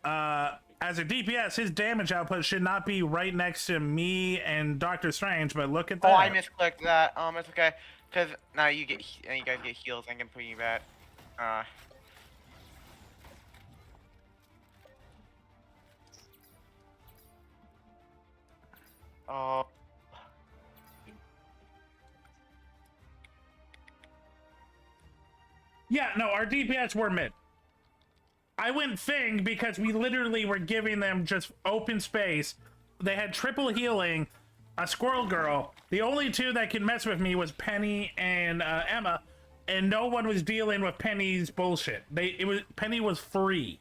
as a DPS, his damage output should not be right next to me and Doctor Strange, but look at that. Oh, I misclicked that. It's okay. Because now you guys get heals, I can put you back. Oh. Yeah, no, our DPS were mid. I went Fang because we literally were giving them just open space. They had triple healing, a squirrel girl. The only 2 that could mess with me was Penny and Emma, and no one was dealing with Penny's bullshit. Penny was free.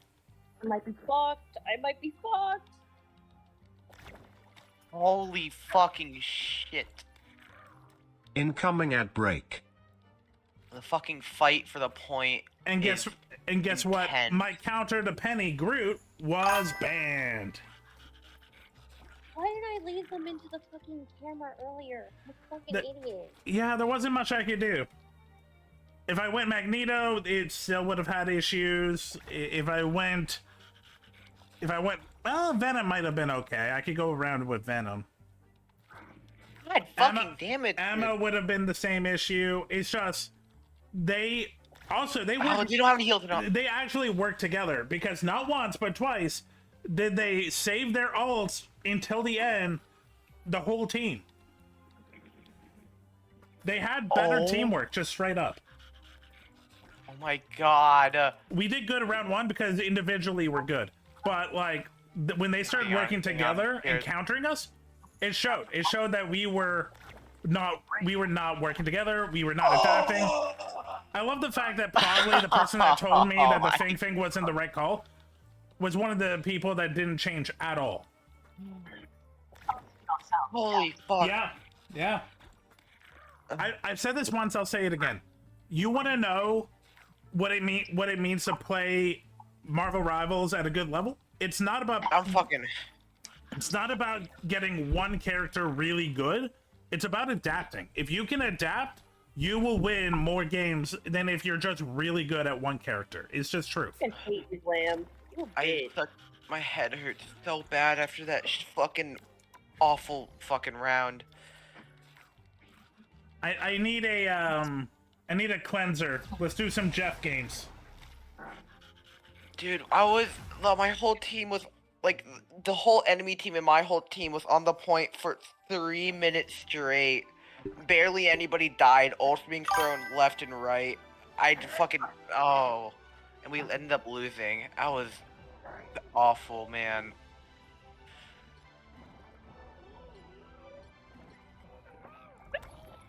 I might be fucked. I might be fucked. Holy fucking shit. Incoming ad break. The fucking fight for the point. And guess what? My counter to Penny Groot was banned. Why did I leave them into the fucking camera earlier? I'm a fucking idiot. Yeah, there wasn't much I could do. If I went Magneto, it still would have had issues. If I went, well, Venom might have been okay. I could go around with Venom. God fucking damn it. Emma would have been the same issue. It's just they work, they don't have any heals enough. They actually work together because not once but twice did they save their ults until the end. The whole team. They had better teamwork, just straight up. Oh my god. We did good around 1 because individually we're good, but like when they started working together and countering us, it showed. It showed that we were not working together. We were not adapting. I love the fact that probably the person that told me that the Fang thing wasn't the right call was one of the people that didn't change at all. Holy fuck. Yeah. I've said this once, I'll say it again. You want to know what it means to play Marvel Rivals at a good level? It's not about It's not about getting one character really good. It's about adapting. If you can adapt, you will win more games than if you're just really good at one character. It's just truth. I hate you, Lamb. My head hurts so bad after that fucking awful fucking round. I need a cleanser. Let's do some Jeff games. Dude, my whole team was, like, the whole enemy team and my whole team was on the point for 3 minutes straight. Barely anybody died, ults being thrown left and right. And we ended up losing. That was awful, man.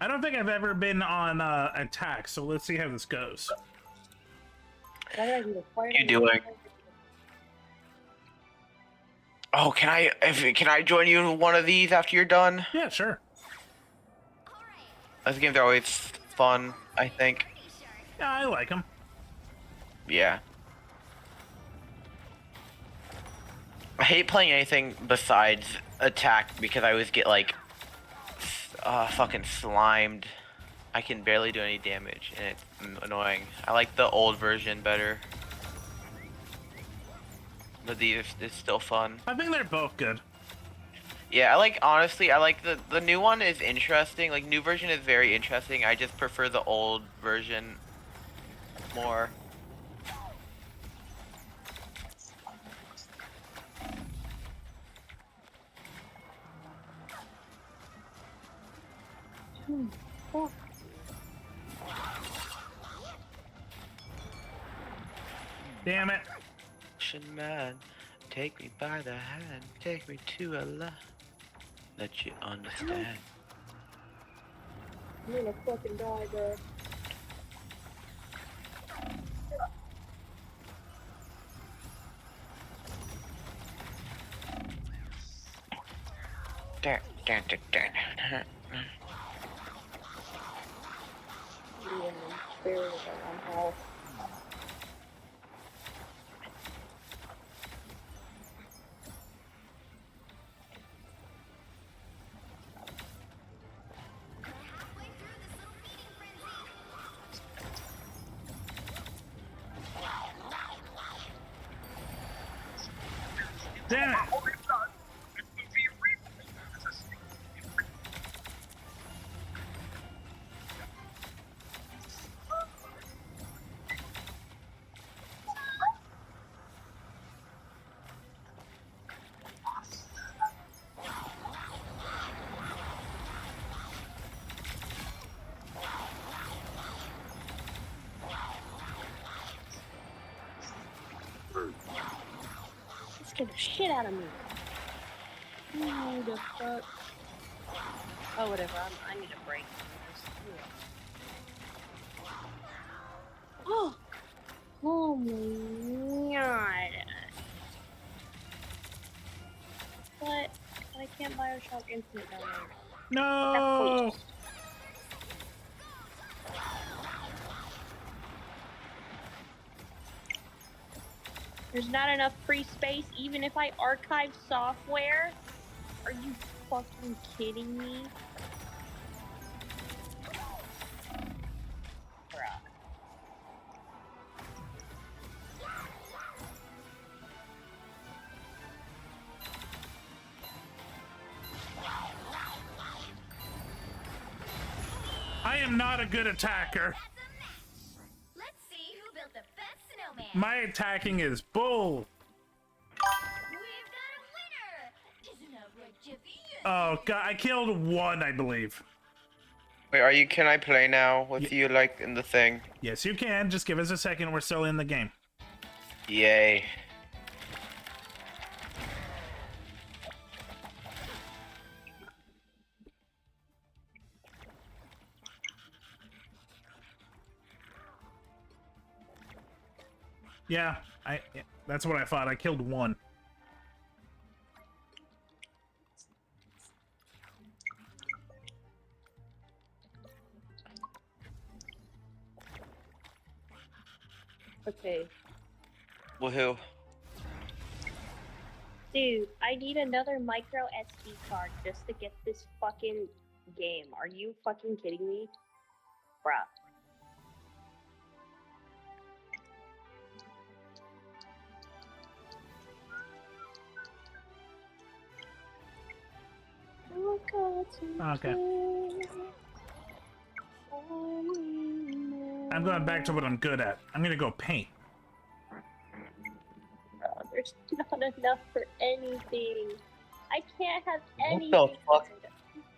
I don't think I've ever been on attack, so let's see how this goes. What are you doing? Oh, can I join you in one of these after you're done? Yeah, sure. Those games are always fun, I think. Yeah, I like them. Yeah. I hate playing anything besides attack because I always get, like, fucking slimed. I can barely do any damage, and it's annoying. I like the old version better. But these is still fun. I think they're both good. Yeah, honestly, I like the new one is interesting. Like, new version is very interesting. I just prefer the old version more. Damn it. Man, take me by the hand, take me to a land. Let you understand. I'm gonna fucking die, bro. Damn it! Scared the shit out of me. Oh, the fuck. Oh, whatever. I need a break. Oh! Oh my god. But I can't Bioshock Infinite down there. No! There's not enough free space even if I archive software? Are you fucking kidding me? Bruh. I am not a good attacker. Let's see who built the best snowman. My attacking is bull. Isn't that right, Jeffy? Oh god, I killed one, I believe. Wait, can I play now with you, like, in the thing? Yes, you can. Just give us a second. We're still in the game. Yay. Yeah, that's what I thought. I killed one. Okay. Woohoo. Dude, I need another micro SD card just to get this fucking game. Are you fucking kidding me? Bruh. Okay. I'm going back to what I'm good at. I'm gonna go paint. There's not enough for anything. I can't have What anything. the fuck?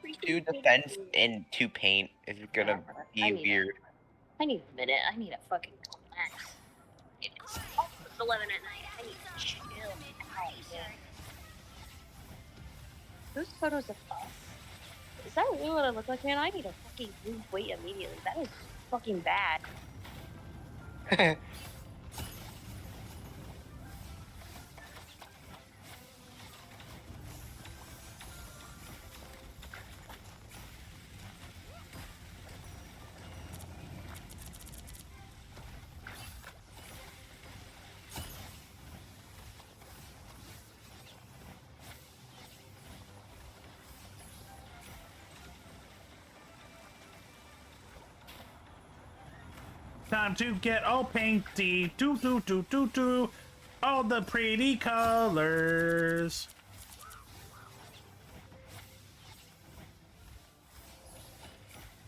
Freaking 2 defense and 2 paint is gonna be weird. I need a minute. I need a fucking relax. It's almost 11 at night. I need to chill out. Yeah. Those photos of us. Is that really what I look like, man? I need to fucking lose weight immediately. That is fucking bad. Time to get all painty. Do. All the pretty colors.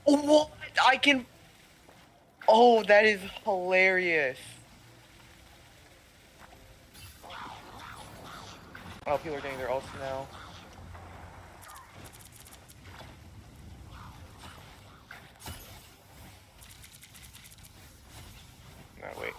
What? I can. Oh, that is hilarious. Oh, people are getting their ults now. No, wait.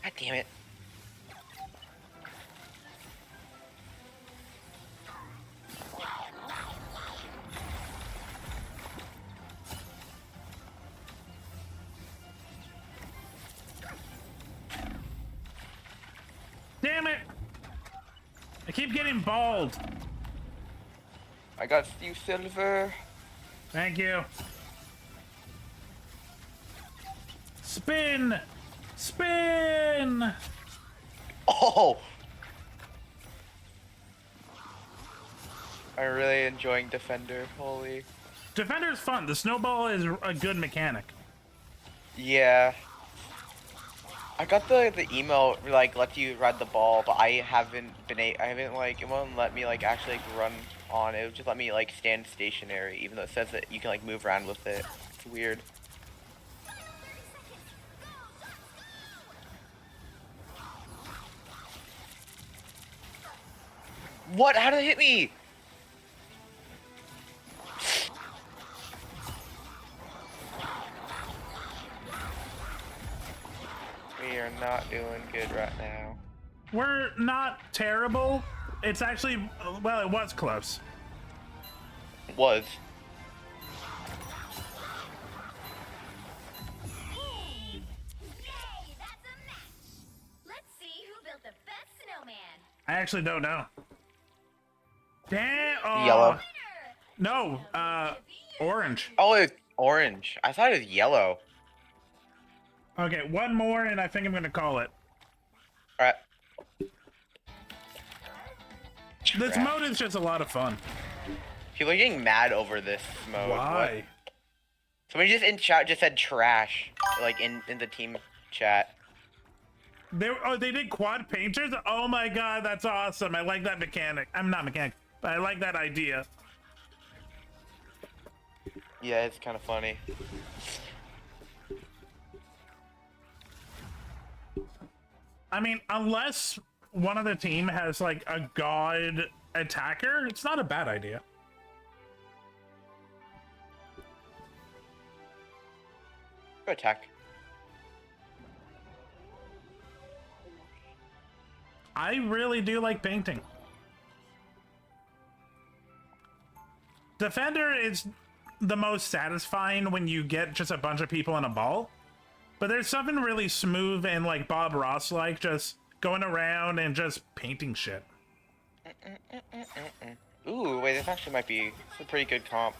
God damn it. Damn it! I keep getting bald. I got you, Silver. Thank you. Spin! Spin! Oh! I'm really enjoying Defender. Holy. Defender is fun. The snowball is a good mechanic. Yeah. I got the email like let you ride the ball, but I haven't been like it won't let me like actually like, run on it. It'll just let me like stand stationary, even though it says that you can like move around with it. It's weird. What? How did it hit me? We are not doing good right now. We're not terrible. It's actually, well, it was close. Was. Let's see who built the best snowman. I actually don't know. Damn. Oh. Yellow. No, orange. Oh, it's orange. I thought it was yellow. Okay, one more, and I think I'm gonna call it. Alright. This mode is just a lot of fun. People are getting mad over this mode. Why? What? Somebody just in chat just said trash, like in the team chat. They did quad painters? Oh my god, that's awesome. I like that mechanic. I'm not mechanic, but I like that idea. Yeah, it's kind of funny. I mean, unless one of the team has like a god attacker, it's not a bad idea. Go attack. I really do like painting. Defender is the most satisfying when you get just a bunch of people in a ball. But there's something really smooth and like Bob Ross like just going around and just painting shit. Ooh, wait, this actually might be a pretty good comp.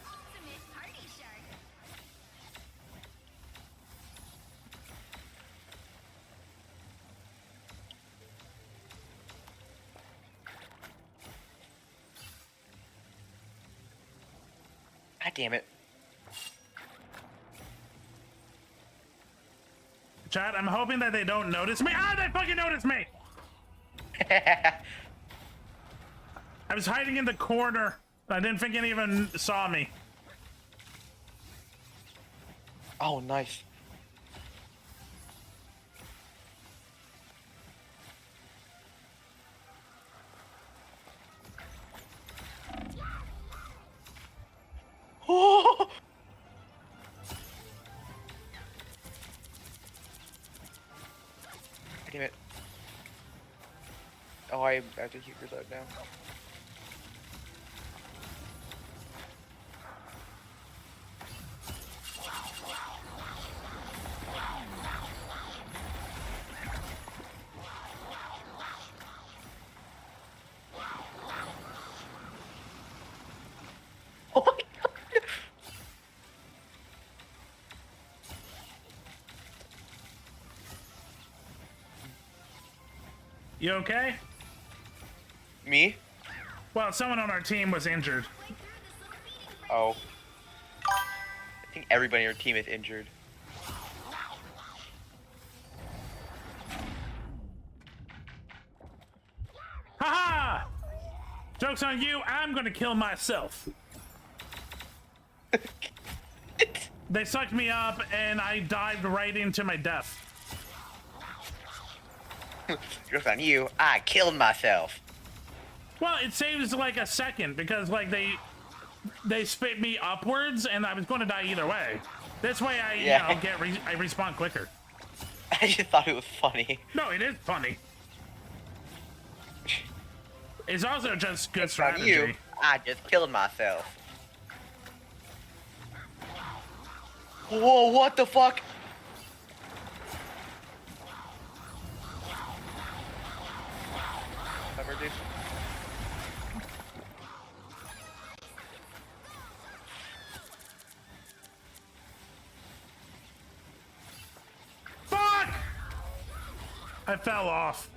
God damn it. Chat, I'm hoping that they don't notice me. Ah, they fucking noticed me! I was hiding in the corner. I didn't think any of them saw me. Oh, nice. Oh! Damn it. Oh, I have to keep reload now. Oh my god! You okay? Me? Well, someone on our team was injured. Oh. I think everybody on your team is injured. Haha! Joke's on you, I'm gonna kill myself. They sucked me up and I dived right into my death. Joke's on you, I killed myself. Well, it saves like a second because like they spit me upwards and I was going to die either way. This way I you know, I respawn quicker. I just thought it was funny. No, it is funny. It's also just good Joke's strategy. on you, I just killed myself. Whoa, what the fuck? Never do. Fuck! I fell off.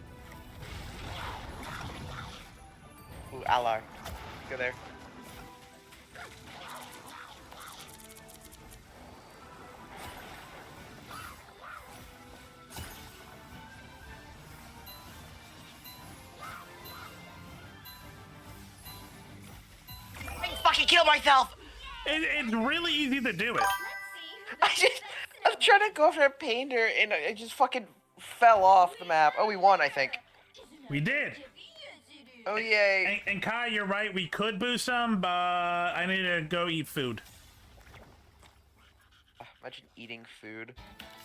Ooh, ally. Go there. I fucking killed myself! It's really easy to do it. I'm trying to go after a painter and I just fucking fell off the map. Oh, we won, I think. We did. Oh, yay. And Kai, you're right. We could boost them, but I need to go eat food. Imagine eating food.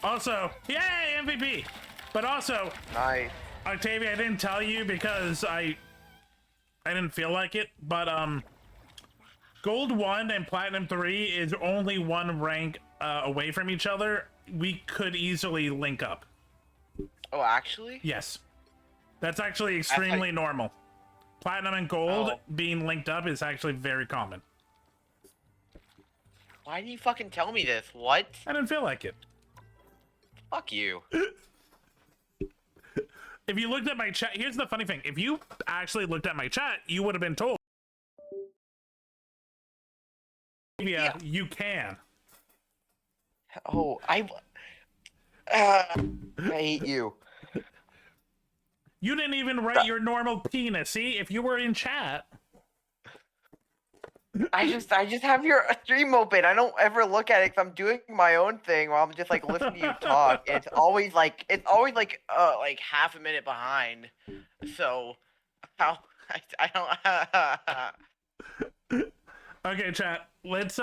Also, yay, MVP. But also, nice. Octavia, I didn't tell you because I didn't feel like it, but Gold 1 and Platinum 3 is only one rank away from each other. We could easily link up. Oh, actually? Yes. That's actually extremely normal. Platinum and Gold being linked up is actually very common. Why didn't you fucking tell me this? What? I didn't feel like it. Fuck you. If you looked at my chat, here's the funny thing. If you actually looked at my chat, you would have been told. Yeah, you can. Oh, I hate you. You didn't even write your normal penis. See, if you were in chat. I just have your stream open. I don't ever look at it because I'm doing my own thing while I'm just like listening to you talk. It's always like half a minute behind. So how I don't. Okay, chat. Let's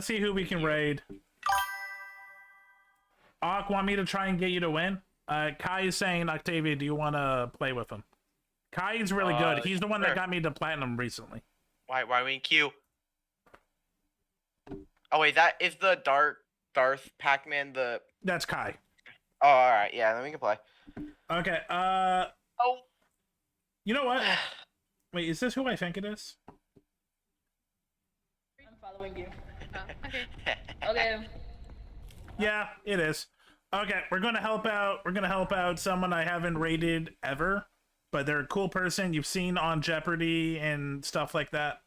see who we can raid. Ak, want me to try and get you to win? Kai is saying, Octavia, do you want to play with him? Kai is really good. He's the one that got me to platinum recently. Why we in queue? Oh wait, that is the Darth Pac-Man. That's Kai. Oh, all right. Yeah, then we can play. Okay. Oh. You know what? Wait, is this who I think it is? I'm following you. Okay. Okay. Yeah, it is. Okay, we're gonna help out. We're gonna help out someone I haven't raided ever, but they're a cool person you've seen on Jeopardy and stuff like that.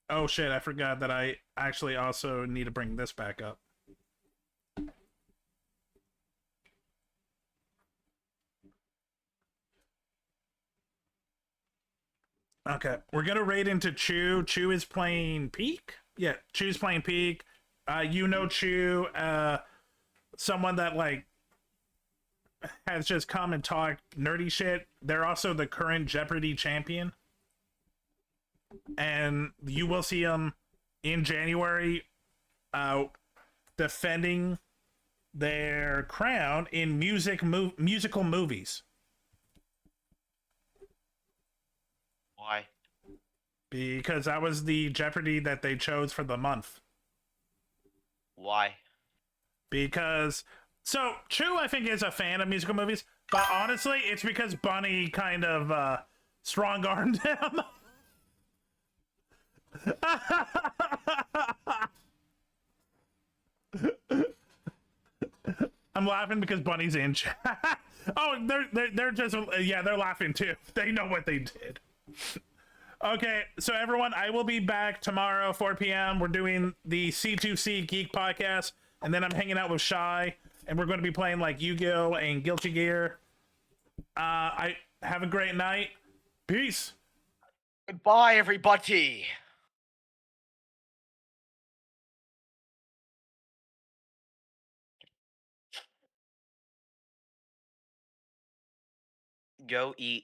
Oh shit! I forgot that I actually also need to bring this back up. Okay, we're gonna raid into Chew. Chew is playing Peak. Yeah, Chew's playing Peak. You know Chew, someone that like has just come and talked nerdy shit. They're also the current Jeopardy champion, and you will see them in January, defending their crown in musical movies. Why? Because that was the Jeopardy that they chose for the month. Why? Because Chew, I think, is a fan of musical movies, but honestly, it's because Bunny kind of strong armed him. I'm laughing because Bunny's in chat. Oh, they're just they're laughing too. They know what they did. Okay, so everyone, I will be back tomorrow, 4 p.m. We're doing the C2C Geek podcast, and then I'm hanging out with Shy, and we're going to be playing like Yu-Gi-Oh! And Guilty Gear. I have a great night. Peace. Goodbye, everybody. Go eat.